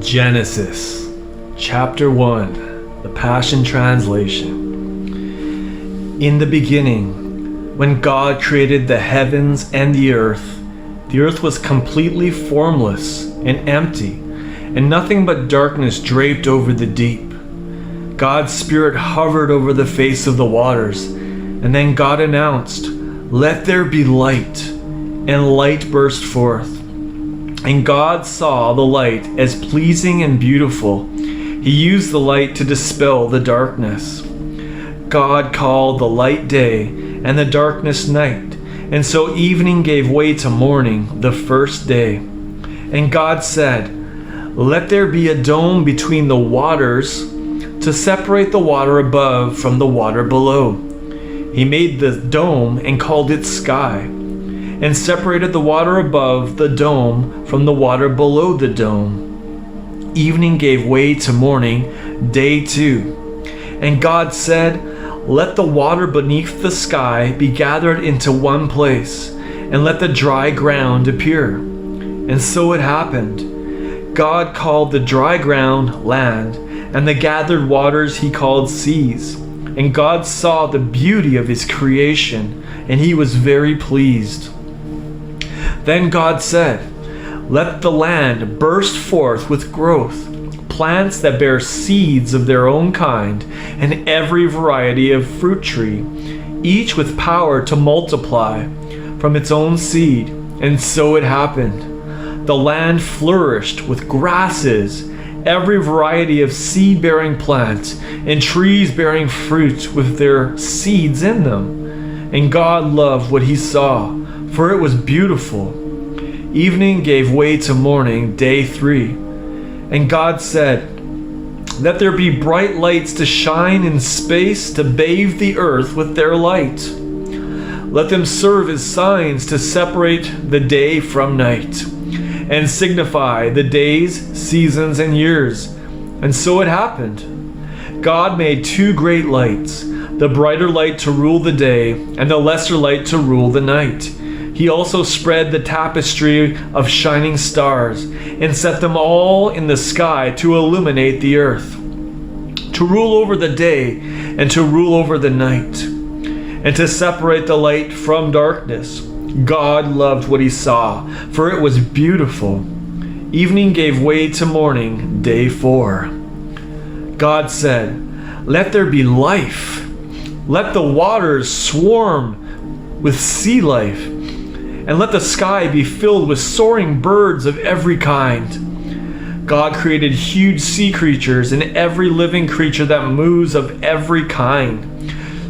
Genesis, chapter 1, the Passion Translation. In the beginning, when God created the heavens and the earth was completely formless and empty, and nothing but darkness draped over the deep. God's Spirit hovered over the face of the waters, and then God announced, "Let there be light," and light burst forth. And God saw the light as pleasing and beautiful. He used the light to dispel the darkness. God called the light day and the darkness night, and so evening gave way to morning the first day. And God said, "Let there be a dome between the waters to separate the water above from the water below." He made the dome and called it sky, and separated the water above the dome from the water below the dome. Evening gave way to morning, day 2. And God said, "Let the water beneath the sky be gathered into one place, and let the dry ground appear." And so it happened. God called the dry ground land, and the gathered waters he called seas. And God saw the beauty of his creation, and he was very pleased. Then God said, "Let the land burst forth with growth, plants that bear seeds of their own kind, and every variety of fruit tree, each with power to multiply from its own seed." And so it happened. The land flourished with grasses, every variety of seed-bearing plants, and trees bearing fruit with their seeds in them. And God loved what he saw, for it was beautiful. Evening gave way to morning, day 3. And God said, "Let there be bright lights to shine in space to bathe the earth with their light. Let them serve as signs to separate the day from night, and signify the days, seasons, and years." And so it happened. God made 2 great lights, the brighter light to rule the day, and the lesser light to rule the night. He also spread the tapestry of shining stars, and set them all in the sky to illuminate the earth, to rule over the day and to rule over the night, and to separate the light from darkness. God loved what he saw, for it was beautiful. Evening gave way to morning, day 4. God said, "Let there be life. Let the waters swarm with sea life, and let the sky be filled with soaring birds of every kind." God created huge sea creatures and every living creature that moves of every kind,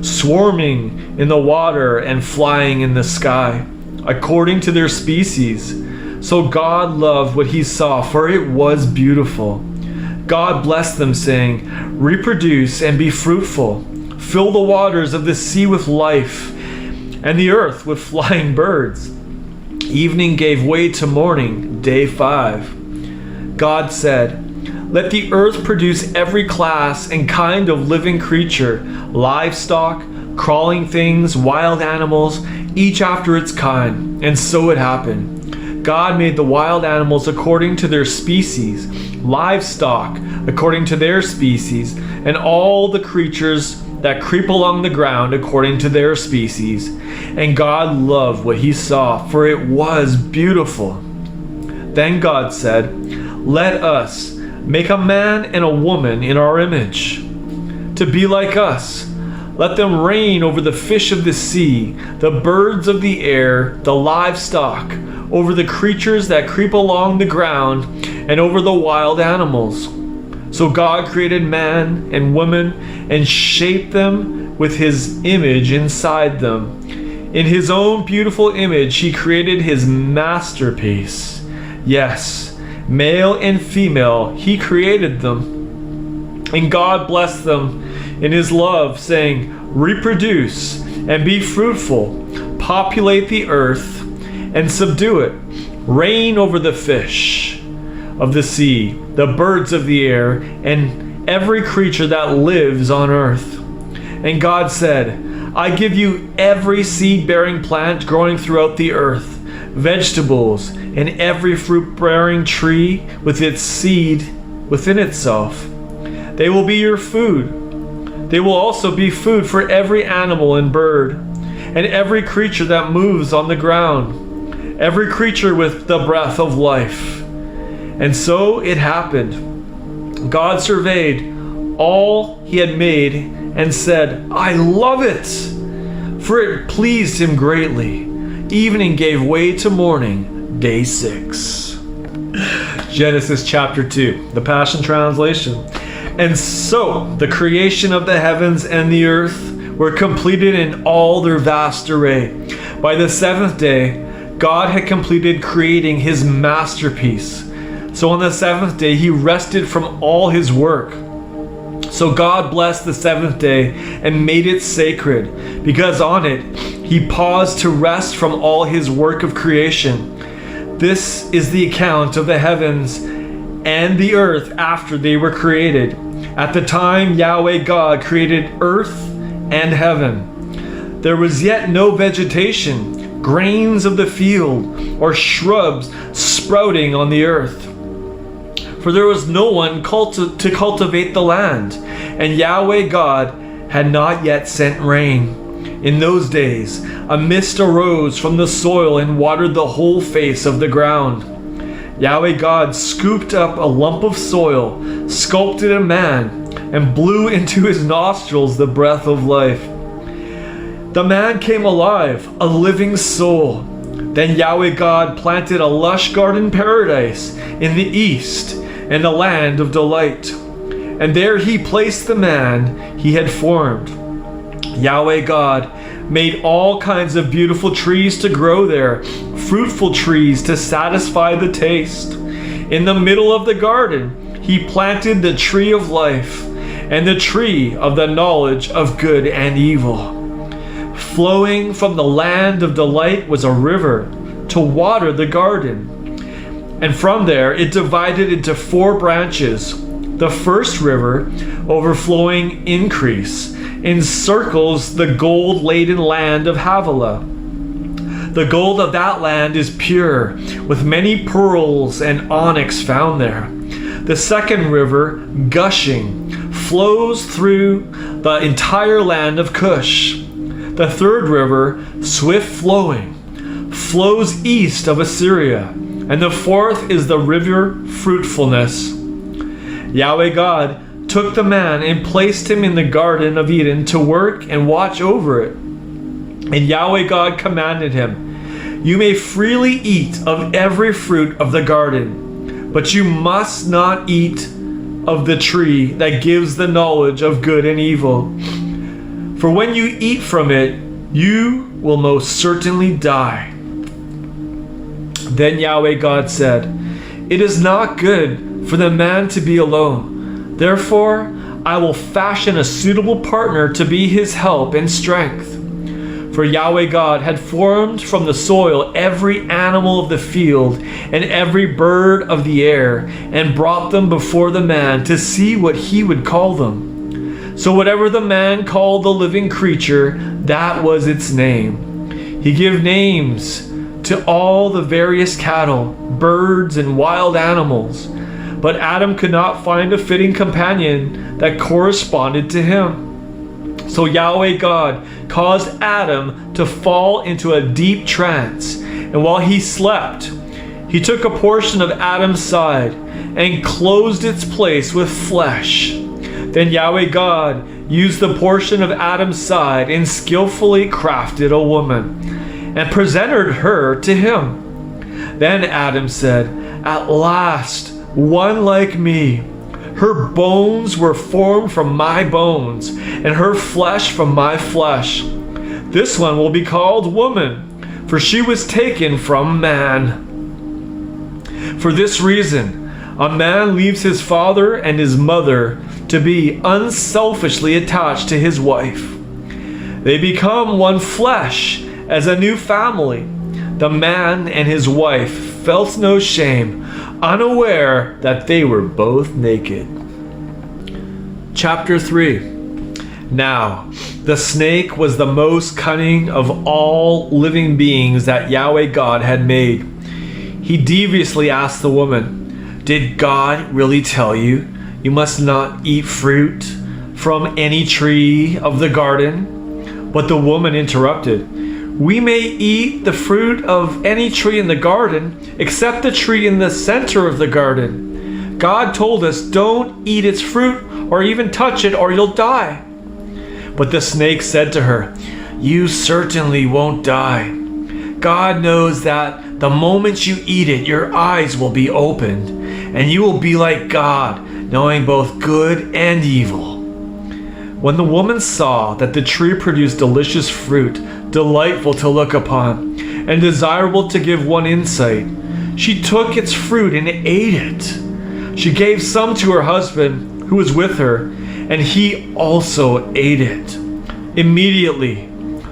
swarming in the water and flying in the sky, according to their species. So God loved what he saw, for it was beautiful. God blessed them, saying, "Reproduce and be fruitful. Fill the waters of the sea with life, and the earth with flying birds." Evening gave way to morning, day 5. God said, "Let the earth produce every class and kind of living creature, livestock, crawling things, wild animals, each after its kind." And so it happened. God made the wild animals according to their species, livestock according to their species, and all the creatures that creep along the ground according to their species. And God loved what he saw, for it was beautiful. Then God said, "Let us make a man and a woman in our image, to be like us. Let them reign over the fish of the sea, the birds of the air, the livestock, over the creatures that creep along the ground, and over the wild animals." So God created man and woman and shaped them with his image inside them. In his own beautiful image he created his masterpiece. Yes, male and female he created them. And God blessed them in his love, saying, "Reproduce and be fruitful, populate the earth and subdue it. Reign over the fish of the sea, the birds of the air, and every creature that lives on earth." And God said, "I give you every seed-bearing plant growing throughout the earth, vegetables, and every fruit-bearing tree with its seed within itself. They will be your food. They will also be food for every animal and bird, and every creature that moves on the ground, every creature with the breath of life. And so it happened. God surveyed all he had made and said, I love it, for it pleased him greatly. Evening gave way to morning, day 6. Genesis chapter 2, the Passion Translation. And so the creation of the heavens and the earth were completed in all their vast array. By the 7th day, God had completed creating his masterpiece. So on the 7th day, he rested from all his work. So God blessed the 7th day and made it sacred, because on it he paused to rest from all his work of creation. This is the account of the heavens and the earth after they were created. At the time Yahweh God created earth and heaven, there was yet no vegetation, grains of the field, or shrubs sprouting on the earth. For there was no one to cultivate the land, and Yahweh God had not yet sent rain. In those days, a mist arose from the soil and watered the whole face of the ground. Yahweh God scooped up a lump of soil, sculpted a man, and blew into his nostrils the breath of life. The man came alive, a living soul. Then Yahweh God planted a lush garden paradise in the east, and a land of delight. And there he placed the man he had formed. Yahweh God made all kinds of beautiful trees to grow there, fruitful trees to satisfy the taste. In the middle of the garden, he planted the tree of life and the tree of the knowledge of good and evil. Flowing from the land of delight was a river to water the garden. And from there it divided into 4 branches. The first river, overflowing increase, encircles the gold-laden land of Havilah. The gold of that land is pure, with many pearls and onyx found there. The second river, gushing, flows through the entire land of Cush. The third river, swift-flowing, flows east of Assyria. And the fourth is the river Fruitfulness. Yahweh God took the man and placed him in the Garden of Eden to work and watch over it. And Yahweh God commanded him, You may freely eat of every fruit of the garden, but you must not eat of the tree that gives the knowledge of good and evil. For when you eat from it, you will most certainly die. Then Yahweh God said, It is not good for the man to be alone. Therefore, I will fashion a suitable partner to be his help and strength. For Yahweh God had formed from the soil every animal of the field and every bird of the air, and brought them before the man to see what he would call them. So whatever the man called the living creature, that was its name. He gave names to all the various cattle, birds, and wild animals. But Adam could not find a fitting companion that corresponded to him. So Yahweh God caused Adam to fall into a deep trance, and while he slept, he took a portion of Adam's side and closed its place with flesh. Then Yahweh God used the portion of Adam's side and skillfully crafted a woman, and presented her to him. Then Adam said, At last, one like me. Her bones were formed from my bones, and her flesh from my flesh. This one will be called woman, for she was taken from man. For this reason, a man leaves his father and his mother to be unselfishly attached to his wife. They become one flesh as a new family. The man and his wife felt no shame, unaware that they were both naked. Chapter 3. Now, the snake was the most cunning of all living beings that Yahweh God had made. He deviously asked the woman, Did God really tell you you must not eat fruit from any tree of the garden?" But the woman interrupted, "We may eat the fruit of any tree in the garden except the tree in the center of the garden. God told us, don't eat its fruit or even touch it or you'll die." But the snake said to her, "You certainly won't die. God knows that the moment you eat it, your eyes will be opened, and you will be like God, knowing both good and evil." When the woman saw that the tree produced delicious fruit, delightful to look upon, and desirable to give one insight, she took its fruit and ate it. She gave some to her husband, who was with her, and he also ate it. Immediately,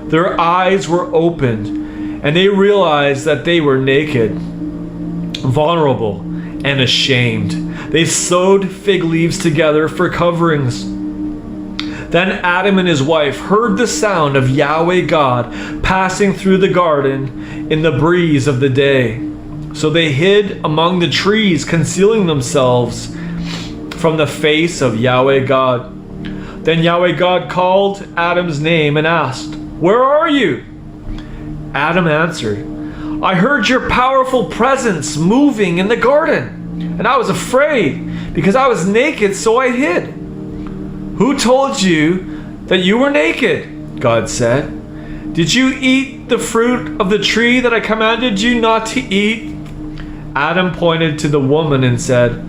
their eyes were opened, and they realized that they were naked, vulnerable, and ashamed. They sewed fig leaves together for coverings. Then Adam and his wife heard the sound of Yahweh God passing through the garden in the breeze of the day. So they hid among the trees, concealing themselves from the face of Yahweh God. Then Yahweh God called Adam's name and asked, "Where are you?" Adam answered, "I heard your powerful presence moving in the garden, and I was afraid because I was naked, so I hid." "Who told you that you were naked?" God said. "Did you eat the fruit of the tree that I commanded you not to eat?" Adam pointed to the woman and said,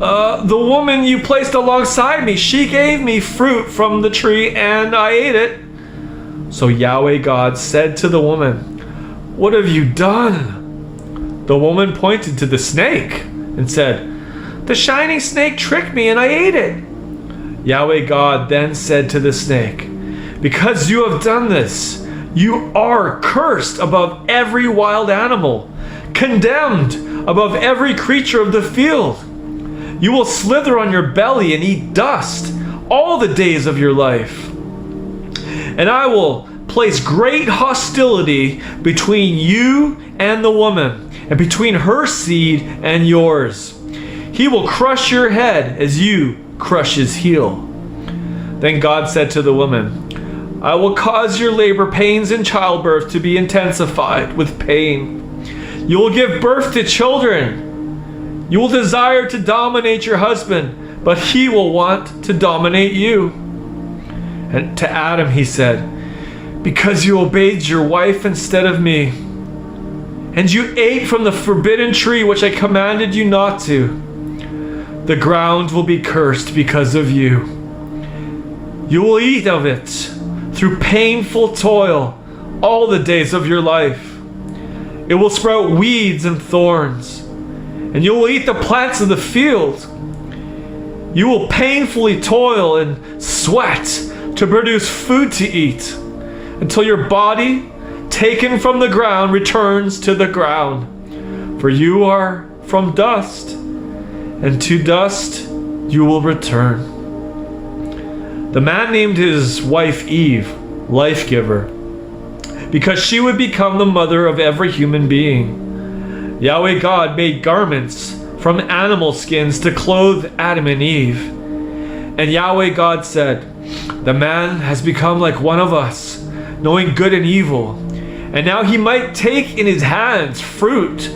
The woman you placed alongside me, she gave me fruit from the tree and I ate it." So Yahweh God said to the woman, "What have you done?" The woman pointed to the snake and said, "The shining snake tricked me and I ate it." Yahweh God then said to the snake, "Because you have done this, you are cursed above every wild animal, condemned above every creature of the field. You will slither on your belly and eat dust all the days of your life. And I will place great hostility between you and the woman, and between her seed and yours. He will crush your head as you crush his heel." Then God said to the woman, "I will cause your labor pains in childbirth to be intensified with pain. You will give birth to children. You will desire to dominate your husband, but he will want to dominate you." And to Adam he said, "Because you obeyed your wife instead of me, and you ate from the forbidden tree which I commanded you not to, the ground will be cursed because of you. You will eat of it through painful toil all the days of your life. It will sprout weeds and thorns, and you will eat the plants of the field. You will painfully toil and sweat to produce food to eat, until your body, taken from the ground, returns to the ground. For you are from dust, and to dust you will return." The man named his wife Eve, life giver, because she would become the mother of every human being. Yahweh God made garments from animal skins to clothe Adam and Eve. And Yahweh God said, "The man has become like one of us, knowing good and evil. And now he might take in his hands fruit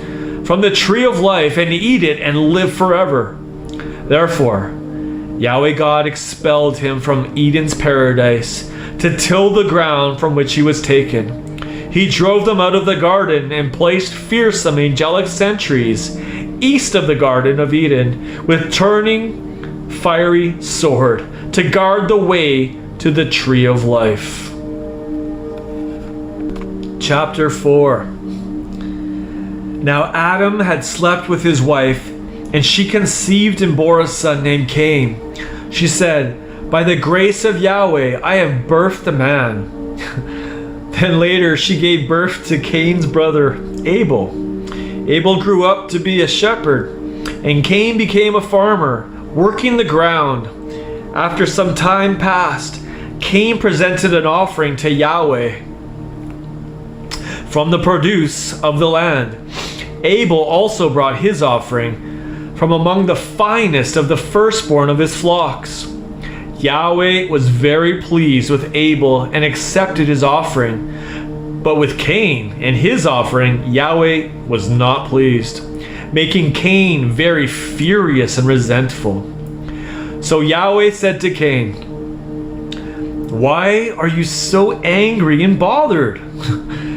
from the tree of life and eat it and live forever." Therefore, Yahweh God expelled him from Eden's paradise to till the ground from which he was taken. He drove them out of the garden and placed fearsome angelic sentries east of the Garden of Eden with turning fiery sword to guard the way to the tree of life. Chapter 4. Now Adam had slept with his wife, and she conceived and bore a son named Cain. She said, "By the grace of Yahweh, I have birthed a man." Then later she gave birth to Cain's brother Abel. Abel grew up to be a shepherd, and Cain became a farmer, working the ground. After some time passed, Cain presented an offering to Yahweh from the produce of the land. Abel also brought his offering, from among the finest of the firstborn of his flocks. Yahweh was very pleased with Abel and accepted his offering. But with Cain and his offering, Yahweh was not pleased, making Cain very furious and resentful. So Yahweh said to Cain, "Why are you so angry and bothered?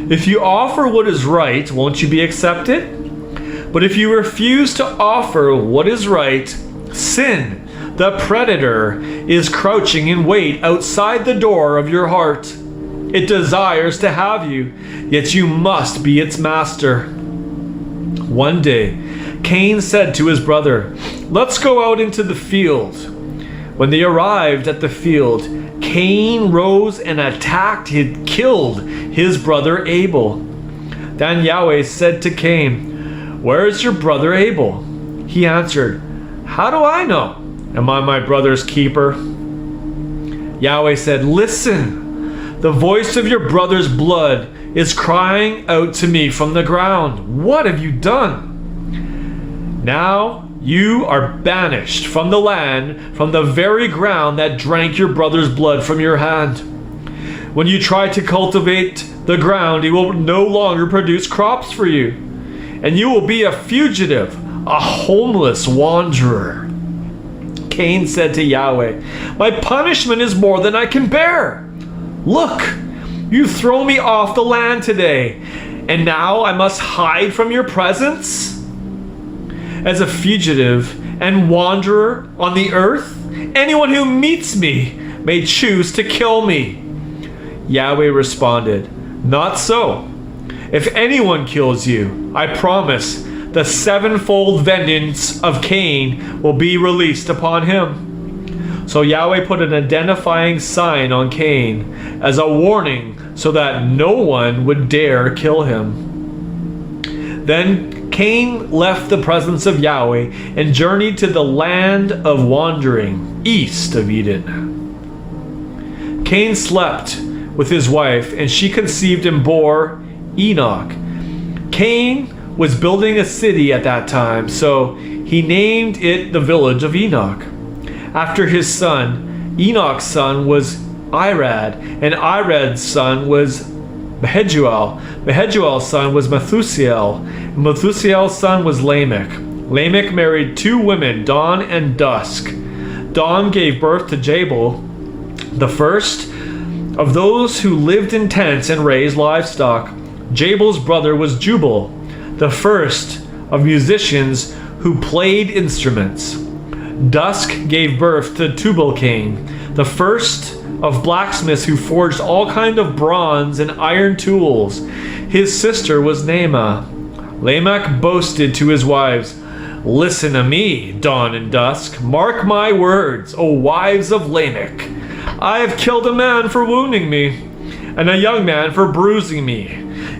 If you offer what is right, won't you be accepted? But if you refuse to offer what is right, sin, the predator, is crouching in wait outside the door of your heart. It desires to have you, yet you must be its master." One day, Cain said to his brother, "Let's go out into the field." When they arrived at the field, Cain rose and killed his brother Abel. Then Yahweh said to Cain, "Where is your brother Abel?" He answered, "How do I know? Am I my brother's keeper?" Yahweh said, "Listen, the voice of your brother's blood is crying out to me from the ground. What have you done? Now you are banished from the land, from the very ground that drank your brother's blood from your hand. When you try to cultivate the ground, it will no longer produce crops for you, and you will be a fugitive, a homeless wanderer." Cain said to Yahweh, "My punishment is more than I can bear. Look, you throw me off the land today, and now I must hide from your presence? As a fugitive and wanderer on the earth, anyone who meets me may choose to kill me." Yahweh responded, "Not so. If anyone kills you, I promise the sevenfold vengeance of Cain will be released upon him." So Yahweh put an identifying sign on Cain as a warning so that no one would dare kill him. Then Cain left the presence of Yahweh and journeyed to the land of wandering east of Eden. Cain slept with his wife, and she conceived and bore Enoch. Cain was building a city at that time, so he named it the village of Enoch, after his son. Enoch's son was Irad, and Irad's son was Mehejuel. Mehejuel's son was Methuselah. Methuselah's son was Lamech. Lamech married two women, Dawn and Dusk. Dawn gave birth to Jabal, the first of those who lived in tents and raised livestock. Jabal's brother was Jubal, the first of musicians who played instruments. Dusk gave birth to Tubal-Cain, the first of blacksmiths who forged all kinds of bronze and iron tools. His sister was Naamah. Lamech boasted to his wives, "Listen to me, Dawn and Dusk. Mark my words, O wives of Lamech. I have killed a man for wounding me, and a young man for bruising me.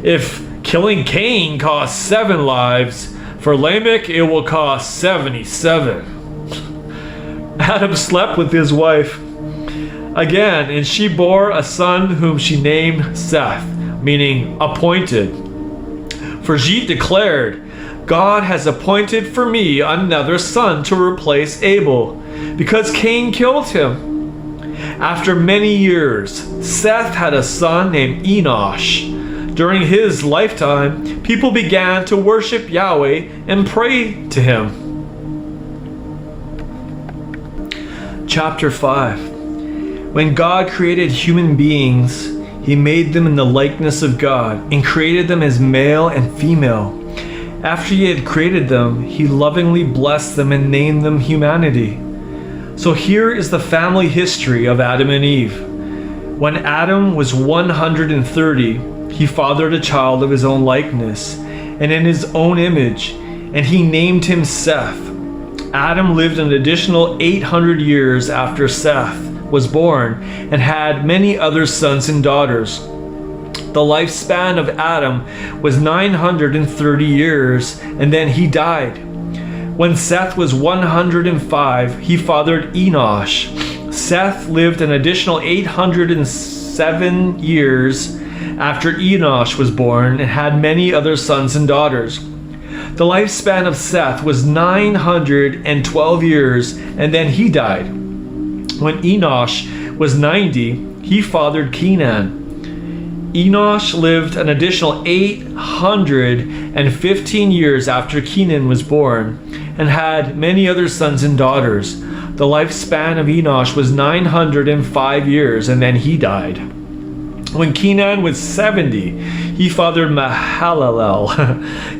If killing Cain cost 7 lives, for Lamech it will cost 77. Adam slept with his wife again, and she bore a son whom she named Seth, meaning appointed. For she declared, "God has appointed for me another son to replace Abel, because Cain killed him." After many years, Seth had a son named Enosh. During his lifetime, people began to worship Yahweh and pray to him. Chapter 5. When God created human beings, he made them in the likeness of God and created them as male and female. After he had created them, he lovingly blessed them and named them humanity. So here is the family history of Adam and Eve. When Adam was 130, he fathered a child of his own likeness and in his own image, and he named him Seth. Adam lived an additional 800 years after Seth was born and had many other sons and daughters. The lifespan of Adam was 930 years, and then he died. When Seth was 105, he fathered Enosh. Seth lived an additional 807 years after Enosh was born and had many other sons and daughters. The lifespan of Seth was 912 years, and then he died. When Enosh was 90, he fathered Kenan. Enosh lived an additional 815 years after Kenan was born, and had many other sons and daughters. The lifespan of Enosh was 905 years, and then he died. When Kenan was 70, he fathered Mahalalel.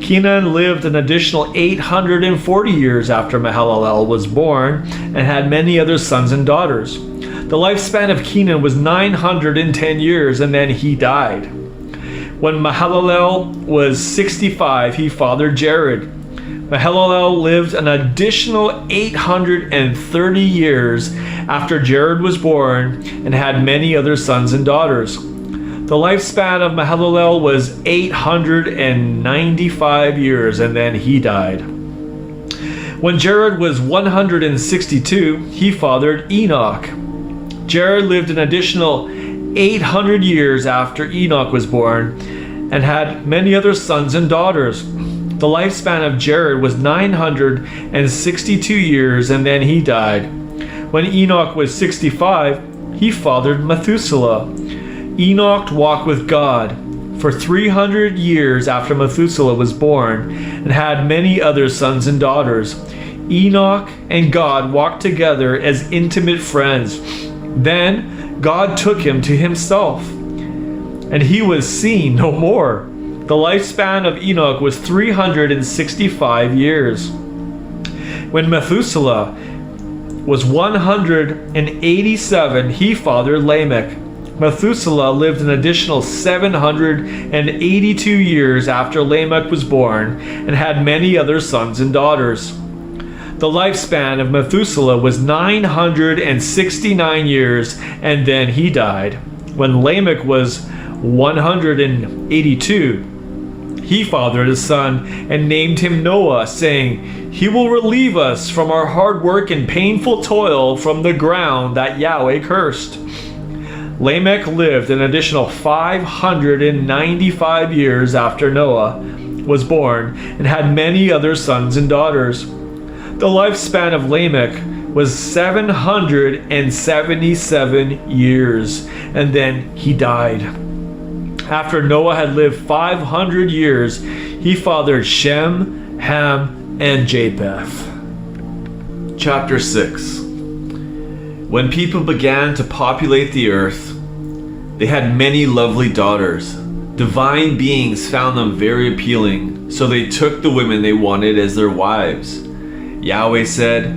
Kenan lived an additional 840 years after Mahalalel was born, and had many other sons and daughters. The lifespan of Kenan was 910 years, and then he died. When Mahalalel was 65, he fathered Jared. Mahalalel lived an additional 830 years after Jared was born, and had many other sons and daughters. The lifespan of Mahalalel was 895 years, and then he died. When Jared was 162, he fathered Enoch. Jared lived an additional 800 years after Enoch was born, and had many other sons and daughters. The lifespan of Jared was 962 years, and then he died. When Enoch was 65, he fathered Methuselah. Enoch walked with God for 300 years after Methuselah was born, and had many other sons and daughters. Enoch and God walked together as intimate friends. Then God took him to himself, and he was seen no more. The lifespan of Enoch was 365 years. When Methuselah was 187, he fathered Lamech. Methuselah lived an additional 782 years after Lamech was born, and had many other sons and daughters. The lifespan of Methuselah was 969 years, and then he died. When Lamech was 182, he fathered a son and named him Noah, saying, "He will relieve us from our hard work and painful toil from the ground that Yahweh cursed." Lamech lived an additional 595 years after Noah was born, and had many other sons and daughters. The lifespan of Lamech was 777 years, and then he died. After Noah had lived 500 years, he fathered Shem, Ham, and Japheth. Chapter 6. When people began to populate the earth, they had many lovely daughters. Divine beings found them very appealing, so they took the women they wanted as their wives. Yahweh said,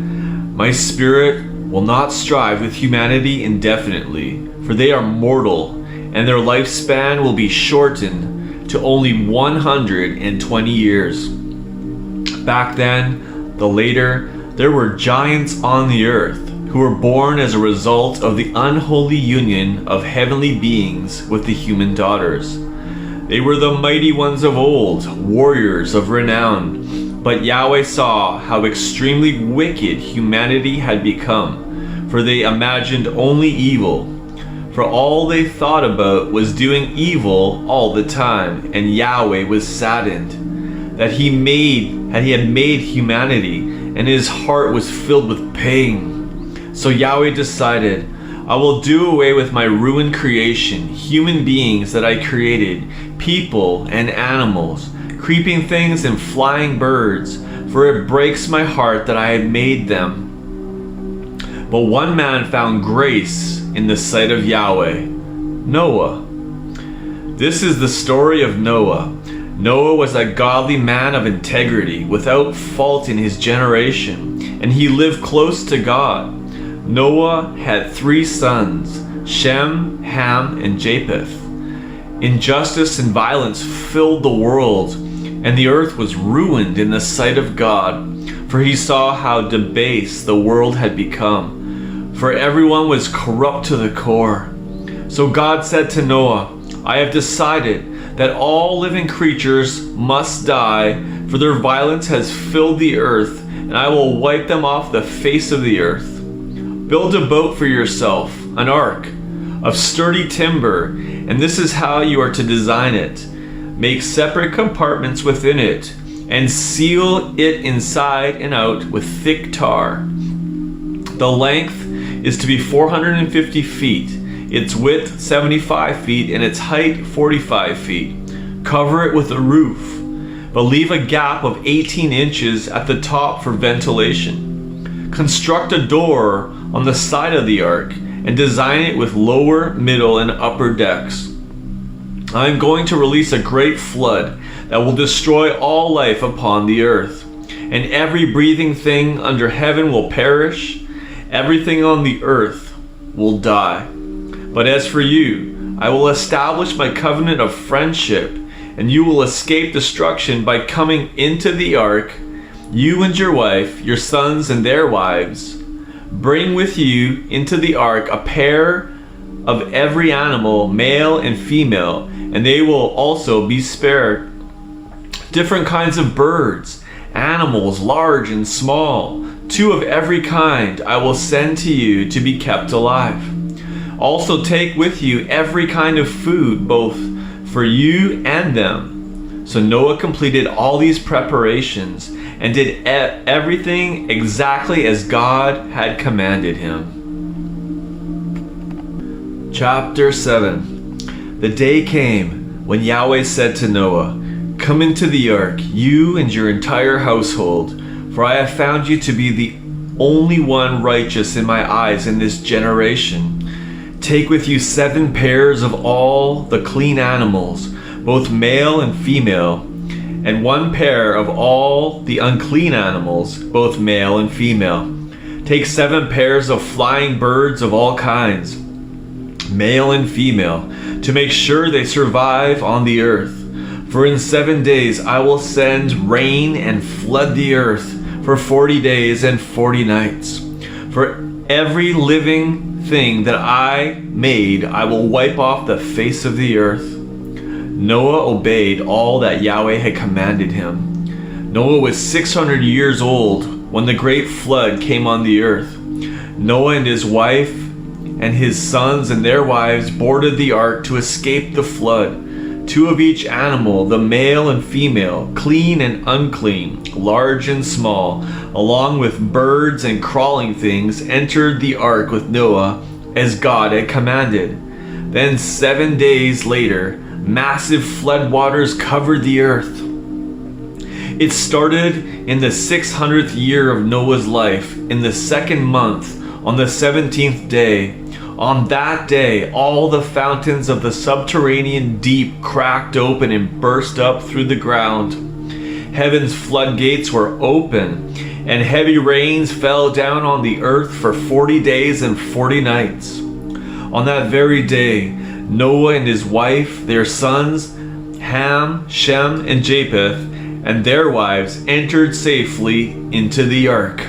"My spirit will not strive with humanity indefinitely, for they are mortal, and their lifespan will be shortened to only 120 years." Back then, the later, there were giants on the earth who were born as a result of the unholy union of heavenly beings with the human daughters. They were the mighty ones of old, warriors of renown. But Yahweh saw how extremely wicked humanity had become, for they imagined only evil. For all they thought about was doing evil all the time, and Yahweh was saddened that he had made humanity, and his heart was filled with pain. So Yahweh decided, "I will do away with my ruined creation, human beings that I created, people and animals, creeping things and flying birds, for it breaks my heart that I had made them." But one man found grace in the sight of Yahweh, Noah. This is the story of Noah. Noah was a godly man of integrity, without fault in his generation, and he lived close to God. Noah had 3 sons, Shem, Ham, and Japheth. Injustice and violence filled the world, and the earth was ruined in the sight of God, for he saw how debased the world had become, for everyone was corrupt to the core. So God said to Noah, "I have decided that all living creatures must die, for their violence has filled the earth, and I will wipe them off the face of the earth. Build a boat for yourself, an ark of sturdy timber, and this is how you are to design it. Make separate compartments within it, and seal it inside and out with thick tar. The length is to be 450 feet, its width 75 feet, and its height 45 feet. Cover it with a roof, but leave a gap of 18 inches at the top for ventilation. Construct a door on the side of the ark and design it with lower, middle, and upper decks. I am going to release a great flood that will destroy all life upon the earth, and every breathing thing under heaven will perish. Everything on the earth will die. But as for you, I will establish my covenant of friendship, and you will escape destruction by coming into the ark, you and your wife, your sons and their wives. Bring with you into the ark a pair of every animal, male and female, and they will also be spared. Different kinds of birds, animals large and small, 2 of every kind I will send to you to be kept alive. Also take with you every kind of food, both for you and them. So Noah completed all these preparations and did everything exactly as God had commanded him. Chapter 7. The day came when Yahweh said to Noah, "Come into the ark, you and your entire household, for I have found you to be the only one righteous in my eyes in this generation. Take with you 7 pairs of all the clean animals, both male and female, and 1 pair of all the unclean animals, both male and female. Take 7 pairs of flying birds of all kinds, male and female, to make sure they survive on the earth. For in 7 days I will send rain and flood the earth for 40 days and 40 nights. For every living thing that I made, I will wipe off the face of the earth." Noah obeyed all that Yahweh had commanded him. Noah was 600 years old when the great flood came on the earth. Noah and his wife and his sons and their wives boarded the ark to escape the flood. 2 of each animal, the male and female, clean and unclean, large and small, along with birds and crawling things, entered the ark with Noah as God had commanded. Then 7 days later, massive flood waters covered the earth. It started in the 600th year of Noah's life, in the 2nd month, on the 17th day. On that day, all the fountains of the subterranean deep cracked open and burst up through the ground. Heaven's floodgates were open, and heavy rains fell down on the earth for 40 days and 40 nights. On that very day, Noah and his wife, their sons, Ham, Shem, and Japheth, and their wives entered safely into the ark.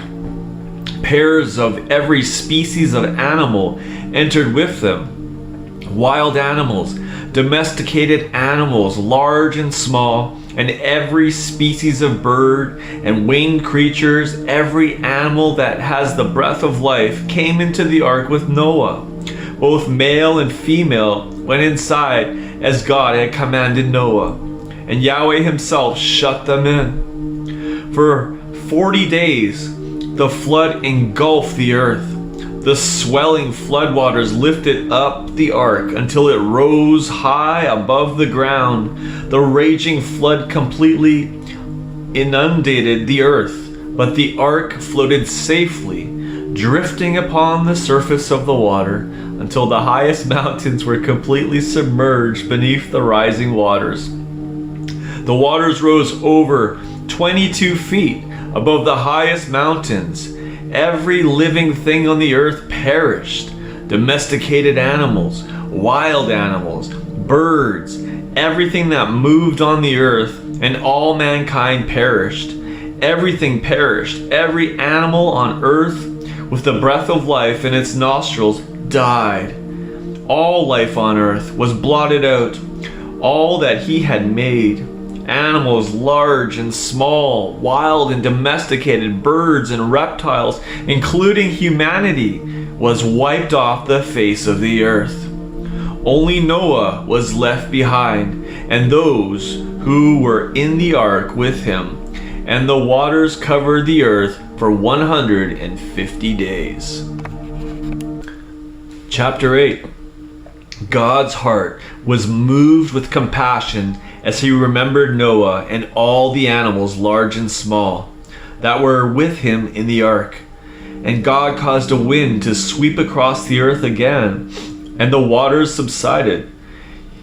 Pairs of every species of animal entered with them. Wild animals, domesticated animals, large and small, and every species of bird and winged creatures, every animal that has the breath of life, came into the ark with Noah. Both male and female went inside as God had commanded Noah, and Yahweh himself shut them in. For 40 days, the flood engulfed the earth. The swelling floodwaters lifted up the ark until it rose high above the ground. The raging flood completely inundated the earth, but the ark floated safely, drifting upon the surface of the water until the highest mountains were completely submerged beneath the rising waters. The waters rose over 22 feet above the highest mountains. Every living thing on the earth perished. Domesticated animals, wild animals, birds, everything that moved on the earth, and all mankind perished. Everything perished. Every animal on earth with the breath of life in its nostrils died. All life on earth was blotted out. All that he had made, animals large and small, wild and domesticated, birds and reptiles, including humanity, was wiped off the face of the earth. Only Noah was left behind, and those who were in the ark with him. and the waters covered the earth for 150 days. Chapter 8. God's heart was moved with compassion as he remembered Noah and all the animals, large and small, that were with him in the ark. And God caused a wind to sweep across the earth again, and the waters subsided.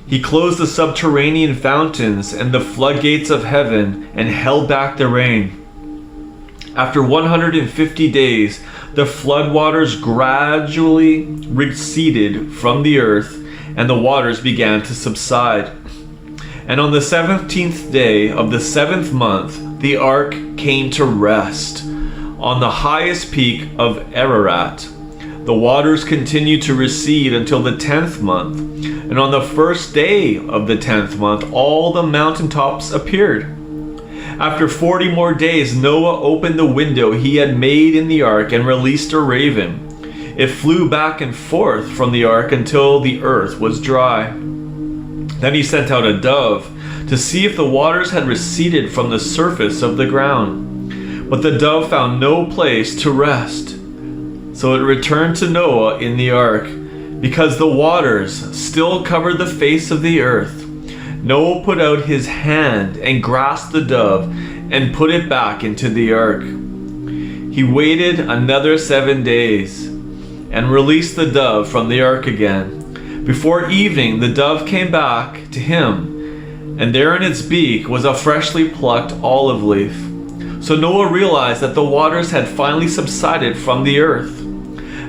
He closed the subterranean fountains and the floodgates of heaven and held back the rain. After 150 days, the floodwaters gradually receded from the earth, and the waters began to subside. And on the 17th day of the 7th month, the ark came to rest on the highest peak of Ararat. The waters continued to recede until the 10th month, and on the first day of the 10th month, all the mountaintops appeared. After 40 more days, Noah opened the window he had made in the ark and released a raven. It flew back and forth from the ark until the earth was dry. Then he sent out a dove to see if the waters had receded from the surface of the ground. But the dove found no place to rest. So it returned to Noah in the ark, because the waters still covered the face of the earth. Noah put out his hand and grasped the dove and put it back into the ark. He waited another 7 days and released the dove from the ark again. Before evening, the dove came back to him, and there in its beak was a freshly plucked olive leaf. So Noah realized that the waters had finally subsided from the earth.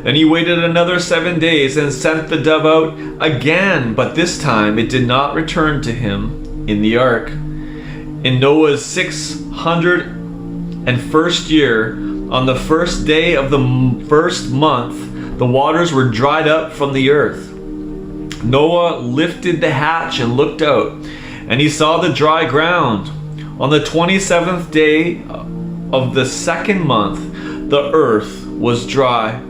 Then he waited another 7 days and sent the dove out again, but this time it did not return to him in the ark. In Noah's 601st year, on the first day of the first month, the waters were dried up from the earth. Noah lifted the hatch and looked out, and he saw the dry ground. On the 27th day of the 2nd month, the earth was dry.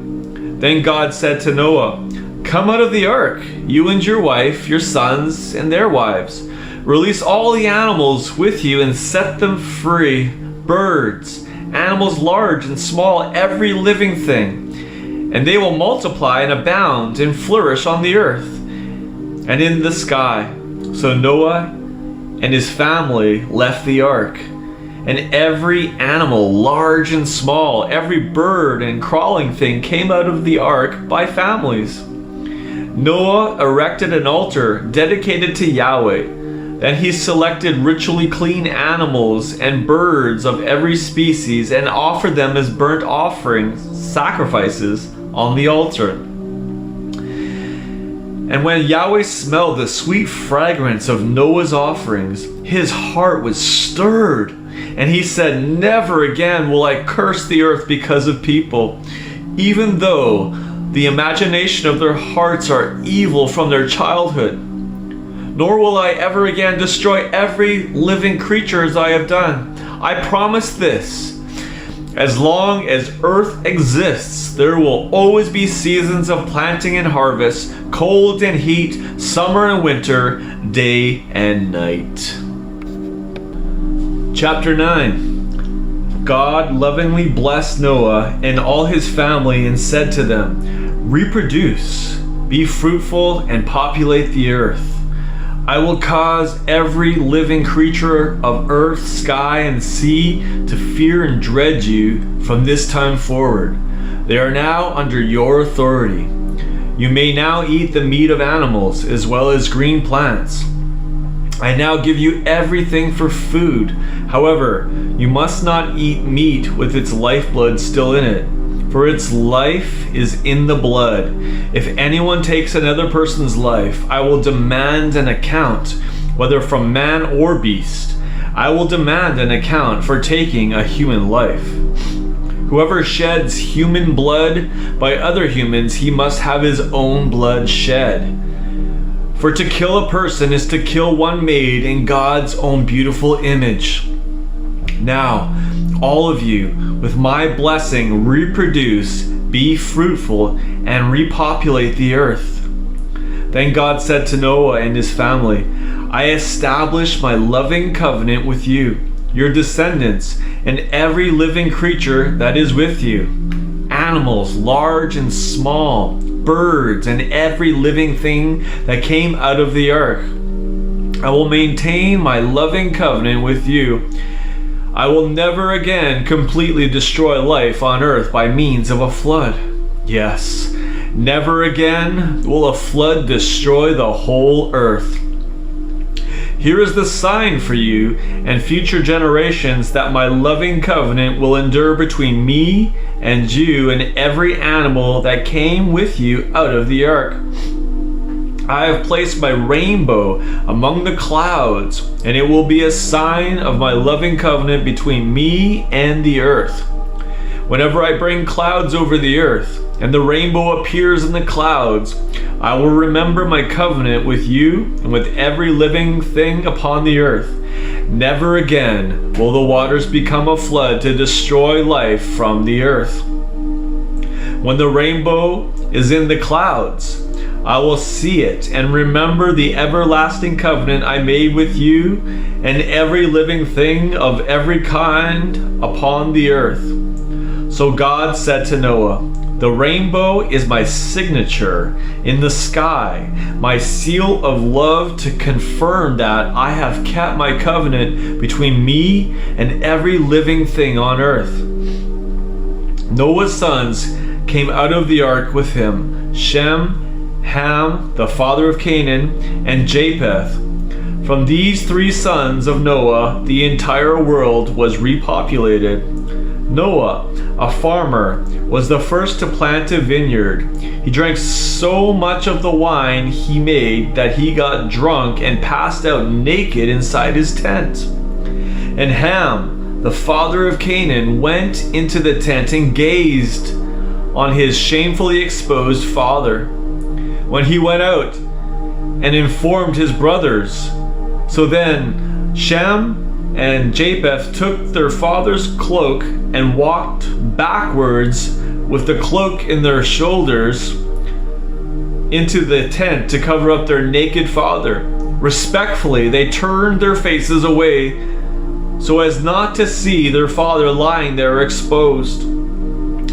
Then God said to Noah, "Come out of the ark, you and your wife, your sons, and their wives. Release all the animals with you and set them free, birds, animals large and small, every living thing. And they will multiply and abound and flourish on the earth and in the sky." So Noah and his family left the ark. And every animal, large and small, every bird and crawling thing came out of the ark by families. Noah erected an altar dedicated to Yahweh. Then he selected ritually clean animals and birds of every species and offered them as burnt offerings, sacrifices on the altar. And when Yahweh smelled the sweet fragrance of Noah's offerings, his heart was stirred. And he said, "Never again will I curse the earth because of people, even though the imagination of their hearts are evil from their childhood. Nor will I ever again destroy every living creature as I have done. I promise this. As long as earth exists, there will always be seasons of planting and harvest, cold and heat, summer and winter, day and night." Chapter 9. God lovingly blessed Noah and all his family and said to them, "Reproduce, be fruitful, and populate the earth. I will cause every living creature of earth, sky, and sea to fear and dread you from this time forward. They are now under your authority. You may now eat the meat of animals as well as green plants. I now give you everything for food. However, you must not eat meat with its lifeblood still in it, for its life is in the blood. If anyone takes another person's life, I will demand an account, whether from man or beast. I will demand an account for taking a human life. Whoever sheds human blood by other humans, he must have his own blood shed. For to kill a person is to kill one made in God's own beautiful image. Now, all of you, with my blessing, reproduce, be fruitful, and repopulate the earth." Then God said to Noah and his family, "I establish my loving covenant with you. your descendants, and every living creature that is with you, animals large and small, birds, and every living thing that came out of the ark. I will maintain my loving covenant with you. I will never again completely destroy life on earth by means of a flood. Yes, never again will a flood destroy the whole earth. Here is the sign for you and future generations that my loving covenant will endure between me and you and every animal that came with you out of the ark. I have placed my rainbow among the clouds, and it will be a sign of my loving covenant between me and the earth. Whenever I bring clouds over the earth, and the rainbow appears in the clouds, I will remember my covenant with you and with every living thing upon the earth. Never again will the waters become a flood to destroy life from the earth. When the rainbow is in the clouds, I will see it and remember the everlasting covenant I made with you and every living thing of every kind upon the earth. So God said to Noah, "The rainbow is my signature in the sky, my seal of love to confirm that I have kept my covenant between me and every living thing on earth." Noah's sons came out of the ark with him, Shem, Ham, the father of Canaan, and Japheth. From these three sons of Noah, the entire world was repopulated. Noah, a farmer, was the first to plant a vineyard. He drank so much of the wine he made that he got drunk and passed out naked inside his tent. And Ham, the father of Canaan, went into the tent and gazed on his shamefully exposed father. When he went out and informed his brothers. So then Shem and Japheth took their father's cloak and walked backwards with the cloak in their shoulders into the tent to cover up their naked father. Respectfully, they turned their faces away so as not to see their father lying there exposed.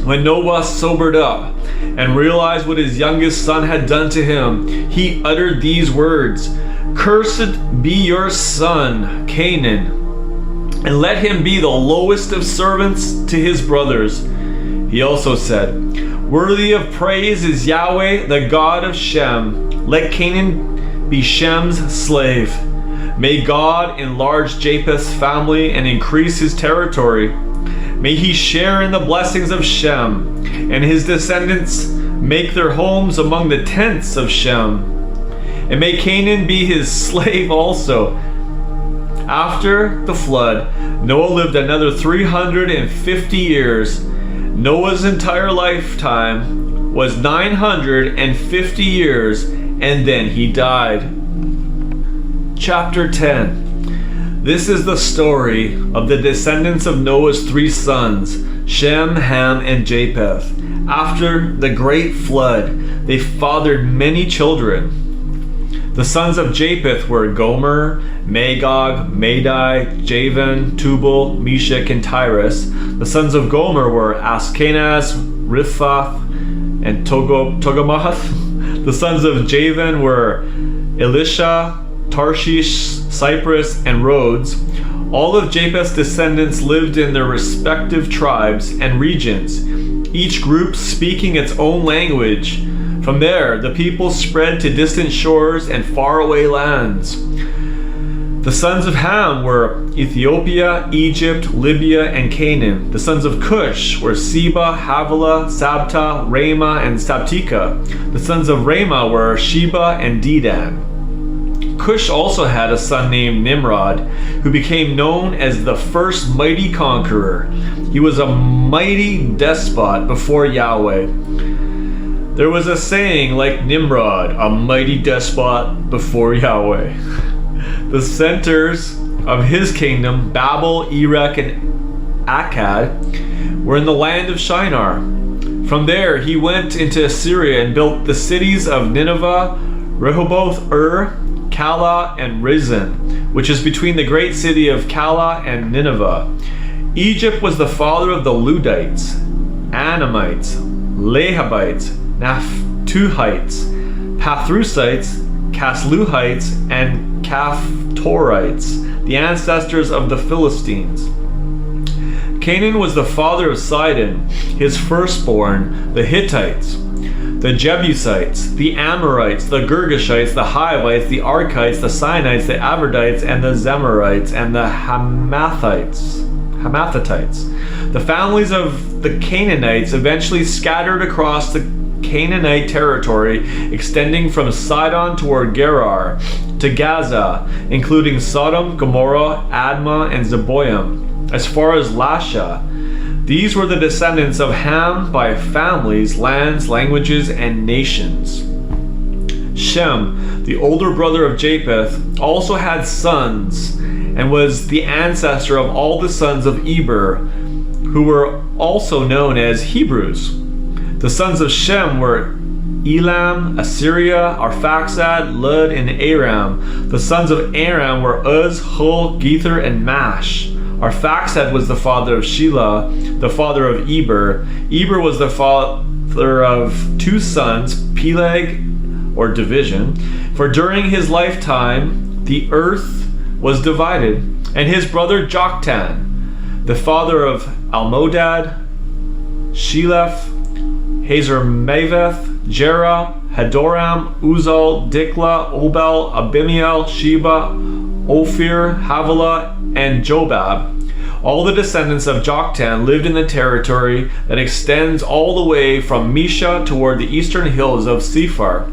When Noah sobered up and realized what his youngest son had done to him, he uttered these words, "Cursed be your son, Canaan, and let him be the lowest of servants to his brothers." He also said, "Worthy of praise is Yahweh, the God of Shem. Let Canaan be Shem's slave. May God enlarge Japheth's family and increase his territory. May he share in the blessings of Shem, and his descendants make their homes among the tents of Shem. And may Canaan be his slave also." After the flood, Noah lived another 350 years. Noah's entire lifetime was 950 years, and then he died. Chapter 10. This is the story of the descendants of Noah's three sons, Shem, Ham, and Japheth. After the great flood, they fathered many children. The sons of Japheth were Gomer, Magog, Madai, Javan, Tubal, Meshach, and Tyrus. The sons of Gomer were Ashkenaz, Riphath, and Togarmah. The sons of Javan were Elisha, Tarshish, Cyprus, and Rhodes. All of Japheth's descendants lived in their respective tribes and regions, each group speaking its own language. From there, the people spread to distant shores and faraway lands. The sons of Ham were Ethiopia, Egypt, Libya, and Canaan. The sons of Cush were Seba, Havilah, Sabta, Ramah, and Sabtika. The sons of Ramah were Sheba and Dedan. Cush also had a son named Nimrod, who became known as the first mighty conqueror. He was a mighty despot before Yahweh. There was a saying like Nimrod, a mighty despot before Yahweh. The centers of his kingdom, Babel, Erech, and Akkad, were in the land of Shinar. From there he went into Assyria and built the cities of Nineveh, Rehoboth, Calah and Rizin, which is between the great city of Calah and Nineveh. Egypt was the father of the Ludites, Anamites, Lehabites, Naphtuhites, Pathrusites, Casluhites, and Caphtorites, the ancestors of the Philistines. Canaan was the father of Sidon, his firstborn, the Hittites, the Jebusites, the Amorites, the Girgashites, the Hivites, the Arkites, the Sinites, the Avardites, and the Zemarites, and the Hamathatites. The families of the Canaanites eventually scattered across the Canaanite territory, extending from Sidon toward Gerar to Gaza, including Sodom, Gomorrah, Admah, and Zeboim, as far as Lasha. These were the descendants of Ham by families, lands, languages, and nations. Shem, the older brother of Japheth, also had sons, and was the ancestor of all the sons of Eber, who were also known as Hebrews. The sons of Shem were Elam, Assyria, Arphaxad, Lud, and Aram. The sons of Aram were Uz, Hul, Gether, and Mash. Arphaxad was the father of Shelah, the father of Eber. Eber was the father of two sons, Peleg, or division. For during his lifetime, the earth was divided, and his brother Joktan, the father of Almodad, Sheleph, Hazarmaveth, Jerah, Hadoram, Uzal, Dikla, Obal, Abimiel, Sheba, Ophir, Havilah, and Jobab. All the descendants of Joktan lived in the territory that extends all the way from Mesha toward the eastern hills of Sephar.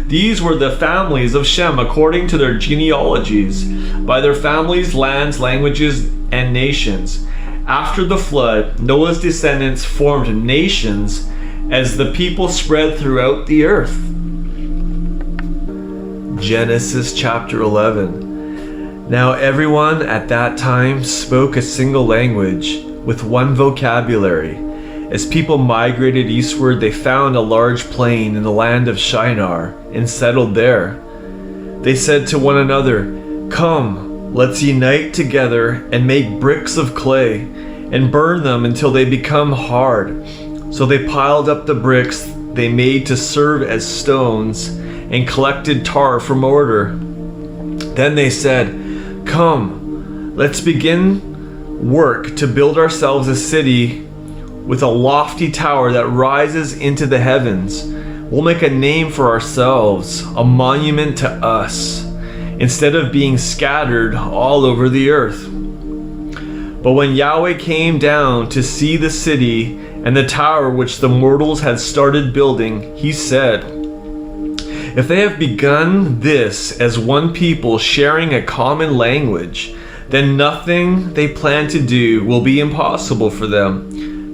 These were the families of Shem according to their genealogies, by their families, lands, languages, and nations. After the flood, Noah's descendants formed nations as the people spread throughout the earth. Genesis chapter 11. Now everyone at that time spoke a single language with one vocabulary. As people migrated eastward, they found a large plain in the land of Shinar and settled there. They said to one another, "Come, let's unite together and make bricks of clay and burn them until they become hard." So they piled up the bricks they made to serve as stones and collected tar for mortar. Then they said, "Come, let's begin work to build ourselves a city with a lofty tower that rises into the heavens. We'll make a name for ourselves, a monument to us, instead of being scattered all over the earth." But when Yahweh came down to see the city and the tower which the mortals had started building, he said, "If they have begun this as one people sharing a common language, then nothing they plan to do will be impossible for them.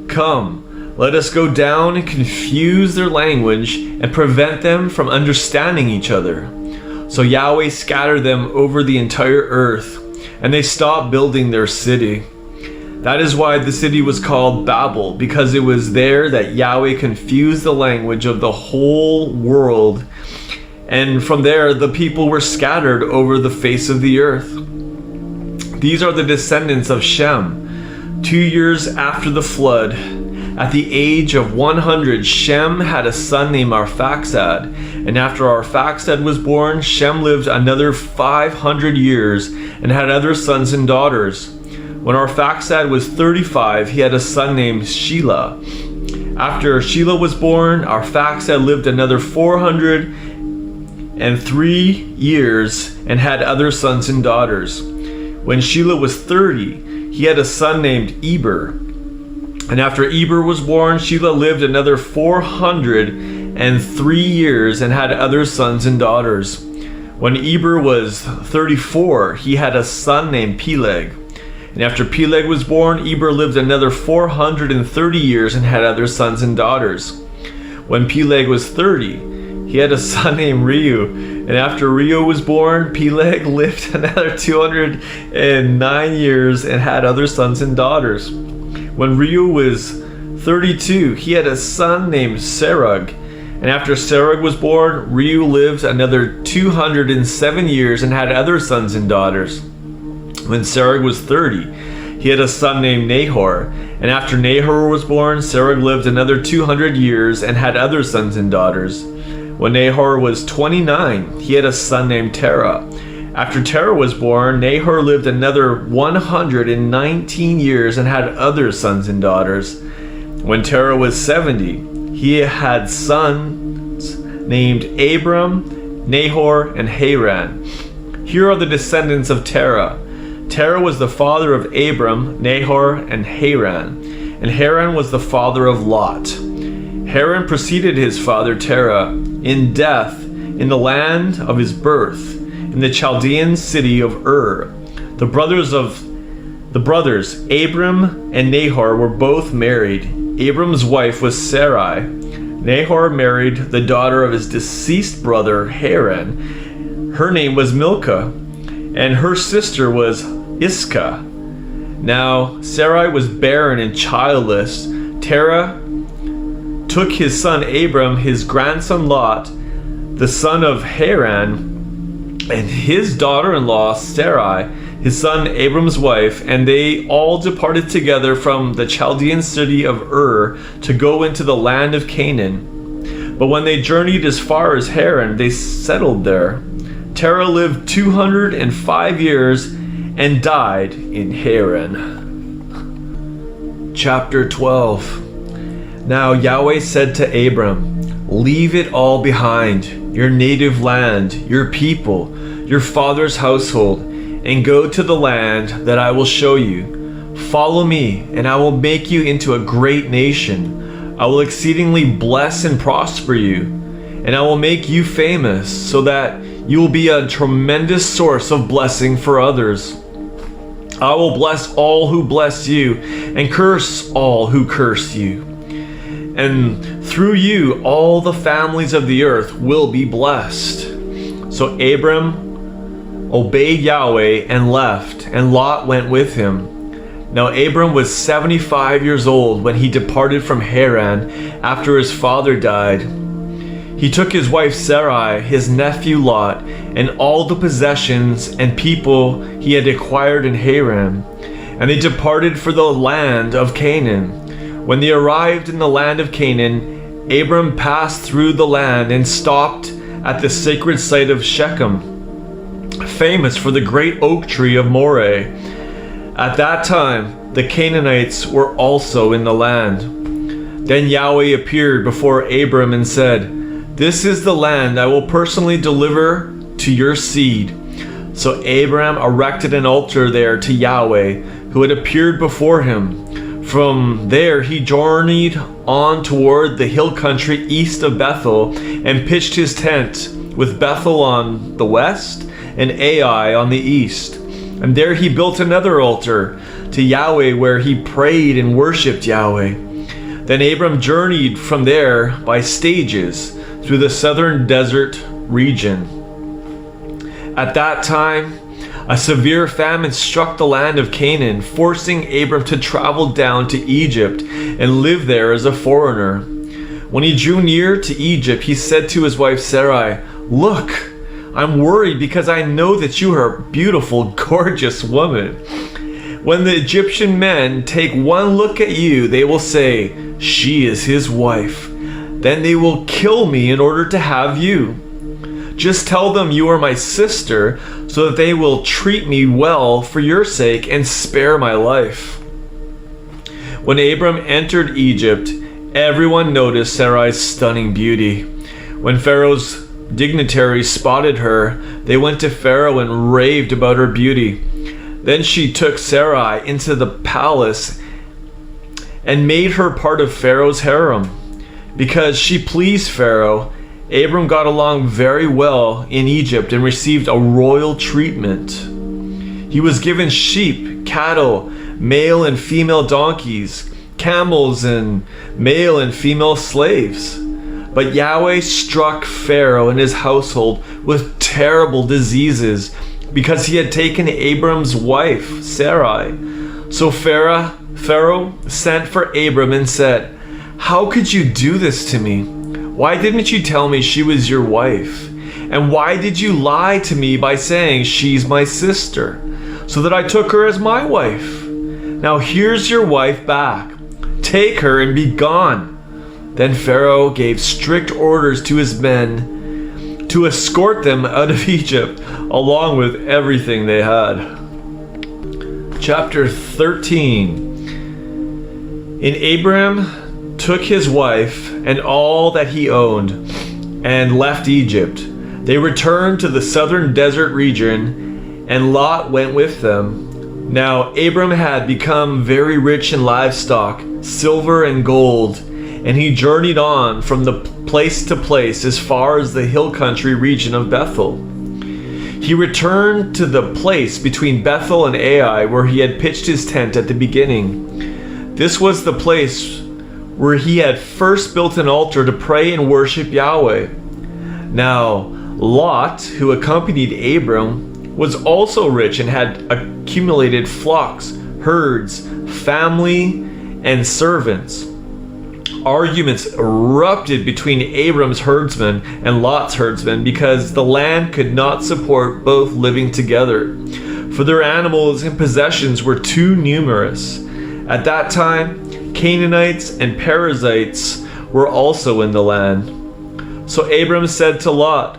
Come, let us go down and confuse their language and prevent them from understanding each other." So Yahweh scattered them over the entire earth, and they stopped building their city. That is why the city was called Babel, because it was there that Yahweh confused the language of the whole world, and from there the people were scattered over the face of the earth. These are the descendants of Shem. 2 years after the flood, at the age of 100, Shem had a son named Arphaxad. And after Arphaxad was born, Shem lived another 500 years and had other sons and daughters. When Arphaxad was 35, he had a son named Shelah. After Shelah was born, Arphaxad lived another 403 years and had other sons and daughters. When Shelah was 30, he had a son named Eber. And after Eber was born, Shelah lived another 403 years and had other sons and daughters. When Eber was 34, he had a son named Peleg. And after Peleg was born, Eber lived another 430 years and had other sons and daughters. When Peleg was 30, he had a son named Reu. And after Reu was born, Peleg lived another 209 years and had other sons and daughters. When Reu was 32, he had a son named Serug. And after Sarah was born, Reu lived another 207 years and had other sons and daughters. When Sarah was 30, he had a son named Nahor. And after Nahor was born, Sarah lived another 200 years and had other sons and daughters. When Nahor was 29, he had a son named Terah. After Terah was born, Nahor lived another 119 years and had other sons and daughters. When Terah was 70, he had sons named Abram, Nahor, and Haran. Here are the descendants of Terah. Terah was the father of Abram, Nahor, and Haran. And Haran was the father of Lot. Haran preceded his father Terah in death in the land of his birth, in the Chaldean city of Ur. The brothers Abram and Nahor were both married. Abram's wife was Sarai. Nahor married the daughter of his deceased brother Haran. Her name was Milcah, and her sister was Iscah. Now Sarai was barren and childless. Terah took his son Abram, his grandson Lot, the son of Haran, and his daughter-in-law Sarai, his son Abram's wife, and they all departed together from the Chaldean city of Ur to go into the land of Canaan. But when they journeyed as far as Haran, they settled there. Terah lived 205 years and died in Haran. Chapter 12. Now Yahweh said to Abram, "Leave it all behind, your native land, your people, your father's household, and go to the land that I will show you. Follow me, and I will make you into a great nation. I will exceedingly bless and prosper you, and I will make you famous, so that you will be a tremendous source of blessing for others. I will bless all who bless you, and curse all who curse you. And through you, all the families of the earth will be blessed." So Abram obeyed Yahweh and left, and Lot went with him. Now Abram was 75 years old when he departed from Haran after his father died. He took his wife Sarai, his nephew Lot, and all the possessions and people he had acquired in Haran, and they departed for the land of Canaan. When they arrived in the land of Canaan, Abram passed through the land and stopped at the sacred site of Shechem, famous for the great oak tree of Moreh. At that time, the Canaanites were also in the land. Then Yahweh appeared before Abram and said, "This is the land I will personally deliver to your seed." So Abram erected an altar there to Yahweh, who had appeared before him. From there he journeyed on toward the hill country east of Bethel and pitched his tent, with Bethel on the west and Ai on the east. And there he built another altar to Yahweh, where he prayed and worshipped Yahweh. Then Abram journeyed from there by stages through the southern desert region. At that time, a severe famine struck the land of Canaan, forcing Abram to travel down to Egypt and live there as a foreigner. When he drew near to Egypt, he said to his wife Sarai, "Look, I'm worried because I know that you are a beautiful, gorgeous woman. When the Egyptian men take one look at you, they will say, 'She is his wife.' Then they will kill me in order to have you. Just tell them you are my sister, so that they will treat me well for your sake and spare my life." When Abram entered Egypt, everyone noticed Sarai's stunning beauty. When Pharaoh's dignitaries spotted her, they went to Pharaoh and raved about her beauty. Then she took Sarai into the palace and made her part of Pharaoh's harem. Because she pleased Pharaoh, Abram got along very well in Egypt and received a royal treatment. He was given sheep, cattle, male and female donkeys, camels, and male and female slaves. But Yahweh struck Pharaoh and his household with terrible diseases because he had taken Abram's wife, Sarai. So Pharaoh sent for Abram and said, "How could you do this to me? Why didn't you tell me she was your wife? And why did you lie to me by saying she's my sister, so that I took her as my wife? Now here's your wife back. Take her and be gone." Then Pharaoh gave strict orders to his men to escort them out of Egypt, along with everything they had. Chapter 13. And Abram took his wife and all that he owned and left Egypt. They returned to the southern desert region, and Lot went with them. Now Abram had become very rich in livestock, silver and gold, and he journeyed on from the place to place as far as the hill country region of Bethel. He returned to the place between Bethel and Ai where he had pitched his tent at the beginning. This was the place where he had first built an altar to pray and worship Yahweh. Now Lot, who accompanied Abram, was also rich and had accumulated flocks, herds, family, and servants. Arguments erupted between Abram's herdsmen and Lot's herdsmen because the land could not support both living together, for their animals and possessions were too numerous. At that time, Canaanites and Perizzites were also in the land. So Abram said to Lot,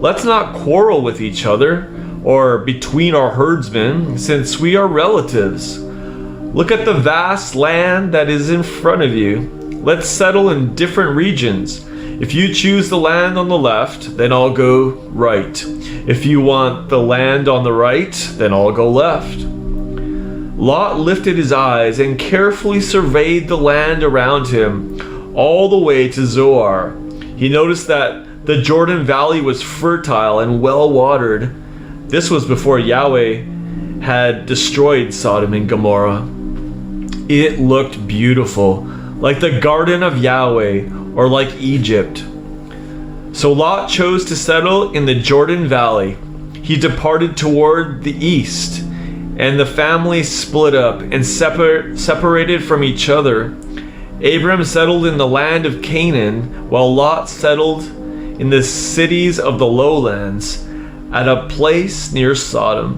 "Let's not quarrel with each other or between our herdsmen, since we are relatives. Look at the vast land that is in front of you. Let's settle in different regions. If you choose the land on the left, then I'll go right. If you want the land on the right, then I'll go left." Lot lifted his eyes and carefully surveyed the land around him all the way to Zoar. He noticed that the Jordan Valley was fertile and well watered. This was before Yahweh had destroyed Sodom and Gomorrah. It looked beautiful, like the garden of Yahweh, or like Egypt. So Lot chose to settle in the Jordan Valley. He departed toward the east, and the family split up and separated from each other. Abram settled in the land of Canaan, while Lot settled in the cities of the lowlands, at a place near Sodom.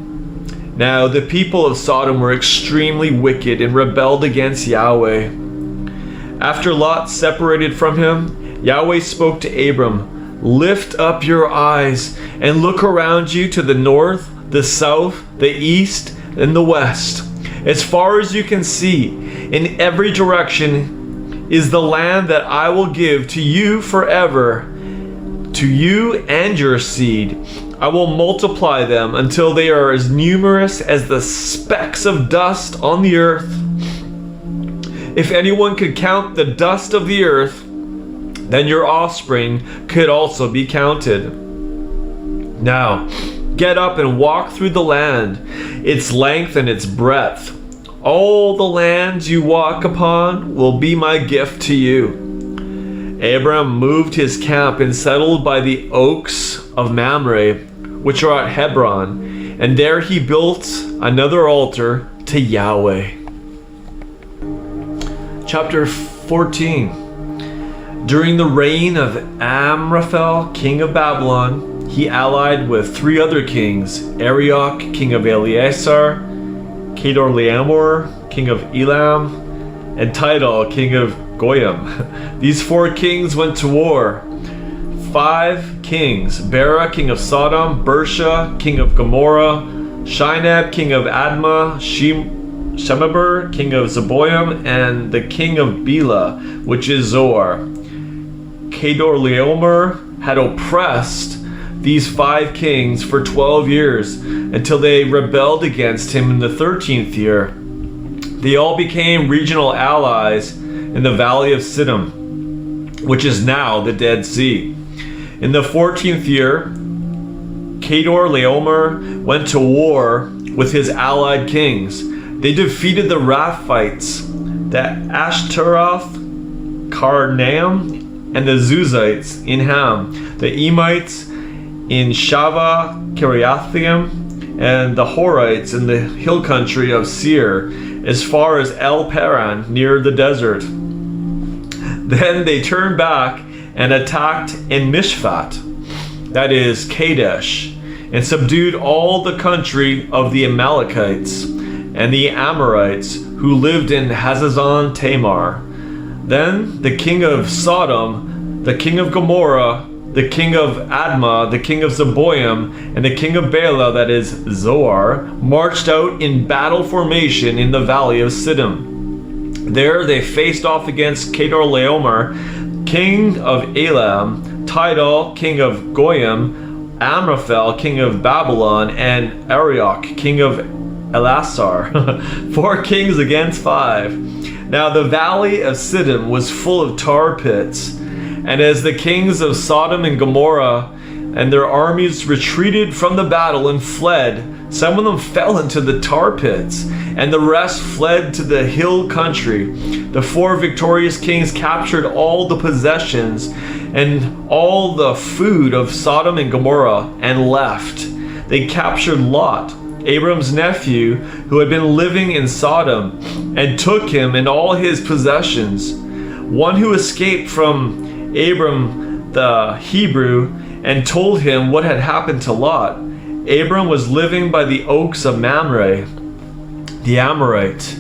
Now the people of Sodom were extremely wicked and rebelled against Yahweh. After Lot separated from him, Yahweh spoke to Abram, "Lift up your eyes and look around you to the north, the south, the east, and the west. As far as you can see, in every direction is the land that I will give to you forever, to you and your seed. I will multiply them until they are as numerous as the specks of dust on the earth. If anyone could count the dust of the earth, then your offspring could also be counted. Now, get up and walk through the land, its length and its breadth. All the lands you walk upon will be my gift to you." Abram moved his camp and settled by the oaks of Mamre, which are at Hebron, and there he built another altar to Yahweh. Chapter 14. During the reign of Amraphel, king of Babylon, he allied with three other kings: Arioch, king of Eleazar, Kedorlaomer, king of Elam, and Tidal, king of Goyim. These four kings went to war. 5 kings: Bera, king of Sodom, Bersha, king of Gomorrah, Shinab, king of Admah, Shemeber, king of Zeboim, and the king of Bela, which is Zoar. Kedorlaomer had oppressed these 5 kings for 12 years until they rebelled against him in the 13th year. They all became regional allies in the valley of Siddim, which is now the Dead Sea. In the 14th year, Kedorlaomer went to war with his allied kings. They defeated the Raphites, the Ashtaroth, Karnaim, and the Zuzites in Ham, the Emites in Shava, Kiriathaim, and the Horites in the hill country of Seir, as far as El Paran, near the desert. Then they turned back and attacked En Mishpat, that is Kadesh, and subdued all the country of the Amalekites and the Amorites who lived in Hazazon Tamar. Then the king of Sodom, the king of Gomorrah, the king of Admah, the king of Zeboim, and the king of Bela, that is Zoar, marched out in battle formation in the valley of Siddim. There they faced off against Kedorlaomer, king of Elam, Tidal, king of Goyim, Amraphel, king of Babylon, and Arioch, king of Elasar. 4 kings against 5. Now the valley of Siddim was full of tar pits, and as the kings of Sodom and Gomorrah and their armies retreated from the battle and fled, some of them fell into the tar pits, and the rest fled to the hill country. The 4 victorious kings captured all the possessions and all the food of Sodom and Gomorrah and left. They captured Lot, Abram's nephew, who had been living in Sodom, and took him and all his possessions. One who escaped from Abram the Hebrew and told him what had happened to Lot. Abram was living by the oaks of Mamre, the Amorite.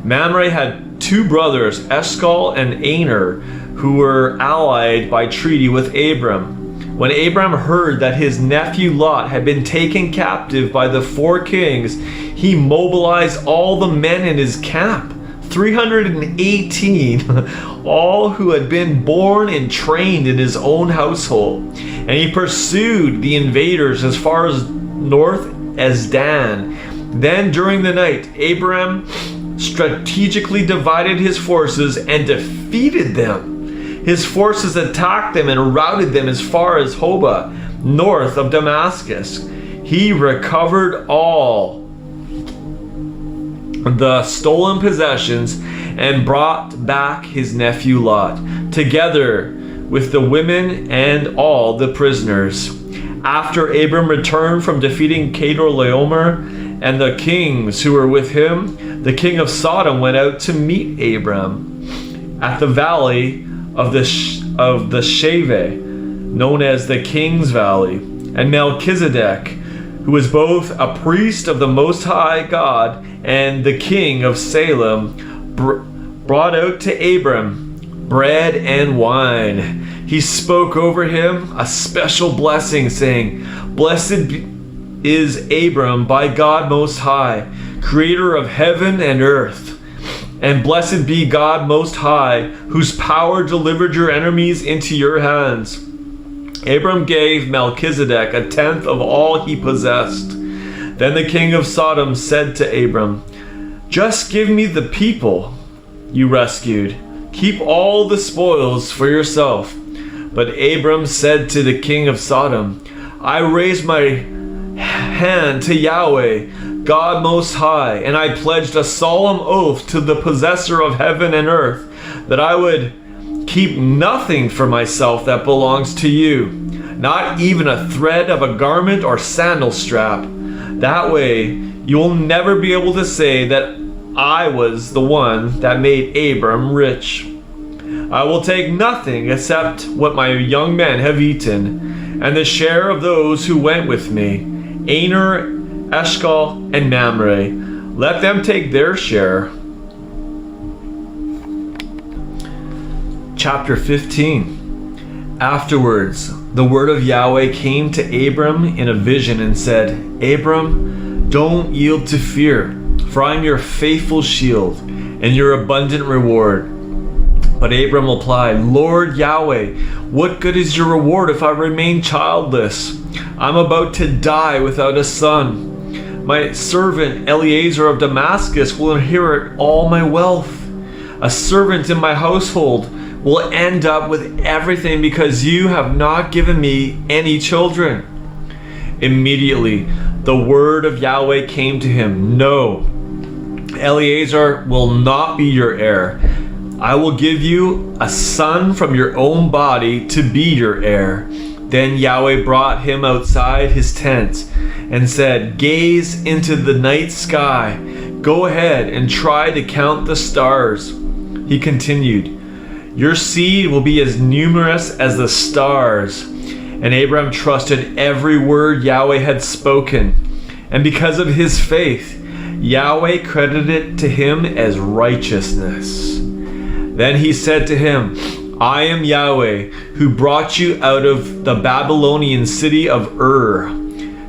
Mamre had 2 brothers, Eshcol and Aner, who were allied by treaty with Abram. When Abram heard that his nephew Lot had been taken captive by the 4 kings, he mobilized all the men in his camp, 318, all who had been born and trained in his own household. And he pursued the invaders as far as north as Dan. Then during the night, Abram strategically divided his forces and defeated them. His forces attacked them and routed them as far as Hobah, north of Damascus. He recovered all the stolen possessions and brought back his nephew Lot, together with the women and all the prisoners. After Abram returned from defeating Kedorlaomer and the kings who were with him, the king of Sodom went out to meet Abram at the valley of the Shaveh, known as the King's Valley. And Melchizedek, who was both a priest of the Most High God and the king of Salem, brought out to Abram bread and wine. He spoke over him a special blessing, saying, "Blessed is Abram by God Most High, creator of heaven and earth. And blessed be God Most High, whose power delivered your enemies into your hands." Abram gave Melchizedek 1/10 of all he possessed. Then the king of Sodom said to Abram, "Just give me the people you rescued. Keep all the spoils for yourself." But Abram said to the king of Sodom, "I raised my hand to Yahweh, God Most High, and I pledged a solemn oath to the possessor of heaven and earth that I would keep nothing for myself that belongs to you, not even a thread of a garment or sandal strap. That way you will never be able to say that I was the one that made Abram rich. I will take nothing except what my young men have eaten, and the share of those who went with me, Aner, Eshcol, and Mamre. Let them take their share." Chapter 15. Afterwards, the word of Yahweh came to Abram in a vision and said, "Abram, don't yield to fear, for I am your faithful shield and your abundant reward." But Abram replied, "Lord Yahweh, what good is your reward if I remain childless? I'm about to die without a son. My servant Eliezer of Damascus will inherit all my wealth. A servant in my household will end up with everything because you have not given me any children." Immediately, the word of Yahweh came to him, "No, Eliezer will not be your heir. I will give you a son from your own body to be your heir." Then Yahweh brought him outside his tent and said, "Gaze into the night sky. Go ahead and try to count the stars." He continued, Your seed will be as numerous as the stars." And Abram trusted every word Yahweh had spoken. And because of his faith, Yahweh credited it to him as righteousness. Then he said to him, "I am Yahweh, who brought you out of the Babylonian city of Ur,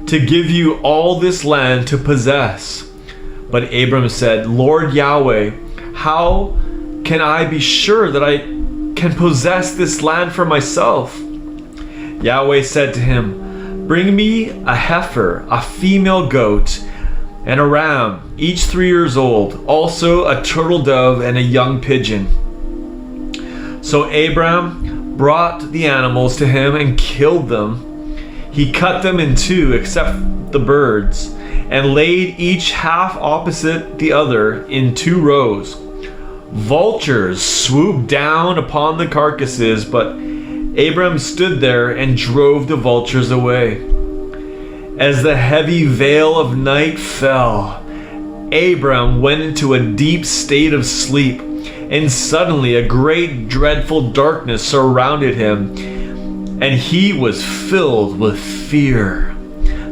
to give you all this land to possess." But Abram said, "Lord Yahweh, how can I be sure that I can possess this land for myself?" Yahweh said to him, "Bring me a heifer, a female goat, and a ram, each 3 years old, also a turtle dove and a young pigeon." So Abram brought the animals to him and killed them. He cut them in two, except the birds, and laid each half opposite the other in 2 rows. Vultures swooped down upon the carcasses, but Abram stood there and drove the vultures away. As the heavy veil of night fell, Abram went into a deep state of sleep, and suddenly a great dreadful darkness surrounded him, and he was filled with fear.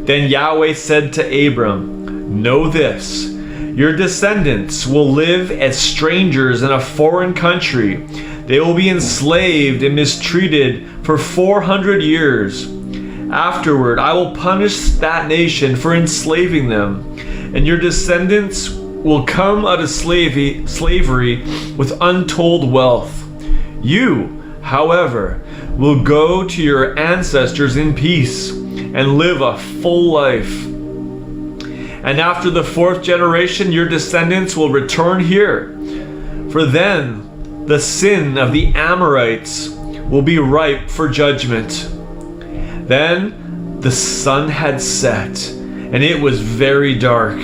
Then Yahweh said to Abram, "Know this, your descendants will live as strangers in a foreign country. They will be enslaved and mistreated for 400 years. Afterward, I will punish that nation for enslaving them, and your descendants will come out of slavery with untold wealth. You, however, will go to your ancestors in peace and live a full life. And after the 4th generation, your descendants will return here. For then the sin of the Amorites will be ripe for judgment." Then the sun had set, and it was very dark.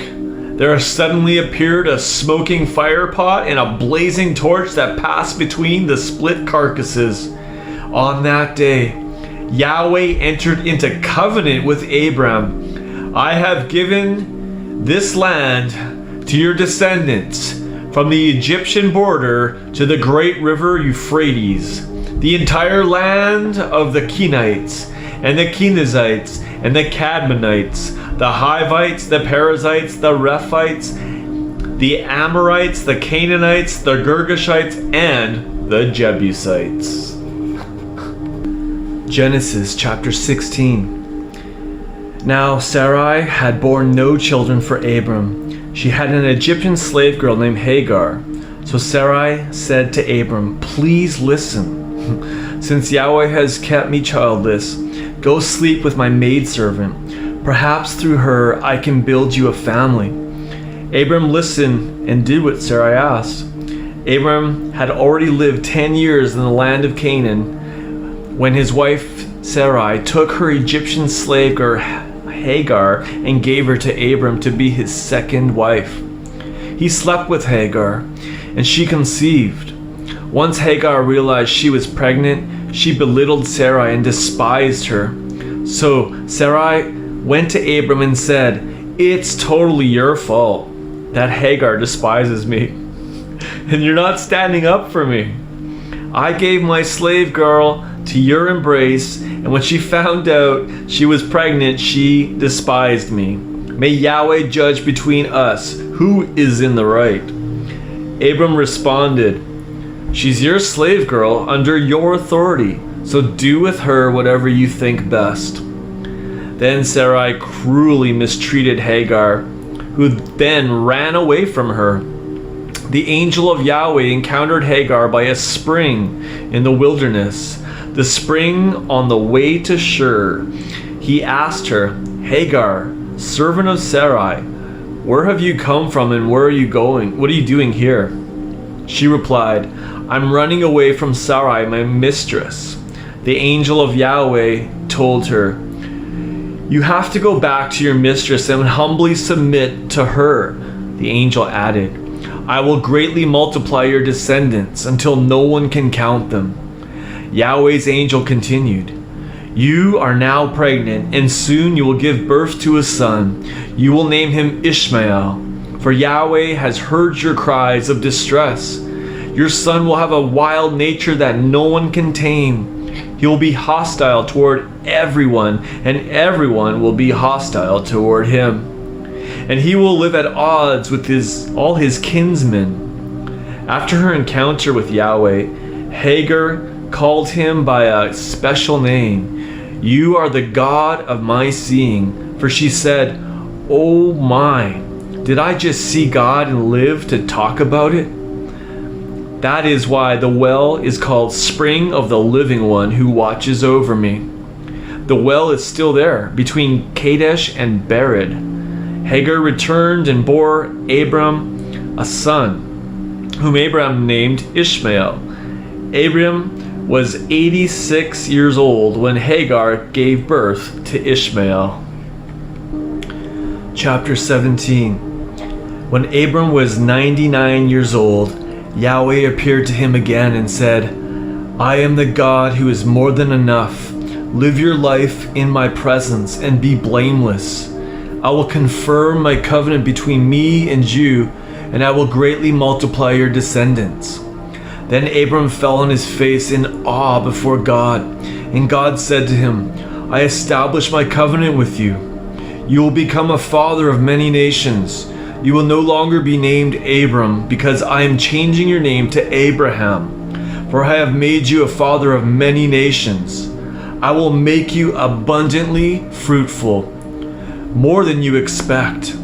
There suddenly appeared a smoking fire pot and a blazing torch that passed between the split carcasses. On that day, Yahweh entered into covenant with Abram. "I have given this land to your descendants, from the Egyptian border to the great river Euphrates, the entire land of the Kenites and the Kenizzites and the Cadmonites, the Hivites, the Perizzites, the Rephites, the Amorites, the Canaanites, the Girgashites, and the Jebusites." Genesis chapter 16. Now Sarai had borne no children for Abram. She had an Egyptian slave girl named Hagar. So Sarai said to Abram, "Please listen. Since Yahweh has kept me childless, go sleep with my maidservant. Perhaps through her I can build you a family." Abram listened and did what Sarai asked. Abram had already lived 10 years in the land of Canaan when his wife Sarai took her Egyptian slave girl Hagar and gave her to Abram to be his second wife. He slept with Hagar, and she conceived. Once Hagar realized she was pregnant, she belittled Sarai and despised her. So Sarai went to Abram and said, "It's totally your fault that Hagar despises me, and you're not standing up for me. I gave my slave girl to your embrace, and when she found out she was pregnant, she despised me. May Yahweh judge between us, who is in the right." Abram responded, "She's your slave girl under your authority, so do with her whatever you think best." Then Sarai cruelly mistreated Hagar, who then ran away from her. The angel of Yahweh encountered Hagar by a spring in the wilderness, the spring on the way to Shur. He asked her, "Hagar, servant of Sarai, where have you come from and where are you going? What are you doing here?" She replied, "I'm running away from Sarai, my mistress." The angel of Yahweh told her, "You have to go back to your mistress and humbly submit to her." The angel added, "I will greatly multiply your descendants until no one can count them." Yahweh's angel continued, "You are now pregnant, and soon you will give birth to a son. You will name him Ishmael, for Yahweh has heard your cries of distress. Your son will have a wild nature that no one can tame. He will be hostile toward everyone, and everyone will be hostile toward him. And he will live at odds with all his kinsmen. After her encounter with Yahweh, Hagar called him by a special name. You are the God of my seeing. For she said, oh my, did I just see God and live to talk about it? That is why the well is called Spring of the Living One who watches over me. The well is still there between Kadesh and Bered. Hagar returned and bore Abram a son, whom Abram named Ishmael. Abram was 86 years old when Hagar gave birth to Ishmael. Chapter 17. When Abram was 99 years old, Yahweh appeared to him again and said, I am the God who is more than enough. Live your life in my presence and be blameless. I will confirm my covenant between me and you, and I will greatly multiply your descendants. Then Abram fell on his face in awe before God, and God said to him, I establish my covenant with you. You will become a father of many nations. You will no longer be named Abram, because I am changing your name to Abraham, for I have made you a father of many nations. I will make you abundantly fruitful, more than you expect.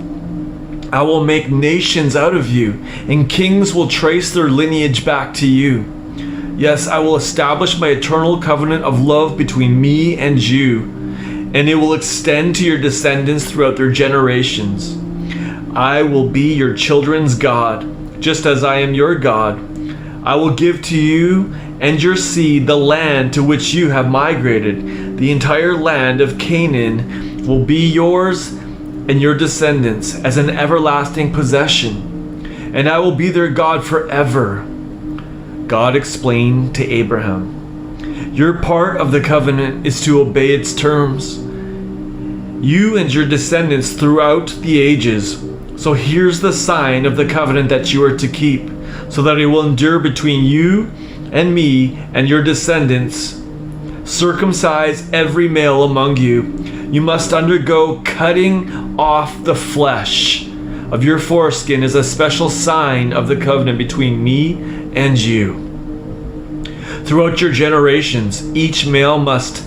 I will make nations out of you, and kings will trace their lineage back to you. Yes, I will establish my eternal covenant of love between me and you, and it will extend to your descendants throughout their generations. I will be your children's God, just as I am your God. I will give to you and your seed the land to which you have migrated. The entire land of Canaan will be yours and your descendants as an everlasting possession, and I will be their God forever. God explained to Abraham, your part of the covenant is to obey its terms. You and your descendants throughout the ages. So here's the sign of the covenant that you are to keep, so that it will endure between you and me and your descendants. Circumcise every male among you. You must undergo cutting off the flesh of your foreskin as a special sign of the covenant between me and you. Throughout your generations, each male must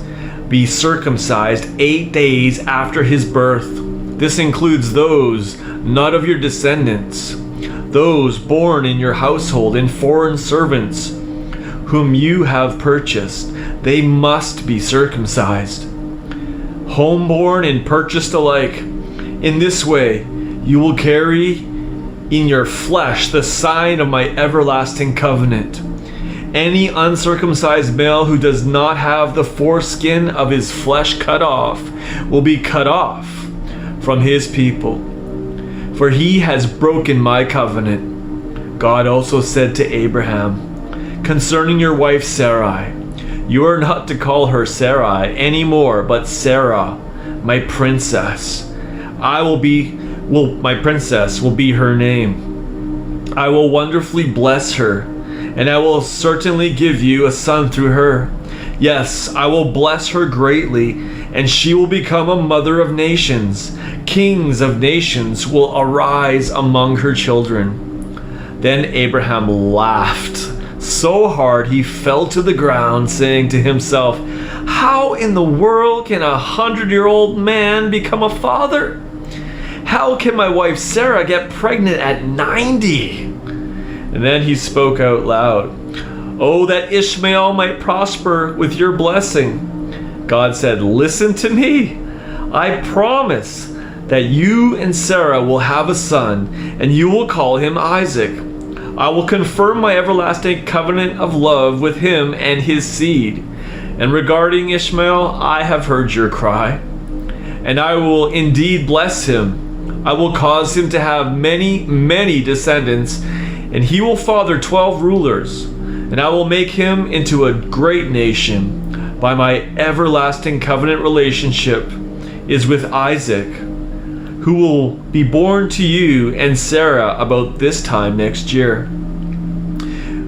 be circumcised 8 days after his birth. This includes those not of your descendants, those born in your household, and foreign servants whom you have purchased. They must be circumcised. Homeborn and purchased alike. In this way, you will carry in your flesh the sign of my everlasting covenant. Any uncircumcised male who does not have the foreskin of his flesh cut off will be cut off from his people, for he has broken my covenant. God also said to Abraham, concerning your wife Sarai, you are not to call her Sarai anymore, but Sarah, my princess. My princess will be her name. I will wonderfully bless her, and I will certainly give you a son through her. Yes, I will bless her greatly, and she will become a mother of nations. Kings of nations will arise among her children. Then Abraham laughed so hard he fell to the ground, saying to himself, how in the world can 100-year-old man become a father? How can my wife Sarah get pregnant at 90? And then he spoke out loud, oh, that Ishmael might prosper with your blessing. God said, listen to me. I promise that you and Sarah will have a son, and you will call him Isaac. I will confirm my everlasting covenant of love with him and his seed. And regarding Ishmael, I have heard your cry, and I will indeed bless him. I will cause him to have many, many descendants, and he will father 12 rulers, and I will make him into a great nation. By my everlasting covenant relationship is with Isaac, who will be born to you and Sarah about this time next year.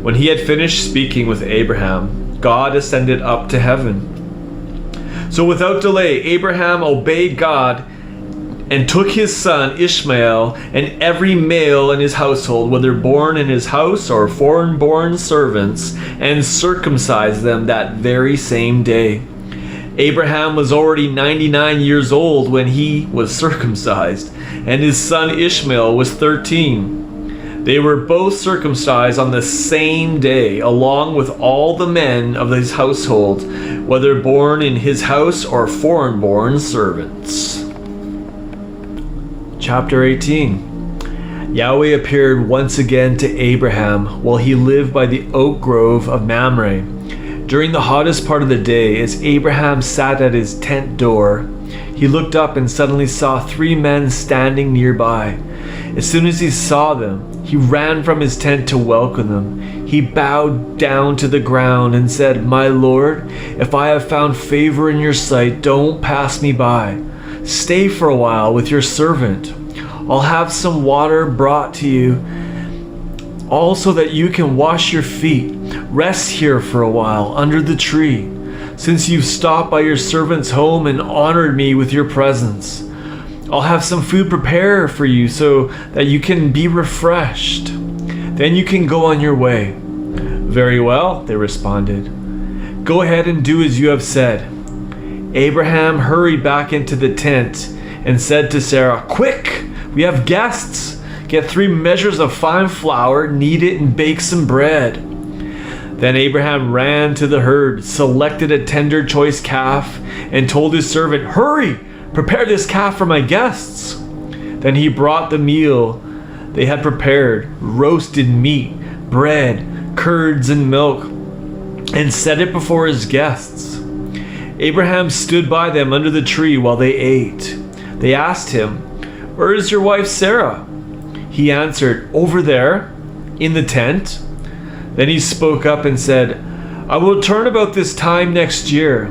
When he had finished speaking with Abraham, God ascended up to heaven. So without delay, Abraham obeyed God and took his son Ishmael and every male in his household, whether born in his house or foreign-born servants, and circumcised them that very same day. Abraham was already 99 years old when he was circumcised, and his son Ishmael was 13. They were both circumcised on the same day, along with all the men of his household, whether born in his house or foreign-born servants. Chapter 18. Yahweh appeared once again to Abraham while he lived by the oak grove of Mamre. During the hottest part of the day, as Abraham sat at his tent door, he looked up and suddenly saw 3 men standing nearby. As soon as he saw them, he ran from his tent to welcome them. He bowed down to the ground and said, "My Lord, if I have found favor in your sight, don't pass me by. Stay for a while with your servant. I'll have some water brought to you, also that you can wash your feet. Rest here for a while under the tree, since you've stopped by your servant's home and honored me with your presence. I'll have some food prepared for you so that you can be refreshed. Then you can go on your way." "Very well," they responded. "Go ahead and do as you have said." Abraham hurried back into the tent and said to Sarah, "Quick, we have guests. Get 3 measures of fine flour, knead it, and bake some bread." Then Abraham ran to the herd, selected a tender choice calf, and told his servant, "Hurry! Prepare this calf for my guests." Then he brought the meal they had prepared, roasted meat, bread, curds, and milk, and set it before his guests. Abraham stood by them under the tree while they ate. They asked him, "Where is your wife Sarah?" He answered, "Over there, in the tent." Then he spoke up and said, "I will return about this time next year,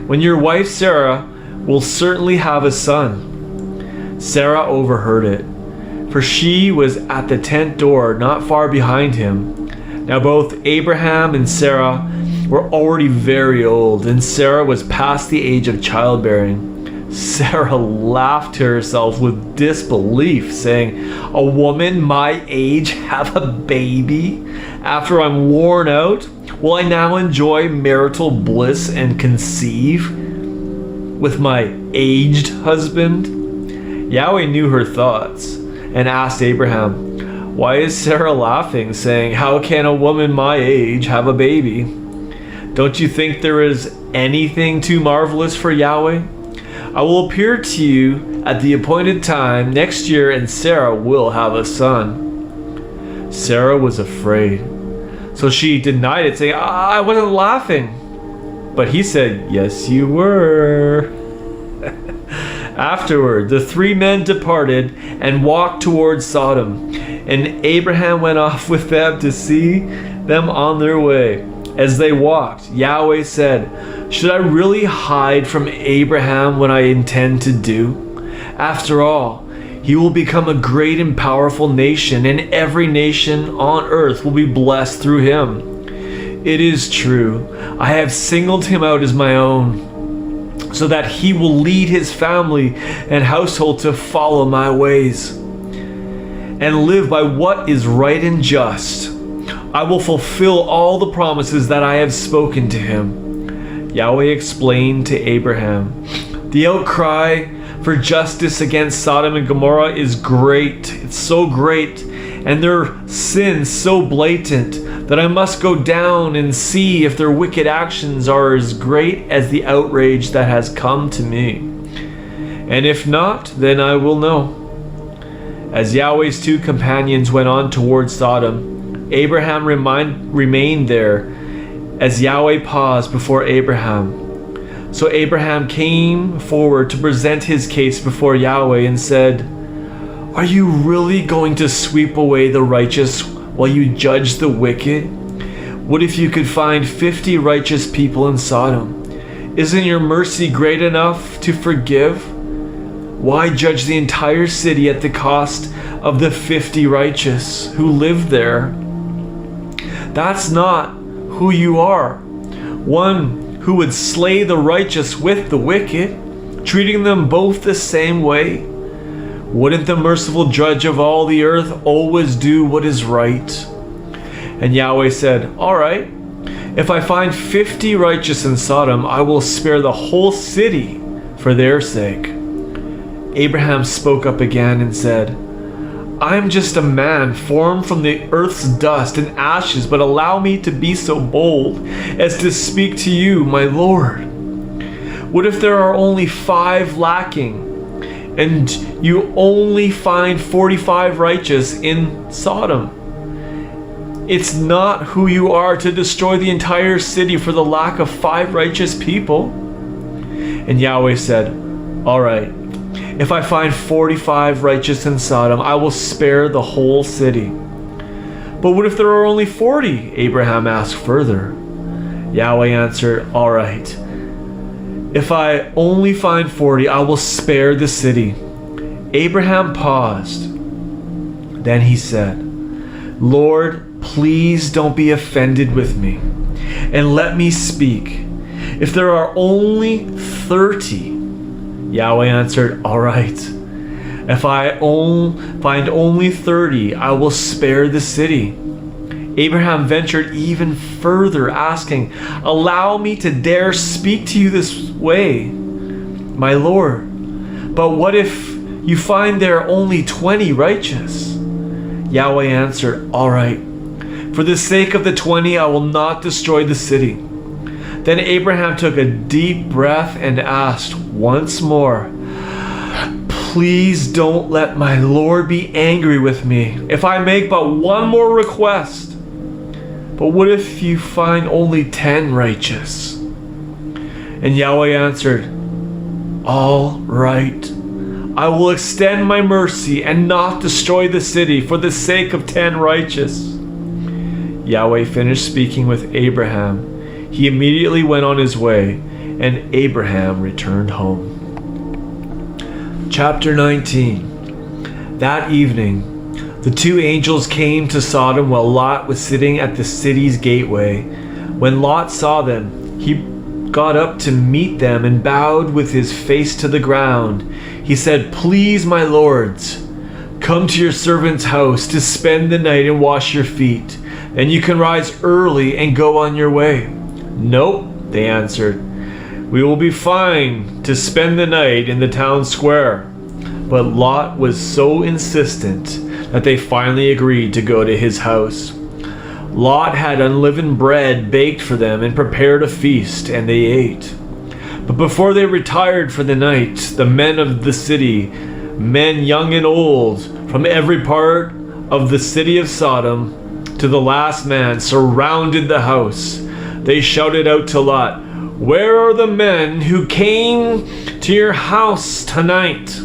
when your wife Sarah will certainly have a son." Sarah overheard it, for she was at the tent door not far behind him. Now both Abraham and Sarah were already very old, and Sarah was past the age of childbearing. Sarah laughed to herself with disbelief, saying, "A woman my age have a baby after I'm worn out? Will I now enjoy marital bliss and conceive with my aged husband?" Yahweh knew her thoughts and asked Abraham, "Why is Sarah laughing, saying, 'How can a woman my age have a baby?' Don't you think there is anything too marvelous for Yahweh? I will appear to you at the appointed time next year, and Sarah will have a son." Sarah was afraid, so she denied it, saying, "I wasn't laughing." But he said, "Yes, you were." Afterward, the 3 men departed and walked towards Sodom, and Abraham went off with them to see them on their way. As they walked, Yahweh said, "Should I really hide from Abraham what I intend to do? After all, he will become a great and powerful nation, and every nation on earth will be blessed through him. It is true, I have singled him out as my own, so that he will lead his family and household to follow my ways and live by what is right and just. I will fulfill all the promises that I have spoken to him." Yahweh explained to Abraham, "The outcry for justice against Sodom and Gomorrah is great. It's so great, and their sin so blatant, that I must go down and see if their wicked actions are as great as the outrage that has come to me. And if not, then I will know." As Yahweh's 2 companions went on towards Sodom, Abraham remained there as Yahweh paused before Abraham. So Abraham came forward to present his case before Yahweh and said, "Are you really going to sweep away the righteous while you judge the wicked? What if you could find 50 righteous people in Sodom? Isn't your mercy great enough to forgive? Why judge the entire city at the cost of the 50 righteous who live there?" That's not who you are. One who would slay the righteous with the wicked, treating them both the same way. Wouldn't the merciful judge of all the earth always do what is right? And Yahweh said, all right, if I find 50 righteous in Sodom, I will spare the whole city for their sake. Abraham spoke up again and said, I am just a man formed from the earth's dust and ashes, but allow me to be so bold as to speak to you, my Lord. What if there are only 5 lacking, and you only find 45 righteous in Sodom? It's not who you are to destroy the entire city for the lack of 5 righteous people. And Yahweh said, all right, if I find 45 righteous in Sodom, I will spare the whole city. But what if there are only 40? Abraham asked further. Yahweh answered, all right, if I only find 40, I will spare the city. Abraham paused. Then he said, Lord, please don't be offended with me, and let me speak. If there are only 30, Yahweh answered, all right. If I find only 30, I will spare the city. Abraham ventured even further, asking, allow me to dare speak to you this way, my Lord. But what if you find there are only 20 righteous? Yahweh answered, all right. For the sake of the 20, I will not destroy the city. Then Abraham took a deep breath and asked once more, please don't let my Lord be angry with me if I make but one more request. But what if you find only 10 righteous? And Yahweh answered, all right. I will extend my mercy and not destroy the city for the sake of 10 righteous. Yahweh finished speaking with Abraham. He immediately went on his way, and Abraham returned home. Chapter 19. That evening, the 2 angels came to Sodom while Lot was sitting at the city's gateway. When Lot saw them, he got up to meet them and bowed with his face to the ground. He said, please, my lords, come to your servant's house to spend the night and wash your feet. Then you can rise early and go on your way. Nope, they answered. We will be fine to spend the night in the town square. But Lot was so insistent that they finally agreed to go to his house. Lot had unleavened bread baked for them and prepared a feast, and they ate. But before they retired for the night, the men of the city, men young and old, from every part of the city of Sodom to the last man, surrounded the house. They shouted out to Lot, where are the men who came to your house tonight?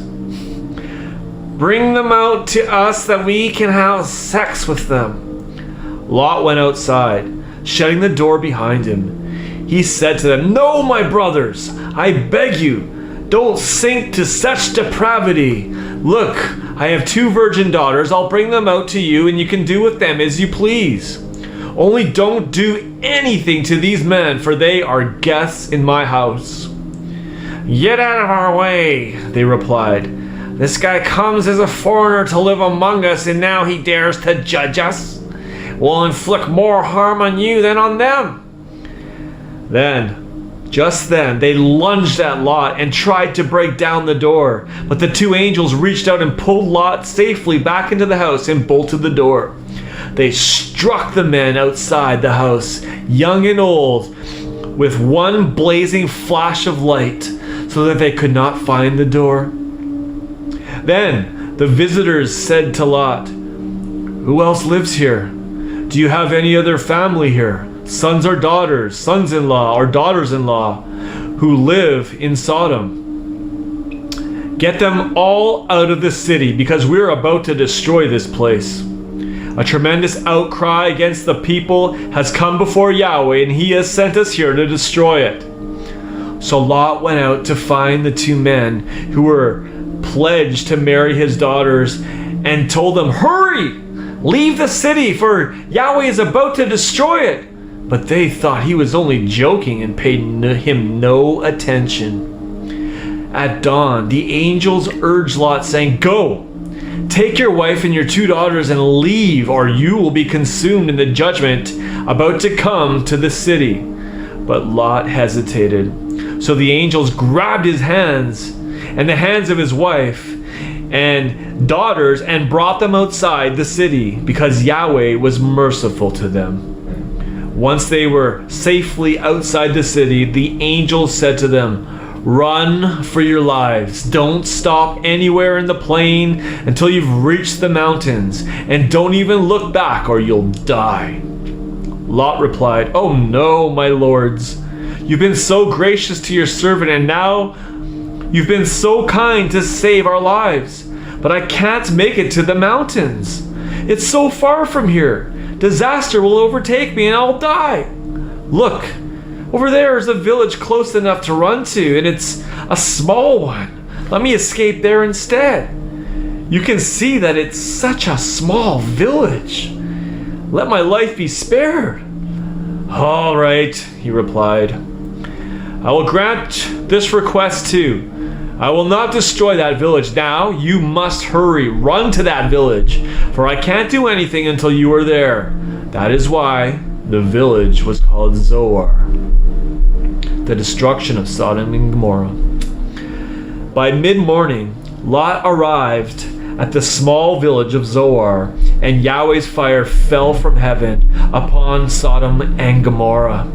Bring them out to us that we can have sex with them. Lot went outside, shutting the door behind him. He said to them, no, my brothers, I beg you, don't sink to such depravity. Look, I have 2 virgin daughters. I'll bring them out to you, and you can do with them as you please. Only don't do anything to these men, for they are guests in my house. Get out of our way, they replied. This guy comes as a foreigner to live among us, and now he dares to judge us. We'll inflict more harm on you than on them. Just then, they lunged at Lot and tried to break down the door. But the 2 angels reached out and pulled Lot safely back into the house and bolted the door. They struck the men outside the house, young and old, with one blazing flash of light, so that they could not find the door. Then the visitors said to Lot, who else lives here? Do you have any other family here? Sons or daughters, sons-in-law or daughters-in-law, who live in Sodom? Get them all out of the city, because we are about to destroy this place. A tremendous outcry against the people has come before Yahweh, and he has sent us here to destroy it. So Lot went out to find the 2 men who were pledged to marry his daughters and told them, hurry! "Leave the city, for Yahweh is about to destroy it." But they thought he was only joking and paid him no attention. At dawn, the angels urged Lot, saying, "Go, take your wife and your 2 daughters and leave, or you will be consumed in the judgment about to come to the city." But Lot hesitated. So the angels grabbed his hands and the hands of his wife and daughters and brought them outside the city, because Yahweh was merciful to them. Once they were safely outside the city, the angels said to them, "Run for your lives. Don't stop anywhere in the plain until you've reached the mountains, and don't even look back or you'll die." Lot replied, "Oh no, my lords. You've been so gracious to your servant, and now you've been so kind to save our lives. But I can't make it to the mountains. It's so far from here. Disaster will overtake me and I'll die. Look, over there is a village close enough to run to, and it's a small one. Let me escape there instead. You can see that it's such a small village. Let my life be spared." "All right," he replied. "I will grant this request too. I will not destroy that village. Now you must hurry, run to that village, for I can't do anything until you are there." That is why the village was called Zoar. The destruction of Sodom and Gomorrah. By mid-morning, Lot arrived at the small village of Zoar, and Yahweh's fire fell from heaven upon Sodom and Gomorrah.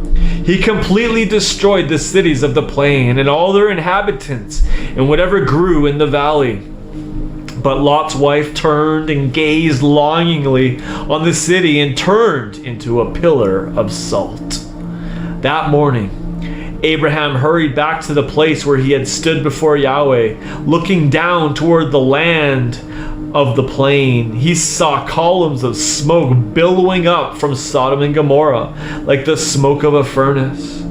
He completely destroyed the cities of the plain and all their inhabitants and whatever grew in the valley. But Lot's wife turned and gazed longingly on the city and turned into a pillar of salt. That morning, Abraham hurried back to the place where he had stood before Yahweh, looking down toward the land of the plain. He saw columns of smoke billowing up from Sodom and Gomorrah, like the smoke of a furnace.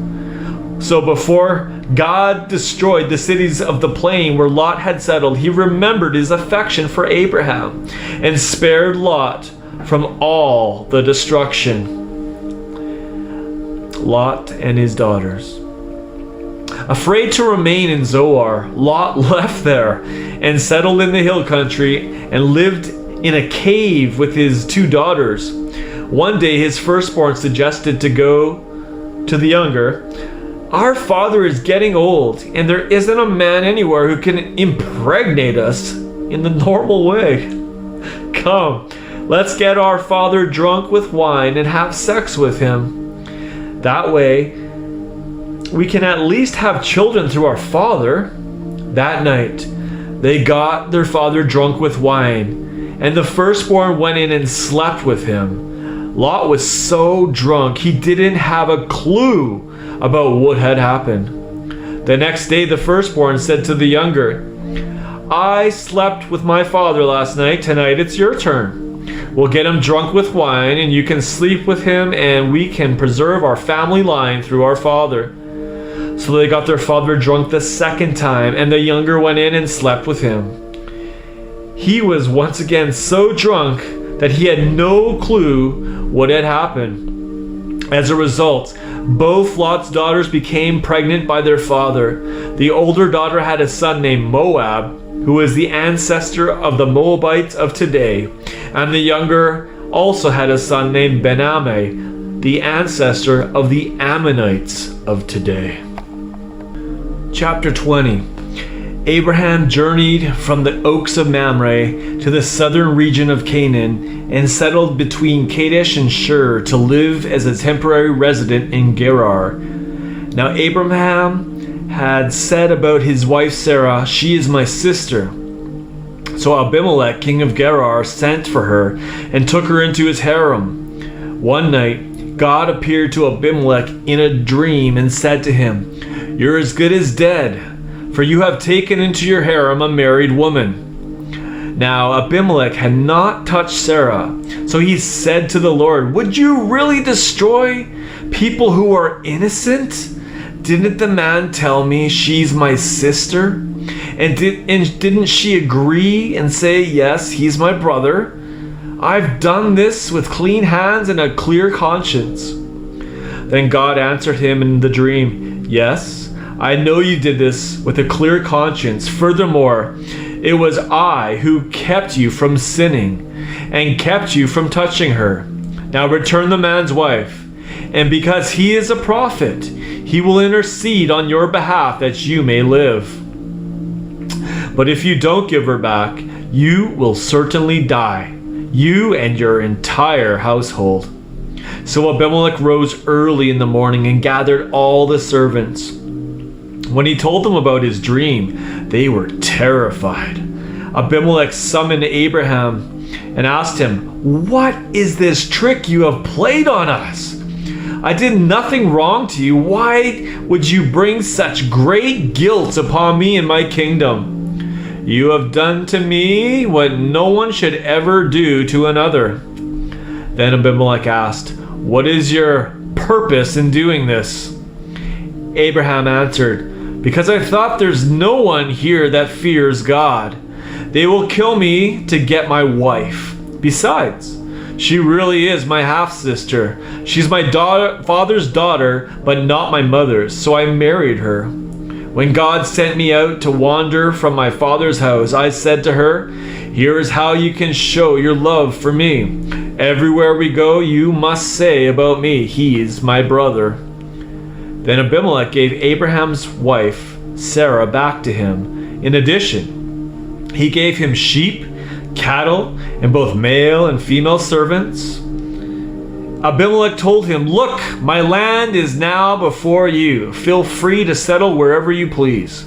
So before God destroyed the cities of the plain where Lot had settled, he remembered his affection for Abraham and spared Lot from all the destruction. Lot and his daughters. Afraid to remain in Zoar, Lot left there and settled in the hill country and lived in a cave with his 2 daughters. One day his firstborn suggested to go to the younger, "Our father is getting old, and there isn't a man anywhere who can impregnate us in the normal way. Come, let's get our father drunk with wine and have sex with him. That way, we can at least have children through our father." That night, they got their father drunk with wine, and the firstborn went in and slept with him. Lot was so drunk he didn't have a clue about what had happened. The next day, the firstborn said to the younger, "I slept with my father last night. Tonight it's your turn. We'll get him drunk with wine, and you can sleep with him, and we can preserve our family line through our father." So they got their father drunk the second time, and the younger went in and slept with him. He was once again so drunk that he had no clue what had happened. As a result, both Lot's daughters became pregnant by their father. The older daughter had a son named Moab, who is the ancestor of the Moabites of today, and the younger also had a son named Ben-Ammi, the ancestor of the Ammonites of today. Chapter 20. Abraham journeyed from the oaks of Mamre to the southern region of Canaan and settled between Kadesh and Shur to live as a temporary resident in Gerar. Now Abraham had said about his wife Sarah, "She is my sister." So Abimelech, king of Gerar, sent for her and took her into his harem. One night, God appeared to Abimelech in a dream and said to him, "You're as good as dead, for you have taken into your harem a married woman." Now Abimelech had not touched Sarah, so he said to the Lord, "Would you really destroy people who are innocent? Didn't the man tell me she's my sister? And didn't she agree and say, 'Yes, he's my brother'? I've done this with clean hands and a clear conscience." Then God answered him in the dream, "Yes, I know you did this with a clear conscience. Furthermore, it was I who kept you from sinning and kept you from touching her. Now return the man's wife, and because he is a prophet, he will intercede on your behalf that you may live. But if you don't give her back, you will certainly die, you and your entire household." So Abimelech rose early in the morning and gathered all the servants. When he told them about his dream, they were terrified. Abimelech summoned Abraham and asked him, "What is this trick you have played on us? I did nothing wrong to you. Why would you bring such great guilt upon me and my kingdom? You have done to me what no one should ever do to another." Then Abimelech asked, "What is your purpose in doing this?" Abraham answered, "Because I thought there's no one here that fears God. They will kill me to get my wife. Besides, she really is my half-sister. She's my father's daughter, but not my mother's, so I married her. When God sent me out to wander from my father's house, I said to her, 'Here is how you can show your love for me. Everywhere we go, you must say about me, he is my brother.' Then Abimelech gave Abraham's wife, Sarah, back to him. In addition, he gave him sheep, cattle, and both male and female servants. Abimelech told him, 'Look, my land is now before you. Feel free to settle wherever you please.'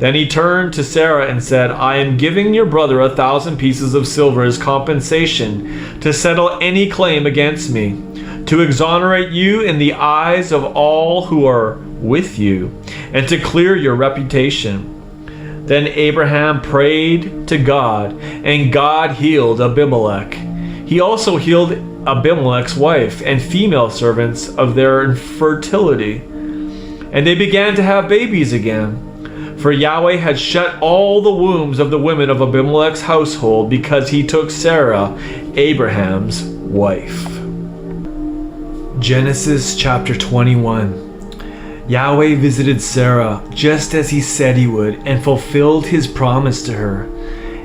Then he turned to Sarah and said, 'I am giving your brother 1,000 pieces of silver as compensation to settle any claim against me, to exonerate you in the eyes of all who are with you, and to clear your reputation.' Then Abraham prayed to God, and God healed Abimelech. He also healed Abimelech's wife and female servants of their infertility, and they began to have babies again. For Yahweh had shut all the wombs of the women of Abimelech's household because he took Sarah, Abraham's wife." Genesis chapter 21. Yahweh visited Sarah just as he said he would and fulfilled his promise to her.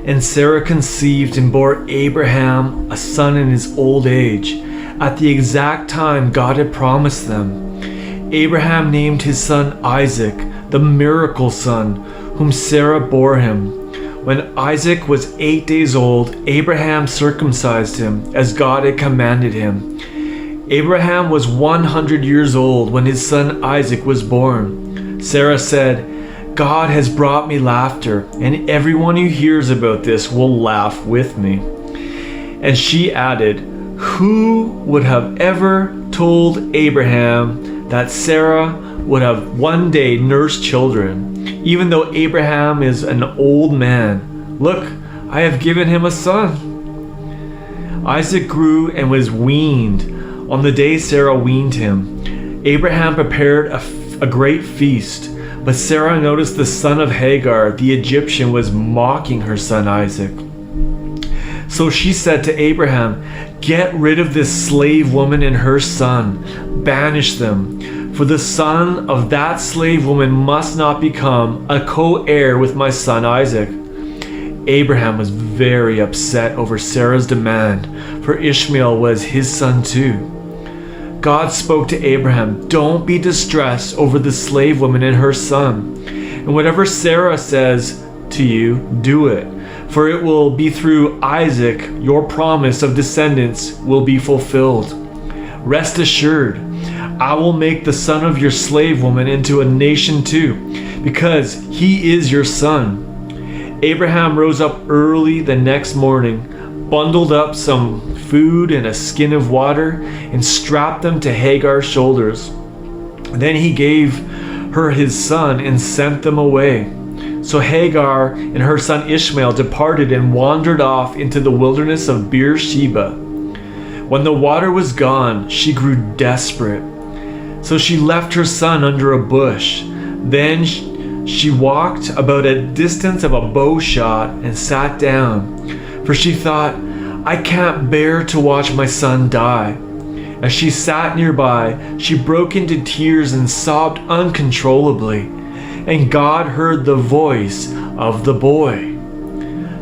And Sarah conceived and bore Abraham a son in his old age, at the exact time God had promised them. Abraham named his son Isaac, the miracle son, whom Sarah bore him. When Isaac was 8 days old, Abraham circumcised him, as God had commanded him. Abraham was 100 years old when his son Isaac was born. Sarah said, "God has brought me laughter, and everyone who hears about this will laugh with me." And she added, "Who would have ever told Abraham that Sarah would have one day nursed children, even though Abraham is an old man? Look, I have given him a son." Isaac grew and was weaned. On the day Sarah weaned him, Abraham prepared a great feast, but Sarah noticed the son of Hagar, the Egyptian, was mocking her son Isaac. So she said to Abraham, "Get rid of this slave woman and her son. Banish them, for the son of that slave woman must not become a co-heir with my son Isaac." Abraham was very upset over Sarah's demand, for Ishmael was his son too. God spoke to Abraham, "Don't be distressed over the slave woman and her son, and whatever Sarah says to you, do it, for it will be through Isaac your promise of descendants will be fulfilled. Rest assured, I will make the son of your slave woman into a nation too, because he is your son." Abraham rose up early the next morning, bundled up some food and a skin of water, and strapped them to Hagar's shoulders. Then he gave her his son and sent them away. So Hagar and her son Ishmael departed and wandered off into the wilderness of Beersheba. When the water was gone, she grew desperate. So she left her son under a bush. Then she walked about a distance of a bow shot and sat down, for she thought, I can't bear to watch my son die." As she sat nearby, she broke into tears and sobbed uncontrollably, and God heard the voice of the boy.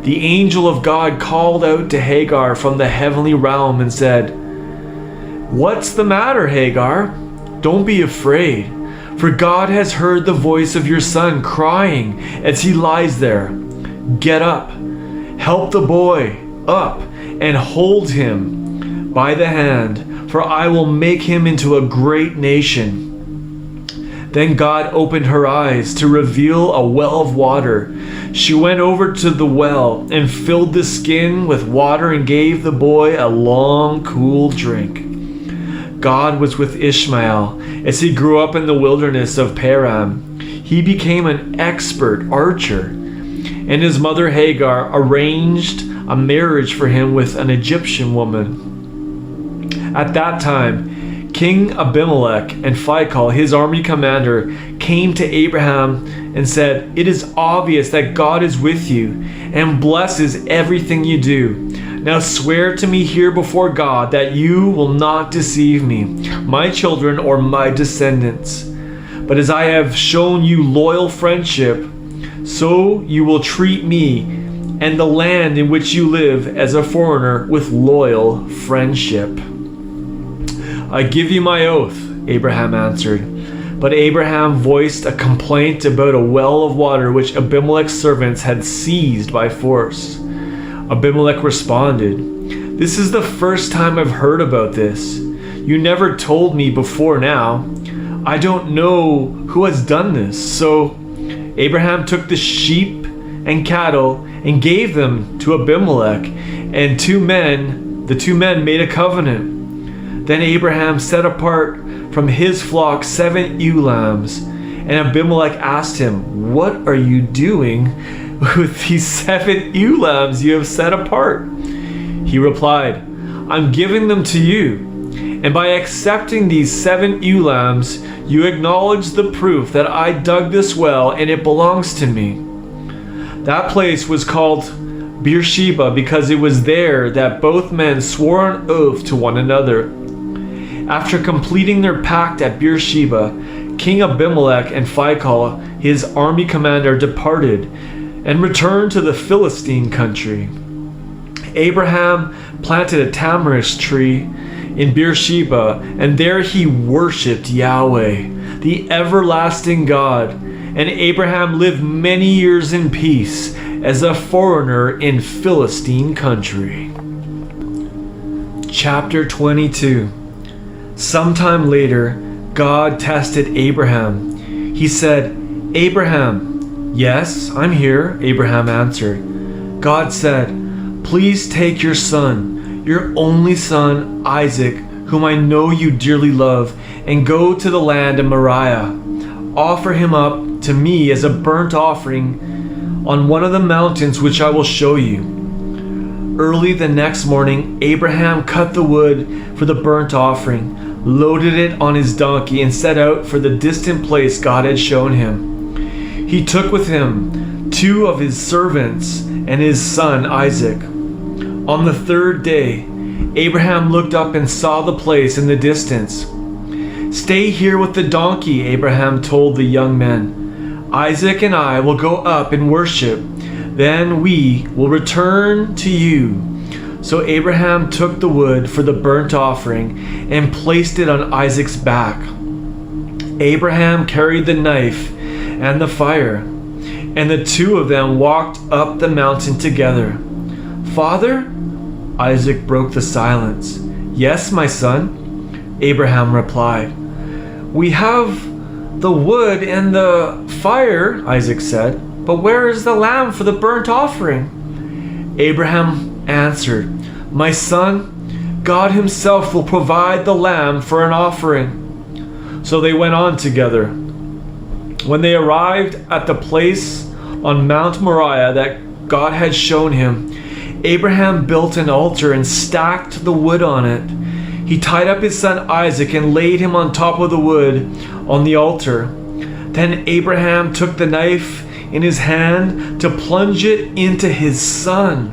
The angel of God called out to Hagar from the heavenly realm and said, "What's the matter, Hagar? Don't be afraid, for God has heard the voice of your son crying as he lies there. Get up, help the boy up, and hold him by the hand, for I will make him into a great nation." Then God opened her eyes to reveal a well of water. She went over to the well and filled the skin with water and gave the boy a long, cool drink. God was with Ishmael as he grew up in the wilderness of Paran. He became an expert archer, and his mother Hagar arranged a marriage for him with an Egyptian woman. At that time, King Abimelech and Phicol, his army commander, came to Abraham and said, "It is obvious that God is with you and blesses everything you do. Now swear to me here before God that you will not deceive me, my children, or my descendants. But as I have shown you loyal friendship, so you will treat me and the land in which you live as a foreigner with loyal friendship." "I give you my oath," Abraham answered. But Abraham voiced a complaint about a well of water which Abimelech's servants had seized by force. Abimelech responded, "This is the first time I've heard about this. You never told me before now. I don't know who has done this." So Abraham took the sheep and cattle and gave them to Abimelech, and the two men made a covenant. Then Abraham set apart from his flock 7 ewe lambs, and Abimelech asked him, "What are you doing with these 7 ewe lambs you have set apart?" He replied, "I'm giving them to you, and by accepting these 7 ewe lambs, you acknowledge the proof that I dug this well and it belongs to me." That place was called Beersheba because it was there that both men swore an oath to one another. After completing their pact at Beersheba, King Abimelech and Phicol, his army commander, departed and returned to the Philistine country. Abraham planted a tamarisk tree in Beersheba, and there he worshipped Yahweh, the everlasting God. And Abraham lived many years in peace as a foreigner in Philistine country. Chapter 22. Sometime later, God tested Abraham. He said, "Abraham." "Yes, I'm here," Abraham answered. God said, "Please take your son, your only son, Isaac, whom I know you dearly love, and go to the land of Moriah. Offer him up to me as a burnt offering on one of the mountains which I will show you." Early the next morning, Abraham cut the wood for the burnt offering, loaded it on his donkey, and set out for the distant place God had shown him. He took with him 2 of his servants and his son Isaac. On the 3rd day, Abraham looked up and saw the place in the distance. "Stay here with the donkey," Abraham told the young men. "Isaac and I will go up and worship. Then we will return to you." So Abraham took the wood for the burnt offering and placed it on Isaac's back. Abraham carried the knife and the fire, and the 2 of them walked up the mountain together. "Father?" Isaac broke the silence. "Yes, my son," Abraham replied. "We have the wood and the fire," Isaac said, "but where is the lamb for the burnt offering?" Abraham answered, "My son, God himself will provide the lamb for an offering." So they went on together. When they arrived at the place on Mount Moriah that God had shown him, Abraham built an altar and stacked the wood on it. He tied up his son Isaac and laid him on top of the wood on the altar. Then Abraham took the knife in his hand to plunge it into his son.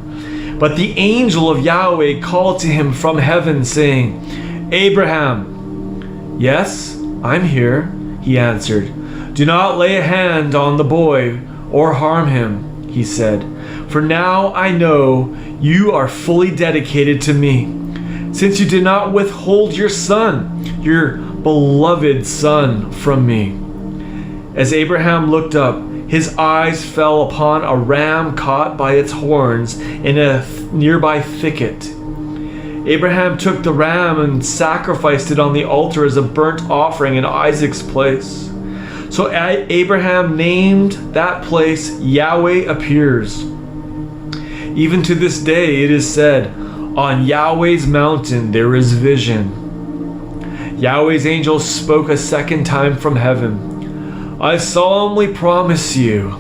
But the angel of Yahweh called to him from heaven, saying, Abraham. Yes, I'm here, he answered. Do not lay a hand on the boy or harm him, he said. For now I know you are fully dedicated to me, since you did not withhold your son, your beloved son, from me. As Abraham looked up, his eyes fell upon a ram caught by its horns in a nearby thicket. Abraham took the ram and sacrificed it on the altar as a burnt offering in Isaac's place. So Abraham named that place Yahweh Appears. Even to this day it is said, on Yahweh's mountain there is vision. Yahweh's angel spoke a second time from heaven. I solemnly promise you,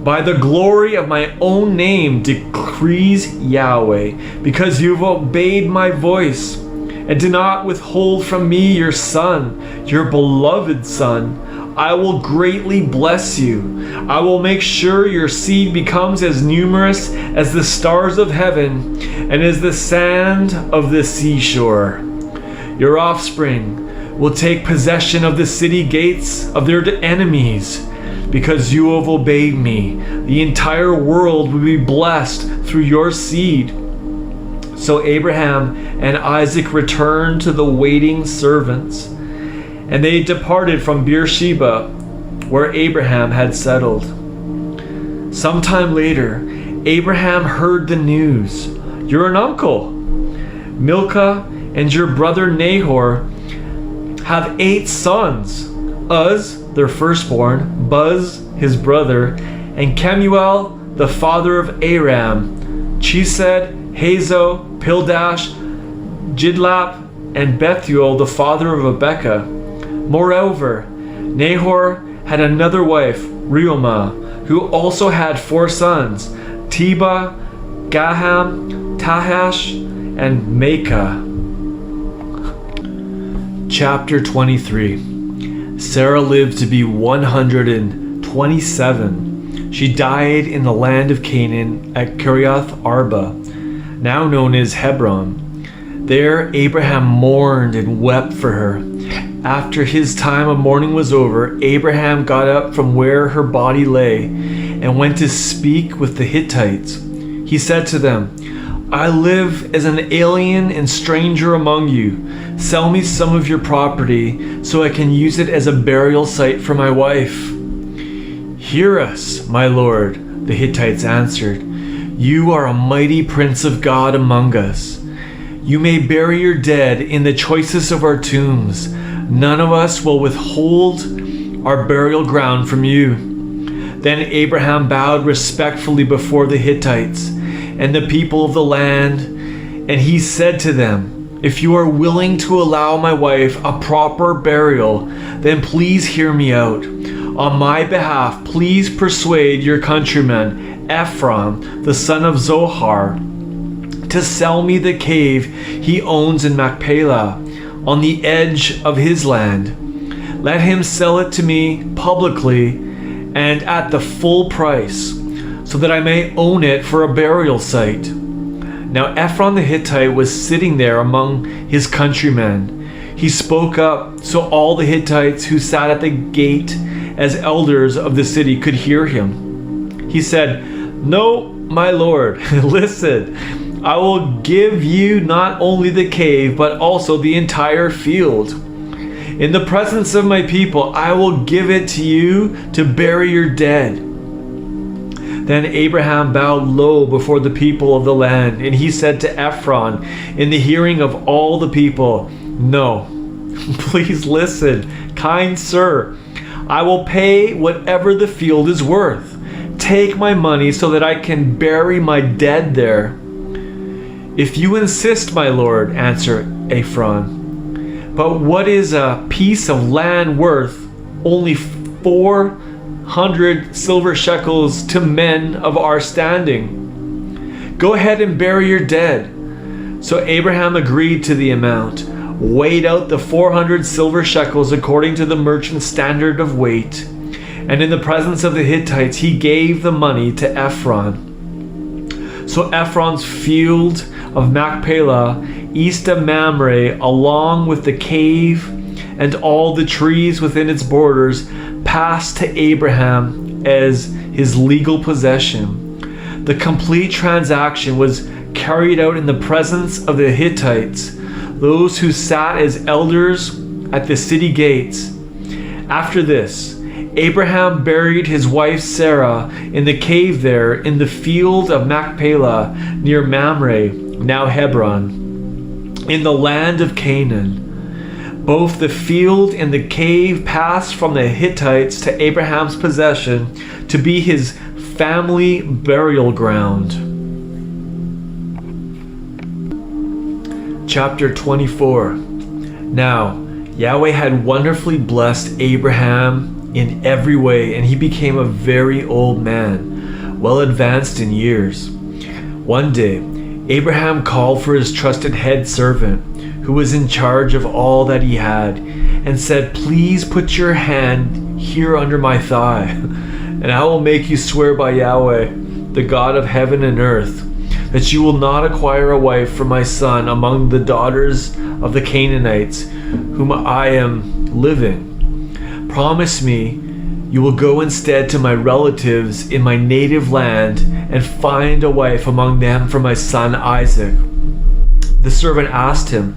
by the glory of my own name decrees Yahweh, because you've obeyed my voice and did not withhold from me your son, your beloved son, I will greatly bless you. I will make sure your seed becomes as numerous as the stars of heaven and as the sand of the seashore. Your offspring will take possession of the city gates of their enemies. Because you have obeyed me, the entire world will be blessed through your seed. So Abraham and Isaac returned to the waiting servants, and they departed from Beersheba, where Abraham had settled. Sometime later, Abraham heard the news. You're an uncle. Milcah and your brother Nahor have 8 sons. Uz, their firstborn, Buz, his brother, and Kemuel, the father of Aram, Chesed, Hazo, Pildash, Jidlap, and Bethuel, the father of Rebekah. Moreover, Nahor had another wife, Reumah, who also had 4 sons, Teba, Gaham, Tahash, and Maacah. Chapter 23. Sarah lived to be 127. She died in the land of Canaan at Kiriath Arba, now known as Hebron. There Abraham mourned and wept for her. After his time of mourning was over, Abraham got up from where her body lay and went to speak with the Hittites. He said to them, I live as an alien and stranger among you. Sell me some of your property so I can use it as a burial site for my wife. Hear us, my lord, the Hittites answered. You are a mighty prince of God among us. You may bury your dead in the choicest of our tombs. None of us will withhold our burial ground from you. Then Abraham bowed respectfully before the Hittites and the people of the land, and he said to them, if you are willing to allow my wife a proper burial, then please hear me out. On my behalf, please persuade your countryman, Ephron, the son of Zohar, to sell me the cave he owns in Machpelah, on the edge of his land. Let him sell it to me publicly and at the full price, so that I may own it for a burial site. Now Ephron the Hittite was sitting there among his countrymen. He spoke up so all the Hittites who sat at the gate as elders of the city could hear him. He said, No, my lord, listen, I will give you not only the cave, but also the entire field. In the presence of my people, I will give it to you to bury your dead. Then Abraham bowed low before the people of the land, and he said to Ephron, in the hearing of all the people, No, please listen, kind sir, I will pay whatever the field is worth. Take my money so that I can bury my dead there. If you insist, my lord, answered Ephron. But what is a piece of land worth? Only 400 silver shekels to men of our standing. Go ahead and bury your dead. So Abraham agreed to the amount, weighed out the 400 silver shekels according to the merchant's standard of weight, and in the presence of the Hittites he gave the money to Ephron. So Ephron's field of Machpelah, east of Mamre, along with the cave and all the trees within its borders, passed to Abraham as his legal possession. The complete transaction was carried out in the presence of the Hittites, those who sat as elders at the city gates. After this, Abraham buried his wife Sarah in the cave there in the field of Machpelah near Mamre, now Hebron, in the land of Canaan. Both the field and the cave passed from the Hittites to Abraham's possession to be his family burial ground. Chapter 24. Now, Yahweh had wonderfully blessed Abraham in every way, and he became a very old man, well advanced in years. One day, Abraham called for his trusted head servant, who was in charge of all that he had, and said, "Please put your hand here under my thigh, and I will make you swear by Yahweh, the God of heaven and earth, that you will not acquire a wife for my son among the daughters of the Canaanites, whom I am living. Promise me you will go instead to my relatives in my native land and find a wife among them for my son Isaac." The servant asked him,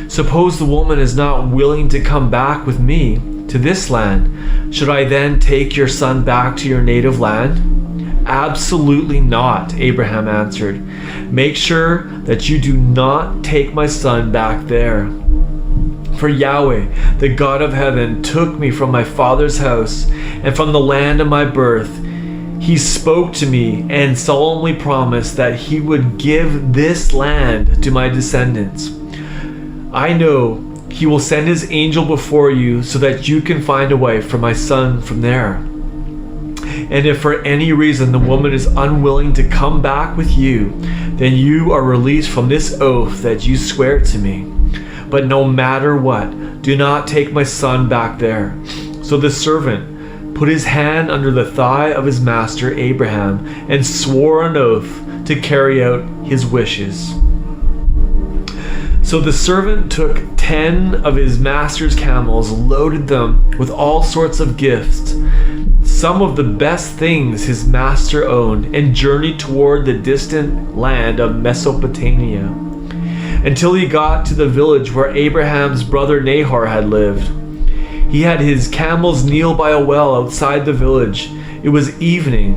"Suppose the woman is not willing to come back with me to this land. Should I then take your son back to your native land?" "Absolutely not," Abraham answered. "Make sure that you do not take my son back there. For Yahweh, the God of heaven, took me from my father's house and from the land of my birth. He spoke to me and solemnly promised that he would give this land to my descendants. I know he will send his angel before you so that you can find a wife for my son from there. And if for any reason the woman is unwilling to come back with you, then you are released from this oath that you swear to me. But no matter what, do not take my son back there." So the servant put his hand under the thigh of his master Abraham and swore an oath to carry out his wishes. So the servant took 10 of his master's camels, loaded them with all sorts of gifts, some of the best things his master owned, and journeyed toward the distant land of Mesopotamia, until he got to the village where Abraham's brother Nahor had lived. He had his camels kneel by a well outside the village. It was evening,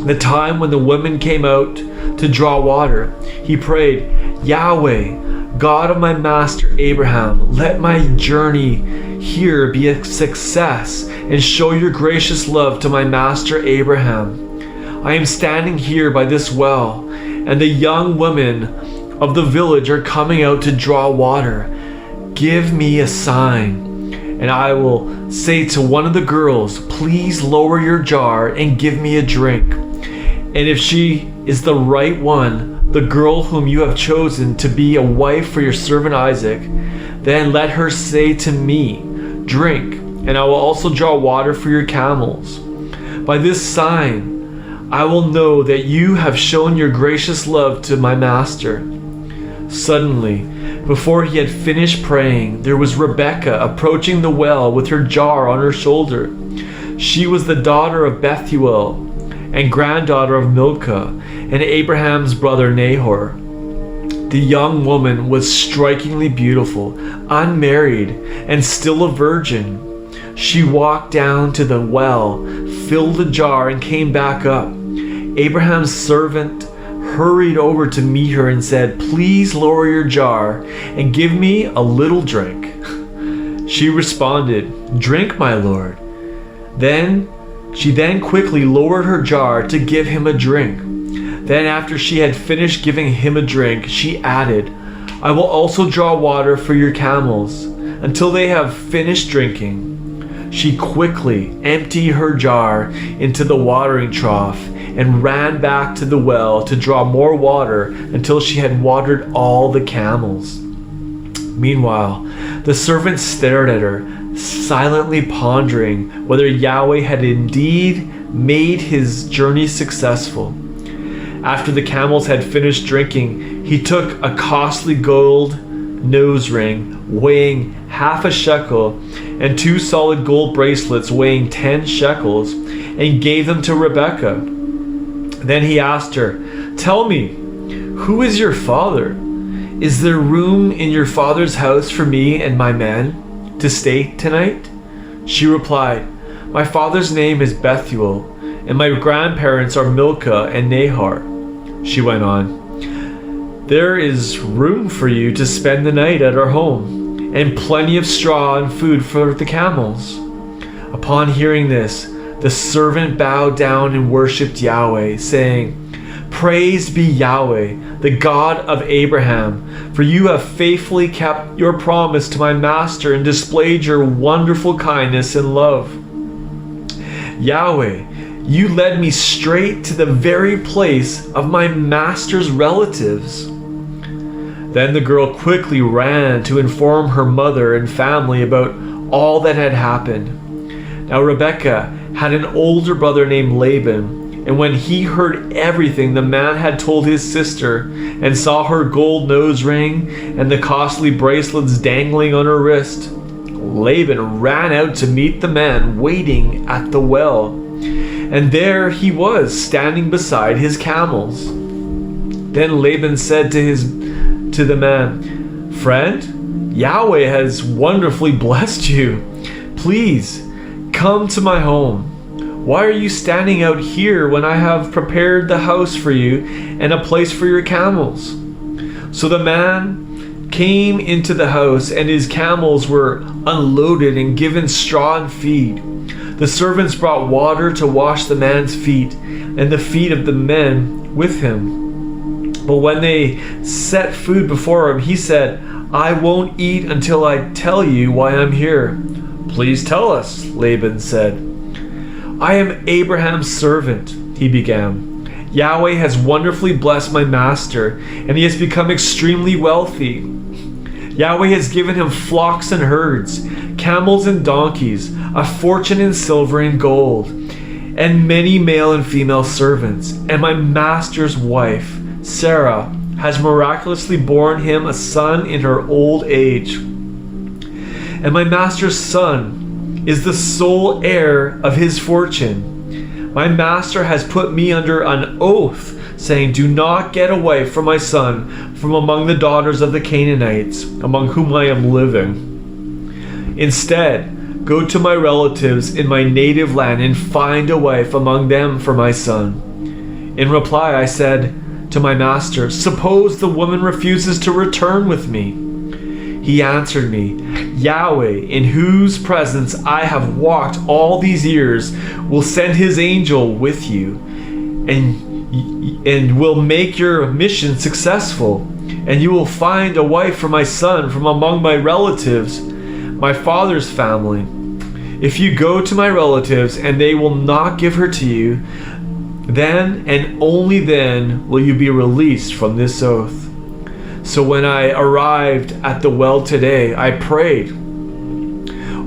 the time when the women came out to draw water. He prayed, "Yahweh, God of my master Abraham, let my journey here be a success, and show your gracious love to my master Abraham. I am standing here by this well, and the young women of the village are coming out to draw water. Give me a sign, and I will say to one of the girls, 'Please lower your jar and give me a drink.' And if she is the right one, the girl whom you have chosen to be a wife for your servant Isaac, then let her say to me, 'Drink, and I will also draw water for your camels.' By this sign, I will know that you have shown your gracious love to my master." Suddenly, before he had finished praying, there was Rebekah approaching the well with her jar on her shoulder. She was the daughter of Bethuel and granddaughter of Milcah and Abraham's brother Nahor. The young woman was strikingly beautiful, unmarried, and still a virgin. She walked down to the well, filled a jar, and came back up. Abraham's servant hurried over to meet her and said, "Please lower your jar and give me a little drink." She responded, "Drink, my lord." She then quickly lowered her jar to give him a drink. Then after she had finished giving him a drink, she added, "I will also draw water for your camels until they have finished drinking." She quickly emptied her jar into the watering trough and ran back to the well to draw more water until she had watered all the camels. Meanwhile, the servant stared at her, silently pondering whether Yahweh had indeed made his journey successful. After the camels had finished drinking, he took a costly gold nose ring weighing half a shekel and 2 solid gold bracelets weighing 10 shekels and gave them to Rebekah. Then he asked her, "Tell me, who is your father? Is there room in your father's house for me and my men to stay tonight?" She replied, "My father's name is Bethuel, and my grandparents are Milcah and Nahor." She went on, "There is room for you to spend the night at our home, and plenty of straw and food for the camels." Upon hearing this, the servant bowed down and worshipped Yahweh, saying, "Praised be Yahweh, the God of Abraham, for you have faithfully kept your promise to my master and displayed your wonderful kindness and love. Yahweh, you led me straight to the very place of my master's relatives." Then the girl quickly ran to inform her mother and family about all that had happened. Now Rebekah had an older brother named Laban, and when he heard everything the man had told his sister and saw her gold nose ring and the costly bracelets dangling on her wrist, Laban ran out to meet the man waiting at the well. And there he was, standing beside his camels. Then Laban said to the man, "Friend, Yahweh has wonderfully blessed you. Please, come to my home. Why are you standing out here when I have prepared the house for you and a place for your camels?" So the man came into the house, and his camels were unloaded and given straw and feed. The servants brought water to wash the man's feet and the feet of the men with him. But when they set food before him, he said, "I won't eat until I tell you why I'm here." "Please tell us," Laban said. "I am Abraham's servant," he began. "Yahweh has wonderfully blessed my master, and he has become extremely wealthy. Yahweh has given him flocks and herds, camels and donkeys, a fortune in silver and gold, and many male and female servants. And my master's wife, Sarah, has miraculously borne him a son in her old age. And my master's son is the sole heir of his fortune. My master has put me under an oath, saying, 'Do not get away from my son from among the daughters of the Canaanites, among whom I am living. Instead, go to my relatives in my native land and find a wife among them for my son.' In reply, I said to my master, 'Suppose the woman refuses to return with me?' He answered me, 'Yahweh, in whose presence I have walked all these years, will send his angel with you and will make your mission successful, and you will find a wife for my son from among my relatives, my father's family. If you go to my relatives and they will not give her to you, then and only then will you be released from this oath.' So when I arrived at the well today, I prayed,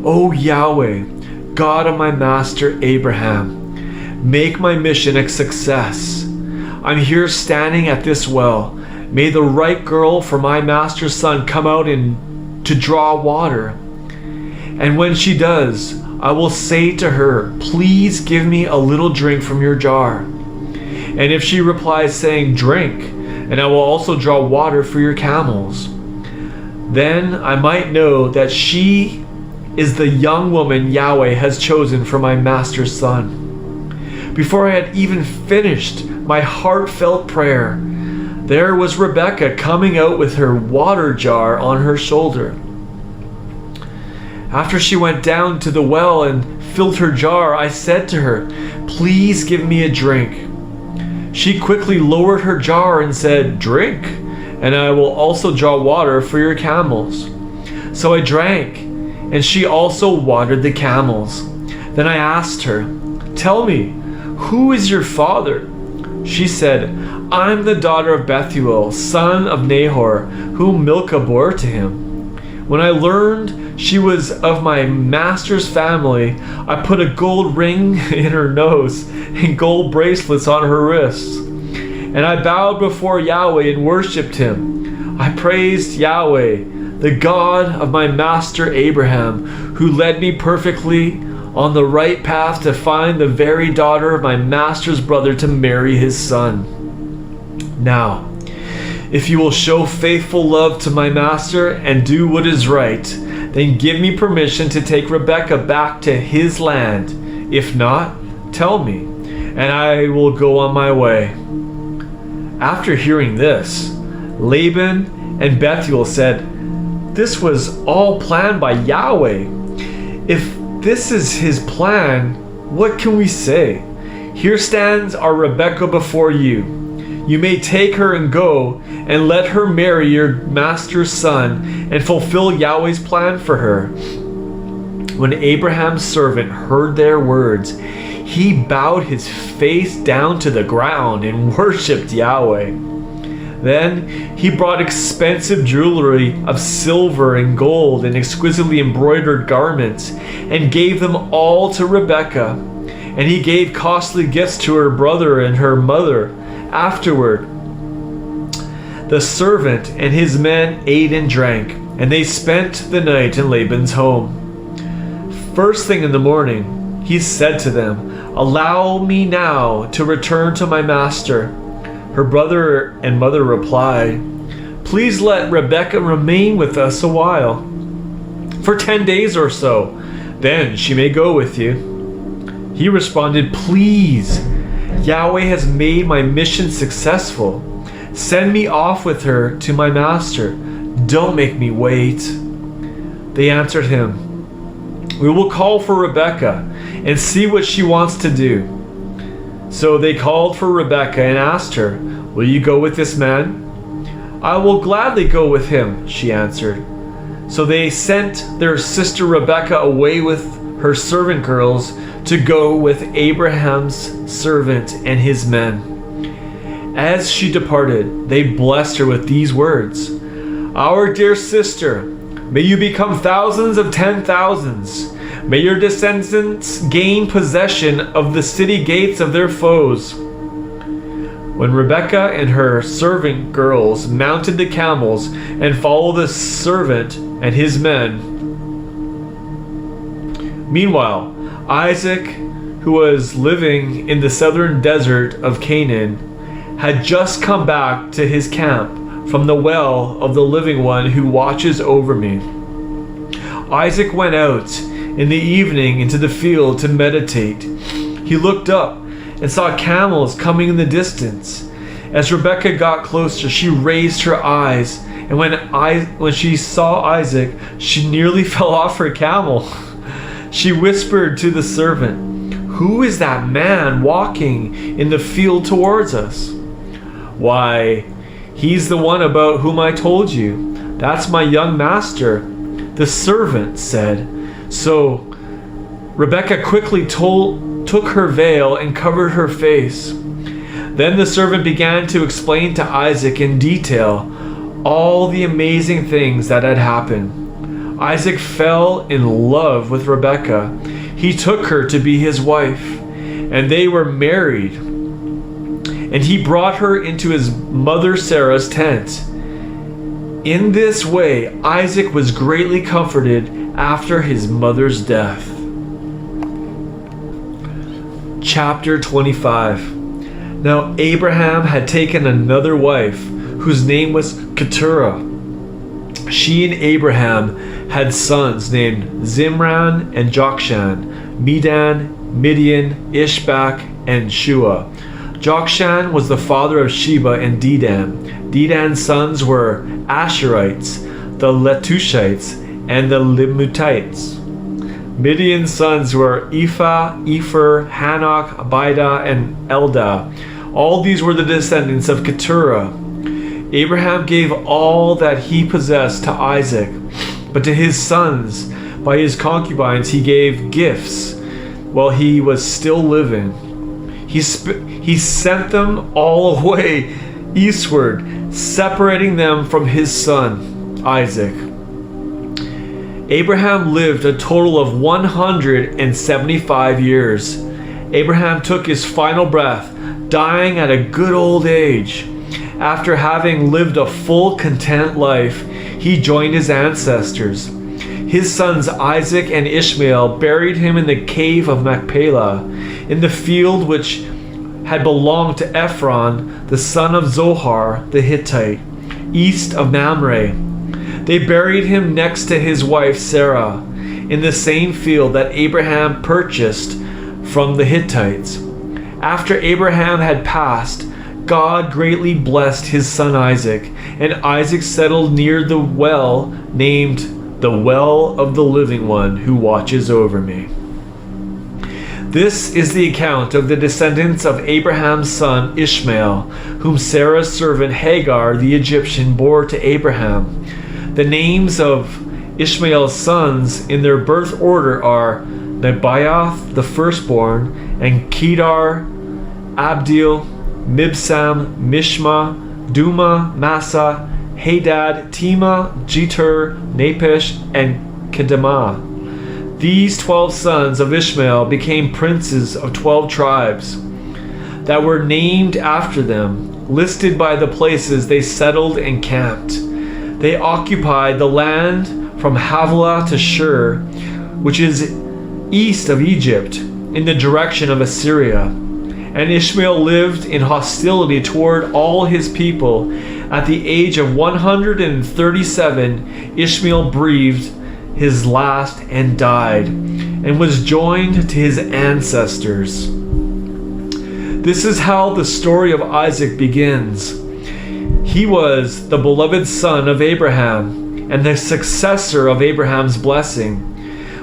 'O Yahweh, God of my master Abraham, make my mission a success. I'm here standing at this well. May the right girl for my master's son come out and to draw water. And when she does, I will say to her, "Please give me a little drink from your jar." And if she replies saying, "Drink, and I will also draw water for your camels," then I might know that she is the young woman Yahweh has chosen for my master's son." Before I had even finished my heartfelt prayer, there was Rebekah coming out with her water jar on her shoulder. After she went down to the well and filled her jar, I said to her, "Please give me a drink." She quickly lowered her jar and said, "Drink, and I will also draw water for your camels." So I drank, and she also watered the camels. Then I asked her, "Tell me, who is your father?" She said, "I'm the daughter of Bethuel, son of Nahor, whom Milcah bore to him." When I learned she was of my master's family, I put a gold ring in her nose and gold bracelets on her wrists. and I bowed before Yahweh and worshipped him. I praised Yahweh, the God of my master Abraham, who led me perfectly on the right path to find the very daughter of my master's brother to marry his son. Now, if you will show faithful love to my master and do what is right, then give me permission to take Rebekah back to his land. If not, tell me, and I will go on my way." After hearing this, Laban and Bethuel said, "This was all planned by Yahweh. If this is his plan, what can we say? Here stands our Rebekah before you. You may take her and go, and let her marry your master's son, and fulfill Yahweh's plan for her." When Abraham's servant heard their words, he bowed his face down to the ground and worshipped Yahweh. Then he brought expensive jewelry of silver and gold and exquisitely embroidered garments, and gave them all to Rebekah. And he gave costly gifts to her brother and her mother. Afterward, the servant and his men ate and drank, and they spent the night in Laban's home. First thing in the morning, he said to them, "Allow me now to return to my master." Her brother and mother replied, "Please let Rebekah remain with us a while, for 10 days or so. Then she may go with you." He responded, "Please, Yahweh has made my mission successful. Send me off with her to my master. Don't make me wait." They answered him, "We will call for Rebekah and see what she wants to do." So they called for Rebekah and asked her, "Will you go with this man?" "I will gladly go with him," she answered. So they sent their sister Rebekah away with her servant girls to go with Abraham's servant and his men. As she departed, they blessed her with these words, "Our dear sister, may you become thousands of 10,000s. May your descendants gain possession of the city gates of their foes." When Rebekah and her servant girls mounted the camels and followed the servant and his men. Meanwhile, Isaac, who was living in the southern desert of Canaan, had just come back to his camp from the well of the living one who watches over me. Isaac went out in the evening into the field to meditate. He looked up and saw camels coming in the distance. As Rebekah got closer, she raised her eyes, and when she saw Isaac, she nearly fell off her camel. She whispered to the servant, "Who is that man walking in the field towards us?" "Why, he's the one about whom I told you. That's my young master," the servant said. So Rebekah quickly took her veil and covered her face. Then the servant began to explain to Isaac in detail all the amazing things that had happened. Isaac fell in love with Rebekah. He took her to be his wife, and they were married. And he brought her into his mother Sarah's tent. In this way, Isaac was greatly comforted after his mother's death. Chapter 25. Now Abraham had taken another wife, whose name was Keturah. She and Abraham had sons named Zimran and Jokshan, Medan, Midian, Ishbak, and Shua. Jokshan was the father of Sheba and Dedan. Dedan's sons were Asherites, the Letushites, and the Limutites. Midian's sons were Ephah, Epher, Hanok, Abida, and Eldah. All these were the descendants of Keturah. Abraham gave all that he possessed to Isaac, but to his sons, by his concubines, he gave gifts while he was still living. He sent them all away eastward, separating them from his son, Isaac. Abraham lived a total of 175 years. Abraham took his final breath dying at a good old age. After having lived a full, content life, he joined his ancestors. His sons Isaac and Ishmael buried him in the cave of Machpelah, in the field which had belonged to Ephron, the son of Zohar the Hittite, east of Mamre. They buried him next to his wife Sarah, in the same field that Abraham purchased from the Hittites. After Abraham had passed, God greatly blessed his son Isaac, and Isaac settled near the well named the Well of the Living One who watches over me. This is the account of the descendants of Abraham's son Ishmael, whom Sarah's servant Hagar the Egyptian bore to Abraham. The names of Ishmael's sons in their birth order are Nebaioth the firstborn, and Kedar, Abdil, Mibsam, Mishma, Duma, Massa, Hadad, Tema, Jeter, Napesh, and Kedemah. These 12 sons of Ishmael became princes of 12 tribes that were named after them, listed by the places they settled and camped. They occupied the land from Havilah to Shur, which is east of Egypt, in the direction of Assyria. And Ishmael lived in hostility toward all his people. At the age of 137, Ishmael breathed his last and died, and was joined to his ancestors. This is how the story of Isaac begins. He was the beloved son of Abraham, and the successor of Abraham's blessing.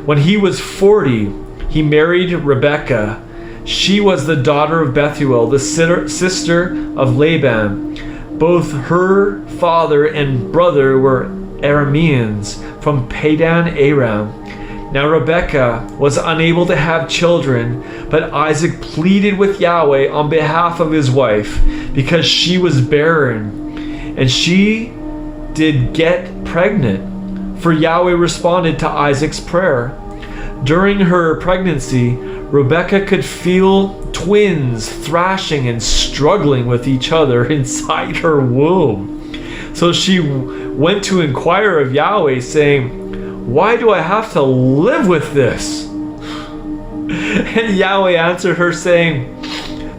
When he was 40, he married Rebekah. She was the daughter of Bethuel, the sister of Laban. Both her father and brother were Arameans from Padan Aram. Now Rebekah was unable to have children, but Isaac pleaded with Yahweh on behalf of his wife, because she was barren, and she did get pregnant, for Yahweh responded to Isaac's prayer. During her pregnancy, Rebekah could feel twins thrashing and struggling with each other inside her womb. So she went to inquire of Yahweh, saying, "Why do I have to live with this?" And Yahweh answered her, saying,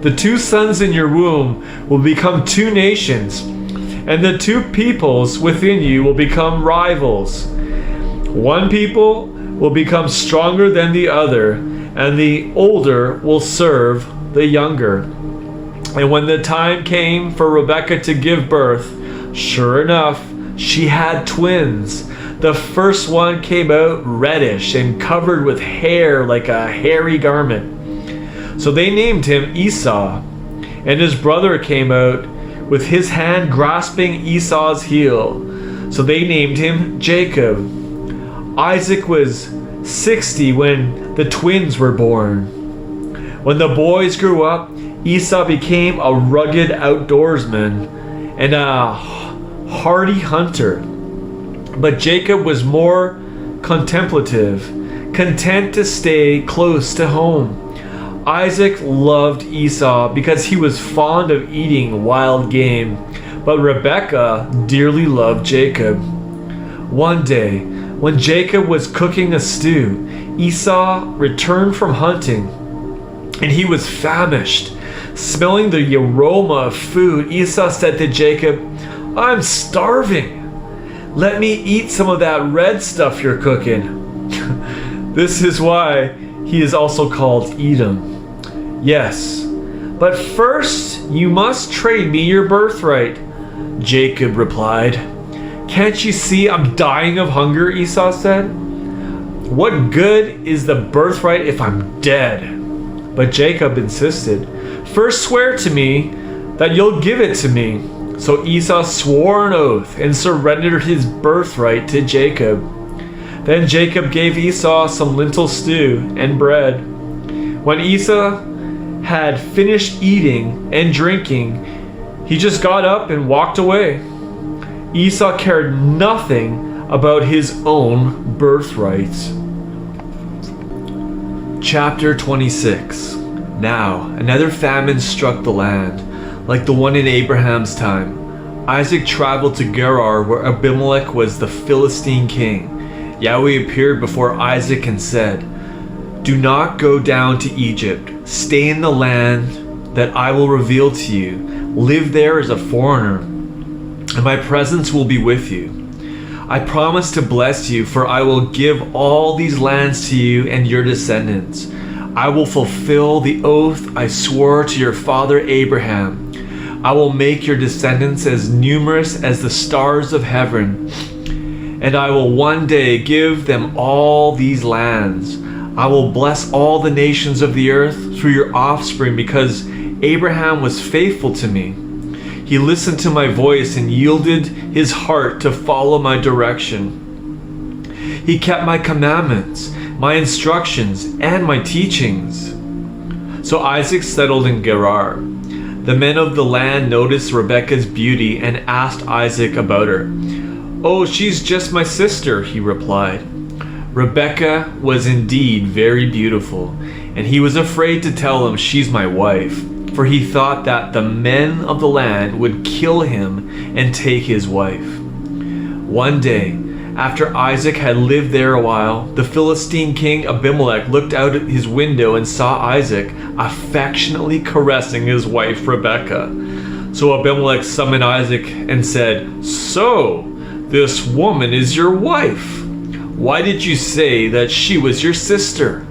"The 2 sons in your womb will become 2 nations, and the 2 peoples within you will become rivals. One people will become stronger than the other, and the older will serve the younger." And when the time came for Rebekah to give birth, sure enough, she had twins. The first one came out reddish and covered with hair like a hairy garment. So they named him Esau. And his brother came out with his hand grasping Esau's heel. So they named him Jacob. Isaac was 60 when the twins were born. When the boys grew up, Esau became a rugged outdoorsman and a hardy hunter. But Jacob was more contemplative, content to stay close to home. Isaac loved Esau because he was fond of eating wild game, but Rebekah dearly loved Jacob. One day, when Jacob was cooking a stew, Esau returned from hunting, and he was famished. Smelling the aroma of food, Esau said to Jacob, "I'm starving. Let me eat some of that red stuff you're cooking." This is why he is also called Edom. "Yes, but first you must trade me your birthright," Jacob replied. "Can't you see I'm dying of hunger?" Esau said. "What good is the birthright if I'm dead?" But Jacob insisted. "First swear to me that you'll give it to me." So Esau swore an oath and surrendered his birthright to Jacob. Then Jacob gave Esau some lentil stew and bread. When Esau had finished eating and drinking, he just got up and walked away. Esau cared nothing about his own birthright. Chapter 26. Now, another famine struck the land, like the one in Abraham's time. Isaac traveled to Gerar, where Abimelech was the Philistine king. Yahweh appeared before Isaac and said, "Do not go down to Egypt. Stay in the land that I will reveal to you. Live there as a foreigner, and my presence will be with you. I promise to bless you, for I will give all these lands to you and your descendants. I will fulfill the oath I swore to your father Abraham. I will make your descendants as numerous as the stars of heaven, and I will one day give them all these lands. I will bless all the nations of the earth through your offspring, because Abraham was faithful to me. He listened to my voice and yielded his heart to follow my direction. He kept my commandments, my instructions, and my teachings." So Isaac settled in Gerar. The men of the land noticed Rebekah's beauty and asked Isaac about her. "Oh, she's just my sister," he replied. Rebekah was indeed very beautiful, and he was afraid to tell him, "She's my wife," for he thought that the men of the land would kill him and take his wife. One day, after Isaac had lived there a while, the Philistine king Abimelech looked out at his window and saw Isaac affectionately caressing his wife Rebekah. So Abimelech summoned Isaac and said, "So, this woman is your wife. Why did you say that she was your sister?"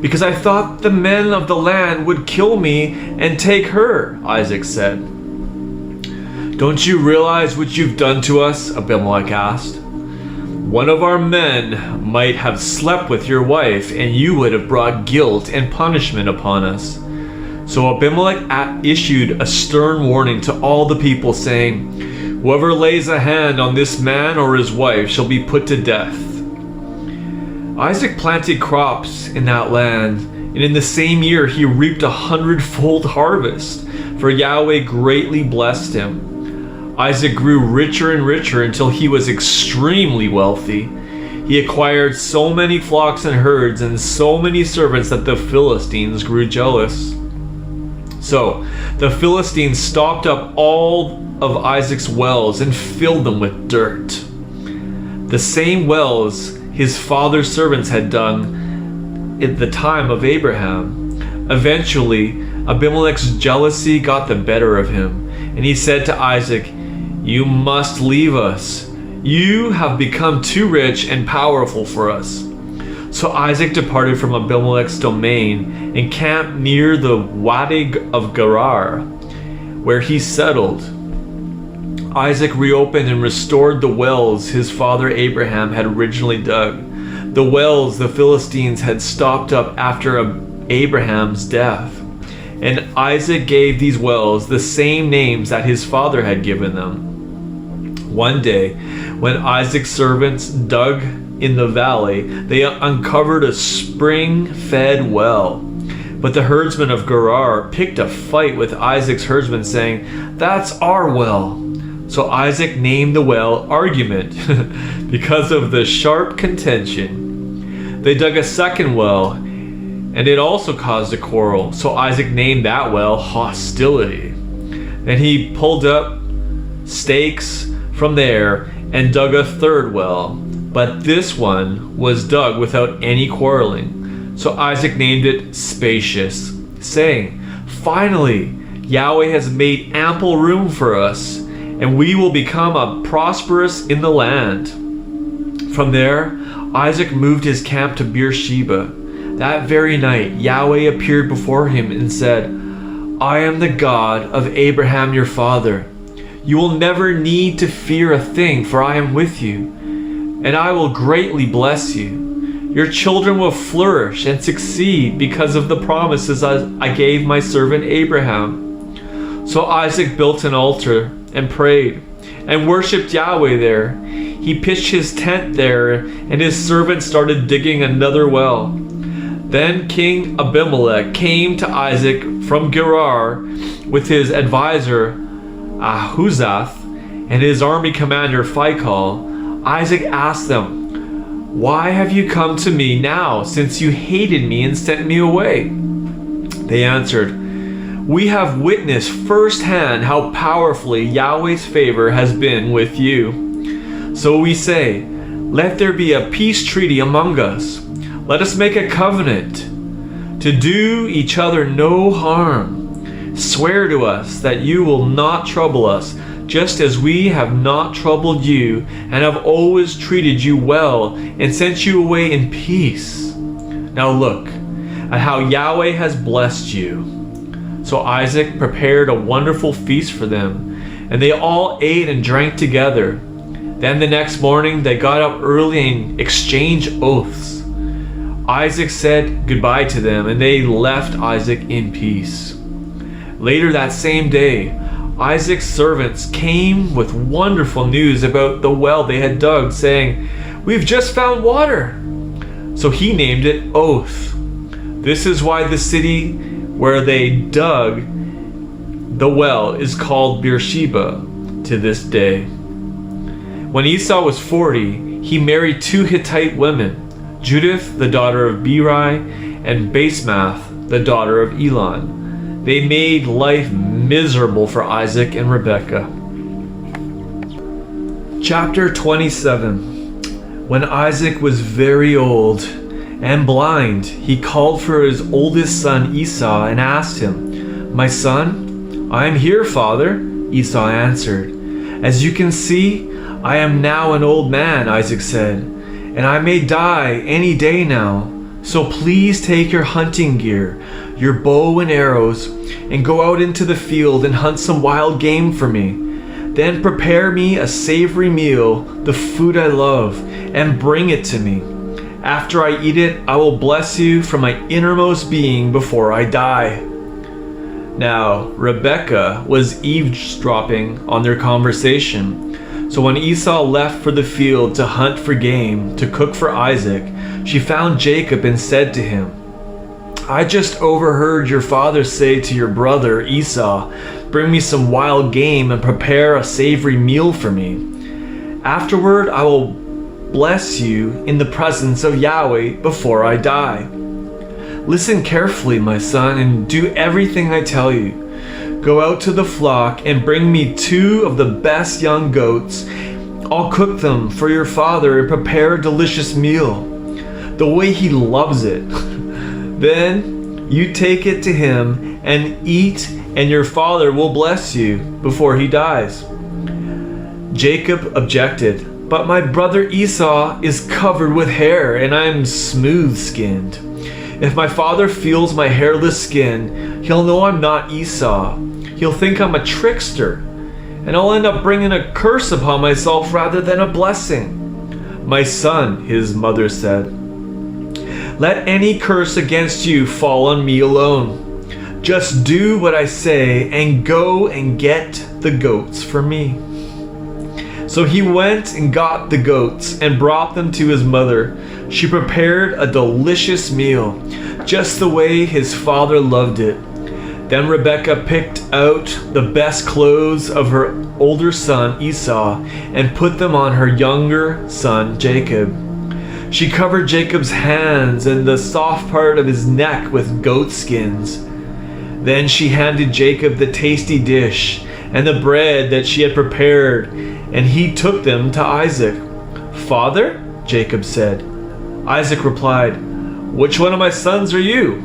"Because I thought the men of the land would kill me and take her," Isaac said. "Don't you realize what you've done to us?" Abimelech asked. "One of our men might have slept with your wife, and you would have brought guilt and punishment upon us." So Abimelech issued a stern warning to all the people, saying, "Whoever lays a hand on this man or his wife shall be put to death." Isaac planted crops in that land, and in the same year he reaped 100-fold harvest, for Yahweh greatly blessed him. Isaac grew richer and richer until he was extremely wealthy. He acquired so many flocks and herds and so many servants that the Philistines grew jealous. So the Philistines stopped up all of Isaac's wells and filled them with dirt, the same wells his father's servants had done at the time of Abraham. Eventually, Abimelech's jealousy got the better of him, and he said to Isaac, "You must leave us. You have become too rich and powerful for us." So Isaac departed from Abimelech's domain and camped near the Wadi of Gerar, where he settled. Isaac reopened and restored the wells his father Abraham had originally dug, the wells the Philistines had stopped up after Abraham's death. And Isaac gave these wells the same names that his father had given them. One day, when Isaac's servants dug in the valley, they uncovered a spring-fed well. But the herdsmen of Gerar picked a fight with Isaac's herdsmen, saying, "That's our well." So Isaac named the well Argument because of the sharp contention. They dug a second well, and it also caused a quarrel. So Isaac named that well Hostility. Then he pulled up stakes from there and dug a third well, but this one was dug without any quarreling. So Isaac named it Spacious, saying, "Finally, Yahweh has made ample room for us, and we will become prosperous in the land." From there, Isaac moved his camp to Beersheba. That very night, Yahweh appeared before him and said, "I am the God of Abraham your father. You will never need to fear a thing, for I am with you, and I will greatly bless you. Your children will flourish and succeed because of the promises I gave my servant Abraham." So Isaac built an altar and prayed and worshipped Yahweh there. He pitched his tent there, and his servant started digging another well. Then King Abimelech came to Isaac from Gerar with his advisor Ahuzath and his army commander Phicol. Isaac asked them, "Why have you come to me now, since you hated me and sent me away?" They answered, "We have witnessed firsthand how powerfully Yahweh's favor has been with you. So we say, let there be a peace treaty among us. Let us make a covenant to do each other no harm. Swear to us that you will not trouble us, just as we have not troubled you and have always treated you well and sent you away in peace. Now look at how Yahweh has blessed you." So Isaac prepared a wonderful feast for them, and they all ate and drank together. Then the next morning they got up early and exchanged oaths. Isaac said goodbye to them, and they left Isaac in peace. Later that same day, Isaac's servants came with wonderful news about the well they had dug, saying, "We've just found water." So he named it Oath. This is why the city where they dug the well is called Beersheba to this day. When Esau was 40, he married 2 Hittite women, Judith, the daughter of Beri, and Basemath, the daughter of Elon. They made life miserable for Isaac and Rebekah. Chapter 27. When Isaac was very old and blind, he called for his oldest son Esau and asked him, "My son?" "I am here, father," Esau answered. "As you can see, I am now an old man," Isaac said, "and I may die any day now. So please take your hunting gear, your bow and arrows, and go out into the field and hunt some wild game for me. Then prepare me a savory meal, the food I love, and bring it to me. After I eat it, I will bless you from my innermost being before I die." Now, Rebekah was eavesdropping on their conversation. So when Esau left for the field to hunt for game to cook for Isaac, she found Jacob and said to him, "I just overheard your father say to your brother Esau, 'Bring me some wild game and prepare a savory meal for me. Afterward, I will bless you in the presence of Yahweh before I die. Listen carefully, my son, and do everything I tell you. Go out to the flock and bring me 2 of the best young goats. I'll cook them for your father and prepare a delicious meal, the way he loves it. Then you take it to him and eat, and your father will bless you before he dies." Jacob objected, "But my brother Esau is covered with hair, and I'm smooth-skinned. If my father feels my hairless skin, he'll know I'm not Esau. He'll think I'm a trickster, and I'll end up bringing a curse upon myself rather than a blessing." "My son," his mother said, "let any curse against you fall on me alone. Just do what I say and go and get the goats for me." So he went and got the goats and brought them to his mother. She prepared a delicious meal, just the way his father loved it. Then Rebekah picked out the best clothes of her older son Esau and put them on her younger son Jacob. She covered Jacob's hands and the soft part of his neck with goat skins. Then she handed Jacob the tasty dish and the bread that she had prepared, and he took them to Isaac. "Father?" Jacob said. Isaac replied, "Which one of my sons are you?"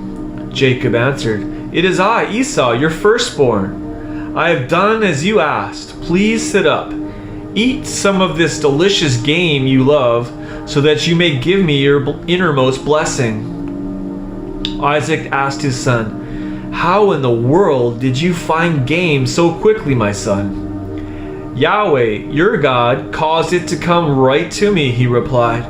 Jacob answered, "It is I, Esau, your firstborn. I have done as you asked. Please sit up. Eat some of this delicious game you love, so that you may give me your innermost blessing." Isaac asked his son, "How in the world did you find game so quickly, my son?" "Yahweh, your God, caused it to come right to me," he replied.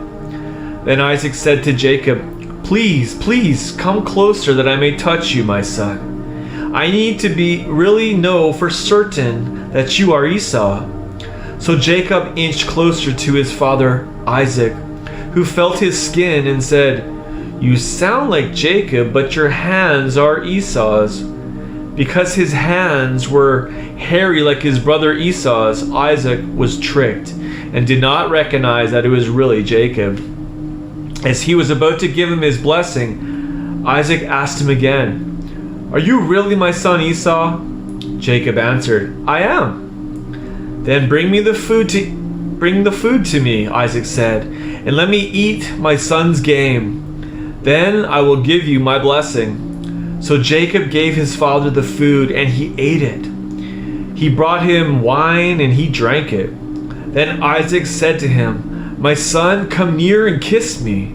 Then Isaac said to Jacob, Please come closer that I may touch you, my son. I need to really know for certain that you are Esau." So Jacob inched closer to his father Isaac, who felt his skin and said, "You sound like Jacob, but your hands are Esau's." Because his hands were hairy like his brother Esau's, Isaac was tricked and did not recognize that it was really Jacob. As he was about to give him his blessing, Isaac asked him again, "Are you really my son Esau?" Jacob answered, "I am." "Then bring the food to me," Isaac said, "and let me eat my son's game. Then I will give you my blessing." So Jacob gave his father the food, and he ate it. He brought him wine, and he drank it. Then Isaac said to him, "My son, come near and kiss me."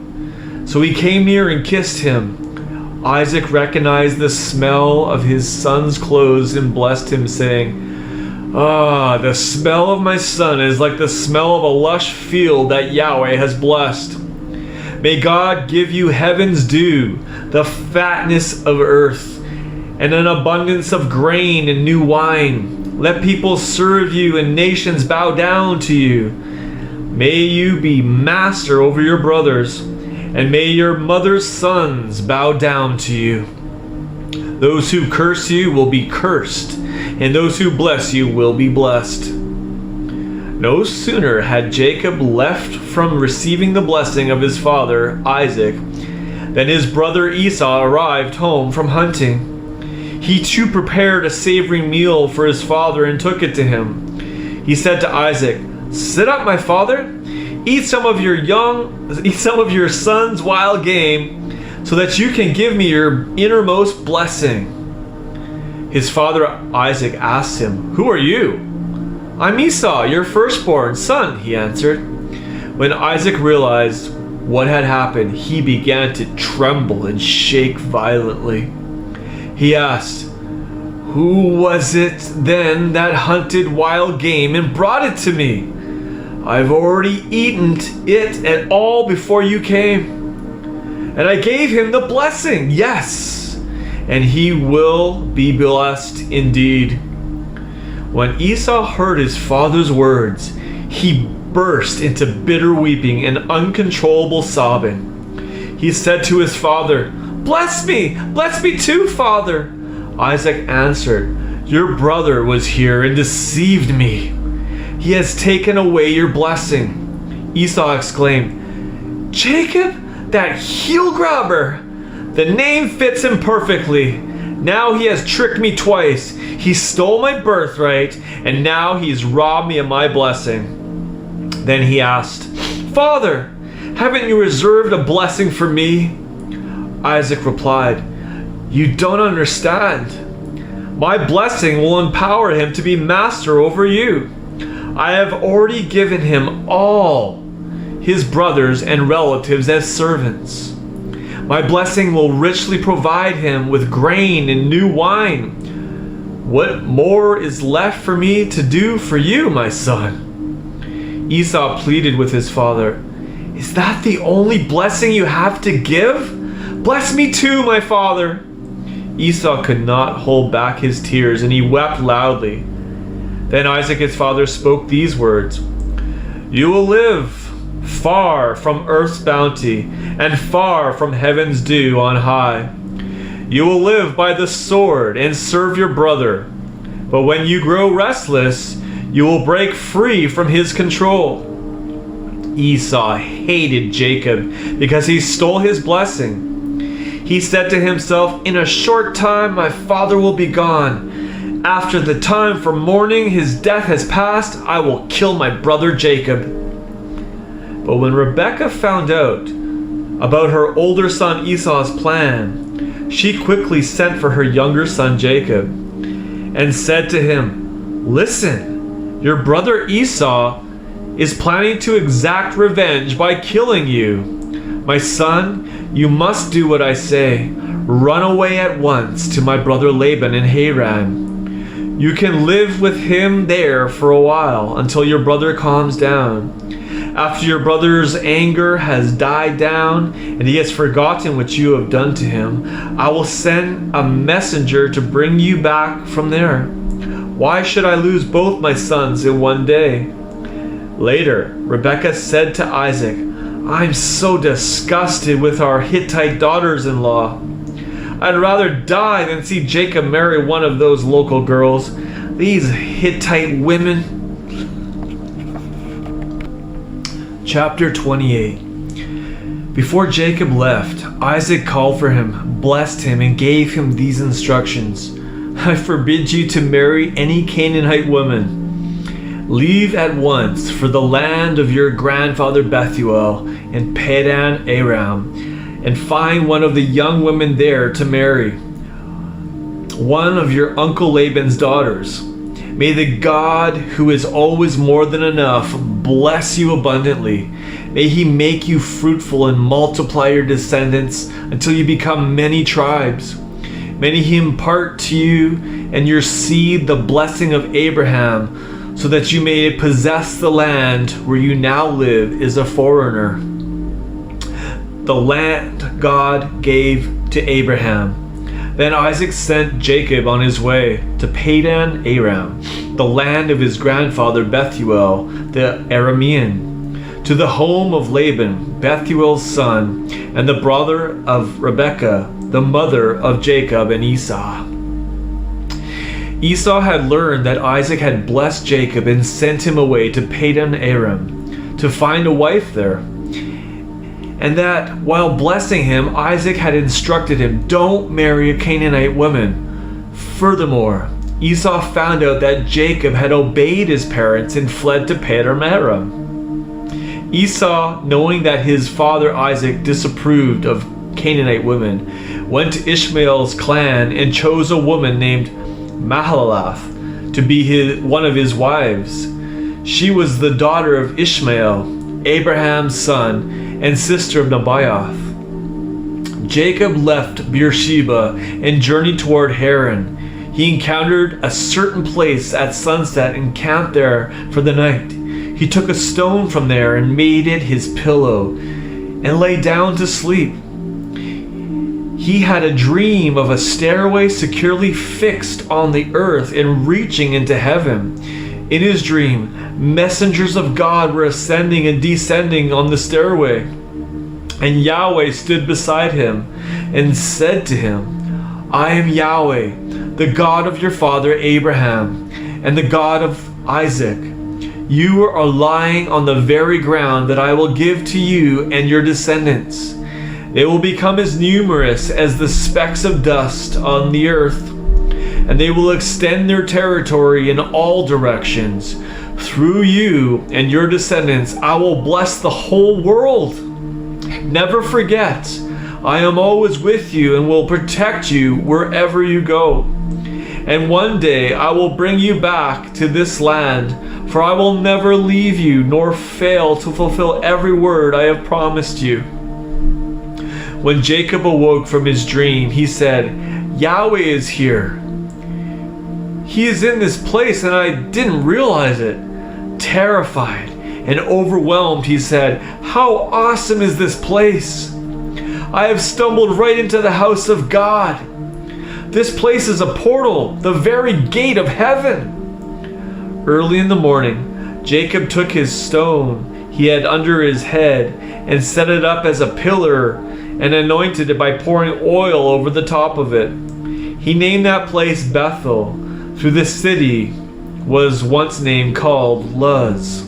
So he came near and kissed him. Isaac recognized the smell of his son's clothes and blessed him, saying, "Ah, the smell of my son is like the smell of a lush field that Yahweh has blessed. May God give you heaven's dew, the fatness of earth, and an abundance of grain and new wine. Let people serve you and nations bow down to you. May you be master over your brothers, and may your mother's sons bow down to you. Those who curse you will be cursed, and those who bless you will be blessed." No sooner had Jacob left from receiving the blessing of his father Isaac than his brother Esau arrived home from hunting. He too prepared a savory meal for his father and took it to him. He said to Isaac, "Sit up, my father. Eat some of your son's wild game, so that you can give me your innermost blessing." His father Isaac asked him, "Who are you?" "I'm Esau, your firstborn son," he answered. When Isaac realized what had happened, he began to tremble and shake violently. He asked, "Who was it then that hunted wild game and brought it to me? I've already eaten it and all before you came. And I gave him the blessing, yes, and he will be blessed indeed." When Esau heard his father's words, he burst into bitter weeping and uncontrollable sobbing. He said to his father, bless me too, father." Isaac answered, "Your brother was here and deceived me. He has taken away your blessing." Esau exclaimed, "Jacob, that heel grabber! The name fits him perfectly. Now he has tricked me twice. He stole my birthright, and now he's robbed me of my blessing." Then he asked, "Father, haven't you reserved a blessing for me?" Isaac replied, "You don't understand. My blessing will empower him to be master over you. I have already given him all his brothers and relatives as servants. My blessing will richly provide him with grain and new wine. What more is left for me to do for you, my son?" Esau pleaded with his father, "Is that the only blessing you have to give? Bless me too, my father." Esau could not hold back his tears, and he wept loudly. Then Isaac his father spoke these words, "You will live far from earth's bounty and far from heaven's dew on high. You will live by the sword and serve your brother. But when you grow restless, you will break free from his control." Esau hated Jacob because he stole his blessing. He said to himself, "In a short time my father will be gone. After the time for mourning his death has passed, I will kill my brother Jacob." But when Rebekah found out about her older son Esau's plan, she quickly sent for her younger son Jacob and said to him, "Listen, your brother Esau is planning to exact revenge by killing you. My son, you must do what I say. Run away at once to my brother Laban in Haran. You can live with him there for a while until your brother calms down. After your brother's anger has died down and he has forgotten what you have done to him, I will send a messenger to bring you back from there. Why should I lose both my sons in one day?" Later, Rebekah said to Isaac, "I'm so disgusted with our Hittite daughters-in-law. I'd rather die than see Jacob marry one of those local girls. These Hittite women." Chapter 28. Before Jacob left, Isaac called for him, blessed him, and gave him these instructions. I forbid you to marry any Canaanite woman. Leave at once for the land of your grandfather Bethuel in Padan Aram, and find one of the young women there to marry, one of your uncle Laban's daughters. May the God who is always more than enough bless you abundantly. May he make you fruitful and multiply your descendants until you become many tribes. May he impart to you and your seed the blessing of Abraham, so that you may possess the land where you now live as a foreigner, the land God gave to Abraham. Then Isaac sent Jacob on his way to Padan Aram, the land of his grandfather Bethuel the Aramean, to the home of Laban, Bethuel's son, and the brother of Rebekah, the mother of Jacob and Esau. Esau had learned that Isaac had blessed Jacob and sent him away to Padan Aram to find a wife there, and that while blessing him, Isaac had instructed him, don't marry a Canaanite woman. Furthermore, Esau found out that Jacob had obeyed his parents and fled to Padan Aram. Esau, knowing that his father Isaac disapproved of Canaanite women, went to Ishmael's clan and chose a woman named Mahalath to be one of his wives. She was the daughter of Ishmael, Abraham's son, and sister of Nebaioth. Jacob left Beersheba and journeyed toward Haran. He encountered a certain place at sunset and camped there for the night. He took a stone from there and made it his pillow and lay down to sleep. He had a dream of a stairway securely fixed on the earth and reaching into heaven. In his dream, messengers of God were ascending and descending on the stairway. And Yahweh stood beside him and said to him, I am Yahweh, the God of your father Abraham, and the God of Isaac. You are lying on the very ground that I will give to you and your descendants. They will become as numerous as the specks of dust on the earth, and they will extend their territory in all directions. Through you and your descendants, I will bless the whole world. Never forget, I am always with you and will protect you wherever you go. And one day I will bring you back to this land, for I will never leave you nor fail to fulfill every word I have promised you. When Jacob awoke from his dream, he said, Yahweh is here. He is in this place and I didn't realize it. Terrified and overwhelmed, he said, how awesome is this place? I have stumbled right into the house of God. This place is a portal, the very gate of heaven. Early in the morning, Jacob took his stone he had under his head and set it up as a pillar and anointed it by pouring oil over the top of it. He named that place Bethel, for the city was once named called Luz.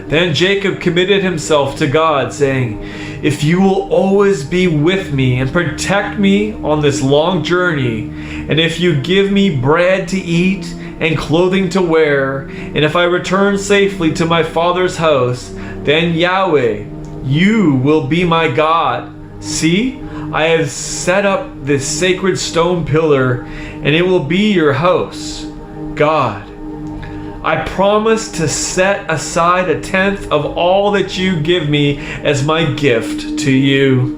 Then Jacob committed himself to God, saying, if you will always be with me and protect me on this long journey, and if you give me bread to eat and clothing to wear, and if I return safely to my father's house, then Yahweh, you will be my God. See, I have set up this sacred stone pillar, and it will be your house. God, I promise to set aside 1/10 of all that you give me as my gift to you.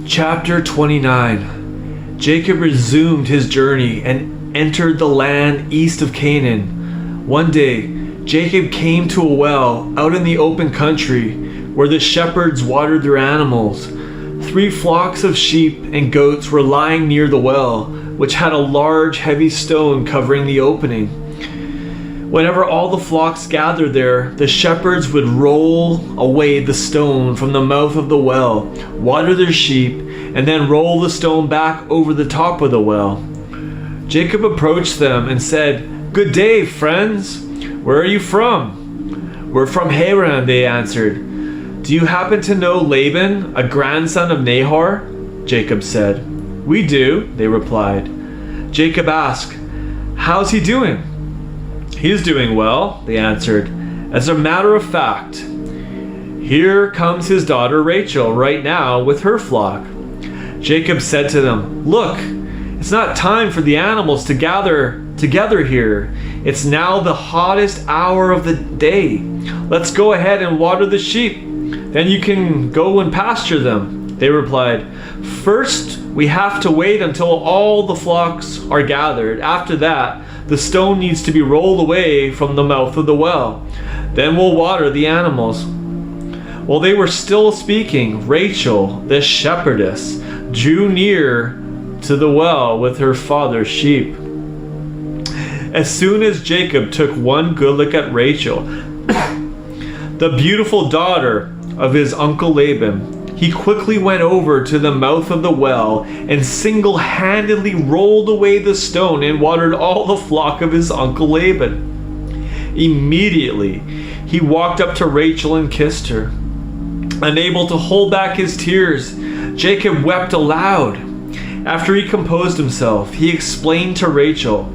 Chapter 29. Jacob resumed his journey and entered the land east of Canaan. One day, Jacob came to a well out in the open country where the shepherds watered their animals. 3 flocks of sheep and goats were lying near the well, which had a large heavy stone covering the opening. Whenever all the flocks gathered there, the shepherds would roll away the stone from the mouth of the well, water their sheep, and then roll the stone back over the top of the well. Jacob approached them and said, Good day, friends. Where are you from? We're from Haran, they answered. "Do you happen to know Laban, a grandson of Nahor?" Jacob said. "We do," they replied. Jacob asked, "How's he doing?" "He's doing well," they answered. "As a matter of fact, here comes his daughter Rachel right now with her flock." Jacob said to them, "Look, it's not time for the animals to gather together here. It's now the hottest hour of the day. Let's go ahead and water the sheep. Then you can go and pasture them." They replied, "First, we have to wait until all the flocks are gathered. After that, the stone needs to be rolled away from the mouth of the well. Then we'll water the animals." While they were still speaking, Rachel, the shepherdess, drew near to the well with her father's sheep. As soon as Jacob took one good look at Rachel, the beautiful daughter of his uncle Laban, he quickly went over to the mouth of the well and single-handedly rolled away the stone and watered all the flock of his uncle Laban. Immediately, he walked up to Rachel and kissed her. Unable to hold back his tears, Jacob wept aloud. After he composed himself, he explained to Rachel,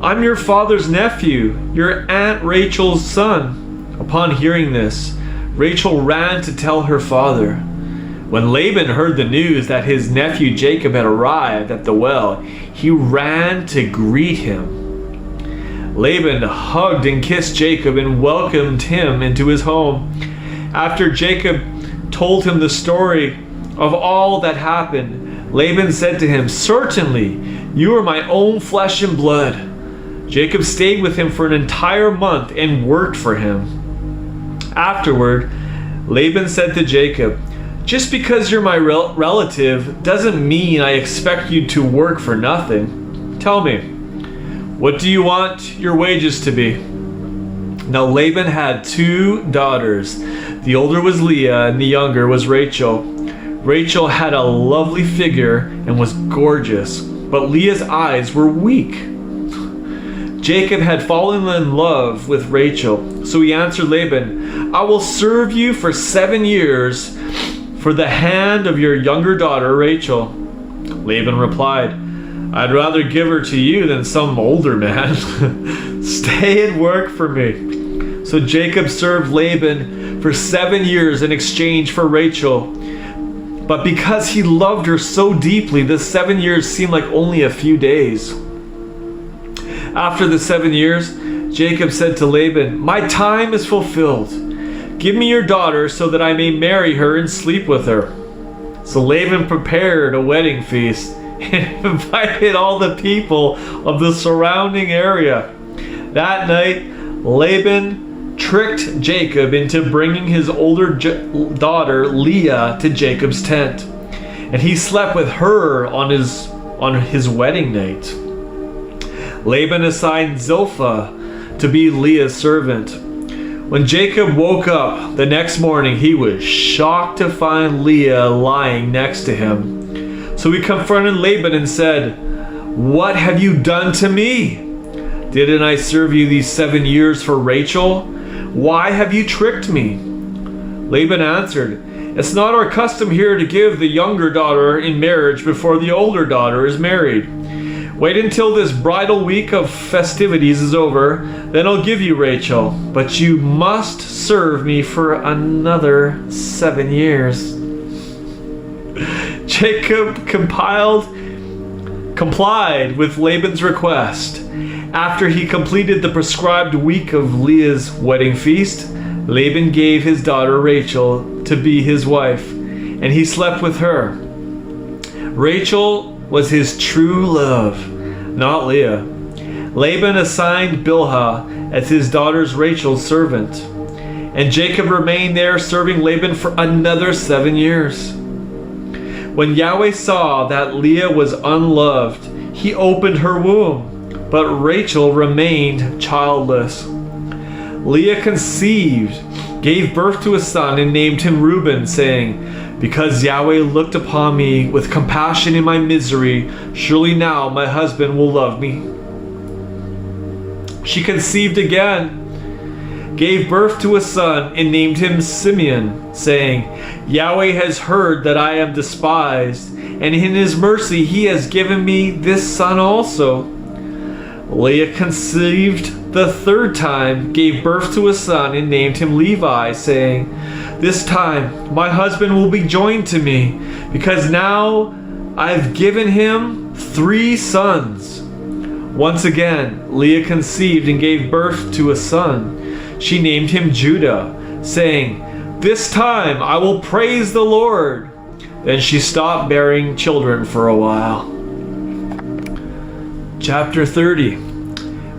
"I'm your father's nephew, your Aunt Rachel's son." Upon hearing this, Rachel ran to tell her father. When Laban heard the news that his nephew Jacob had arrived at the well, he ran to greet him. Laban hugged and kissed Jacob and welcomed him into his home. After Jacob told him the story of all that happened, Laban said to him, "Certainly, you are my own flesh and blood." Jacob stayed with him for an entire month and worked for him. Afterward, Laban said to Jacob, "Just because you're my relative doesn't mean I expect you to work for nothing. Tell me, what do you want your wages to be?" Now Laban had 2 daughters. The older was Leah and the younger was Rachel. Rachel had a lovely figure and was gorgeous, but Leah's eyes were weak. Jacob had fallen in love with Rachel, so he answered Laban, "I will serve you for 7 years for the hand of your younger daughter Rachel." Laban replied, "I'd rather give her to you than some older man. Stay and work for me." So Jacob served Laban for 7 years in exchange for Rachel. But because he loved her so deeply, the 7 years seemed like only a few days. After the 7 years, Jacob said to Laban, "My time is fulfilled. Give me your daughter so that I may marry her and sleep with her." So Laban prepared a wedding feast and invited all the people of the surrounding area. That night, Laban tricked Jacob into bringing his older daughter Leah to Jacob's tent, and he slept with her on his wedding night. Laban assigned Zilpah to be Leah's servant. When Jacob woke up the next morning, he was shocked to find Leah lying next to him. So he confronted Laban and said, "What have you done to me? Didn't I serve you these 7 years for Rachel? Why have you tricked me?" Laban answered, "It's not our custom here to give the younger daughter in marriage before the older daughter is married. Wait until this bridal week of festivities is over, then I'll give you Rachel. But you must serve me for another 7 years." Jacob complied with Laban's request. After he completed the prescribed week of Leah's wedding feast, Laban gave his daughter Rachel to be his wife, and he slept with her. Rachel was his true love, not Leah. Laban assigned Bilhah as his daughter Rachel's servant, and Jacob remained there serving Laban for another 7 years. When Yahweh saw that Leah was unloved, he opened her womb, but Rachel remained childless. Leah conceived, gave birth to a son, and named him Reuben, saying, "Because Yahweh looked upon me with compassion in my misery, surely now my husband will love me." She conceived again gave birth to a son and named him Simeon, saying, Yahweh has heard that I am despised, and in his mercy he has given me this son also. Leah conceived the third time, gave birth to a son, and named him Levi, saying, This time my husband will be joined to me, because now I've given him 3 sons. Once again, Leah conceived and gave birth to a son. She named him Judah, saying, This time I will praise the Lord. Then she stopped bearing children for a while. Chapter 30.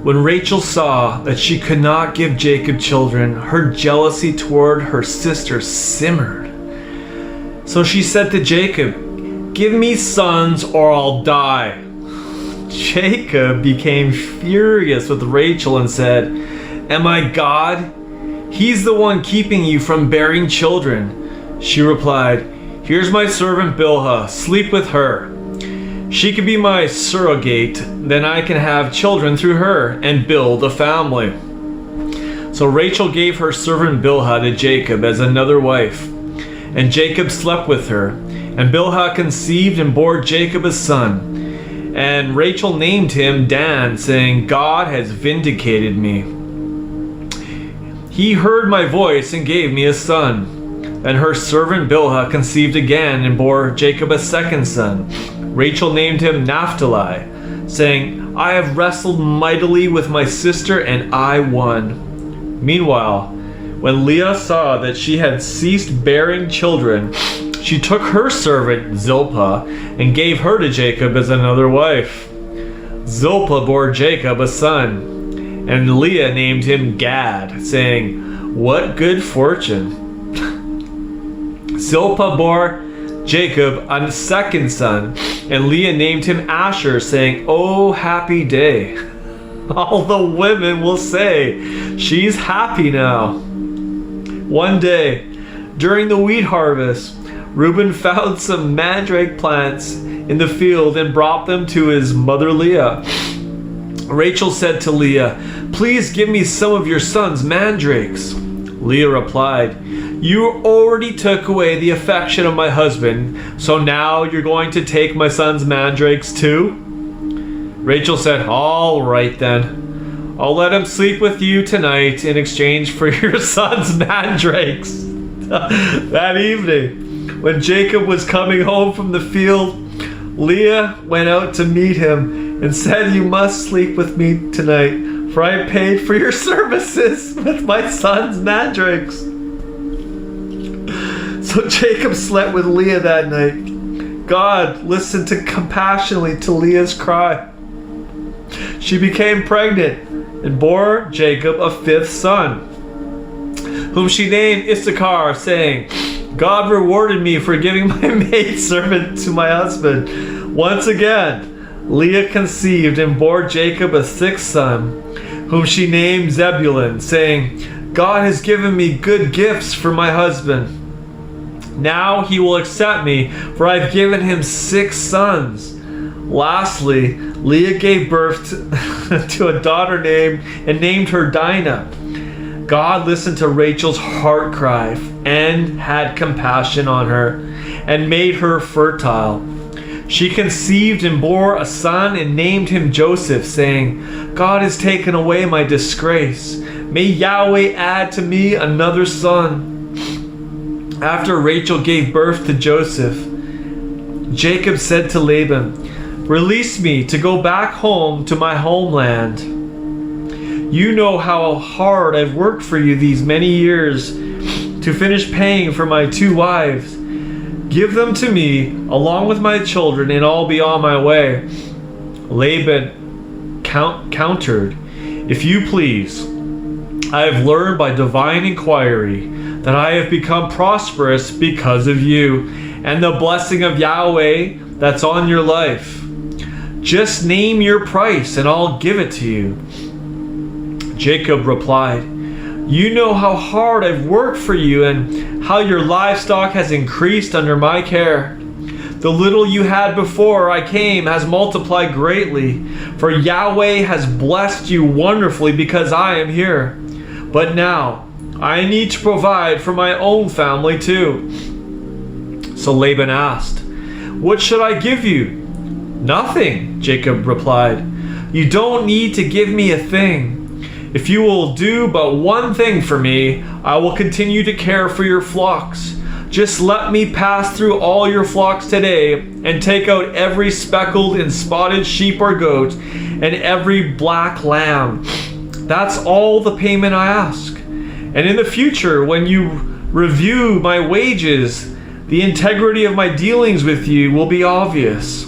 When Rachel saw that she could not give Jacob children, her jealousy toward her sister simmered. So she said to Jacob, Give me sons or I'll die. Jacob became furious with Rachel and said, Am I God? He's the one keeping you from bearing children. She replied, Here's my servant Bilhah, sleep with her. She can be my surrogate, then I can have children through her and build a family. So Rachel gave her servant Bilhah to Jacob as another wife, and Jacob slept with her, and Bilhah conceived and bore Jacob a son. And Rachel named him Dan, saying, God has vindicated me. He heard my voice and gave me a son. Then her servant Bilhah conceived again and bore Jacob a second son. Rachel named him Naphtali, saying, I have wrestled mightily with my sister and I won. Meanwhile, when Leah saw that she had ceased bearing children, she took her servant Zilpah and gave her to Jacob as another wife. Zilpah bore Jacob a son, and Leah named him Gad, saying, What good fortune. Zilpah bore Jacob a second son, and Leah named him Asher, saying, Oh, happy day. All the women will say, She's happy now. One day, during the wheat harvest, Reuben found some mandrake plants in the field and brought them to his mother Leah. Rachel said to Leah, Please give me some of your son's mandrakes. Leah replied, You already took away the affection of my husband, so now you're going to take my son's mandrakes too? Rachel said, All right then. I'll let him sleep with you tonight in exchange for your son's mandrakes. That evening, when Jacob was coming home from the field, Leah went out to meet him and said, You must sleep with me tonight, for I paid for your services with my son's mandrakes. So Jacob slept with Leah that night. God listened compassionately to Leah's cry. She became pregnant and bore Jacob a 5th son, whom she named Issachar, saying, God rewarded me for giving my maidservant to my husband. Once again, Leah conceived and bore Jacob a 6th son, whom she named Zebulun, saying, God has given me good gifts for my husband. Now he will accept me, for I've given him 6 sons. Lastly, Leah gave birth to a daughter named her Dinah. God listened to Rachel's heart cry and had compassion on her and made her fertile. She conceived and bore a son and named him Joseph, saying, God has taken away my disgrace. May Yahweh add to me another son. After Rachel gave birth to Joseph, Jacob said to Laban, Release me to go back home to my homeland. You know how hard I've worked for you these many years to finish paying for my 2 wives. Give them to me along with my children, and I'll be on my way. Laban countered, If you please, I have learned by divine inquiry that I have become prosperous because of you and the blessing of Yahweh that's on your life. Just name your price and I'll give it to you. Jacob replied, You know how hard I've worked for you and how your livestock has increased under my care. The little you had before I came has multiplied greatly, for Yahweh has blessed you wonderfully because I am here. But now I need to provide for my own family too." So Laban asked, "What should I give you?" "Nothing," Jacob replied. "You don't need to give me a thing. If you will do but one thing for me, I will continue to care for your flocks. Just let me pass through all your flocks today and take out every speckled and spotted sheep or goat and every black lamb. That's all the payment I ask. And in the future, when you review my wages, the integrity of my dealings with you will be obvious.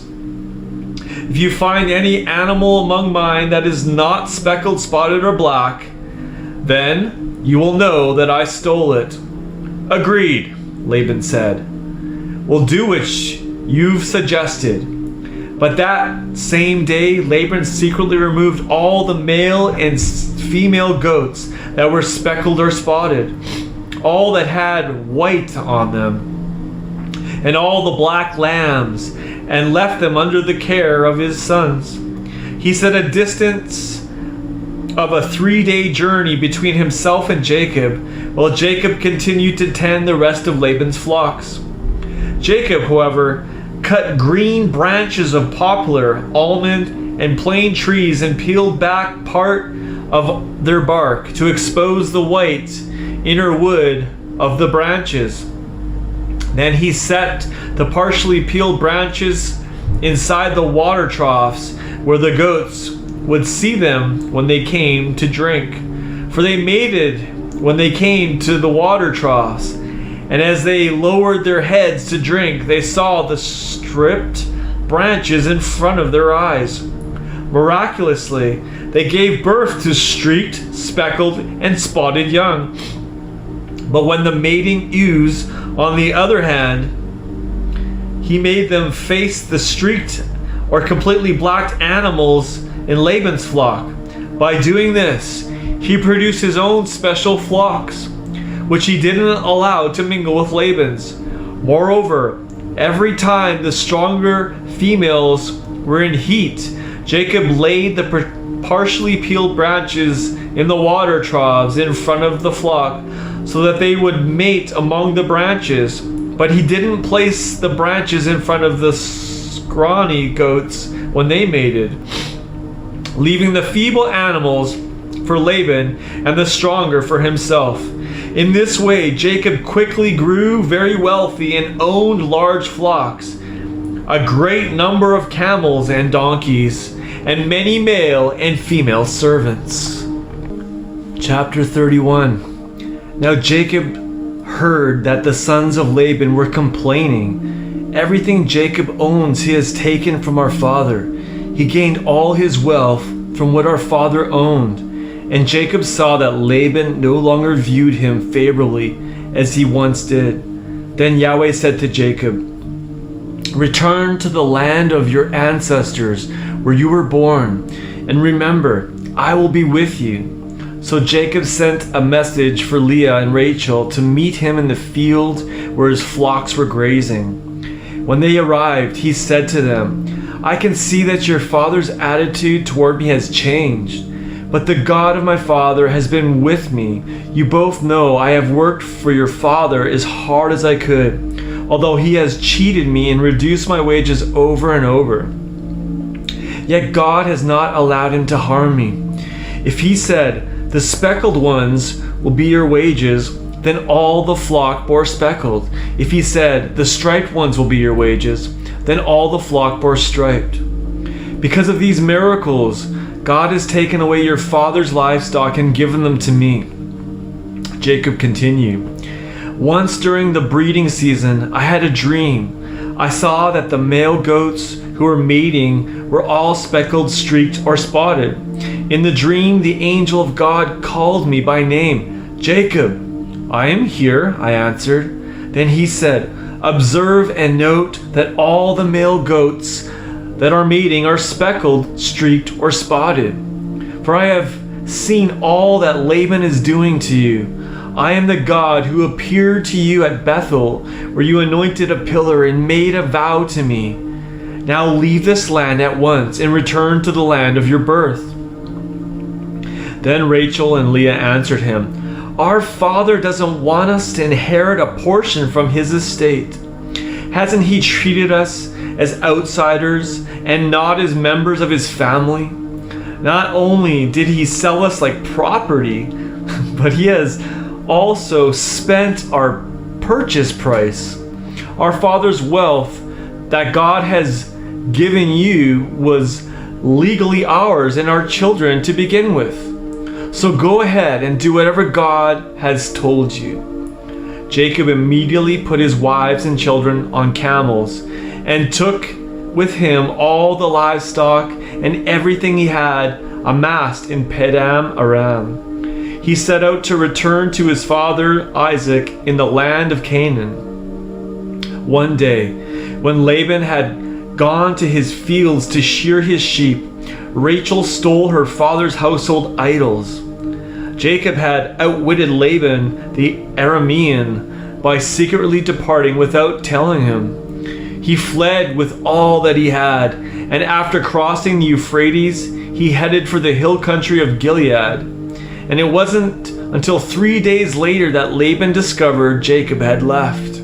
If you find any animal among mine that is not speckled, spotted, or black, then you will know that I stole it." "Agreed," Laban said. "We'll do what you've suggested." But that same day, Laban secretly removed all the male and female goats that were speckled or spotted, all that had white on them, and all the black lambs, and left them under the care of his sons. He set a distance of a 3-day journey between himself and Jacob, while Jacob continued to tend the rest of Laban's flocks. Jacob, however, cut green branches of poplar, almond, and plane trees and peeled back part of their bark to expose the white inner wood of the branches. Then he set the partially peeled branches inside the water troughs where the goats would see them when they came to drink. For they mated when they came to the water troughs, and as they lowered their heads to drink, they saw the stripped branches in front of their eyes. Miraculously, they gave birth to streaked, speckled, and spotted young. But when the mating ewes, on the other hand, he made them face the streaked or completely blacked animals in Laban's flock. By doing this, he produced his own special flocks, which he didn't allow to mingle with Laban's. Moreover, every time the stronger females were in heat, Jacob laid the partially peeled branches in the water troughs in front of the flock, so that they would mate among the branches. But he didn't place the branches in front of the scrawny goats when they mated, leaving the feeble animals for Laban and the stronger for himself. In this way, Jacob quickly grew very wealthy and owned large flocks, a great number of camels and donkeys, and many male and female servants. Chapter 31. Now Jacob heard that the sons of Laban were complaining, "Everything Jacob owns he has taken from our father. He gained all his wealth from what our father owned." And Jacob saw that Laban no longer viewed him favorably as he once did. Then Yahweh said to Jacob, "Return to the land of your ancestors where you were born, and remember, I will be with you." So Jacob sent a message for Leah and Rachel to meet him in the field where his flocks were grazing. When they arrived, he said to them, "I can see that your father's attitude toward me has changed, but the God of my father has been with me. You both know I have worked for your father as hard as I could, although he has cheated me and reduced my wages over and over. Yet God has not allowed him to harm me. If he said, 'The speckled ones will be your wages,' then all the flock bore speckled. If he said, 'The striped ones will be your wages,' then all the flock bore striped. Because of these miracles, God has taken away your father's livestock and given them to me." Jacob continued, "Once during the breeding season, I had a dream. I saw that the male goats who were mating were all speckled, streaked, or spotted. In the dream, the angel of God called me by name, 'Jacob.' 'I am here,' I answered. Then he said, 'Observe and note that all the male goats that are mating are speckled, streaked, or spotted. For I have seen all that Laban is doing to you. I am the God who appeared to you at Bethel, where you anointed a pillar and made a vow to me. Now leave this land at once and return to the land of your birth.' Then Rachel and Leah answered him, "Our father doesn't want us to inherit a portion from his estate. Hasn't he treated us as outsiders and not as members of his family? Not only did he sell us like property, but he has also spent our purchase price. Our father's wealth that God has given you was legally ours and our children to begin with. So go ahead and do whatever God has told you." Jacob immediately put his wives and children on camels and took with him all the livestock and everything he had amassed in Paddan Aram. He set out to return to his father Isaac in the land of Canaan. One day, when Laban had gone to his fields to shear his sheep, Rachel stole her father's household idols. Jacob had outwitted Laban the Aramean by secretly departing without telling him. He fled with all that he had, and after crossing the Euphrates, he headed for the hill country of Gilead. And it wasn't until 3 days later that Laban discovered Jacob had left.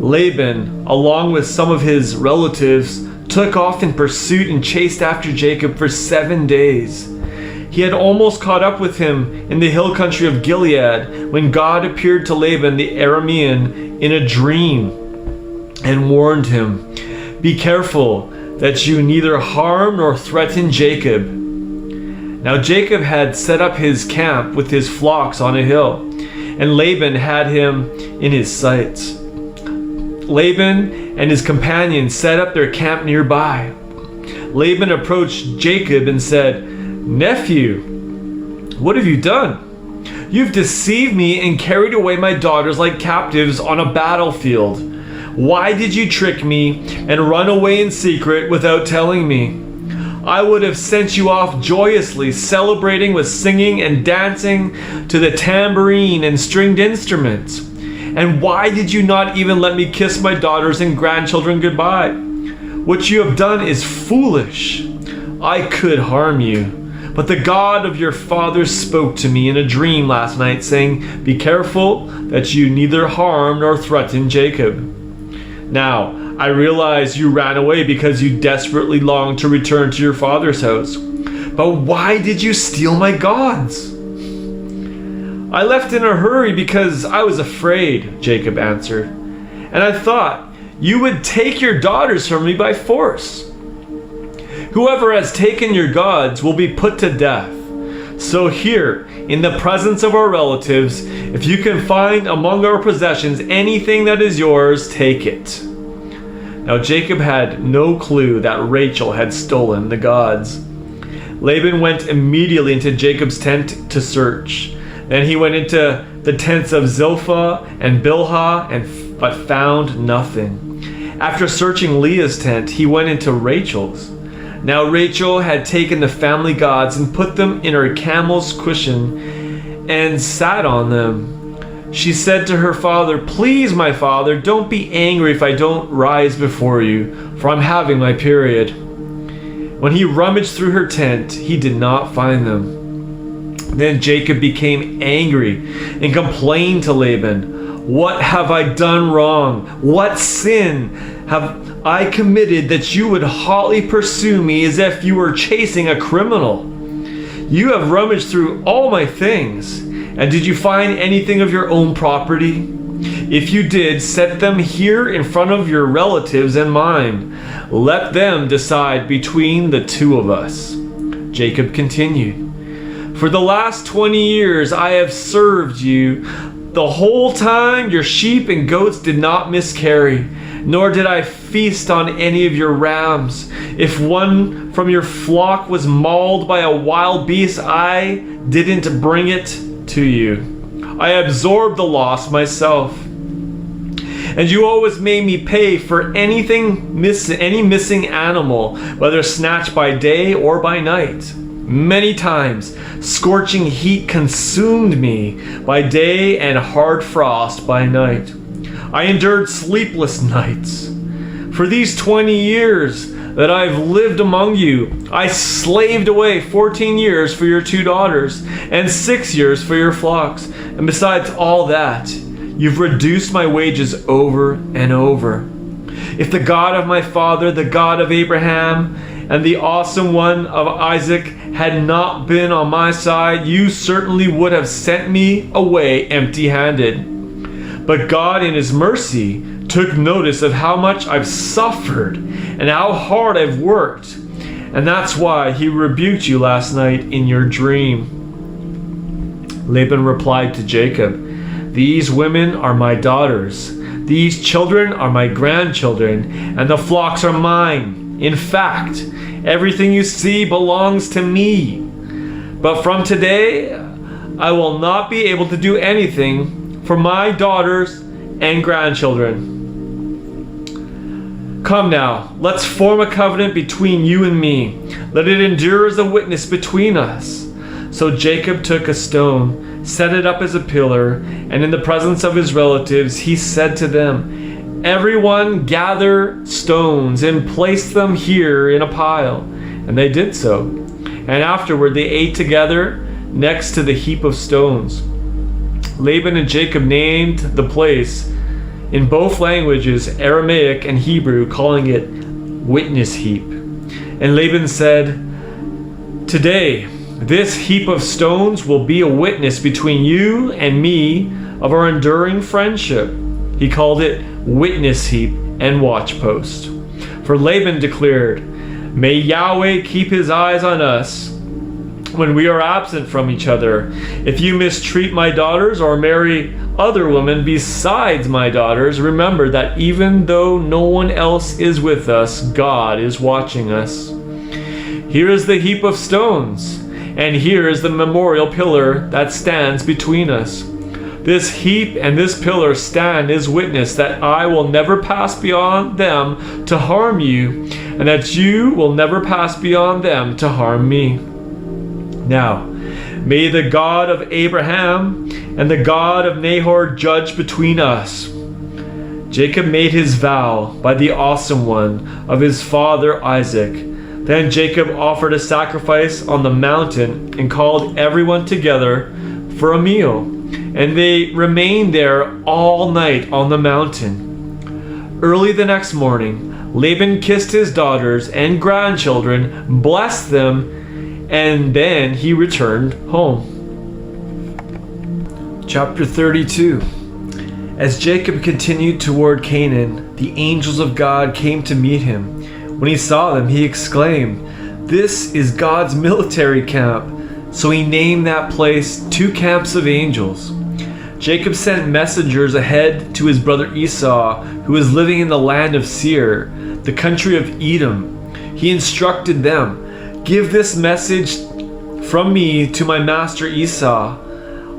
Laban, along with some of his relatives, took off in pursuit and chased after Jacob for 7 days. He had almost caught up with him in the hill country of Gilead when God appeared to Laban the Aramean in a dream and warned him, "Be careful that you neither harm nor threaten Jacob." Now Jacob had set up his camp with his flocks on a hill, and Laban had him in his sights. Laban and his companions set up their camp nearby. Laban approached Jacob and said, "Nephew, what have you done? You've deceived me and carried away my daughters like captives on a battlefield. Why did you trick me and run away in secret without telling me? I would have sent you off joyously, celebrating with singing and dancing to the tambourine and stringed instruments. And why did you not even let me kiss my daughters and grandchildren goodbye? What you have done is foolish. I could harm you, but the God of your fathers spoke to me in a dream last night, saying, 'Be careful that you neither harm nor threaten Jacob.' Now, I realize you ran away because you desperately longed to return to your father's house. But why did you steal my gods?" "I left in a hurry because I was afraid," Jacob answered. "And I thought you would take your daughters from me by force. Whoever has taken your gods will be put to death. So here, in the presence of our relatives, if you can find among our possessions anything that is yours, take it." Now Jacob had no clue that Rachel had stolen the gods. Laban went immediately into Jacob's tent to search. Then he went into the tents of Zilpah and Bilhah, but found nothing. After searching Leah's tent, he went into Rachel's. Now Rachel had taken the family gods and put them in her camel's cushion and sat on them. She said to her father, "Please, my father, don't be angry if I don't rise before you, for I'm having my period." When he rummaged through her tent, he did not find them. Then Jacob became angry and complained to Laban, "What have I done wrong? What sin have I committed that you would hotly pursue me as if you were chasing a criminal? You have rummaged through all my things, and did you find anything of your own property? If you did, set them here in front of your relatives and mine. Let them decide between the two of us." Jacob continued, "For the last 20 years I have served you. The whole time your sheep and goats did not miscarry, nor did I feast on any of your rams. If one from your flock was mauled by a wild beast, I didn't bring it to you. I absorbed the loss myself. And you always made me pay for any missing animal, whether snatched by day or by night. Many times, scorching heat consumed me by day and hard frost by night. I endured sleepless nights. For these 20 years, that I have lived among you. I slaved away 14 years for your 2 daughters, and 6 years for your flocks. And besides all that, you've reduced my wages over and over. If the God of my father, the God of Abraham, and the awesome one of Isaac had not been on my side, you certainly would have sent me away empty-handed. But God in his mercy took notice of how much I've suffered and how hard I've worked. And that's why he rebuked you last night in your dream. Laban replied to Jacob, "These women are my daughters. These children are my grandchildren, and the flocks are mine. In fact, everything you see belongs to me. But from today, I will not be able to do anything for my daughters and grandchildren. Come now, let's form a covenant between you and me. Let it endure as a witness between us." So Jacob took a stone, set it up as a pillar, and in the presence of his relatives, he said to them, "Everyone gather stones and place them here in a pile." And they did so. And afterward they ate together next to the heap of stones. Laban and Jacob named the place in both languages, Aramaic and Hebrew, calling it Witness Heap. And Laban said, "Today, this heap of stones will be a witness between you and me of our enduring friendship." He called it Witness Heap and Watchpost. For Laban declared, "May Yahweh keep his eyes on us when we are absent from each other. If you mistreat my daughters or marry other women besides my daughters, remember that even though no one else is with us, God is watching us. Here is the heap of stones, and here is the memorial pillar that stands between us. This heap and this pillar stand as witness that I will never pass beyond them to harm you, and that you will never pass beyond them to harm me. Now, may the God of Abraham and the God of Nahor judge between us." Jacob made his vow by the awesome one of his father Isaac. Then Jacob offered a sacrifice on the mountain and called everyone together for a meal. And they remained there all night on the mountain. Early the next morning, Laban kissed his daughters and grandchildren, blessed them, and then he returned home. Chapter 32. As Jacob continued toward Canaan, the angels of God came to meet him. When he saw them, he exclaimed, "This is God's military camp." So he named that place 2 camps of angels. Jacob sent messengers ahead to his brother Esau, who was living in the land of Seir, the country of Edom. He instructed them, "Give this message from me to my master Esau.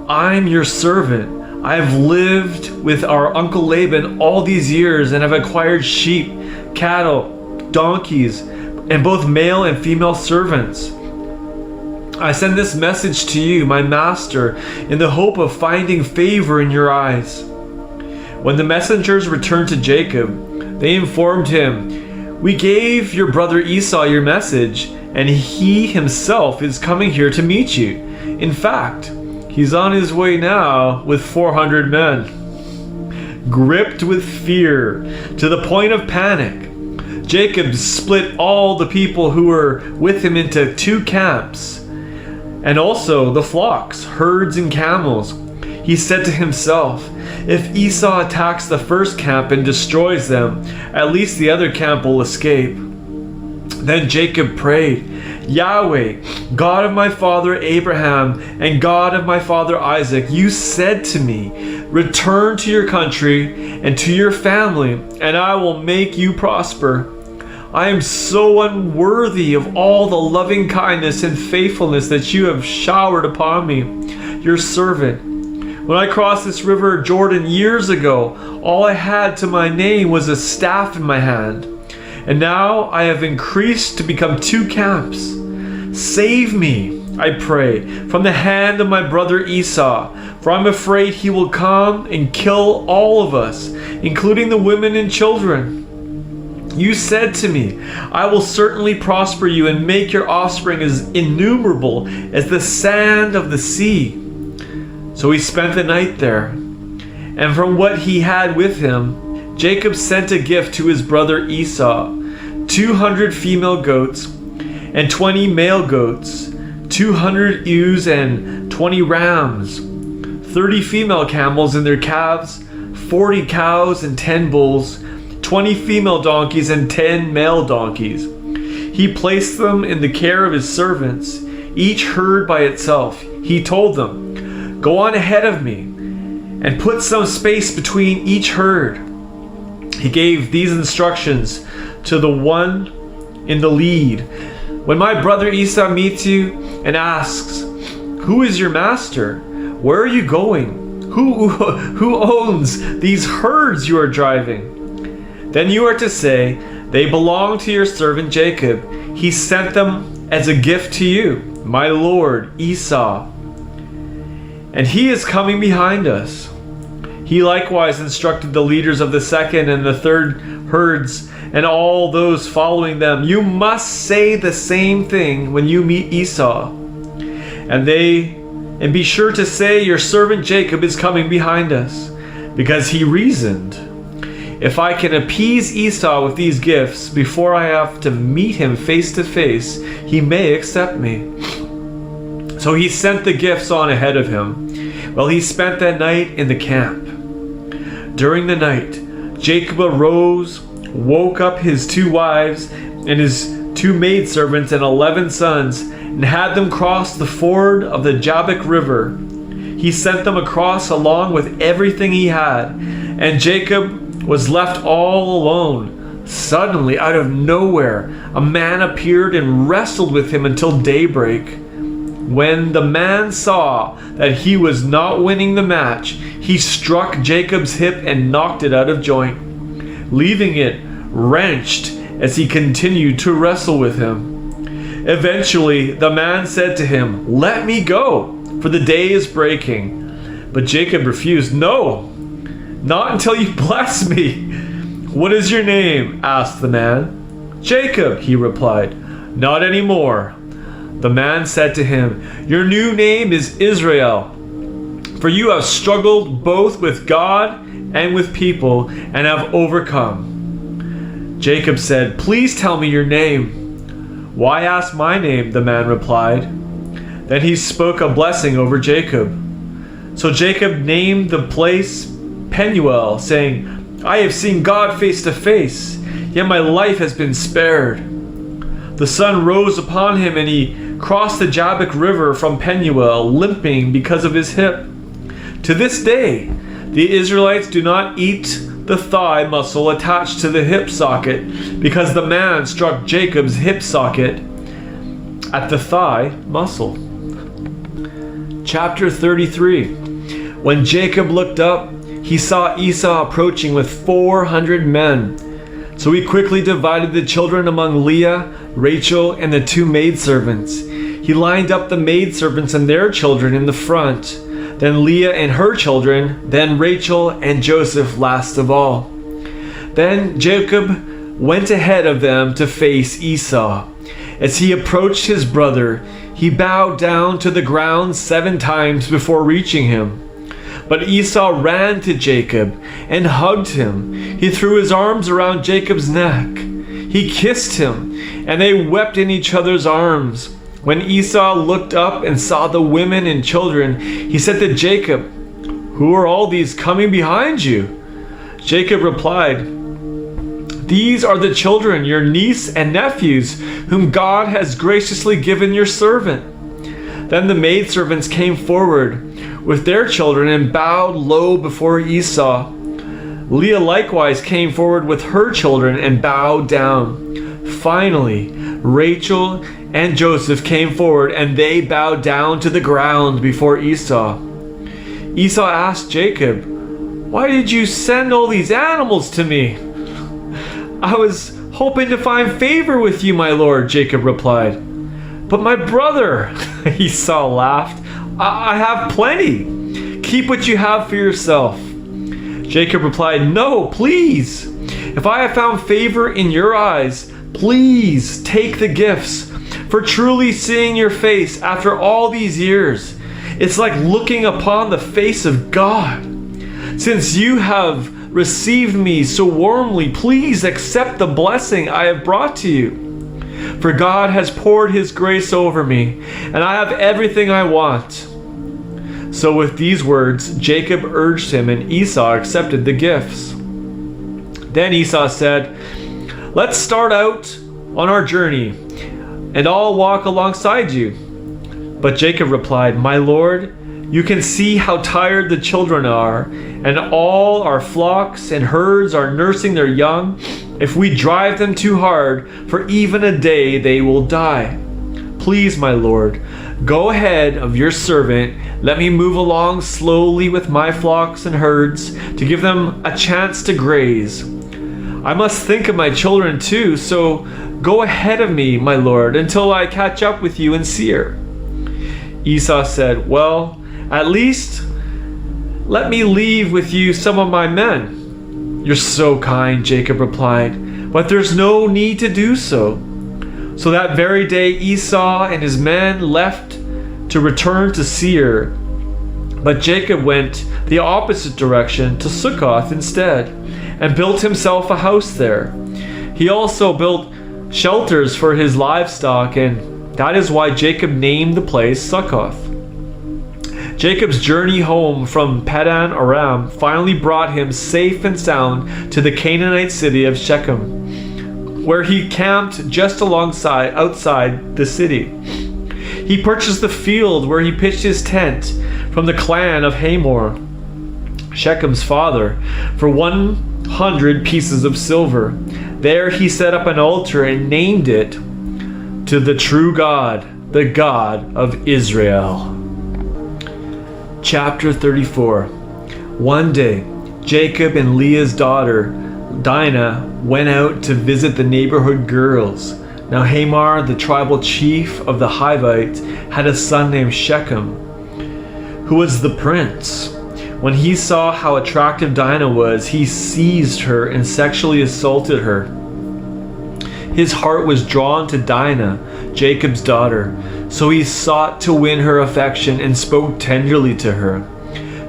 I'm your servant. I have lived with our uncle Laban all these years and have acquired sheep, cattle, donkeys, and both male and female servants. I send this message to you, my master, in the hope of finding favor in your eyes." When the messengers returned to Jacob, they informed him, "We gave your brother Esau your message, and he himself is coming here to meet you. In fact, he's on his way now with 400 men." Gripped with fear to the point of panic, Jacob split all the people who were with him into 2 camps, and also the flocks, herds, and camels. He said to himself, "If Esau attacks the first camp and destroys them, at least the other camp will escape." Then Jacob prayed, "Yahweh, God of my father Abraham and God of my father Isaac, you said to me, 'Return to your country and to your family, and I will make you prosper.' I am so unworthy of all the loving kindness and faithfulness that you have showered upon me, your servant. When I crossed this river Jordan years ago, all I had to my name was a staff in my hand. And now I have increased to become 2 camps. Save me, I pray, from the hand of my brother Esau, for I'm afraid he will come and kill all of us, including the women and children." You said to me, I will certainly prosper you and make your offspring as innumerable as the sand of the sea. So he spent the night there. And from what he had with him, Jacob sent a gift to his brother Esau, 200 female goats and 20 male goats, 200 ewes and 20 rams, 30 female camels and their calves, 40 cows and 10 bulls, 20 female donkeys and 10 male donkeys. He placed them in the care of his servants, each herd by itself. He told them, "Go on ahead of me, and put some space between each herd." He gave these instructions to the one in the lead. "When my brother Esau meets you and asks, 'Who is your master? Where are you going? Who owns these herds you are driving?' Then you are to say, 'They belong to your servant Jacob. He sent them as a gift to you, my lord Esau. And he is coming behind us.'" He likewise instructed the leaders of the second and the third herds and all those following them, "You must say the same thing when you meet Esau. And be sure to say, 'Your servant Jacob is coming behind us,' because he reasoned, 'If I can appease Esau with these gifts before I have to meet him face to face, he may accept me.' So he sent the gifts on ahead of him, while he spent that night in the camp. During the night, Jacob arose, woke up his 2 wives and his 2 maidservants and 11 sons, and had them cross the ford of the Jabbok River. He sent them across along with everything he had, and Jacob was left all alone. Suddenly, out of nowhere, a man appeared and wrestled with him until daybreak. When the man saw that he was not winning the match, he struck Jacob's hip and knocked it out of joint, leaving it wrenched as he continued to wrestle with him. Eventually, the man said to him, "Let me go, for the day is breaking." But Jacob refused. "No, not until you bless me." "What is your name?" asked the man. "Jacob," he replied. "Not anymore." The man said to him, "Your new name is Israel, for you have struggled both with God and with people and have overcome." Jacob said, "Please tell me your name." "Why ask my name?" the man replied. Then he spoke a blessing over Jacob. So Jacob named the place Peniel, saying, "I have seen God face to face, yet my life has been spared." The sun rose upon him, and he crossed the Jabbok River from Peniel, limping because of his hip. To this day, the Israelites do not eat the thigh muscle attached to the hip socket, because the man struck Jacob's hip socket at the thigh muscle. Chapter 33. When Jacob looked up, he saw Esau approaching with 400 men. So he quickly divided the children among Leah, Rachel, and the 2 maidservants. He lined up the maidservants and their children in the front, then Leah and her children, then Rachel and Joseph last of all. Then Jacob went ahead of them to face Esau. As he approached his brother, he bowed down to the ground 7 times before reaching him. But Esau ran to Jacob and hugged him. He threw his arms around Jacob's neck. He kissed him, and they wept in each other's arms. When Esau looked up and saw the women and children, he said to Jacob, "Who are all these coming behind you?" Jacob replied, "These are the children, your niece and nephews, whom God has graciously given your servant." Then the maidservants came forward with their children and bowed low before Esau. Leah likewise came forward with her children and bowed down. Finally, Rachel and Joseph came forward, and they bowed down to the ground before Esau. Esau asked Jacob, "Why did you send all these animals to me?" "I was hoping to find favor with you, my lord," Jacob replied. "But my brother," Esau laughed, I have plenty. Keep what you have for yourself." Jacob replied, "No, please. If I have found favor in your eyes, please take the gifts. For truly seeing your face after all these years, it's like looking upon the face of God. Since you have received me so warmly, please accept the blessing I have brought to you. For God has poured his grace over me, and I have everything I want." So with these words, Jacob urged him, and Esau accepted the gifts. Then Esau said, "Let's start out on our journey, and I'll walk alongside you." But Jacob replied, "My lord, you can see how tired the children are, and all our flocks and herds are nursing their young. If we drive them too hard, for even a day, they will die. Please, my lord, go ahead of your servant. Let me move along slowly with my flocks and herds to give them a chance to graze. I must think of my children too, so go ahead of me, my lord, until I catch up with you in Seir." Esau said, "Well, at least let me leave with you some of my men." "You're so kind," Jacob replied, "but there's no need to do so." So that very day Esau and his men left to return to Seir. But Jacob went the opposite direction to Succoth instead, and built himself a house there. He also built shelters for his livestock, and that is why Jacob named the place Succoth. Jacob's journey home from Padan Aram finally brought him safe and sound to the Canaanite city of Shechem, where he camped just outside the city. He purchased the field where he pitched his tent from the clan of Hamor, Shechem's father, for 100 pieces of silver. There he set up an altar and named it to the true God, the God of Israel. Chapter 34. One day, Jacob and Leah's daughter, Dinah, went out to visit the neighborhood girls. Now Hamor, the tribal chief of the Hivites, had a son named Shechem, who was the prince. When he saw how attractive Dinah was, he seized her and sexually assaulted her. His heart was drawn to Dinah, Jacob's daughter, so he sought to win her affection and spoke tenderly to her.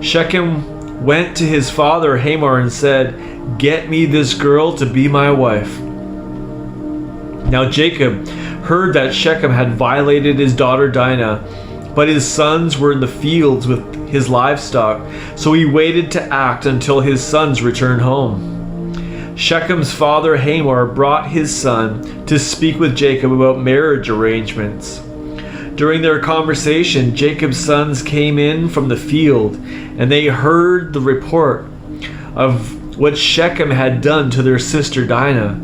Shechem went to his father Hamor and said, "Get me this girl to be my wife." Now Jacob heard that Shechem had violated his daughter Dinah, but his sons were in the fields with his livestock, so he waited to act until his sons returned home. Shechem's father Hamor brought his son to speak with Jacob about marriage arrangements. During their conversation, Jacob's sons came in from the field, and they heard the report of what Shechem had done to their sister Dinah.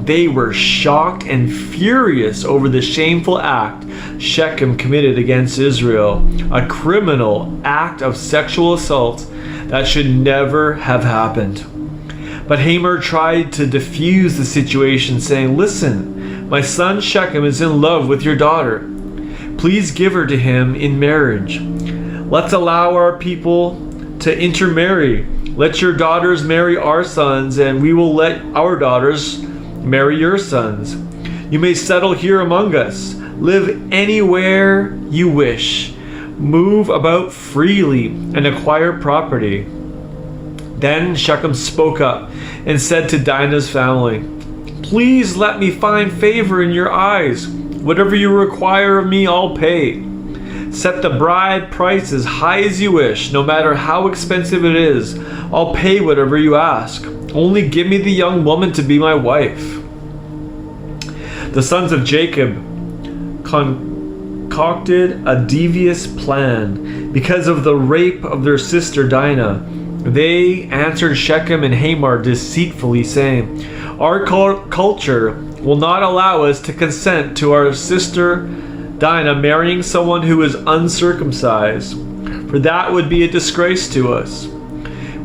They were shocked and furious over the shameful act Shechem committed against Israel, a criminal act of sexual assault that should never have happened. But Hamor tried to defuse the situation, saying, "Listen, my son Shechem is in love with your daughter. Please give her to him in marriage. Let's allow our people to intermarry. Let your daughters marry our sons, and we will let our daughters marry your sons. You may settle here among us. Live anywhere you wish. Move about freely and acquire property." Then Shechem spoke up and said to Dinah's family, "Please let me find favor in your eyes. Whatever you require of me, I'll pay. Set the bride price as high as you wish, no matter how expensive it is. I'll pay whatever you ask. Only give me the young woman to be my wife." The sons of Jacob concocted a devious plan because of the rape of their sister Dinah. They answered Shechem and Hamor deceitfully, saying, "Our culture will not allow us to consent to our sister Dinah marrying someone who is uncircumcised, for that would be a disgrace to us.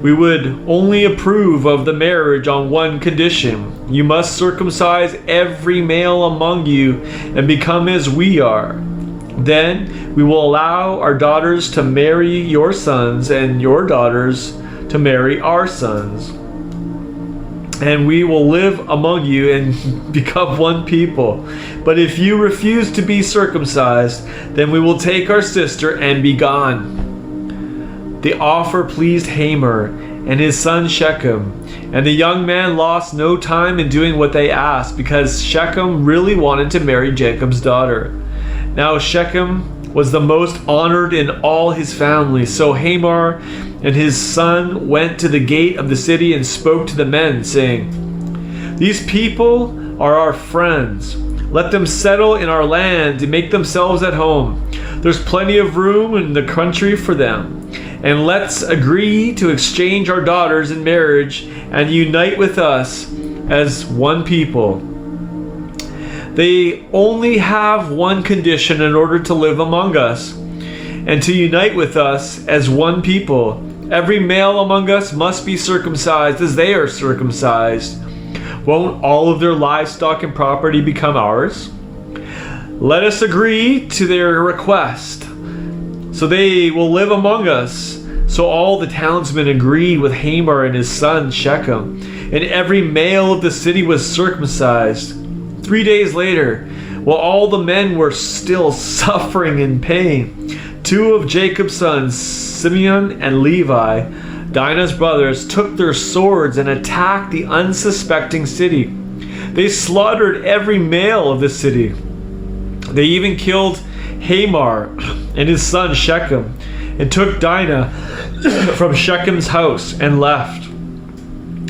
We would only approve of the marriage on one condition. You must circumcise every male among you and become as we are. Then we will allow our daughters to marry your sons and your daughters to marry our sons." and we will live among you and become one people. But if you refuse to be circumcised, then we will take our sister and be gone." The offer pleased Hamor and his son Shechem, and the young man lost no time in doing what they asked, because Shechem really wanted to marry Jacob's daughter. Now Shechem was the most honored in all his family. So Hamor and his son went to the gate of the city and spoke to the men, saying, "These people are our friends. Let them settle in our land and make themselves at home. There's plenty of room in the country for them. And let's agree to exchange our daughters in marriage and unite with us as one people." They only have one condition in order to live among us and to unite with us as one people. Every male among us must be circumcised as they are circumcised. Won't all of their livestock and property become ours? Let us agree to their request, so they will live among us. So all the townsmen agreed with Hamor and his son Shechem, and every male of the city was circumcised. 3 days later, while all the men were still suffering in pain, 2 of Jacob's sons, Simeon and Levi, Dinah's brothers, took their swords and attacked the unsuspecting city. They slaughtered every male of the city. They even killed Hamor and his son Shechem, and took Dinah from Shechem's house and left.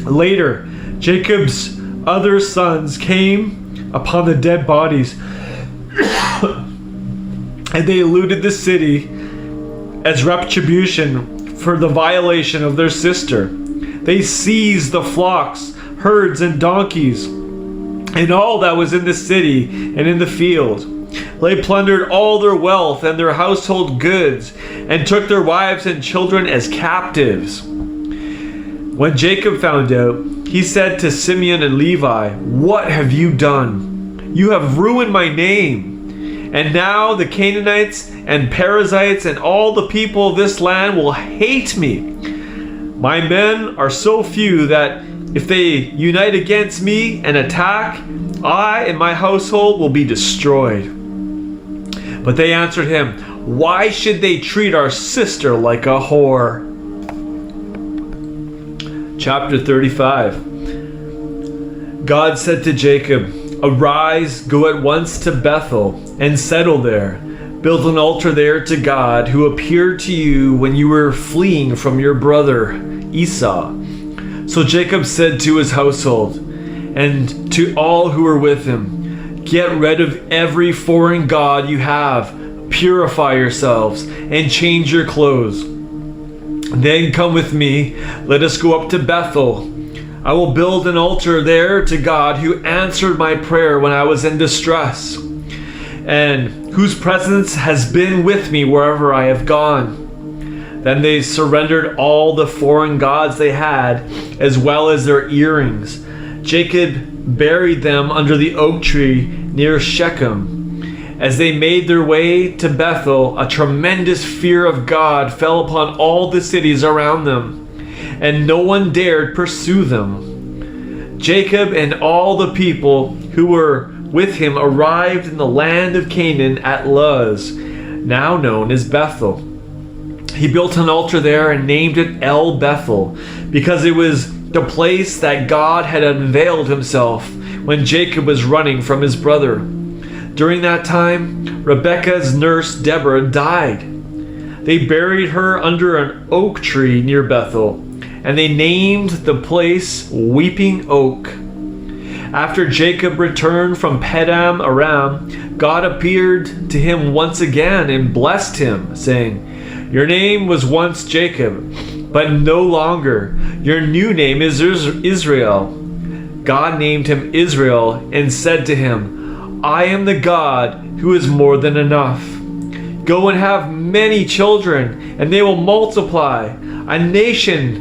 Later, Jacob's other sons came upon the dead bodies and they looted the city as retribution for the violation of their sister. They seized the flocks, herds, and donkeys, and all that was in the city and in the field. They plundered all their wealth and their household goods, and took their wives and children as captives. When Jacob found out, he said to Simeon and Levi, "What have you done? You have ruined my name. And now the Canaanites and Perizzites and all the people of this land will hate me. My men are so few that if they unite against me and attack, I and my household will be destroyed." But they answered him, "Why should they treat our sister like a whore?" Chapter 35. God said to Jacob, "Arise, go at once to Bethel and settle there. Build an altar there to God, who appeared to you when you were fleeing from your brother Esau." So Jacob said to his household and to all who were with him, "Get rid of every foreign god you have, purify yourselves, and change your clothes. Then come with me, let us go up to Bethel. I will build an altar there to God, who answered my prayer when I was in distress, and whose presence has been with me wherever I have gone." Then they surrendered all the foreign gods they had, as well as their earrings. Jacob buried them under the oak tree near Shechem. As they made their way to Bethel, a tremendous fear of God fell upon all the cities around them, and no one dared pursue them. Jacob and all the people who were with him arrived in the land of Canaan at Luz, now known as Bethel. He built an altar there and named it El Bethel, because it was the place that God had unveiled himself when Jacob was running from his brother. During that time, Rebekah's nurse Deborah died. They buried her under an oak tree near Bethel, and they named the place Weeping Oak. After Jacob returned from Paddan Aram, God appeared to him once again and blessed him, saying, "Your name was once Jacob, but no longer. Your new name is Israel." God named him Israel and said to him, "I am the God who is more than enough. Go and have many children, and they will multiply. A nation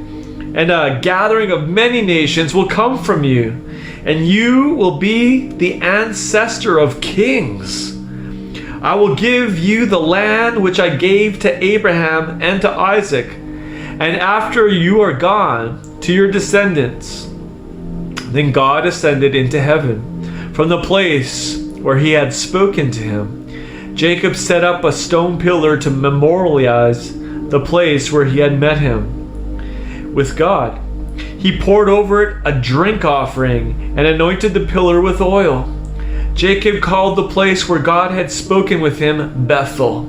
and a gathering of many nations will come from you, and you will be the ancestor of kings. I will give you the land which I gave to Abraham and to Isaac, and after you are gone, to your descendants. Then God ascended into heaven from the place where he had spoken to him. Jacob set up a stone pillar to memorialize the place where he had met him with God. He poured over it a drink offering and anointed the pillar with oil. Jacob called the place where God had spoken with him Bethel.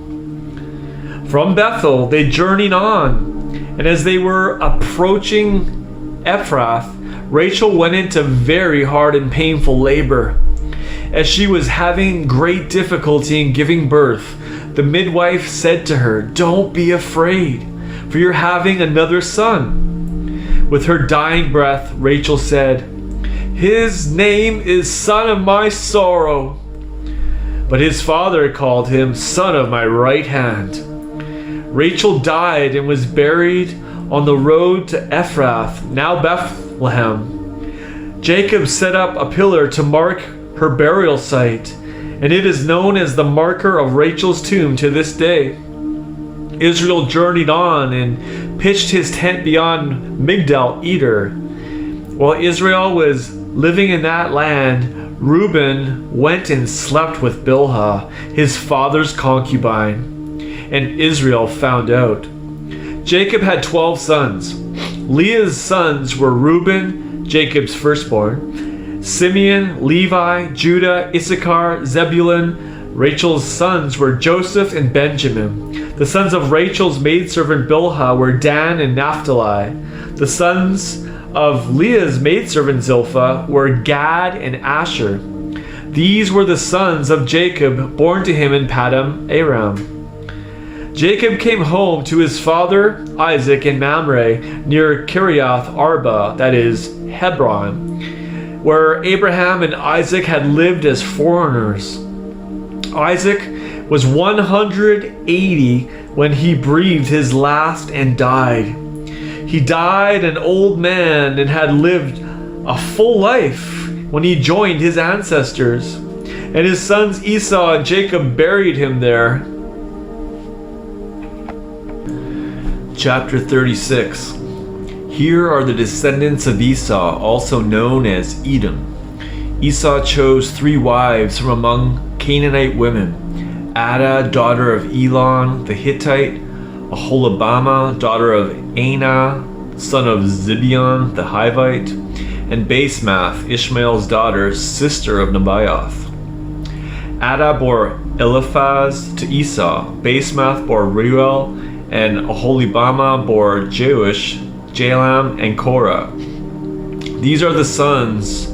From Bethel they journeyed on, and as they were approaching Ephrath, Rachel went into very hard and painful labor. As she was having great difficulty in giving birth, the midwife said to her, "Don't be afraid, for you're having another son." With her dying breath, Rachel said, "His name is son of my sorrow." But his father called him son of my right hand. Rachel died and was buried on the road to Ephrath, now Bethlehem. Jacob set up a pillar to mark her burial site, and it is known as the marker of Rachel's tomb to this day. Israel journeyed on and pitched his tent beyond Migdal Eder. While Israel was living in that land, Reuben went and slept with Bilhah, his father's concubine, and Israel found out. Jacob had 12 sons. Leah's sons were Reuben, Jacob's firstborn, Simeon, Levi, Judah, Issachar, Zebulun. Rachel's sons were Joseph and Benjamin. The sons of Rachel's maidservant Bilhah were Dan and Naphtali. The sons of Leah's maidservant Zilpah were Gad and Asher. These were the sons of Jacob born to him in Paddan Aram. Jacob came home to his father Isaac in Mamre near Kiriath Arba, that is Hebron, where Abraham and Isaac had lived as foreigners. Isaac was 180 when he breathed his last and died. He died an old man and had lived a full life when he joined his ancestors, and his sons Esau and Jacob buried him there. Chapter 36. Here are the descendants of Esau, also known as Edom. Esau chose 3 wives from among Canaanite women: Adah, daughter of Elon the Hittite; Aholibamah, daughter of Anah, son of Zibeon the Hivite; and Basemath, Ishmael's daughter, sister of Nebaioth. Adah bore Eliphaz to Esau; Basemath bore Reuel; and Aholibamah bore Jeush, Jalam, and Korah. These are the sons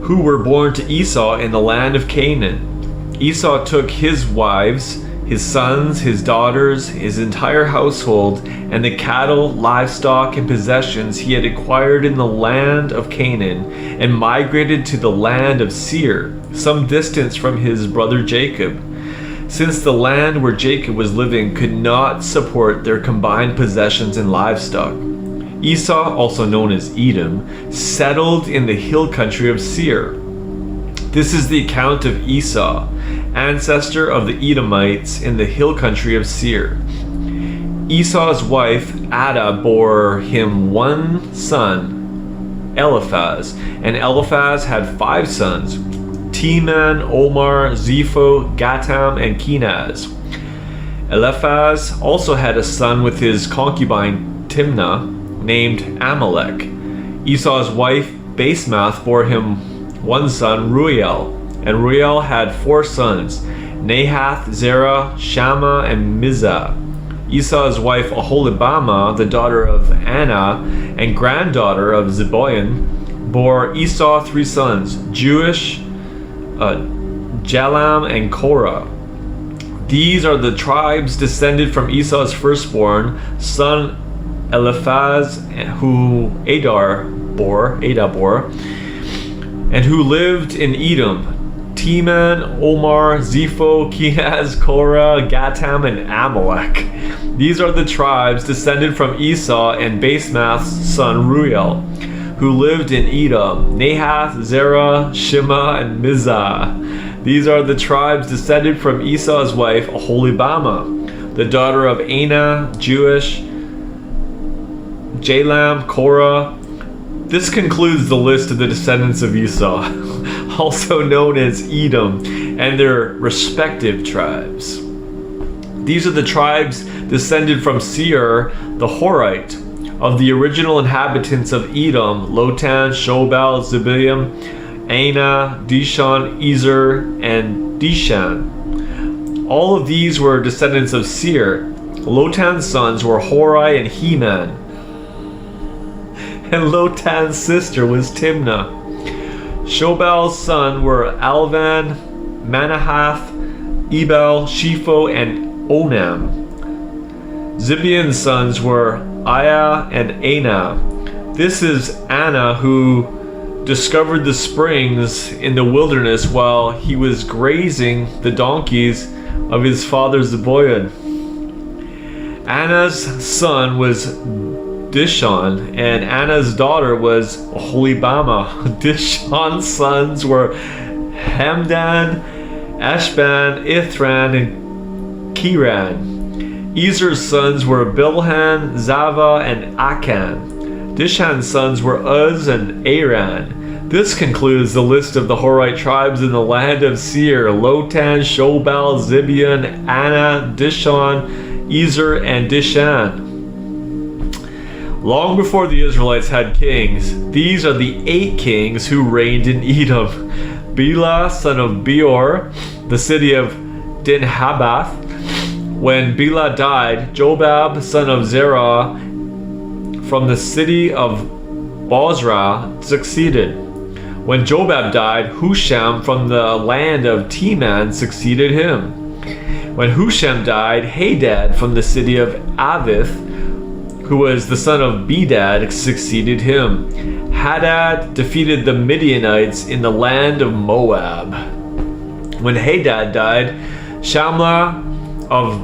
who were born to Esau in the land of Canaan. Esau took his wives, his sons, his daughters, his entire household, and the cattle, livestock, and possessions he had acquired in the land of Canaan, and migrated to the land of Seir, some distance from his brother Jacob, since the land where Jacob was living could not support their combined possessions and livestock. Esau, also known as Edom, settled in the hill country of Seir. This is the account of Esau, ancestor of the Edomites in the hill country of Seir. Esau's wife Adah bore him 1 son, Eliphaz, and Eliphaz had 5 sons: Teman, Omar, Zepho, Gatam, and Kenaz. Eliphaz also had a son with his concubine Timnah, named Amalek. Esau's wife Basemath bore him 1 son, Reuel, and Reuel had 4 sons: Nahath, Zerah, Shammah, and Mizah. Esau's wife Aholibamah, the daughter of Anah and granddaughter of Zibeon, bore Esau 3 sons: Jeush, Jalam, and Korah. These are the tribes descended from Esau's firstborn son Eliphaz, who Adah bore, and who lived in Edom: Teman, Omar, Zepho, Kenaz, Korah, Gatam, and Amalek. These are the tribes descended from Esau and Basemath's son Reuel, who lived in Edom: Nahath, Zerah, Shimah, and Mizah. These are the tribes descended from Esau's wife Aholibamah, the daughter of Anah, Jeush, Jalam, Korah, This concludes the list of the descendants of Esau, also known as Edom, and their respective tribes. These are the tribes descended from Seir the Horite, of the original inhabitants of Edom: Lotan, Shobal, Zibeam, Anah, Dishon, Ezer, and Dishan. All of these were descendants of Seir. Lotan's sons were Horai and Heman, and Lotan's sister was Timnah. Shobal's sons were Alvan, Manahath, Ebal, Shepho, and Onam. Zibeon's sons were Aiah and Anah. This is Anah who discovered the springs in the wilderness while he was grazing the donkeys of his father Zeboiah. Anah's son was Dishon, and Anah's daughter was Aholibamah. Dishon's sons were Hamdan, Ashban, Ithran, and Kiran. Ezer's sons were Bilhan, Zava, and Akan. Dishan's sons were Uz and Aran. This concludes the list of the Horite tribes in the land of Seir: Lotan, Shobal, Zibeon, Anah, Dishon, Ezer, and Dishan. Long before the Israelites had kings, these are the 8 kings who reigned in Edom: Bela, son of Beor, the city of Dinhabath. When Bela died, Jobab, son of Zerah, from the city of Bozrah, succeeded. When Jobab died, Husham from the land of Teman succeeded him. When Husham died, Hadad from the city of Avith, who was the son of Bedad, succeeded him. Hadad defeated the Midianites in the land of Moab. When Hadad died, Shamla of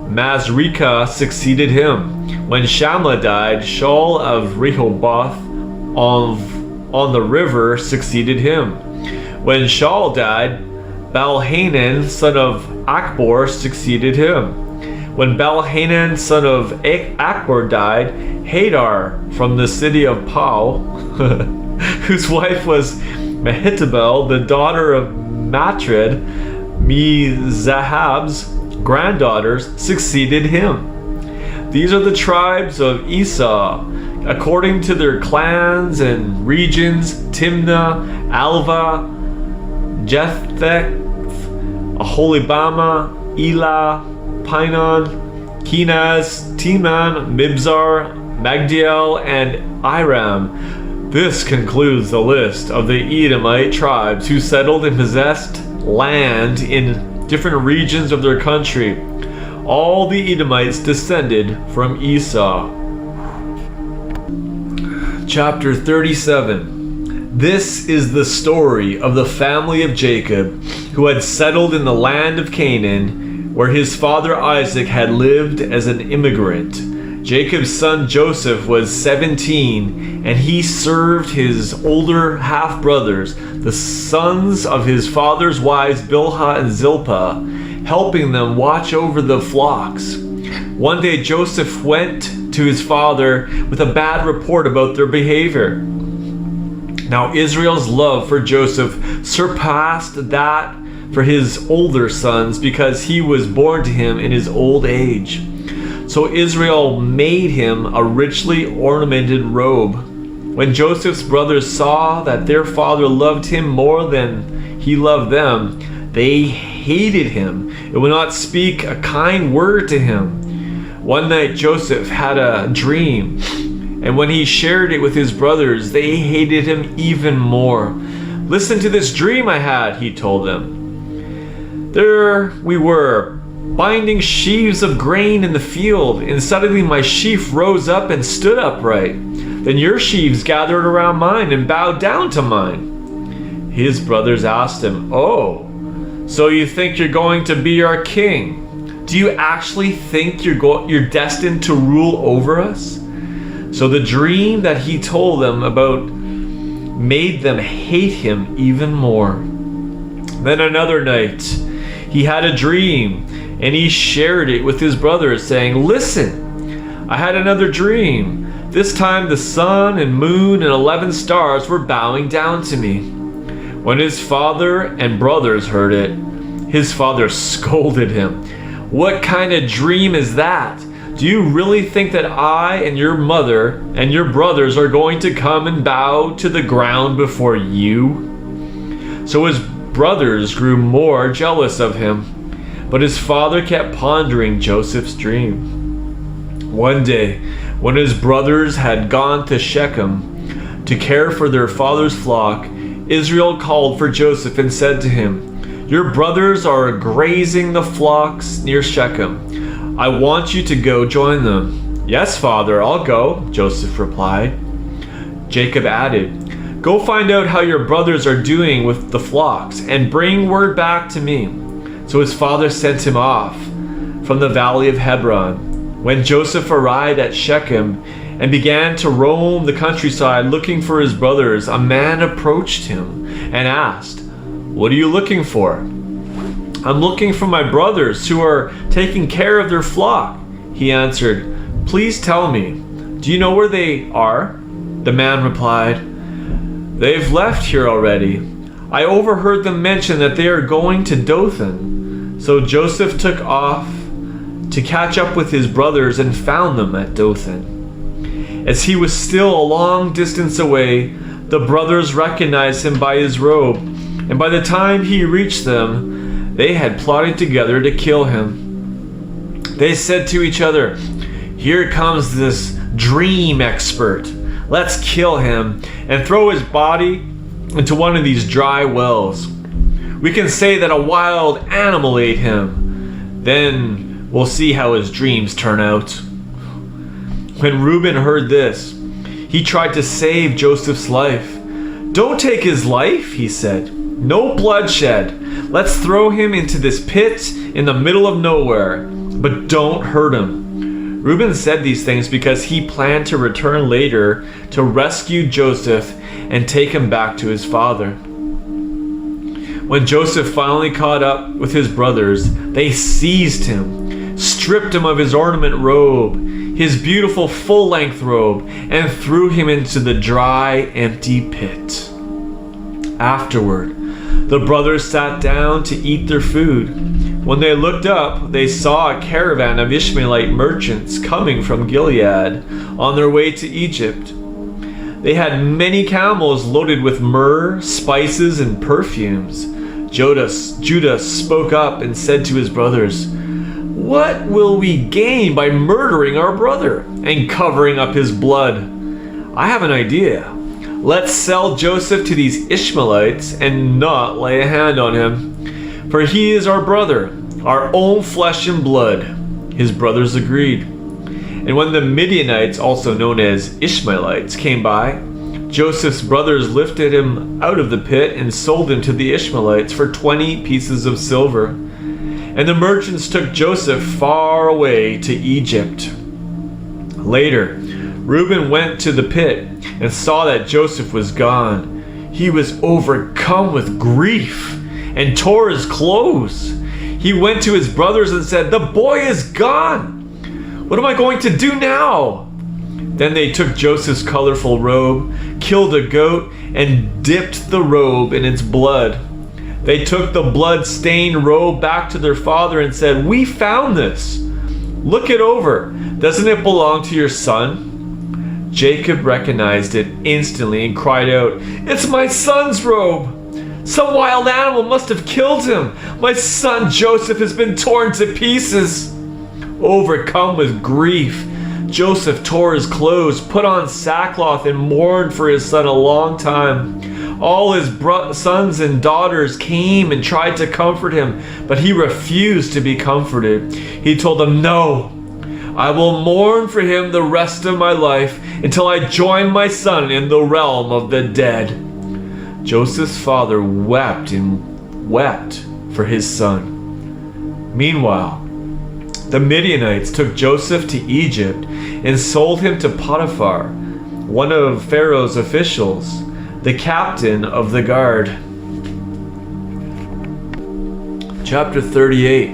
Masrekah succeeded him. When Shamla died, Shaul of Rehoboth on the river succeeded him. When Shaul died, Balhanan, son of Akbor, succeeded him. When Balhanan, son of Akbor, died, Hadar from the city of Pau, whose wife was Mehetabel, the daughter of Matred, Mezahab's granddaughters, succeeded him. These are the tribes of Esau, according to their clans and regions: Timnah, Alva, Jetheth, Aholibamah, Elah, Pinon, Kenaz, Teman, Mibzar, Magdiel, and Iram. This concludes the list of the Edomite tribes who settled and possessed land in different regions of their country. All the Edomites descended from Esau. Chapter 37. This is the story of the family of Jacob, who had settled in the land of Canaan, where his father Isaac had lived as an immigrant. Jacob's son Joseph was 17, and he served his older half-brothers, the sons of his father's wives Bilhah and Zilpah, helping them watch over the flocks. One day Joseph went to his father with a bad report about their behavior. Now Israel's love for Joseph surpassed that for his older sons, because he was born to him in his old age. So Israel made him a richly ornamented robe. When Joseph's brothers saw that their father loved him more than he loved them, they hated him and would not speak a kind word to him. One night Joseph had a dream, and when he shared it with his brothers, they hated him even more. "Listen to this dream I had," he told them. "There we were, binding sheaves of grain in the field, and suddenly my sheaf rose up and stood upright. Then your sheaves gathered around mine and bowed down to mine." His brothers asked him, "Oh, so you think you're going to be our king? Do you actually think you're destined to rule over us?" So the dream that he told them about made them hate him even more. Then another night, he had a dream, and he shared it with his brothers, saying, "Listen, I had another dream. This time the sun and moon and 11 stars were bowing down to me. When his father and brothers heard it, his father scolded him. What kind of dream is that? Do you really think that I and your mother and your brothers are going to come and bow to the ground before you? So his brothers grew more jealous of him, but his father kept pondering Joseph's dream. One day, when his brothers had gone to Shechem to care for their father's flock, Israel called for Joseph and said to him, "Your brothers are grazing the flocks near Shechem. I want you to go join them." "Yes, father, I'll go," Joseph replied. Jacob added, "Go find out how your brothers are doing with the flocks and bring word back to me." So his father sent him off from the valley of Hebron. When Joseph arrived at Shechem and began to roam the countryside looking for his brothers, a man approached him and asked, "What are you looking for?" "I'm looking for my brothers who are taking care of their flock," he answered. "Please tell me, do you know where they are?" The man replied, "They've left here already. I overheard them mention that they are going to Dothan." So Joseph took off to catch up with his brothers and found them at Dothan. As he was still a long distance away, the brothers recognized him by his robe, and by the time he reached them, they had plotted together to kill him. They said to each other, "Here comes this dream expert. Let's kill him and throw his body into one of these dry wells. We can say that a wild animal ate him. Then we'll see how his dreams turn out." When Reuben heard this, he tried to save Joseph's life. "Don't take his life," he said. "No bloodshed. Let's throw him into this pit in the middle of nowhere, but don't hurt him." Reuben said these things because he planned to return later to rescue Joseph and take him back to his father. When Joseph finally caught up with his brothers, they seized him, stripped him of his ornament robe, his beautiful full-length robe, and threw him into the dry, empty pit. Afterward, the brothers sat down to eat their food. When they looked up, they saw a caravan of Ishmaelite merchants coming from Gilead on their way to Egypt. They had many camels loaded with myrrh, spices, and perfumes. Judah spoke up and said to his brothers, "What will we gain by murdering our brother and covering up his blood? I have an idea. Let's sell Joseph to these Ishmaelites and not lay a hand on him, for he is our brother, our own flesh and blood." His brothers agreed. And when the Midianites, also known as Ishmaelites, came by, Joseph's brothers lifted him out of the pit and sold him to the Ishmaelites for 20 pieces of silver. And the merchants took Joseph far away to Egypt. Later, Reuben went to the pit and saw that Joseph was gone. He was overcome with grief and tore his clothes. He went to his brothers and said, "The boy is gone. What am I going to do now?" Then they took Joseph's colorful robe, killed a goat, and dipped the robe in its blood. They took the blood-stained robe back to their father and said, "We found this. Look it over. Doesn't it belong to your son?" Jacob recognized it instantly and cried out, "It's my son's robe. Some wild animal must have killed him. My son Joseph has been torn to pieces." Overcome with grief, Joseph tore his clothes, put on sackcloth, and mourned for his son a long time. All his sons and daughters came and tried to comfort him, but he refused to be comforted. He told them, "No, I will mourn for him the rest of my life until I join my son in the realm of the dead." Joseph's father wept and wept for his son. Meanwhile, the Midianites took Joseph to Egypt and sold him to Potiphar, one of Pharaoh's officials, the captain of the guard. Chapter 38.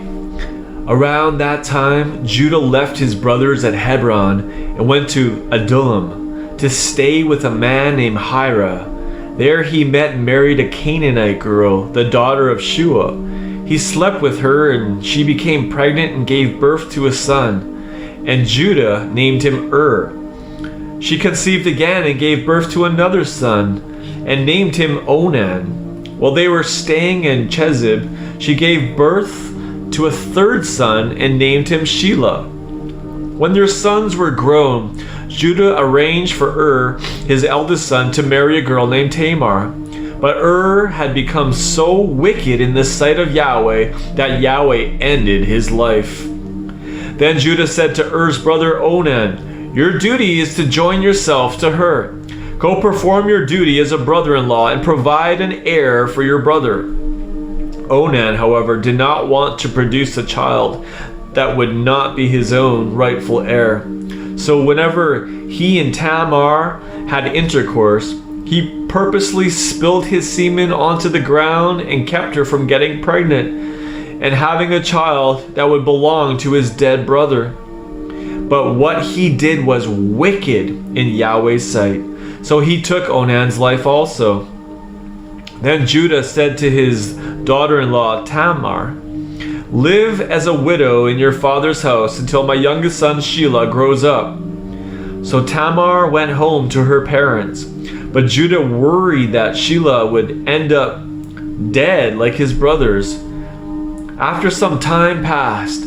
Around that time, Judah left his brothers at Hebron and went to Adullam to stay with a man named Hira. There he met and married a Canaanite girl, the daughter of Shua. He slept with her, and she became pregnant and gave birth to a son, and Judah named him She conceived again and gave birth to another son, and named him Onan. While they were staying in Chezib, she gave birth to a third son and named him Shelah. When their sons were grown, Judah arranged for his eldest son, to marry a girl named Tamar. But had become so wicked in the sight of Yahweh that Yahweh ended his life. Then Judah said to Er's brother Onan, "Your duty is to join yourself to her. Go perform your duty as a brother-in-law and provide an heir for your brother." Onan, however, did not want to produce a child that would not be his own rightful heir. So whenever he and Tamar had intercourse, he purposely spilled his semen onto the ground and kept her from getting pregnant and having a child that would belong to his dead brother. But what he did was wicked in Yahweh's sight. So he took Onan's life also. Then Judah said to his daughter-in-law Tamar, "Live as a widow in your father's house until my youngest son Shelah grows up." So Tamar went home to her parents, but Judah worried that Shelah would end up dead like his brothers. After some time passed,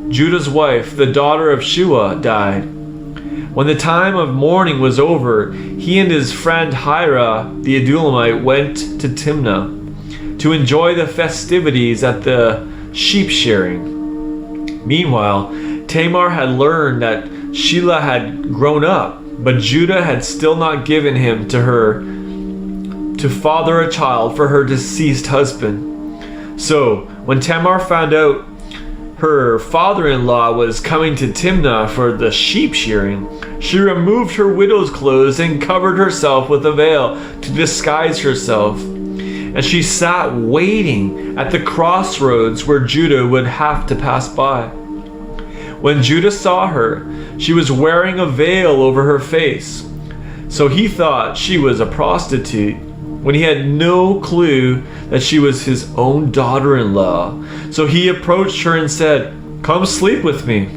Judah's wife, the daughter of Shua, died. When the time of mourning was over, he and his friend Hira the Adulamite went to Timnah to enjoy the festivities at the sheep shearing. Meanwhile, Tamar had learned that Shelah had grown up, but Judah had still not given him to her to father a child for her deceased husband. So, when Tamar found out her father-in-law was coming to Timnah for the sheep shearing, she removed her widow's clothes and covered herself with a veil to disguise herself. And she sat waiting at the crossroads where Judah would have to pass by. When Judah saw her, she was wearing a veil over her face. So he thought she was a prostitute, when he had no clue that she was his own daughter-in-law. So he approached her and said, "Come sleep with me."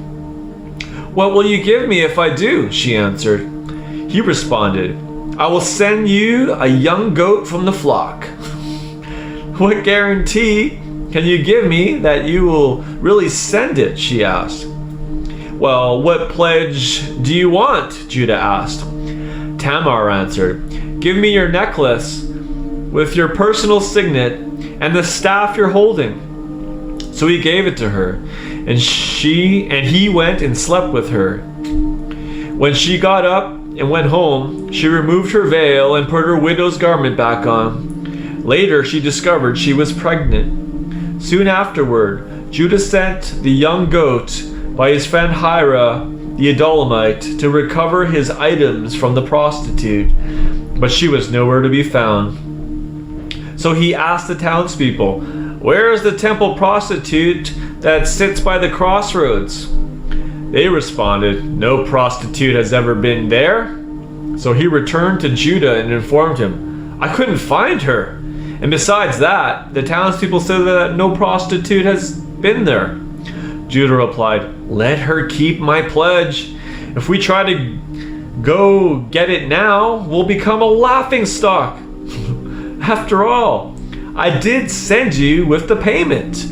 "What will you give me if I do?" she answered. He responded, "I will send you a young goat from the flock." "What guarantee can you give me that you will really send it?" she asked. "Well, what pledge do you want?" Judah asked. Tamar answered, "Give me your necklace with your personal signet and the staff you're holding." So he gave it to her, and he went and slept with her. When she got up and went home, she removed her veil and put her widow's garment back on. Later, she discovered she was pregnant. Soon afterward, Judah sent the young goat by his friend Hira the Adulamite to recover his items from the prostitute, but she was nowhere to be found. So he asked the townspeople, "Where is the temple prostitute that sits by the crossroads?" They responded, "No prostitute has ever been there." So he returned to Judah and informed him, "I couldn't find her. And besides that, the townspeople said that no prostitute has been there." Judah replied, "Let her keep my pledge. If we try to go get it now, we'll become a laughingstock. After all, I did send you with the payment.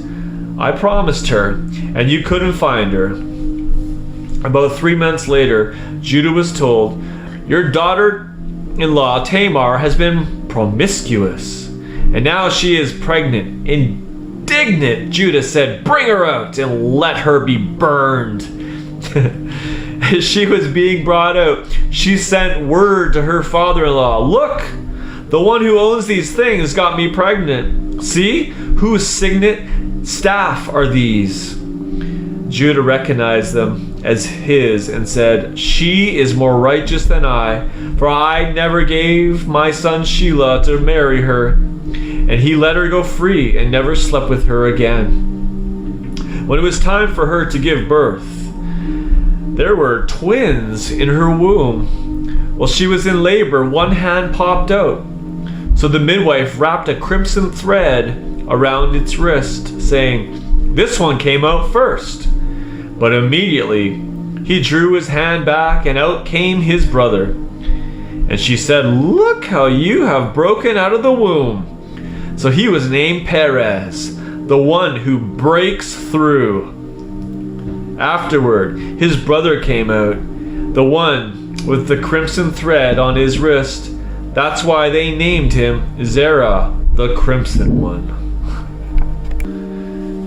I promised her, and you couldn't find her." About 3 months later, Judah was told, "Your daughter-in-law Tamar has been promiscuous, and now she is pregnant." Indignant, Judah said, "Bring her out and let her be burned." As she was being brought out, she sent word to her father-in-law, "Look, the one who owns these things got me pregnant. See, whose signet staff are these?" Judah recognized them as his and said, "She is more righteous than I, for I never gave my son Shelah to marry her." And he let her go free and never slept with her again. When it was time for her to give birth, there were twins in her womb. While she was in labor, one hand popped out. So the midwife wrapped a crimson thread around its wrist, saying, "This one came out first." But immediately he drew his hand back, and out came his brother. And she said, "Look how you have broken out of the womb." So he was named Perez, the one who breaks through. Afterward, his brother came out, the one with the crimson thread on his wrist. That's why they named him Zerah, the Crimson One.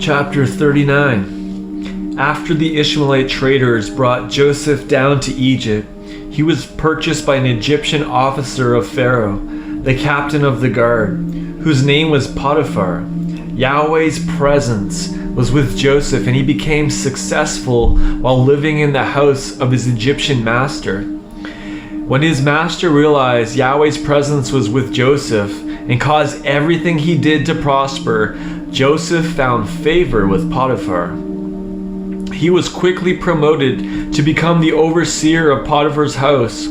Chapter 39. After the Ishmaelite traders brought Joseph down to Egypt, he was purchased by an Egyptian officer of Pharaoh, the captain of the guard, whose name was Potiphar. Yahweh's presence was with Joseph, and he became successful while living in the house of his Egyptian master. When his master realized Yahweh's presence was with Joseph and caused everything he did to prosper, Joseph found favor with Potiphar. He was quickly promoted to become the overseer of Potiphar's house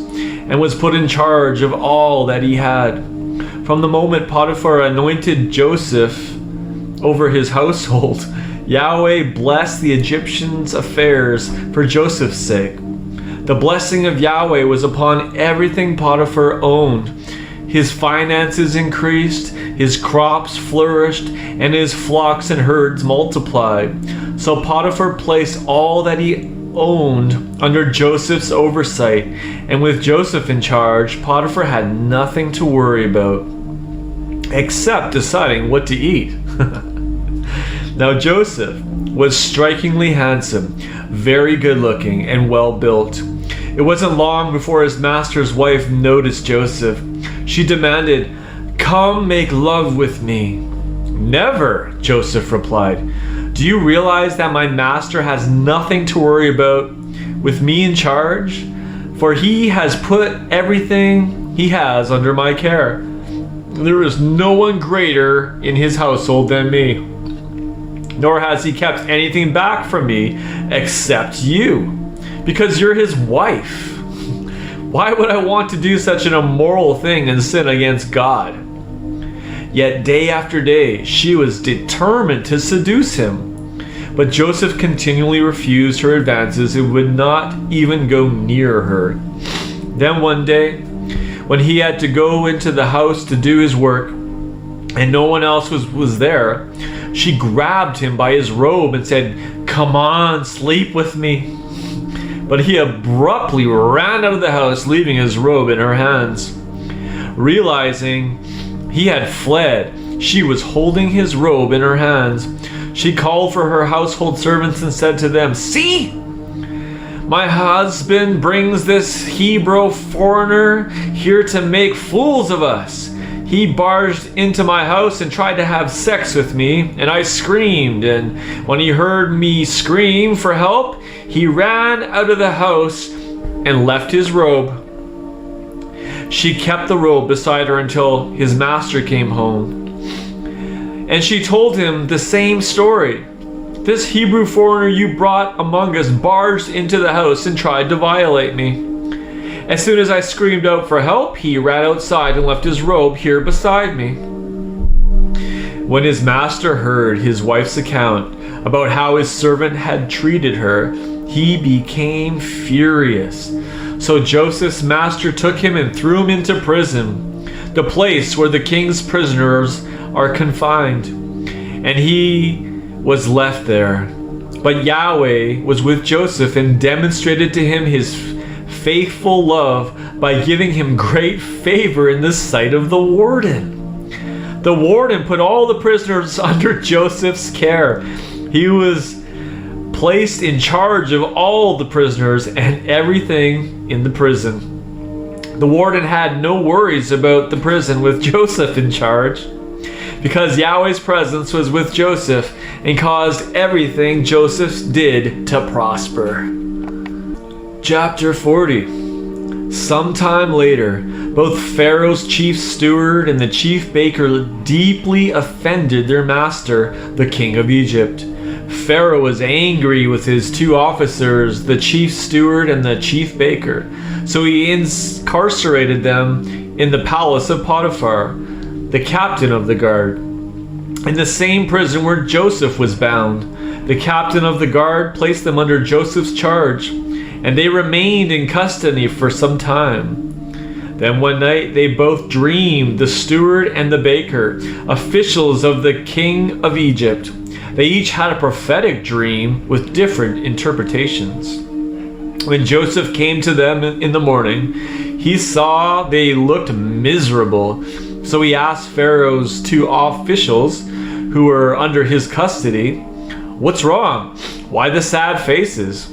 and was put in charge of all that he had. From the moment Potiphar anointed Joseph over his household, Yahweh blessed the Egyptians' affairs for Joseph's sake. The blessing of Yahweh was upon everything Potiphar owned. His finances increased, his crops flourished, and his flocks and herds multiplied. So Potiphar placed all that he owned under Joseph's oversight, and with Joseph in charge, Potiphar had nothing to worry about, except deciding what to eat. Now Joseph was strikingly handsome, very good looking, and well built. It wasn't long before his master's wife noticed Joseph. She demanded, "Come make love with me." "Never," Joseph replied. "Do you realize that my master has nothing to worry about with me in charge? For he has put everything he has under my care. There is no one greater in his household than me. Nor has he kept anything back from me except you, because you're his wife. Why would I want to do such an immoral thing and sin against God?" Yet day after day she was determined to seduce him. But Joseph continually refused her advances and would not even go near her. Then one day, when he had to go into the house to do his work, and no one else was there, she grabbed him by his robe and said, "Come on, sleep with me." But he abruptly ran out of the house, leaving his robe in her hands. Realizing he had fled, she was holding his robe in her hands. She called for her household servants and said to them, "See, my husband brings this Hebrew foreigner here to make fools of us. He barged into my house and tried to have sex with me, and I screamed. And when he heard me scream for help, he ran out of the house and left his robe." She kept the robe beside her until his master came home. And she told him the same story. "This Hebrew foreigner you brought among us barged into the house and tried to violate me. As soon as I screamed out for help, he ran outside and left his robe here beside me." When his master heard his wife's account about how his servant had treated her, he became furious. So Joseph's master took him and threw him into prison, the place where the king's prisoners are confined, and he was left there. But Yahweh was with Joseph and demonstrated to him his faithful love by giving him great favor in the sight of the warden. The warden put all the prisoners under Joseph's care. He was placed in charge of all the prisoners and everything in the prison. The warden had no worries about the prison with Joseph in charge, because Yahweh's presence was with Joseph and caused everything Joseph did to prosper. Chapter 40. Sometime later, both Pharaoh's chief steward and the chief baker deeply offended their master, the king of Egypt. Pharaoh was angry with his two officers, the chief steward and the chief baker. So he incarcerated them in the palace of Potiphar, the captain of the guard, in the same prison where Joseph was bound. The captain of the guard placed them under Joseph's charge, and they remained in custody for some time. Then one night they both dreamed, the steward and the baker, officials of the king of Egypt. They each had a prophetic dream with different interpretations. When Joseph came to them in the morning, he saw they looked miserable. So he asked Pharaoh's two officials who were under his custody, "What's wrong? Why the sad faces?"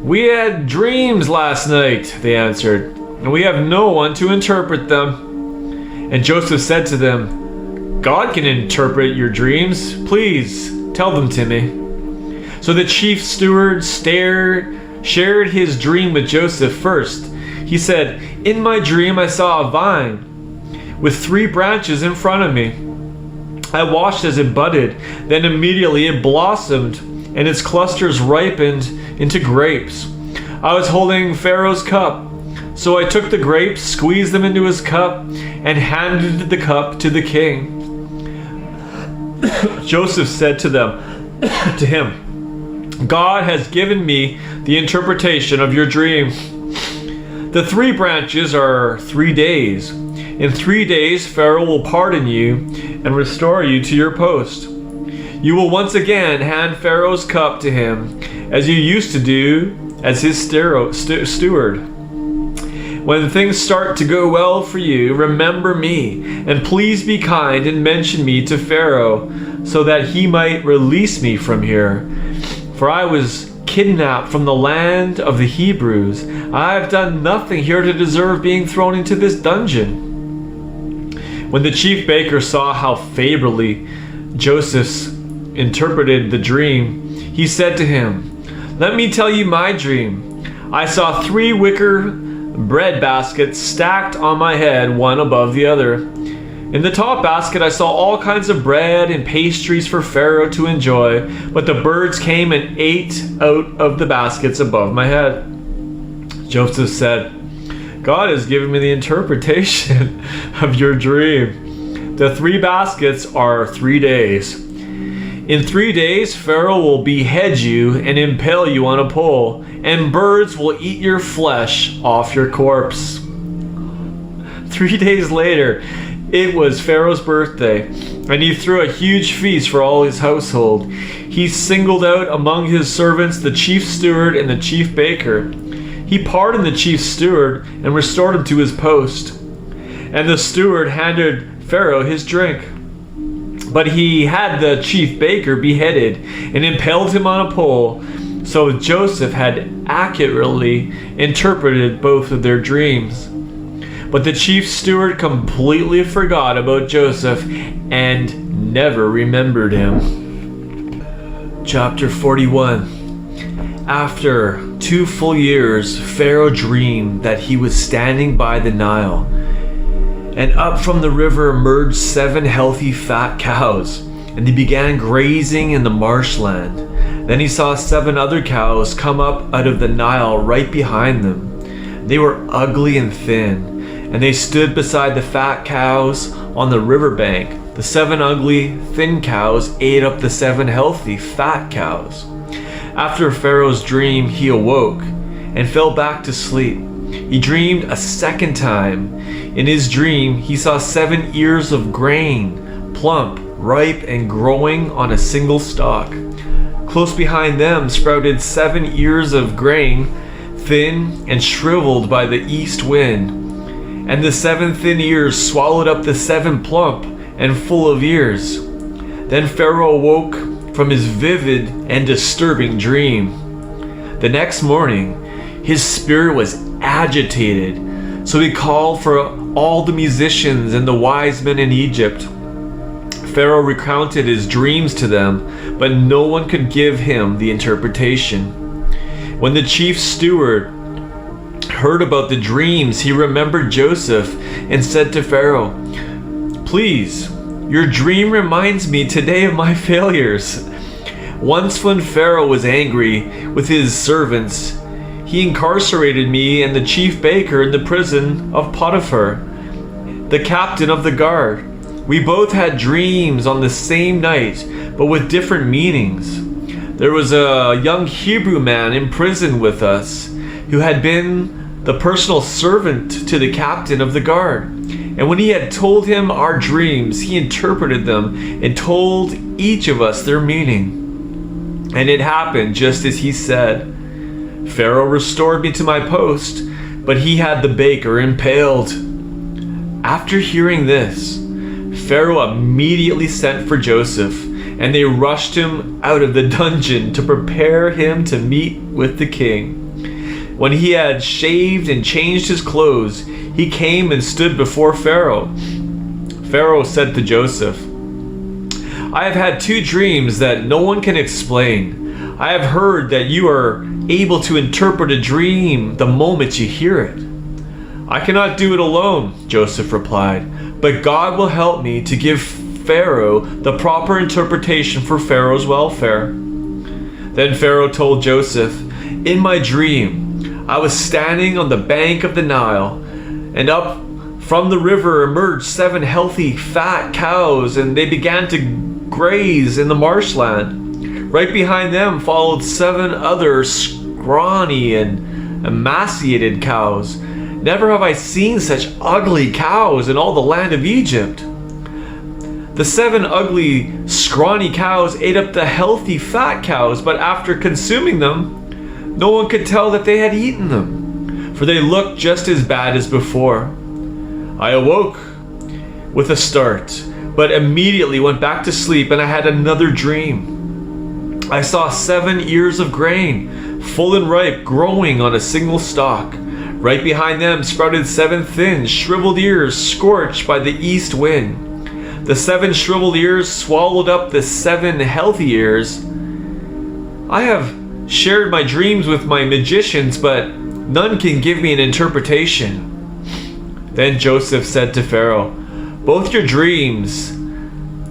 "We had dreams last night," they answered, "and we have no one to interpret them." And Joseph said to them, "God can interpret your dreams. Please tell them to me." So the chief steward shared his dream with Joseph first. He said, "In my dream I saw a vine with 3 branches in front of me. I watched as it budded, then immediately it blossomed, and its clusters ripened into grapes. I was holding Pharaoh's cup, so I took the grapes, squeezed them into his cup, and handed the cup to the king." Joseph said to him, "God has given me the interpretation of your dream. The 3 branches are 3 days. In 3 days Pharaoh will pardon you and restore you to your post. You will once again hand Pharaoh's cup to him, as you used to do as his steward. When things start to go well for you, remember me, and please be kind and mention me to Pharaoh, so that he might release me from here. For I was kidnapped from the land of the Hebrews. I have done nothing here to deserve being thrown into this dungeon." When the chief baker saw how favorably Joseph interpreted the dream, he said to him, "Let me tell you my dream. I saw 3 wicker bread baskets stacked on my head, one above the other. In the top basket I saw all kinds of bread and pastries for Pharaoh to enjoy, but the birds came and ate out of the baskets above my head." Joseph said, "God has given me the interpretation of your dream. The 3 baskets are 3 days. In 3 days Pharaoh will behead you and impale you on a pole, and birds will eat your flesh off your corpse." 3 days later, it was Pharaoh's birthday, and he threw a huge feast for all his household. He singled out among his servants the chief steward and the chief baker. He pardoned the chief steward and restored him to his post. And the steward handed Pharaoh his drink. But he had the chief baker beheaded and impaled him on a pole. So Joseph had accurately interpreted both of their dreams. But the chief steward completely forgot about Joseph and never remembered him. Chapter 41. After 2 full years, Pharaoh dreamed that he was standing by the Nile, and up from the river emerged 7 healthy fat cows, and they began grazing in the marshland. Then he saw 7 other cows come up out of the Nile right behind them. They were ugly and thin, and they stood beside the fat cows on the riverbank. The 7 ugly, thin cows ate up the 7 healthy, fat cows. After Pharaoh's dream, he awoke and fell back to sleep. He dreamed a second time. In his dream, he saw 7 ears of grain, plump, ripe, and growing on a single stalk. Close behind them sprouted 7 ears of grain, thin and shriveled by the east wind. And the 7 thin ears swallowed up the 7 plump and full of ears. Then Pharaoh awoke from his vivid and disturbing dream. The next morning, his spirit was agitated, so he called for all the musicians and the wise men in Egypt. Pharaoh recounted his dreams to them, but no one could give him the interpretation. When the chief steward heard about the dreams, he remembered Joseph and said to Pharaoh, "Please, your dream reminds me today of my failures. Once when Pharaoh was angry with his servants, he incarcerated me and the chief baker in the prison of Potiphar, the captain of the guard. We both had dreams on the same night, but with different meanings. There was a young Hebrew man in prison with us who had been the personal servant to the captain of the guard. And when he had told him our dreams, he interpreted them and told each of us their meaning. And it happened just as he said. Pharaoh restored me to my post, but he had the baker impaled. After hearing this, Pharaoh immediately sent for Joseph, and they rushed him out of the dungeon to prepare him to meet with the king. When he had shaved and changed his clothes, he came and stood before Pharaoh. Pharaoh said to Joseph, I have had 2 dreams that no one can explain. I have heard that you are able to interpret a dream the moment you hear it. I cannot do it alone, Joseph replied, but God will help me to give Pharaoh the proper interpretation for Pharaoh's welfare. Then Pharaoh told Joseph, in my dream, I was standing on the bank of the Nile, and up from the river emerged 7 healthy, fat cows, and they began to graze in the marshland. Right behind them followed 7 other scrawny and emaciated cows. Never have I seen such ugly cows in all the land of Egypt. The 7 ugly, scrawny cows ate up the healthy, fat cows, but after consuming them, no one could tell that they had eaten them, for they looked just as bad as before. I awoke with a start, but immediately went back to sleep, and I had another dream. I saw 7 ears of grain, full and ripe, growing on a single stalk. Right behind them sprouted 7 thin, shriveled ears, scorched by the east wind. The 7 shriveled ears swallowed up the 7 healthy ears. I have shared my dreams with my magicians, but none can give me an interpretation. Then Joseph said to Pharaoh, both your dreams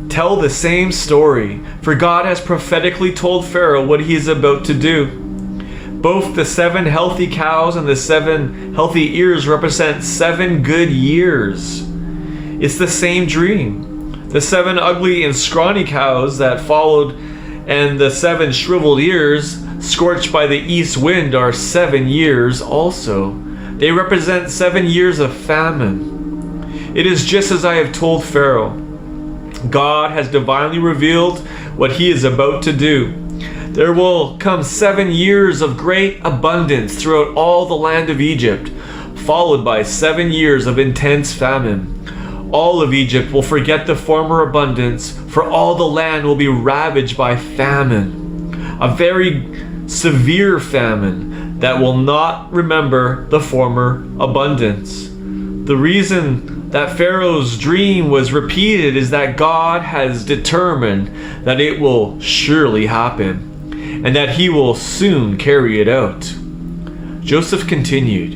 tell the same story, for God has prophetically told Pharaoh what he is about to do. Both the 7 healthy cows and the 7 healthy ears represent 7 good years. It's the same dream. The 7 ugly and scrawny cows that followed and the 7 shriveled ears scorched by the east wind are 7 years also. They represent 7 years of famine. It is just as I have told Pharaoh. God has divinely revealed what he is about to do. There will come 7 years of great abundance throughout all the land of Egypt, followed by 7 years of intense famine. All of Egypt will forget the former abundance, for all the land will be ravaged by famine. A very severe famine that will not remember the former abundance. The reason that Pharaoh's dream was repeated is that God has determined that it will surely happen, and that he will soon carry it out. Joseph continued,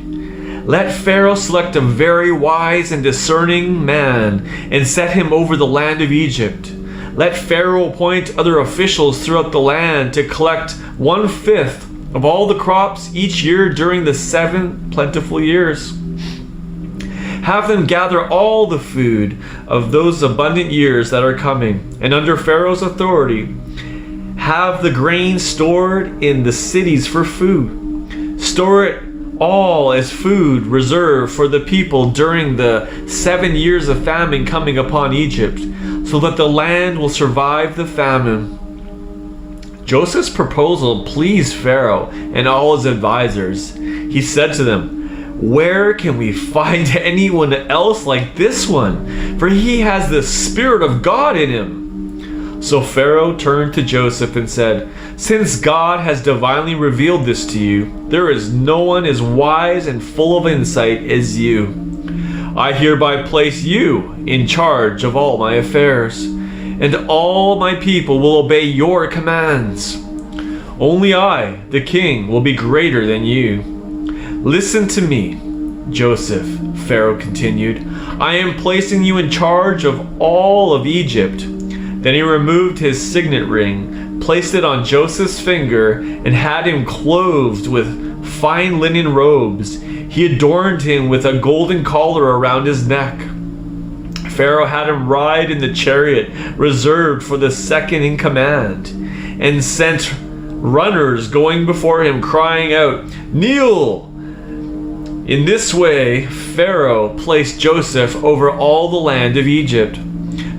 let Pharaoh select a very wise and discerning man and set him over the land of Egypt. Let Pharaoh appoint other officials throughout the land to collect 1/5 of all the crops each year during the 7 plentiful years. Have them gather all the food of those abundant years that are coming, and under Pharaoh's authority, have the grain stored in the cities for food. Store it all as food reserved for the people during the 7 years of famine coming upon Egypt, so that the land will survive the famine. Joseph's proposal pleased Pharaoh and all his advisors. He said to them, where can we find anyone else like this one? For he has the Spirit of God in him. So Pharaoh turned to Joseph and said, since God has divinely revealed this to you, there is no one as wise and full of insight as you. I hereby place you in charge of all my affairs, and all my people will obey your commands. Only I, the king, will be greater than you. Listen to me, Joseph, Pharaoh continued. I am placing you in charge of all of Egypt. Then he removed his signet ring, placed it on Joseph's finger and had him clothed with fine linen robes. He adorned him with a golden collar around his neck. Pharaoh had him ride in the chariot reserved for the second in command, and sent runners going before him, crying out, "Kneel!" In this way, Pharaoh placed Joseph over all the land of Egypt.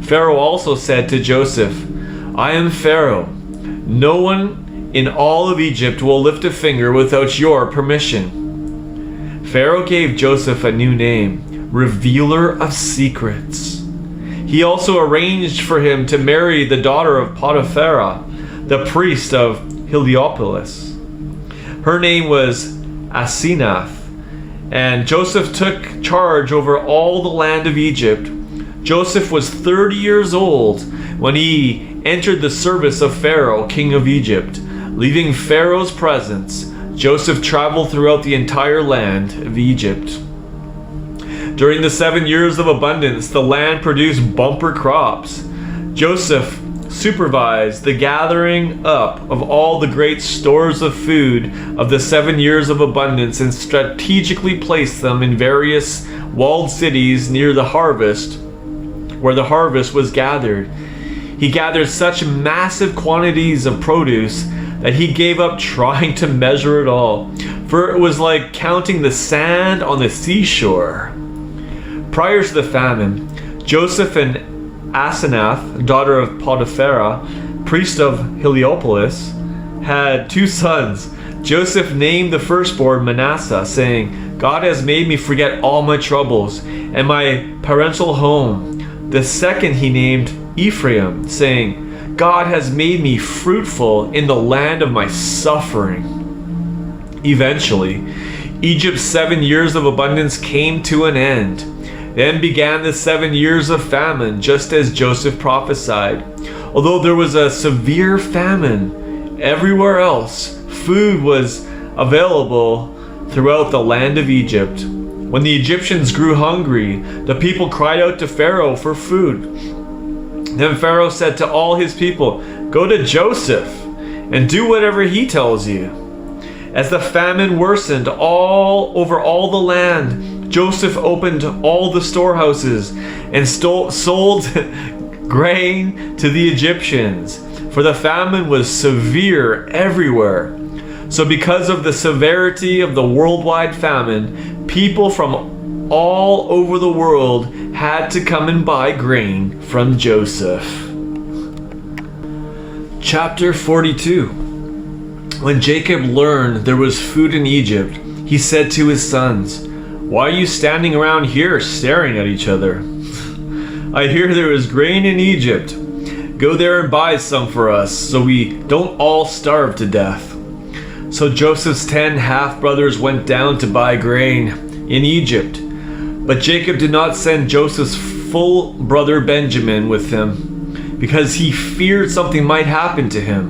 Pharaoh also said to Joseph, "I am Pharaoh. No one in all of Egypt will lift a finger without your permission." Pharaoh gave Joseph a new name, Revealer of Secrets. He also arranged for him to marry the daughter of Potiphar, the priest of Heliopolis. Her name was Asenath, and Joseph took charge over all the land of Egypt. Joseph was 30 years old when he entered the service of Pharaoh, king of Egypt. Leaving Pharaoh's presence, Joseph traveled throughout the entire land of Egypt. During the 7 years of abundance, the land produced bumper crops. Joseph supervised the gathering up of all the great stores of food of the 7 years of abundance and strategically placed them in various walled cities near the harvest, where the harvest was gathered. He gathered such massive quantities of produce that he gave up trying to measure it all, for it was like counting the sand on the seashore. Prior to the famine, Joseph and Asenath, daughter of Potiphar, priest of Heliopolis, had 2 sons. Joseph named the firstborn Manasseh, saying, "God has made me forget all my troubles and my parental home." The second he named Ephraim, saying, "God has made me fruitful in the land of my suffering." Eventually, Egypt's 7 years of abundance came to an end. Then began the 7 years of famine, just as Joseph prophesied. Although there was a severe famine everywhere else, food was available throughout the land of Egypt. When the Egyptians grew hungry, the people cried out to Pharaoh for food. Then Pharaoh said to all his people, "Go to Joseph and do whatever he tells you." As the famine worsened all over all the land, Joseph opened all the storehouses and sold grain to the Egyptians, for the famine was severe everywhere. So because of the severity of the worldwide famine, people from all over the world had to come and buy grain from Joseph. Chapter 42. When Jacob learned there was food in Egypt, he said to his sons, "Why are you standing around here staring at each other? I hear there is grain in Egypt. Go there and buy some for us, so we don't all starve to death." So Joseph's 10 half-brothers went down to buy grain in Egypt. But Jacob did not send Joseph's full brother Benjamin with him, because he feared something might happen to him.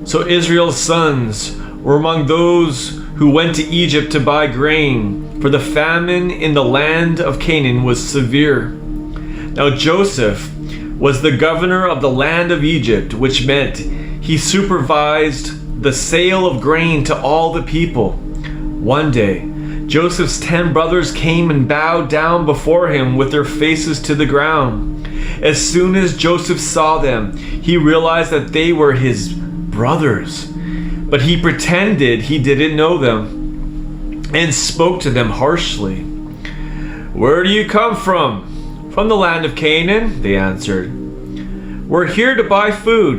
So Israel's sons were among those who went to Egypt to buy grain, for the famine in the land of Canaan was severe. Now Joseph was the governor of the land of Egypt, which meant he supervised the sale of grain to all the people. One day, Joseph's 10 brothers came and bowed down before him with their faces to the ground. As soon as Joseph saw them, he realized that they were his brothers, but he pretended he didn't know them and spoke to them harshly. "Where do you come from?" "From the land of Canaan," they answered. "We're here to buy food."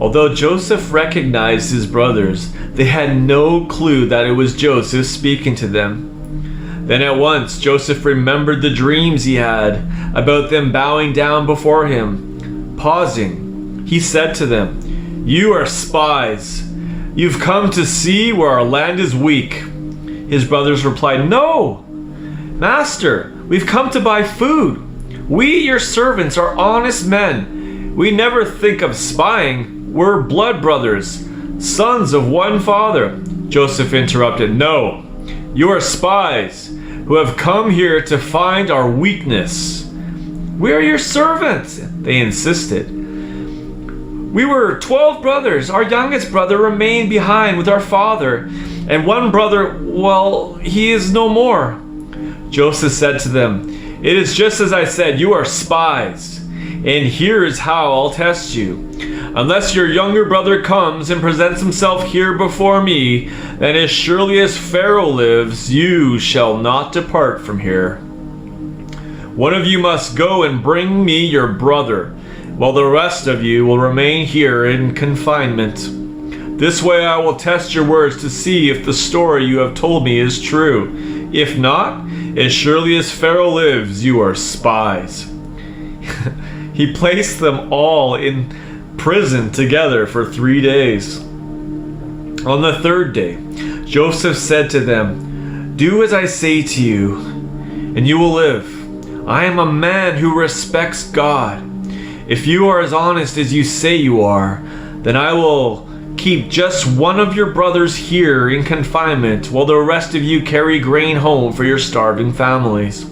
Although Joseph recognized his brothers, they had no clue that it was Joseph speaking to them. Then at once Joseph remembered the dreams he had about them bowing down before him. Pausing, he said to them, "You are spies. You've come to see where our land is weak." His brothers replied, "No, Master, we've come to buy food. We, your servants, are honest men. We never think of spying. We're blood brothers, sons of one father." Joseph interrupted, "No, you are spies who have come here to find our weakness." "We are your servants," they insisted. We were 12 brothers. Our youngest brother remained behind with our father, and one brother, well, he is no more." Joseph said to them, "It is just as I said, you are spies. And here is how I'll test you. Unless your younger brother comes and presents himself here before me, then as surely as Pharaoh lives, you shall not depart from here. One of you must go and bring me your brother, while the rest of you will remain here in confinement. This way I will test your words to see if the story you have told me is true. If not, as surely as Pharaoh lives, you are spies." He placed them all in prison together for 3 days. On the third day, Joseph said to them, "Do as I say to you, and you will live. I am a man who respects God. If you are as honest as you say you are, then I will keep just one of your brothers here in confinement while the rest of you carry grain home for your starving families.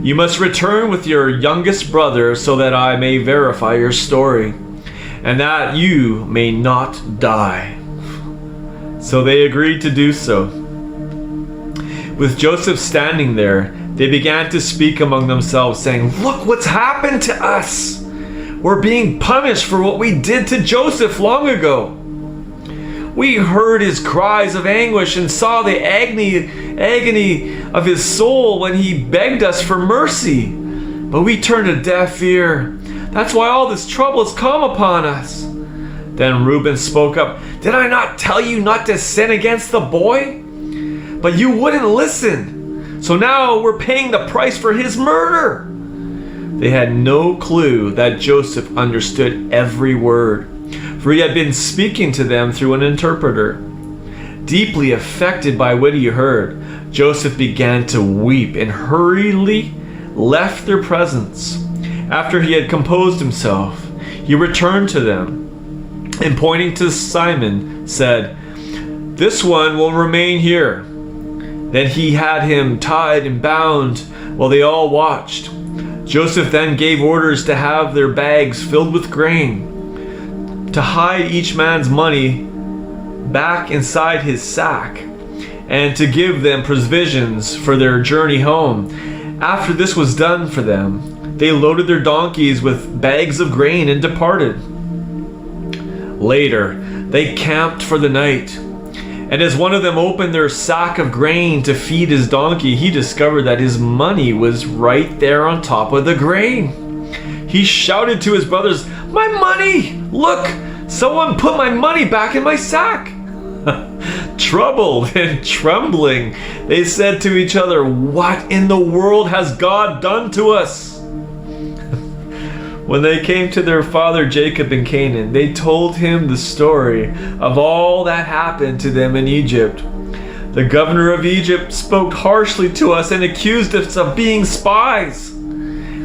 You must return with your youngest brother so that I may verify your story, and that you may not die." So they agreed to do so. With Joseph standing there, they began to speak among themselves, saying, "Look what's happened to us! We're being punished for what we did to Joseph long ago. We heard his cries of anguish and saw the agony of his soul when he begged us for mercy. But we turned a deaf ear. That's why all this trouble has come upon us." Then Reuben spoke up, "Did I not tell you not to sin against the boy? But you wouldn't listen. So now we're paying the price for his murder." They had no clue that Joseph understood every word, for he had been speaking to them through an interpreter. Deeply affected by what he heard, Joseph began to weep and hurriedly left their presence. After he had composed himself, he returned to them and, pointing to Simon, said, "This one will remain here." Then he had him tied and bound while they all watched. Joseph then gave orders to have their bags filled with grain, to hide each man's money back inside his sack, and to give them provisions for their journey home. After this was done for them, they loaded their donkeys with bags of grain and departed. Later, they camped for the night, and as one of them opened their sack of grain to feed his donkey, he discovered that his money was right there on top of the grain. He shouted to his brothers, "My money! Look, someone put my money back in my sack!" Troubled and trembling, they said to each other, "What in the world has God done to us?" When they came to their father Jacob in Canaan, they told him the story of all that happened to them in Egypt. "The governor of Egypt spoke harshly to us and accused us of being spies.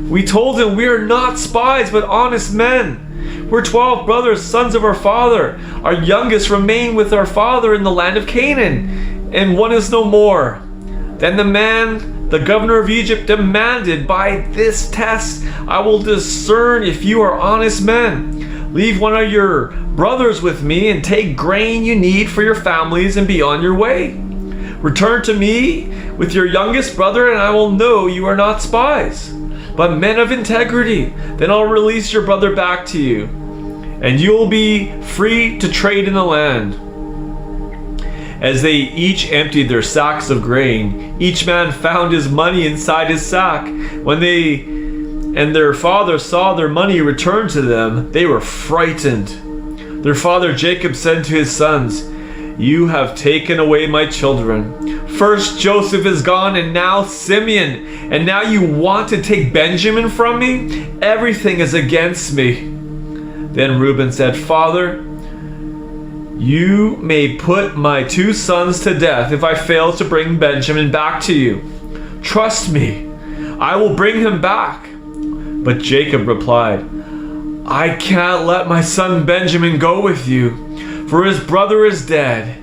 We told him, 'We are not spies, but honest men. We're 12 brothers, sons of our father. Our youngest remained with our father in the land of Canaan, and one is no more.' Then the governor of Egypt, demanded, 'By this test I will discern if you are honest men. Leave one of your brothers with me and take grain you need for your families and be on your way. Return to me with your youngest brother and I will know you are not spies, but men of integrity. Then I'll release your brother back to you, and you'll be free to trade in the land.' As they each emptied their sacks of grain, each man found his money inside his sack. When they and their father saw their money returned to them, they were frightened. Their father Jacob said to his sons, 'You have taken away my children. First Joseph is gone and now Simeon, and now you want to take Benjamin from me? Everything is against me.' Then Reuben said, 'Father, you may put my 2 sons to death if I fail to bring Benjamin back to you. Trust me, I will bring him back.' But Jacob replied, 'I can't let my son Benjamin go with you, for his brother is dead,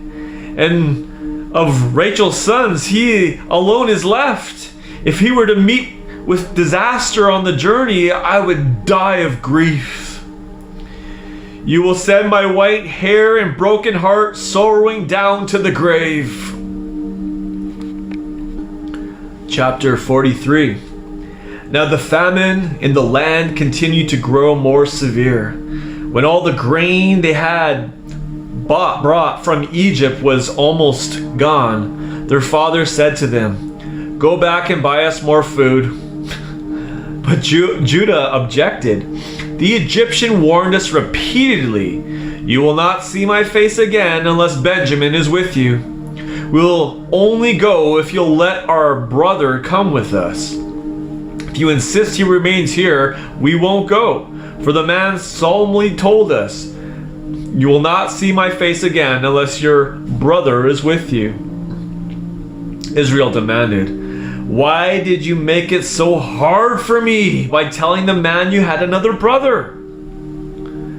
and of Rachel's sons he alone is left. If he were to meet with disaster on the journey, I would die of grief. You will send my white hair and broken heart sorrowing down to the grave. Chapter 43. Now the famine in the land continued to grow more severe. When all the grain they had brought from Egypt was almost gone, their father said to them, "Go back and buy us more food." But Judah objected. "The Egyptian warned us repeatedly, 'You will not see my face again unless Benjamin is with you. We'll only go if you'll let our brother come with us. If you insist he remains here, we won't go. For the man solemnly told us, you will not see my face again unless your brother is with you." Israel demanded, "Why did you make it so hard for me by telling the man you had another brother?"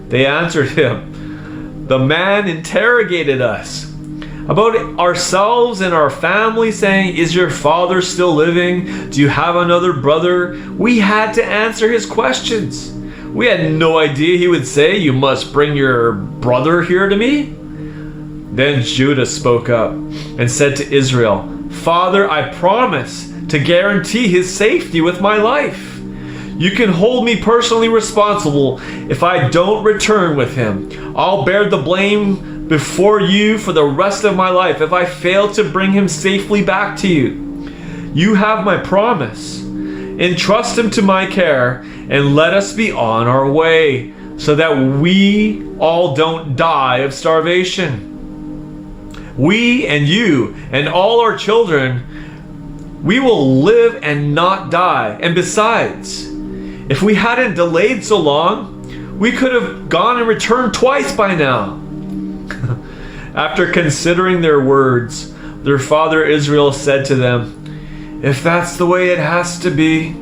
They answered him, "The man interrogated us about ourselves and our family, saying, 'Is your father still living? Do you have another brother?' We had to answer his questions. We had no idea he would say, 'You must bring your brother here to me.'" Then Judah spoke up and said to Israel, "Father, I promise to guarantee his safety with my life. You can hold me personally responsible if I don't return with him. I'll bear the blame before you for the rest of my life if I fail to bring him safely back to you. You have my promise. Entrust him to my care and let us be on our way so that we all don't die of starvation. We and you and all our children, we will live and not die. And besides, if we hadn't delayed so long, we could have gone and returned twice by now." After considering their words, their father Israel said to them, "If that's the way it has to be,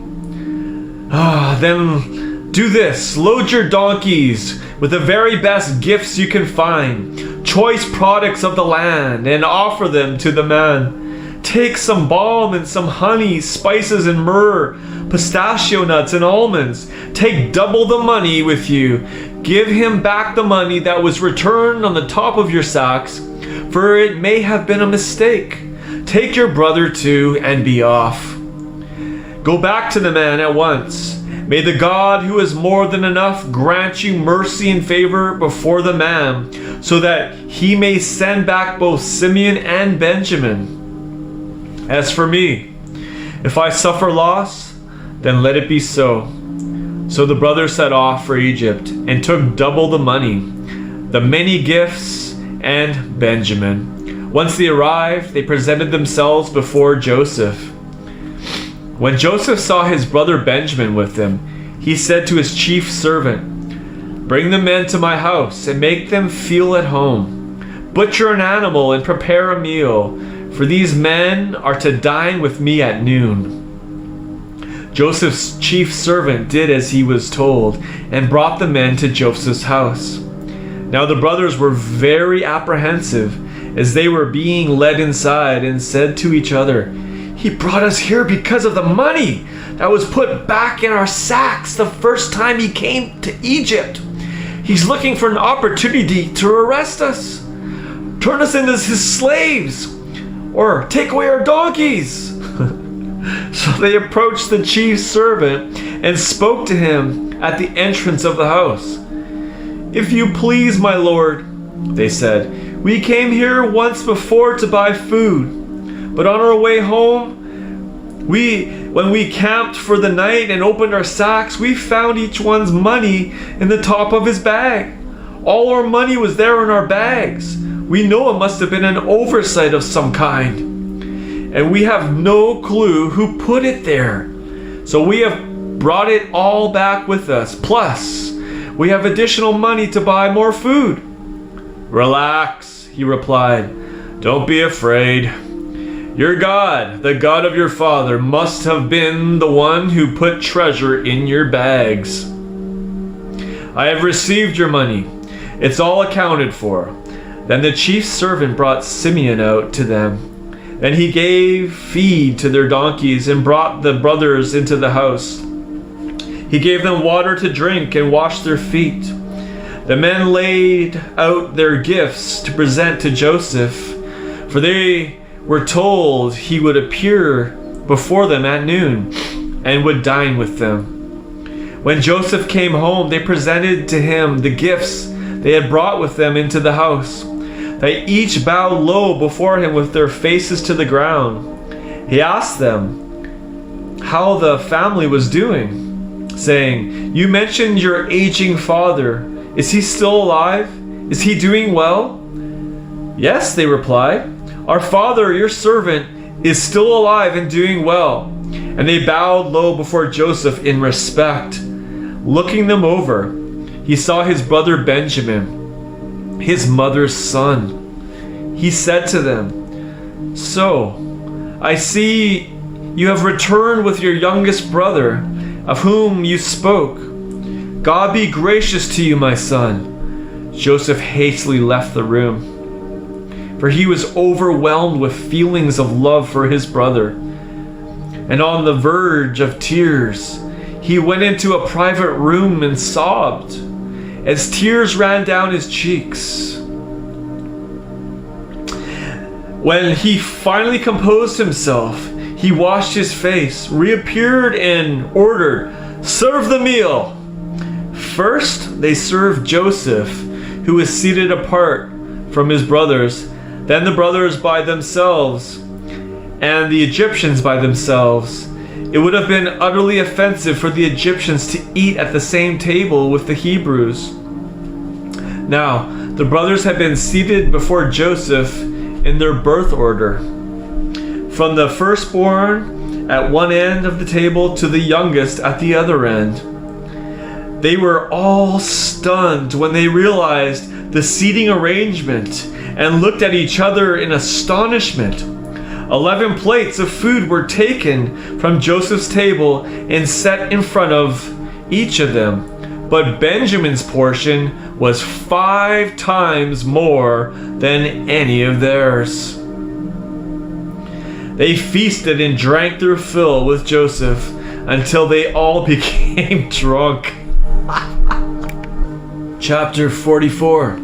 then do this. Load your donkeys with the very best gifts you can find, choice products of the land, and offer them to the man. Take some balm and some honey, spices and myrrh, pistachio nuts and almonds. Take double the money with you. Give him back the money that was returned on the top of your sacks, for it may have been a mistake. Take your brother too and be off. Go back to the man at once. May the God who is more than enough grant you mercy and favor before the man, so that he may send back both Simeon and Benjamin. As for me, if I suffer loss, then let it be so." So the brothers set off for Egypt and took double the money, the many gifts, and Benjamin. Once they arrived, they presented themselves before Joseph. When Joseph saw his brother Benjamin with them, he said to his chief servant, "Bring the men to my house and make them feel at home. Butcher an animal and prepare a meal, for these men are to dine with me at noon." Joseph's chief servant did as he was told and brought the men to Joseph's house. Now the brothers were very apprehensive as they were being led inside, and said to each other, "He brought us here because of the money that was put back in our sacks the first time he came to Egypt. He's looking for an opportunity to arrest us, turn us into his slaves, or take away our donkeys." So they approached the chief servant and spoke to him at the entrance of the house. "If you please, my lord," they said, "we came here once before to buy food, but on our way home, when we camped for the night and opened our sacks, we found each one's money in the top of his bag. All our money was there in our bags. We know it must have been an oversight of some kind, and we have no clue who put it there. So we have brought it all back with us. Plus, we have additional money to buy more food." "Relax," he replied. "Don't be afraid. Your God, the God of your father, must have been the one who put treasure in your bags. I have received your money. It's all accounted for." Then the chief servant brought Simeon out to them. Then he gave feed to their donkeys and brought the brothers into the house. He gave them water to drink and washed their feet. The men laid out their gifts to present to Joseph, for they were told he would appear before them at noon and would dine with them. When Joseph came home, they presented to him the gifts they had brought with them into the house. They each bowed low before him with their faces to the ground. He asked them how the family was doing, saying, "You mentioned your aging father. Is he still alive? Is he doing well?" "Yes," they replied. "Our father, your servant, is still alive and doing well." And they bowed low before Joseph in respect. Looking them over, he saw his brother Benjamin, his mother's son. He said to them, "So, I see you have returned with your youngest brother, of whom you spoke. God be gracious to you, my son." Joseph hastily left the room, for he was overwhelmed with feelings of love for his brother. And on the verge of tears, he went into a private room and sobbed as tears ran down his cheeks. When he finally composed himself, he washed his face, reappeared, and ordered, "Serve the meal." First, they served Joseph, who was seated apart from his brothers, then the brothers by themselves, and the Egyptians by themselves. It would have been utterly offensive for the Egyptians to eat at the same table with the Hebrews. Now, the brothers had been seated before Joseph in their birth order, from the firstborn at one end of the table to the youngest at the other end. They were all stunned when they realized the seating arrangement and looked at each other in astonishment. 11 plates of food were taken from Joseph's table and set in front of each of them, but Benjamin's portion was 5 times more than any of theirs. They feasted and drank their fill with Joseph until they all became drunk. Chapter 44.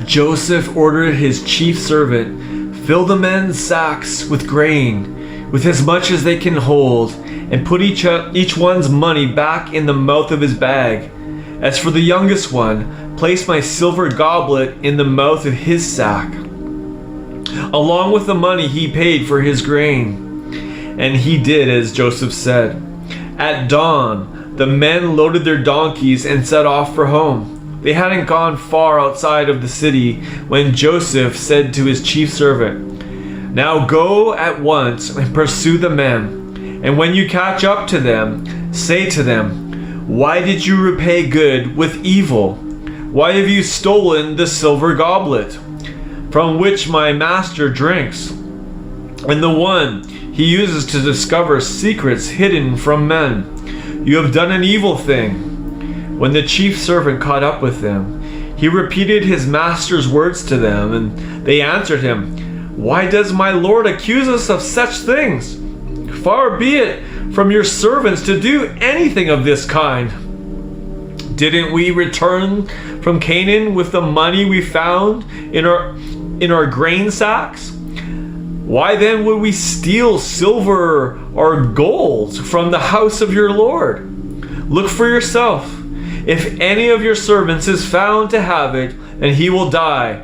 Joseph ordered his chief servant, "Fill the men's sacks with grain, with as much as they can hold, and put each one's money back in the mouth of his bag. As for the youngest one, place my silver goblet in the mouth of his sack, along with the money he paid for his grain." And he did as Joseph said. At dawn, the men loaded their donkeys and set off for home. They hadn't gone far outside of the city when Joseph said to his chief servant, "Now go at once and pursue the men, and when you catch up to them, say to them, 'Why did you repay good with evil? Why have you stolen the silver goblet from which my master drinks, and the one he uses to discover secrets hidden from men? You have done an evil thing." When the chief servant caught up with them, he repeated his master's words to them, and they answered him, "Why does my lord accuse us of such things? Far be it from your servants to do anything of this kind. Didn't we return from Canaan with the money we found in our grain sacks? Why then would we steal silver or gold from the house of your lord? Look for yourself. If any of your servants is found to have it, then he will die,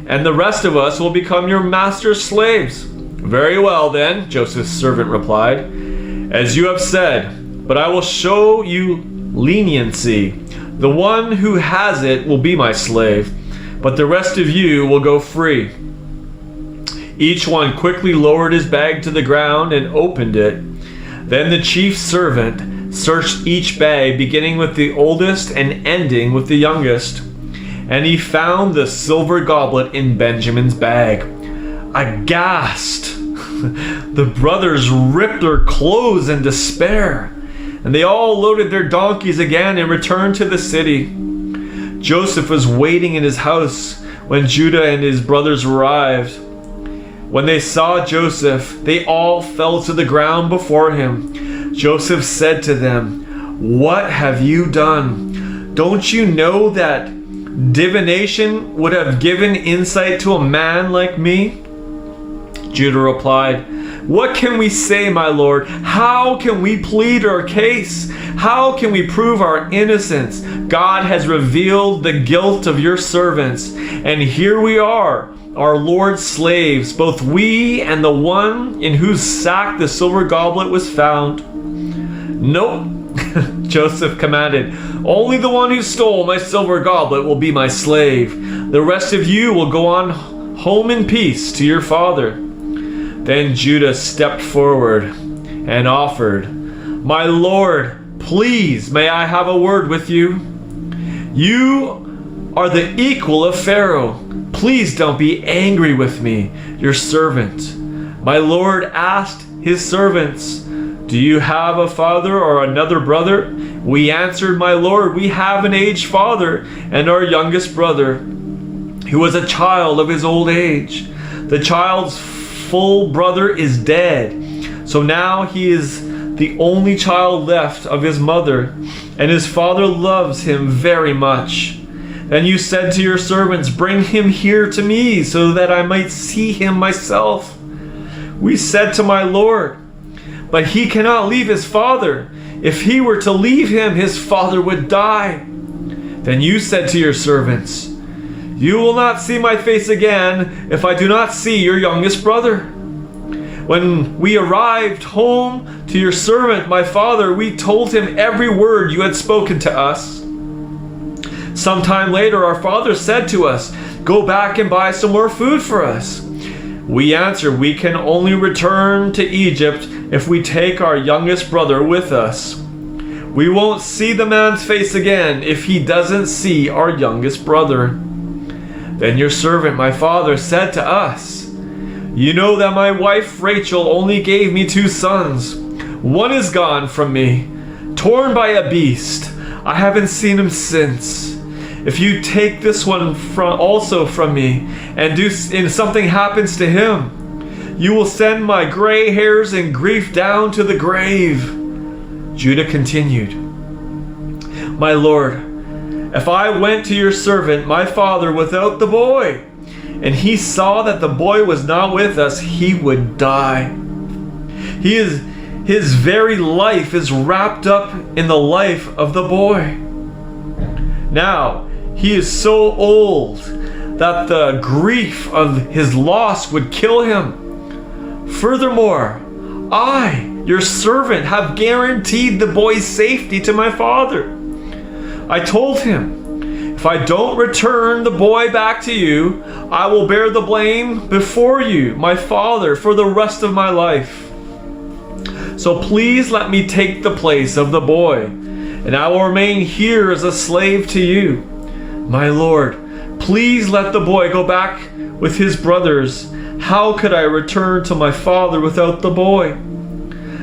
and the rest of us will become your master's slaves." "Very well then," Joseph's servant replied, "as you have said, but I will show you leniency. The one who has it will be my slave, but the rest of you will go free." Each one quickly lowered his bag to the ground and opened it. Then the chief servant searched each bag, beginning with the oldest and ending with the youngest, and he found the silver goblet in Benjamin's bag. Aghast, the brothers ripped their clothes in despair, and they all loaded their donkeys again and returned to the city. Joseph was waiting in his house when Judah and his brothers arrived. When they saw Joseph, they all fell to the ground before him. Joseph said to them, "What have you done? Don't you know that divination would have given insight to a man like me?" Judah replied, "What can we say, my lord? How can we plead our case? How can we prove our innocence? God has revealed the guilt of your servants, and here we are, our Lord's slaves, both we and the one in whose sack the silver goblet was found." "Nope," Joseph commanded. "Only the one who stole my silver goblet will be my slave. The rest of you will go on home in peace to your father." Then Judah stepped forward and offered, "My lord, please, may I have a word with you? You are the equal of Pharaoh. Please don't be angry with me, your servant." My lord asked his servants, "Do you have a father or another brother?" We answered, "My lord, we have an aged father and our youngest brother, who was a child of his old age. The child's full brother is dead, so now he is the only child left of his mother, and his father loves him very much. And you said to your servants, 'Bring him here to me, so that I might see him myself.' We said to my lord, 'But he cannot leave his father. If he were to leave him, his father would die.' Then you said to your servants, 'You will not see my face again if I do not see your youngest brother.' When we arrived home to your servant, my father, we told him every word you had spoken to us. Sometime later, our father said to us, 'Go back and buy some more food for us.' We answered, 'We can only return to Egypt if we take our youngest brother with us. We won't see the man's face again if he doesn't see our youngest brother.' Then your servant, my father, said to us, 'You know that my wife Rachel only gave me 2 sons. One is gone from me, torn by a beast. I haven't seen him since. If you take this one also from me, and something happens to him, you will send my gray hairs in grief down to the grave.' Judah continued, 'My lord, if I went to your servant, my father, without the boy, and he saw that the boy was not with us, he would die. His very life is wrapped up in the life of the boy. Now, he is so old that the grief of his loss would kill him. Furthermore, I, your servant, have guaranteed the boy's safety to my father. I told him, if I don't return the boy back to you, I will bear the blame before you, my father, for the rest of my life. So please let me take the place of the boy, and I will remain here as a slave to you. My lord, please let the boy go back with his brothers. How could I return to my father without the boy?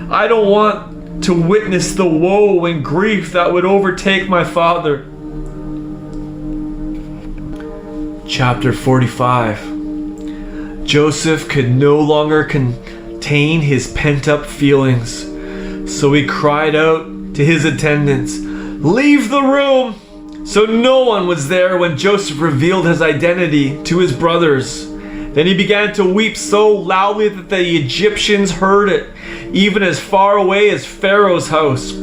I don't want to witness the woe and grief that would overtake my father." Chapter 45. Joseph could no longer contain his pent-up feelings, so he cried out to his attendants, "Leave the room!" So no one was there when Joseph revealed his identity to his brothers. Then he began to weep so loudly that the Egyptians heard it, even as far away as Pharaoh's house.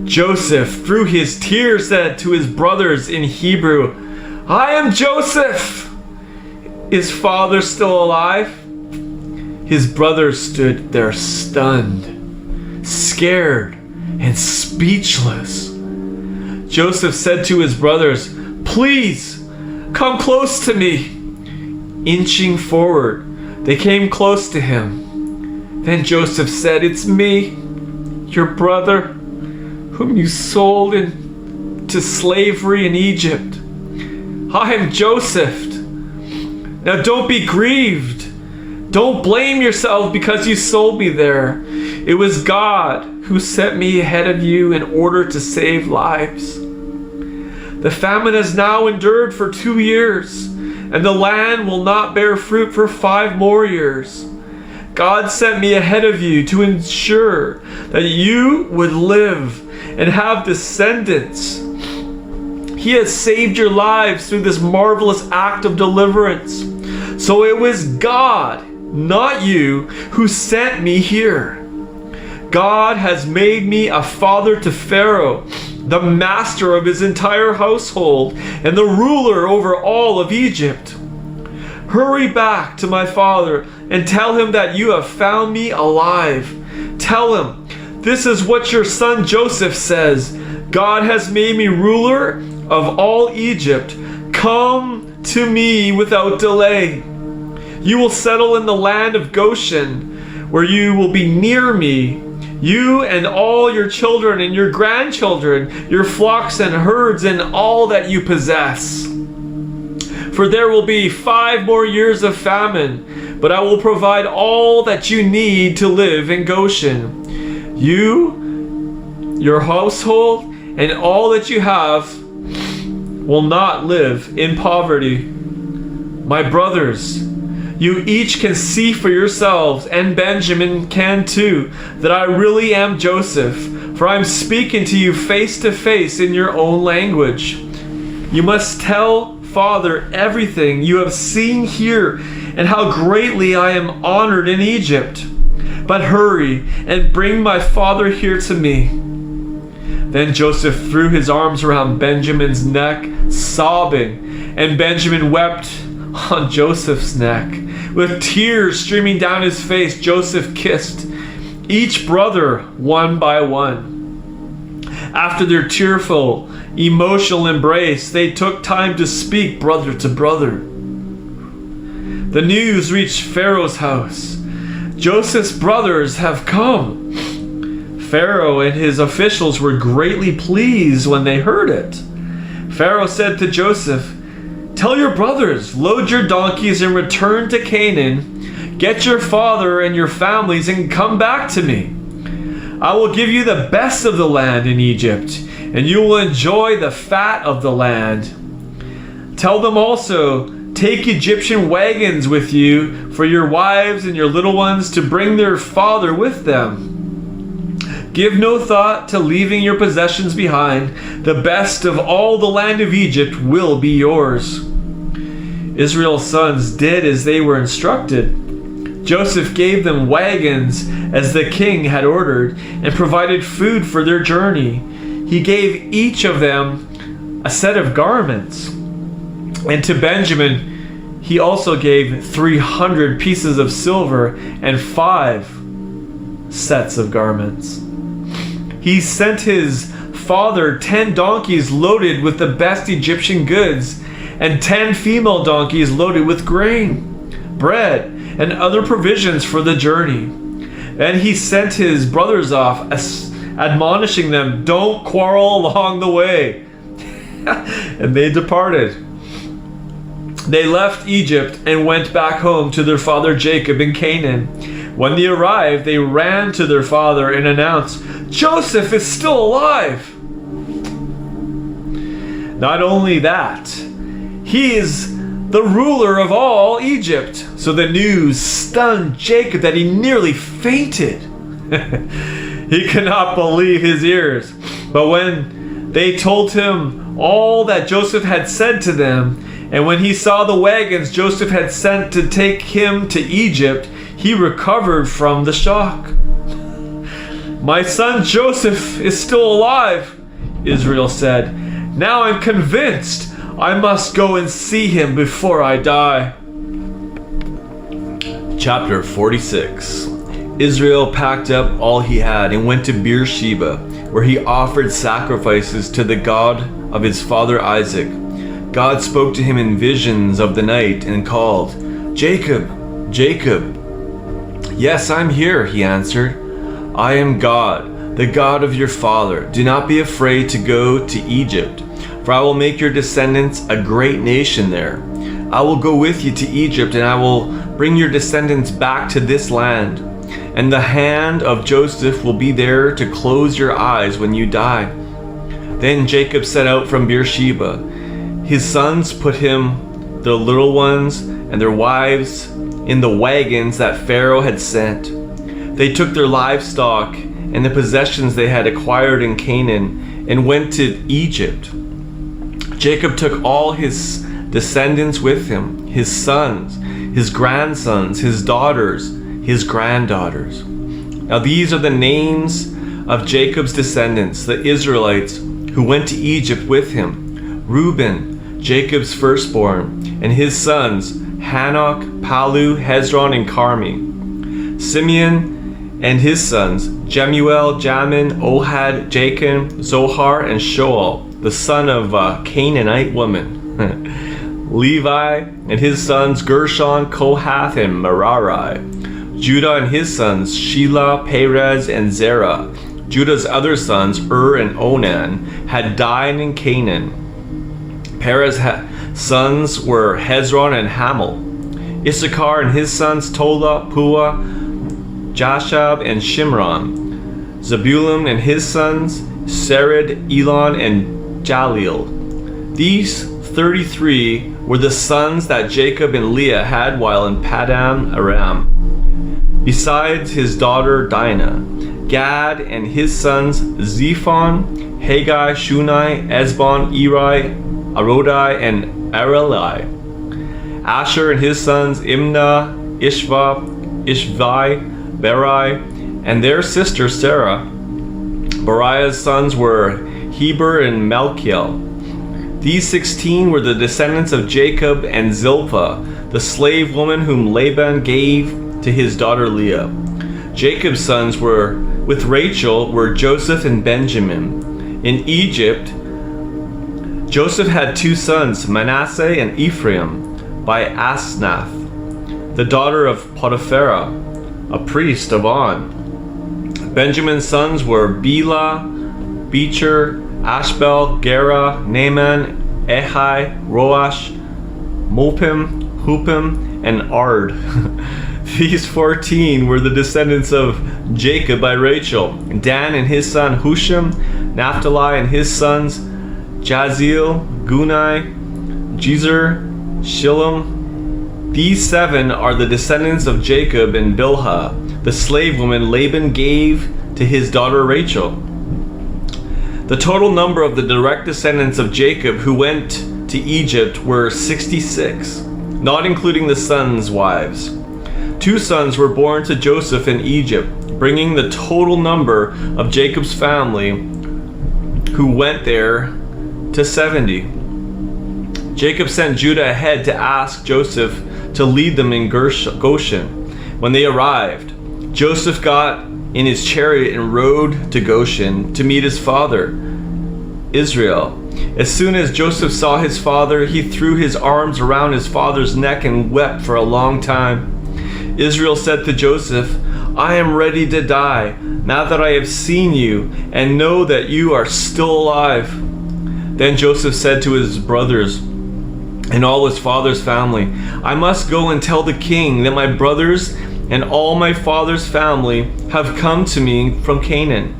Joseph, through his tears, said to his brothers in Hebrew, "I am Joseph! Is father still alive?" His brothers stood there stunned, scared, and speechless. Joseph said to his brothers, "Please, come close to me." Inching forward, they came close to him. Then Joseph said, "It's me, your brother, whom you sold into slavery in Egypt. I am Joseph. Now don't be grieved. Don't blame yourself because you sold me there. It was God who sent me ahead of you in order to save lives. The famine has now endured for 2 years, and the land will not bear fruit for 5 more years. God sent me ahead of you to ensure that you would live and have descendants. He has saved your lives through this marvelous act of deliverance. So it was God, not you, who sent me here. God has made me a father to Pharaoh, the master of his entire household, and the ruler over all of Egypt. Hurry back to my father and tell him that you have found me alive. Tell him, this is what your son Joseph says. God has made me ruler of all Egypt. Come to me without delay. You will settle in the land of Goshen, where you will be near me, you and all your children and your grandchildren, your flocks and herds, and all that you possess. For there will be 5 more years of famine, but I will provide all that you need to live in Goshen. You, your household, and all that you have will not live in poverty. My brothers, you each can see for yourselves, and Benjamin can too, that I really am Joseph, for I am speaking to you face to face in your own language. You must tell Father everything you have seen here, and how greatly I am honored in Egypt. But hurry and bring my father here to me. Then Joseph threw his arms around Benjamin's neck, sobbing, and Benjamin wept on Joseph's neck. With tears streaming down his face, Joseph kissed each brother one by one. After their tearful, emotional embrace, they took time to speak brother to brother. The news reached Pharaoh's house. Joseph's brothers have come. Pharaoh and his officials were greatly pleased when they heard it. Pharaoh said to Joseph, "Tell your brothers, load your donkeys and return to Canaan. Get your father and your families and come back to me. I will give you the best of the land in Egypt, and you will enjoy the fat of the land. Tell them also, take Egyptian wagons with you for your wives and your little ones to bring their father with them. Give no thought to leaving your possessions behind. The best of all the land of Egypt will be yours." Israel's sons did as they were instructed. Joseph gave them wagons as the king had ordered and provided food for their journey. He gave each of them a set of garments. And to Benjamin, he also gave 300 pieces of silver and 5 sets of garments. He sent his father 10 donkeys loaded with the best Egyptian goods and 10 female donkeys loaded with grain, bread, and other provisions for the journey. Then he sent his brothers off, admonishing them, "Don't quarrel along the way." And they departed. They left Egypt and went back home to their father Jacob in Canaan. When they arrived, they ran to their father and announced, "Joseph is still alive." Not only that, he is the ruler of all Egypt. So the news stunned Jacob that he nearly fainted. He could not believe his ears. But when they told him all that Joseph had said to them, and when he saw the wagons Joseph had sent to take him to Egypt, he recovered from the shock. "My son Joseph is still alive," Israel said. "Now I'm convinced I must go and see him before I die." Chapter 46. Israel packed up all he had and went to Beersheba, where he offered sacrifices to the God of his father Isaac. God spoke to him in visions of the night and called, "Jacob, Jacob." "Yes, I'm here," he answered. "I am God, the God of your father. Do not be afraid to go to Egypt, for I will make your descendants a great nation there. I will go with you to Egypt, and I will bring your descendants back to this land. And the hand of Joseph will be there to close your eyes when you die." Then Jacob set out from Beersheba. His sons put him, their little ones, and their wives in the wagons that Pharaoh had sent. They took their livestock and the possessions they had acquired in Canaan and went to Egypt. Jacob took all his descendants with him, his sons, his grandsons, his daughters, his granddaughters. Now these are the names of Jacob's descendants, the Israelites who went to Egypt with him: Reuben, Jacob's firstborn, and his sons, Hanok, Palu, Hezron, and Carmi. Simeon and his sons, Jemuel, Jamin, Ohad, Jachin, Zohar, and Shoal, the son of a Canaanite woman. Levi and his sons, Gershon, Kohath, and Merari. Judah and his sons, Shelah, Perez, and Zerah. Judah's other sons, and Onan, had died in Canaan. Perez's sons were Hezron and Hamel. Issachar and his sons, Tola, Pua, Jashab, and Shimron. Zebulun and his sons, Sered, Elon, and Jalil. These 33 were the sons that Jacob and Leah had while in Paddan Aram, besides his daughter Dinah. Gad and his sons, Zephon, Haggai, Shunai, Esbon, Eri, Arodai, and Areli. Asher and his sons, Imnah, Ishva, Ishvi, Berai, and their sister Sarah. Beriah's sons were Heber and Malchiel. These 16 were the descendants of Jacob and Zilpah, the slave woman whom Laban gave to his daughter Leah. Jacob's sons with Rachel were Joseph and Benjamin. In Egypt, Joseph had two sons, Manasseh and Ephraim, by Asnath, the daughter of Potiphera, a priest of On. Benjamin's sons were Bela, Becher, Ashbel, Gera, Naaman, Ehai, Roash, Mopim, Hupim, and Ard. These 14 were the descendants of Jacob by Rachel: Dan and his son Husham, Naphtali and his sons Jaziel, Gunai, Jezer, Shillem. These 7 are the descendants of Jacob and Bilhah, the slave woman Laban gave to his daughter Rachel. The total number of the direct descendants of Jacob who went to Egypt were 66, not including the sons' wives. 2 sons were born to Joseph in Egypt, bringing the total number of Jacob's family who went there to 70. Jacob sent Judah ahead to ask Joseph to lead them in Goshen. When they arrived, Joseph got in his chariot and rode to Goshen to meet his father, Israel. As soon as Joseph saw his father, he threw his arms around his father's neck and wept for a long time. Israel said to Joseph, "I am ready to die, now that I have seen you and know that you are still alive." Then Joseph said to his brothers and all his father's family, "I must go and tell the king that my brothers and all my father's family have come to me from Canaan.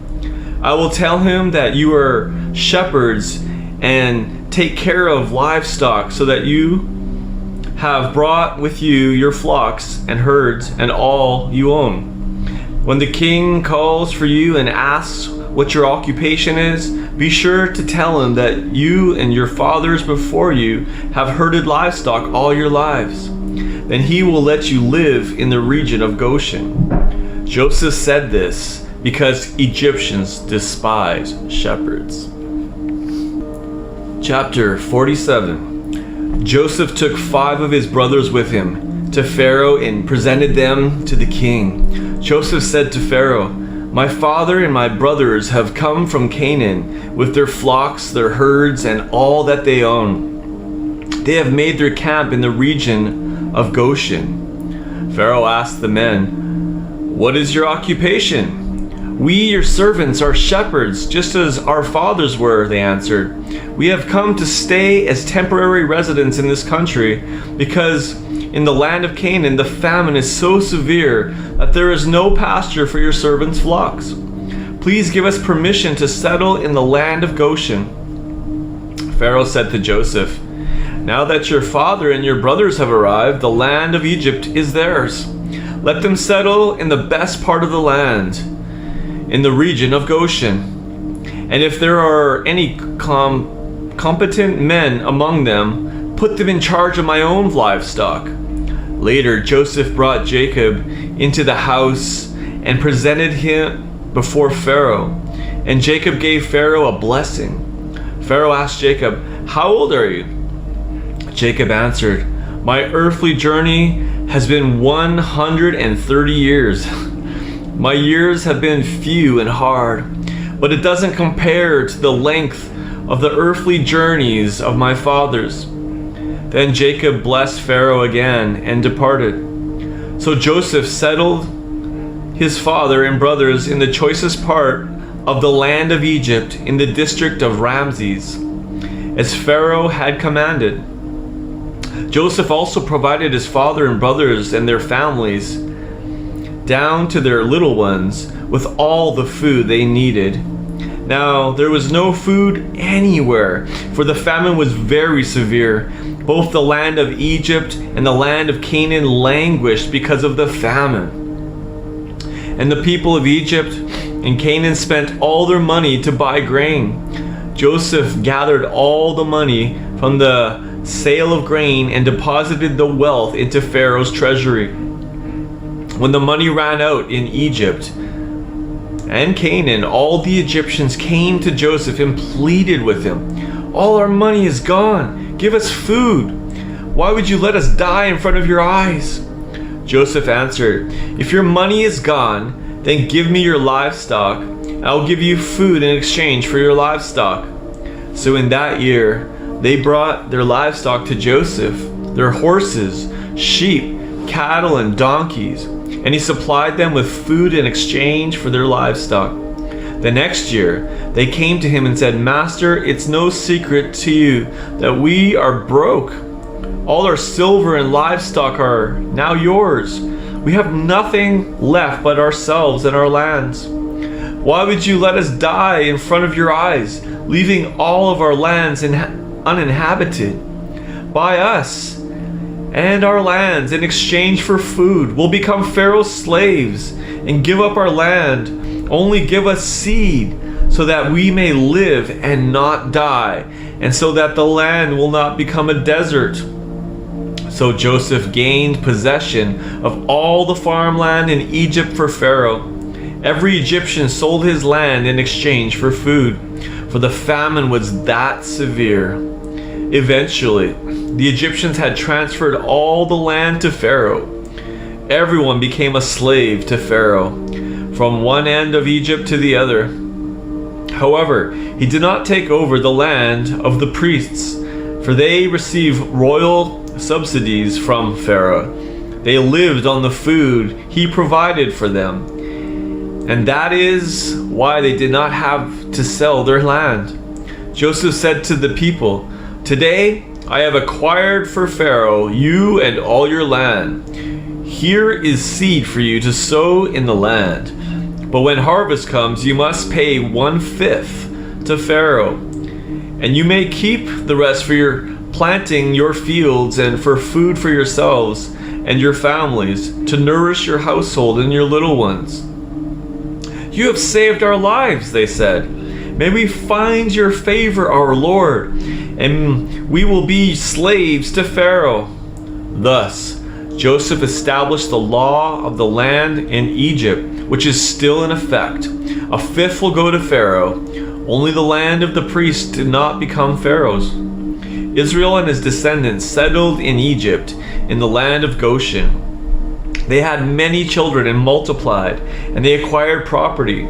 I will tell him that you are shepherds and take care of livestock, so that you have brought with you your flocks and herds and all you own. When the king calls for you and asks what your occupation is, be sure to tell him that you and your fathers before you have herded livestock all your lives. Then he will let you live in the region of Goshen." Joseph said this because Egyptians despise shepherds. Chapter 47. Joseph took 5 of his brothers with him to Pharaoh and presented them to the king. Joseph said to Pharaoh, "My father and my brothers have come from Canaan with their flocks, their herds, and all that they own. They have made their camp in the region of Goshen." Pharaoh asked the men, "What is your occupation?" "We, your servants, are shepherds, just as our fathers were," they answered. "We have come to stay as temporary residents in this country, because in the land of Canaan the famine is so severe that there is no pasture for your servants' flocks. Please give us permission to settle in the land of Goshen." Pharaoh said to Joseph, "Now that your father and your brothers have arrived, the land of Egypt is theirs. Let them settle in the best part of the land, in the region of Goshen. And if there are any competent men among them, put them in charge of my own livestock." Later, Joseph brought Jacob into the house and presented him before Pharaoh. And Jacob gave Pharaoh a blessing. Pharaoh asked Jacob, "How old are you?" Jacob answered, "My earthly journey has been 130 years. My years have been few and hard, but it doesn't compare to the length of the earthly journeys of my fathers." Then Jacob blessed Pharaoh again and departed. So Joseph settled his father and brothers in the choicest part of the land of Egypt in the district of Ramses, as Pharaoh had commanded. Joseph also provided his father and brothers and their families, down to their little ones, with all the food they needed. Now there was no food anywhere, for the famine was very severe. Both the land of Egypt and the land of Canaan languished because of the famine. And the people of Egypt and Canaan spent all their money to buy grain. Joseph gathered all the money from the sale of grain and deposited the wealth into Pharaoh's treasury. When the money ran out in Egypt and Canaan, all the Egyptians came to Joseph and pleaded with him, "All our money is gone. Give us food. Why would you let us die in front of your eyes?" Joseph answered, "If your money is gone, then give me your livestock. I'll give you food in exchange for your livestock." So in that year, they brought their livestock to Joseph, their horses, sheep, cattle, and donkeys, and he supplied them with food in exchange for their livestock. The next year, they came to him and said, "Master, it's no secret to you that we are broke. All our silver and livestock are now yours. We have nothing left but ourselves and our lands. Why would you let us die in front of your eyes, leaving all of our lands uninhabited? Buy us and our lands in exchange for food. We'll become Pharaoh's slaves and give up our land. Only give us seed so that we may live and not die, and so that the land will not become a desert." So Joseph gained possession of all the farmland in Egypt for Pharaoh. Every Egyptian sold his land in exchange for food, for the famine was that severe. Eventually, the Egyptians had transferred all the land to Pharaoh. Everyone became a slave to Pharaoh, from one end of Egypt to the other. However, he did not take over the land of the priests, for they received royal subsidies from Pharaoh. They lived on the food he provided for them, and that is why they did not have to sell their land. Joseph said to the people, "Today I have acquired for Pharaoh you and all your land. Here is seed for you to sow in the land. But when harvest comes, you must pay 1/5 to Pharaoh, and you may keep the rest for your planting your fields and for food for yourselves and your families, to nourish your household and your little ones." "You have saved our lives," they said. "May we find your favor, our Lord, and we will be slaves to Pharaoh." Thus, Joseph established the law of the land in Egypt, which is still in effect. 1/5 will go to Pharaoh. Only the land of the priests did not become Pharaoh's. Israel and his descendants settled in Egypt, in the land of Goshen. They had many children and multiplied, and they acquired property.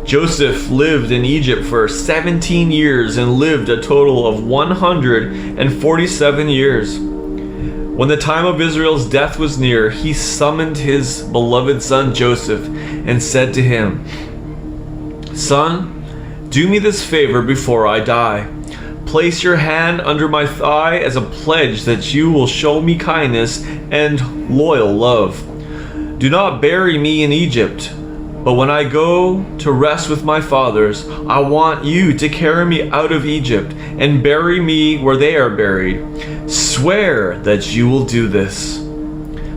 Joseph lived in Egypt for 17 years and lived a total of 147 years. When the time of Israel's death was near, he summoned his beloved son Joseph and said to him, "Son, do me this favor before I die. Place your hand under my thigh as a pledge that you will show me kindness and loyal love. Do not bury me in Egypt, but when I go to rest with my fathers, I want you to carry me out of Egypt and bury me where they are buried. Swear that you will do this."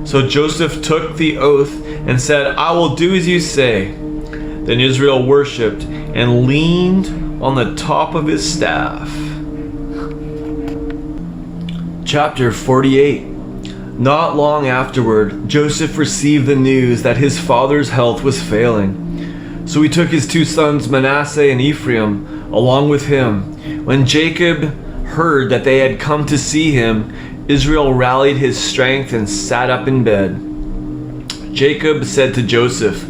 So Joseph took the oath and said, "I will do as you say." Then Israel worshipped and leaned on the top of his staff. Chapter 48. Not long afterward, Joseph received the news that his father's health was failing. So he took his two sons Manasseh and Ephraim along with him. When Jacob heard that they had come to see him, Israel rallied his strength and sat up in bed. Jacob said to Joseph,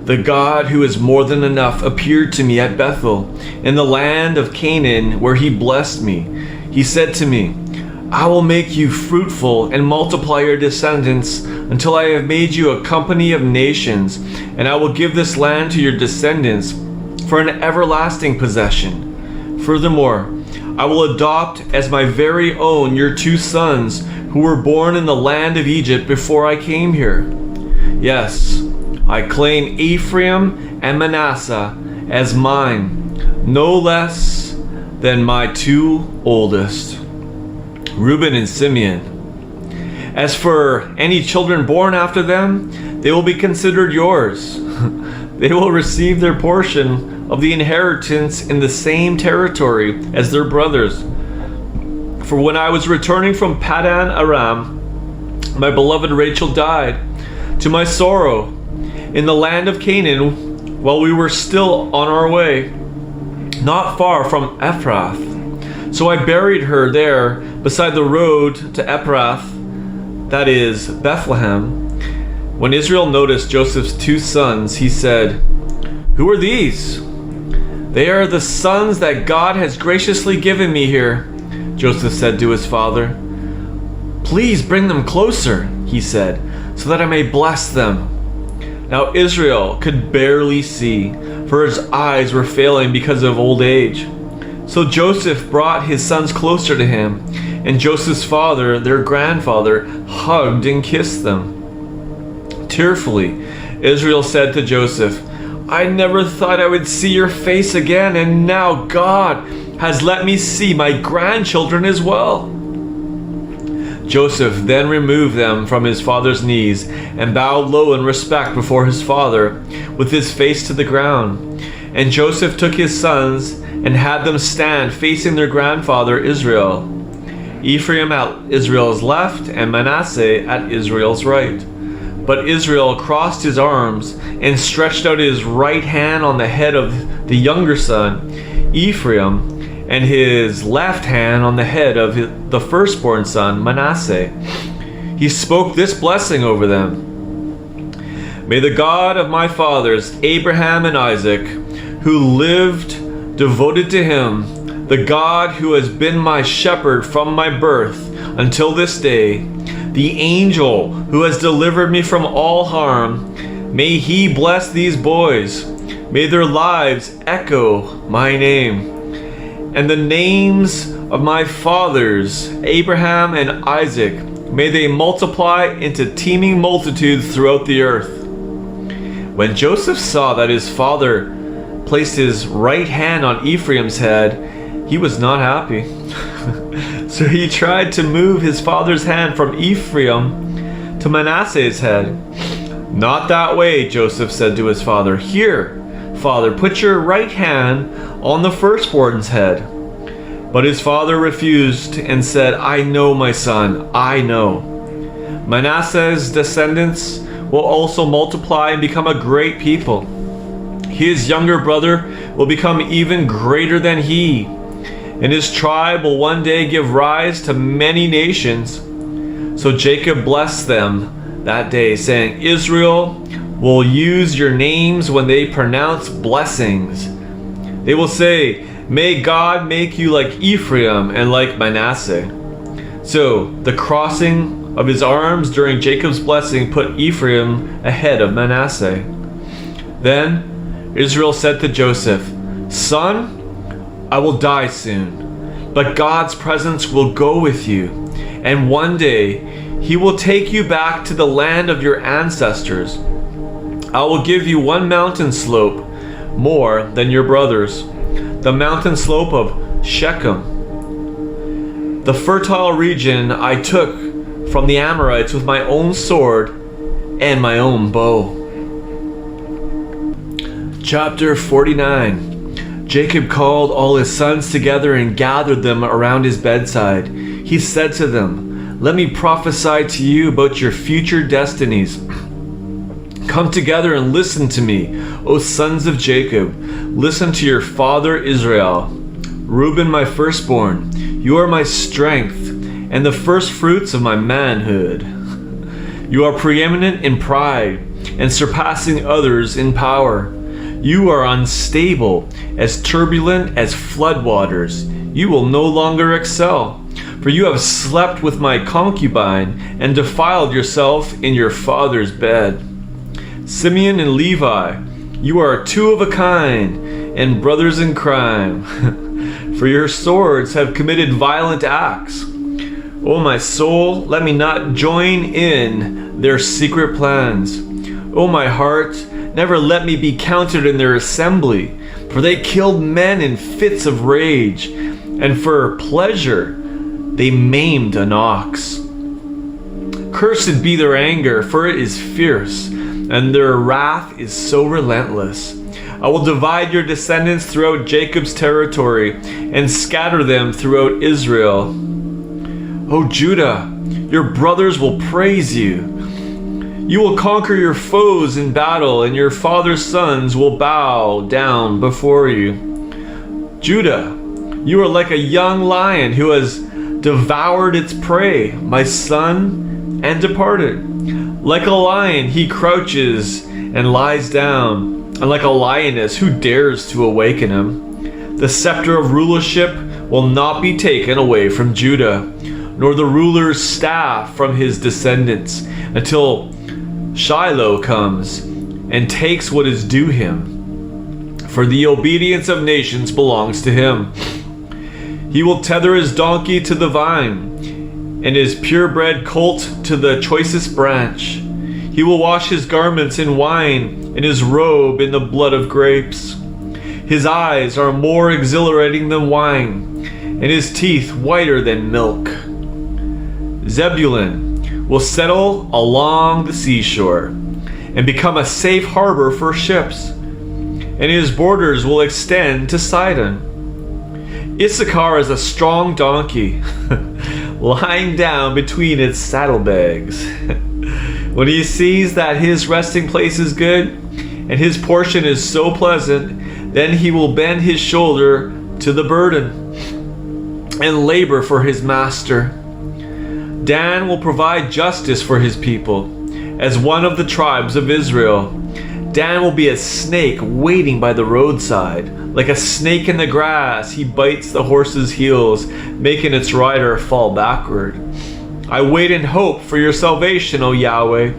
"The God who is more than enough appeared to me at Bethel, in the land of Canaan, where he blessed me. He said to me, I will make you fruitful and multiply your descendants until I have made you a company of nations, and I will give this land to your descendants for an everlasting possession. Furthermore, I will adopt as my very own your two sons who were born in the land of Egypt before I came here. Yes, I claim Ephraim and Manasseh as mine, no less than my two oldest, Reuben and Simeon. As for any children born after them, they will be considered yours. They will receive their portion of the inheritance in the same territory as their brothers. For when I was returning from Paddan Aram, my beloved Rachel died, to my sorrow, in the land of Canaan, while we were still on our way, not far from Ephrath. So I buried her there beside the road to Ephrath, that is, Bethlehem. When Israel noticed Joseph's two sons, he said, Who are these? They are the sons that God has graciously given me here, Joseph said to his father. Please bring them closer, he said, so that I may bless them. Now Israel could barely see, for his eyes were failing because of old age. So Joseph brought his sons closer to him, and Joseph's father, their grandfather, hugged and kissed them. Tearfully, Israel said to Joseph, I never thought I would see your face again, and now God has let me see my grandchildren as well. Joseph then removed them from his father's knees and bowed low in respect before his father, with his face to the ground. And Joseph took his sons and had them stand facing their grandfather Israel, Ephraim at Israel's left and Manasseh at Israel's right. But Israel crossed his arms and stretched out his right hand on the head of the younger son, Ephraim, and his left hand on the head of the firstborn son, Manasseh. He spoke this blessing over them. May the God of my fathers, Abraham and Isaac, who lived devoted to him, the God who has been my shepherd from my birth until this day, the angel who has delivered me from all harm, may he bless these boys. May their lives echo my name, and the names of my fathers, Abraham and Isaac, may they multiply into teeming multitudes throughout the earth. When Joseph saw that his father placed his right hand on Ephraim's head, he was not happy. So he tried to move his father's hand from Ephraim to Manasseh's head. Not that way, Joseph said to his father. Here, father, put your right hand on the firstborn's head. But his father refused and said, I know, my son, I know. Manasseh's descendants will also multiply and become a great people. His younger brother will become even greater than he, and his tribe will one day give rise to many nations. So Jacob blessed them that day, saying, Israel will use your names when they pronounce blessings. They will say, May God make you like Ephraim and like Manasseh. So the crossing of his arms during Jacob's blessing put Ephraim ahead of Manasseh. Then Israel said to Joseph, Son, I will die soon, but God's presence will go with you, and one day he will take you back to the land of your ancestors. I will give you one mountain slope more than your brothers, the mountain slope of Shechem. The fertile region I took from the Amorites with my own sword and my own bow. Chapter 49. Jacob called all his sons together and gathered them around his bedside. He said to them, "Let me prophesy to you about your future destinies. Come together and listen to me, O sons of Jacob. Listen to your father Israel. Reuben, my firstborn, you are my strength and the first fruits of my manhood. You are preeminent in pride and surpassing others in power. You are unstable, as turbulent as floodwaters. You will no longer excel, for you have slept with my concubine and defiled yourself in your father's bed. Simeon and Levi, you are two of a kind and brothers in crime, for your swords have committed violent acts. O my soul, let me not join in their secret plans. O my heart, never let me be counted in their assembly, for they killed men in fits of rage, and for pleasure they maimed an ox. Cursed be their anger, for it is fierce, and their wrath is so relentless. I will divide your descendants throughout Jacob's territory and scatter them throughout Israel. O Judah, your brothers will praise you. You will conquer your foes in battle, and your father's sons will bow down before you. Judah, you are like a young lion who has devoured its prey, my son, and departed. Like a lion he crouches and lies down, and like a lioness who dares to awaken him. The scepter of rulership will not be taken away from Judah, nor the ruler's staff from his descendants, until Shiloh comes and takes what is due him. For the obedience of nations belongs to him. He will tether his donkey to the vine, and his purebred colt to the choicest branch. He will wash his garments in wine, and his robe in the blood of grapes. His eyes are more exhilarating than wine, and his teeth whiter than milk. Zebulun will settle along the seashore and become a safe harbor for ships, and his borders will extend to Sidon. Issachar is a strong donkey, lying down between its saddlebags. When he sees that his resting place is good, and his portion is so pleasant, then he will bend his shoulder to the burden and labor for his master. Dan will provide justice for his people, as one of the tribes of Israel. Dan will be a snake waiting by the roadside. Like a snake in the grass, he bites the horse's heels, making its rider fall backward. I wait in hope for your salvation, O Yahweh.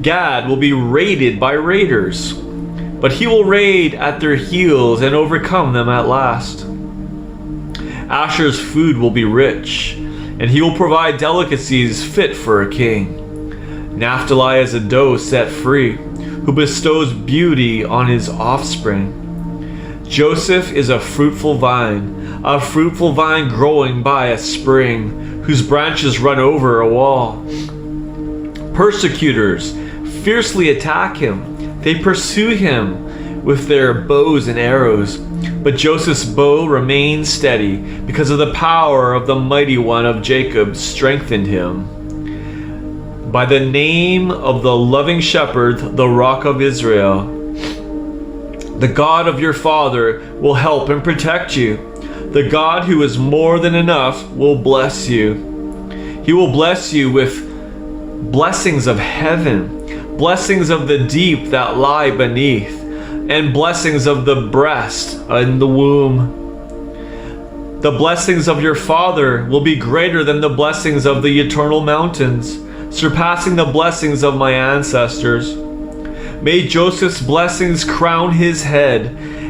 Gad will be raided by raiders, but he will raid at their heels and overcome them at last. Asher's food will be rich, and he will provide delicacies fit for a king. Naphtali is a doe set free, who bestows beauty on his offspring. Joseph is a fruitful vine growing by a spring, whose branches run over a wall. Persecutors fiercely attack him. They pursue him with their bows and arrows. But Joseph's bow remains steady because of the power of the mighty one of Jacob strengthened him. By the name of the loving shepherd, the rock of Israel, the God of your father will help and protect you. The God who is more than enough will bless you. He will bless you with blessings of heaven, blessings of the deep that lie beneath, and blessings of the breast and the womb. The blessings of your father will be greater than the blessings of the eternal mountains, surpassing the blessings of my ancestors. May Joseph's blessings crown his head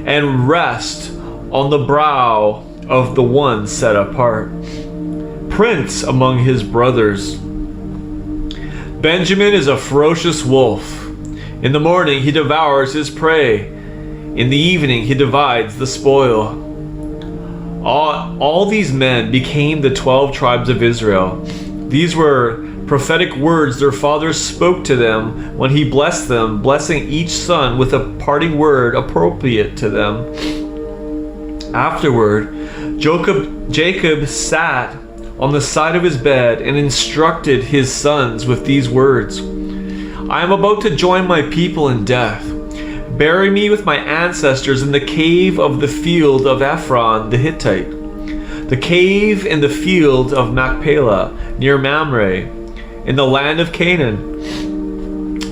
and rest on the brow of the one set apart, prince among his brothers. Benjamin is a ferocious wolf. In the morning he devours his prey. In the evening he divides the spoil. All these men became the 12 tribes of Israel. These were prophetic words their fathers spoke to them when he blessed them, blessing each son with a parting word appropriate to them. Afterward, Jacob sat on the side of his bed and instructed his sons with these words: I am about to join my people in death. Bury me with my ancestors in the cave of the field of Ephron the Hittite, the cave in the field of Machpelah near Mamre, in the land of Canaan.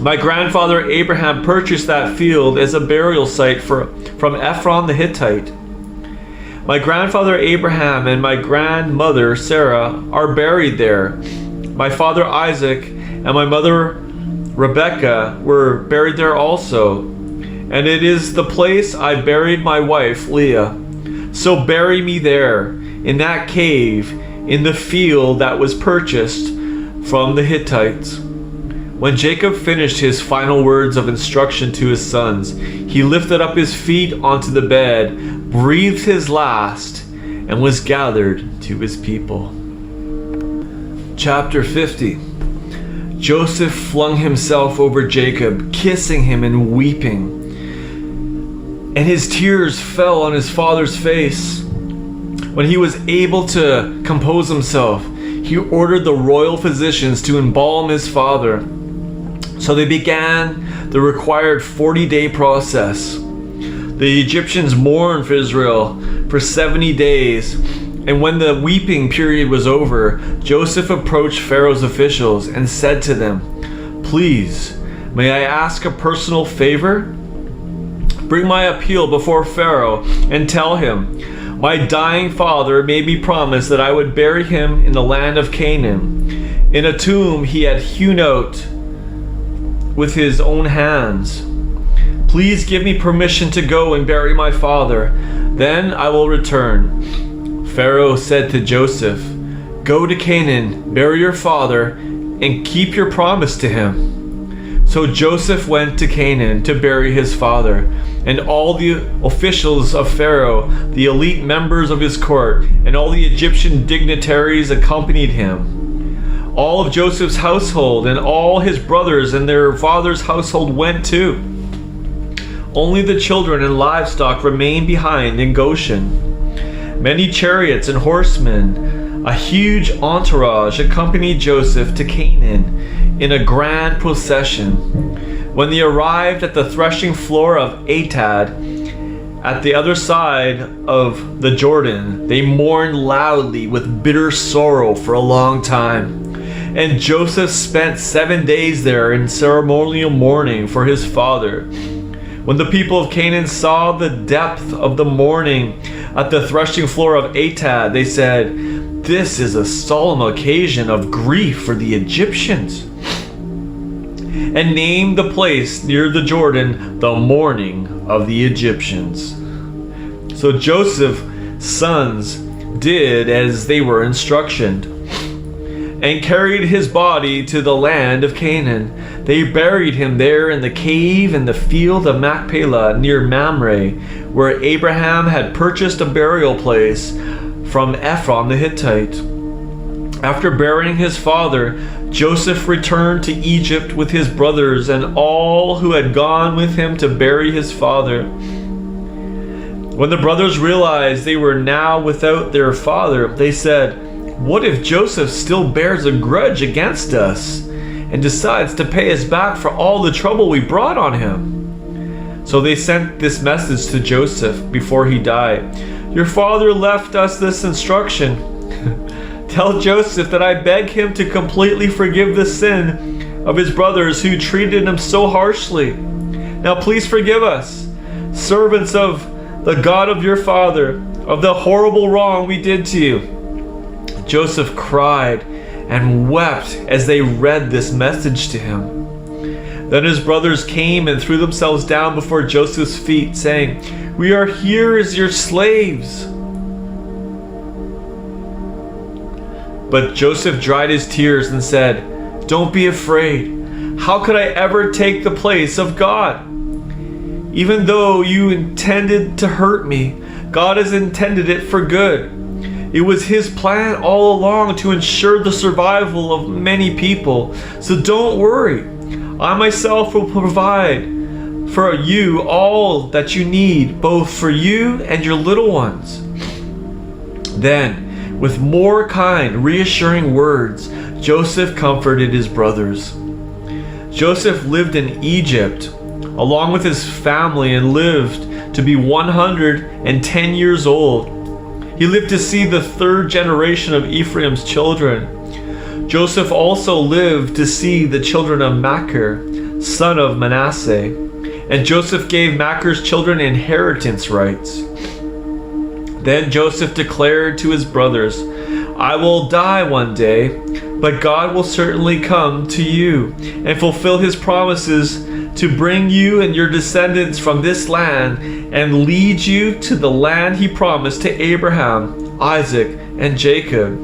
My grandfather Abraham purchased that field as a burial site from Ephron the Hittite. My grandfather Abraham and my grandmother Sarah are buried there. My father Isaac and my mother Rebekah were buried there also. And it is the place I buried my wife Leah. So bury me there, in that cave, in the field that was purchased from the Hittites. When Jacob finished his final words of instruction to his sons, he lifted up his feet onto the bed, breathed his last, and was gathered to his people. Chapter 50. Joseph flung himself over Jacob, kissing him and weeping, and his tears fell on his father's face. When he was able to compose himself, he ordered the royal physicians to embalm his father. So they began the required 40-day process. The Egyptians mourned for Israel for 70 days, and when the weeping period was over, Joseph approached Pharaoh's officials and said to them, Please, may I ask a personal favor? Bring my appeal before Pharaoh and tell him, my dying father made me promise that I would bury him in the land of Canaan, in a tomb he had hewn out with his own hands. Please give me permission to go and bury my father. Then I will return. Pharaoh said to Joseph, Go to Canaan, bury your father, and keep your promise to him. So Joseph went to Canaan to bury his father, and all the officials of Pharaoh, the elite members of his court, and all the Egyptian dignitaries accompanied him. All of Joseph's household and all his brothers and their father's household went too. Only the children and livestock remained behind in Goshen. Many chariots and horsemen, a huge entourage, accompanied Joseph to Canaan in a grand procession. When they arrived at the threshing floor of Atad, at the other side of the Jordan, they mourned loudly with bitter sorrow for a long time. And Joseph spent 7 days there in ceremonial mourning for his father. When the people of Canaan saw the depth of the mourning at the threshing floor of Atad, they said, This is a solemn occasion of grief for the Egyptians, and named the place near the Jordan the mourning of the Egyptians. So Joseph's sons did as they were instructed, and carried his body to the land of Canaan. They buried him there in the cave in the field of Machpelah near Mamre, where Abraham had purchased a burial place from Ephron the Hittite. After burying his father, Joseph returned to Egypt with his brothers and all who had gone with him to bury his father. When the brothers realized they were now without their father, they said, What if Joseph still bears a grudge against us and decides to pay us back for all the trouble we brought on him? So they sent this message to Joseph before he died. Your father left us this instruction. Tell Joseph that I beg him to completely forgive the sin of his brothers who treated him so harshly. Now please forgive us, servants of the God of your father, of the horrible wrong we did to you. Joseph cried and wept as they read this message to him. Then his brothers came and threw themselves down before Joseph's feet, saying, We are here as your slaves. But Joseph dried his tears and said, Don't be afraid. How could I ever take the place of God? Even though you intended to hurt me, God has intended it for good. It was his plan all along to ensure the survival of many people. So don't worry. I myself will provide for you all that you need, both for you and your little ones. Then, with more kind, reassuring words, Joseph comforted his brothers. Joseph lived in Egypt along with his family and lived to be 110 years old. He lived to see the third generation of Ephraim's children. Joseph also lived to see the children of Machir, son of Manasseh, and Joseph gave Machir's children inheritance rights. Then Joseph declared to his brothers, "I will die one day, but God will certainly come to you and fulfill his promises to bring you and your descendants from this land and lead you to the land he promised to Abraham, Isaac, and Jacob."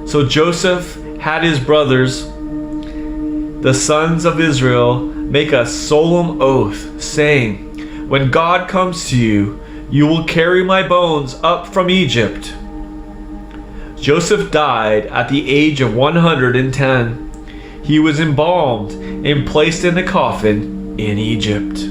So Joseph had his brothers, the sons of Israel, make a solemn oath, saying, "When God comes to you, you will carry my bones up from Egypt." Joseph died at the age of 110. He was embalmed and placed in a coffin in Egypt.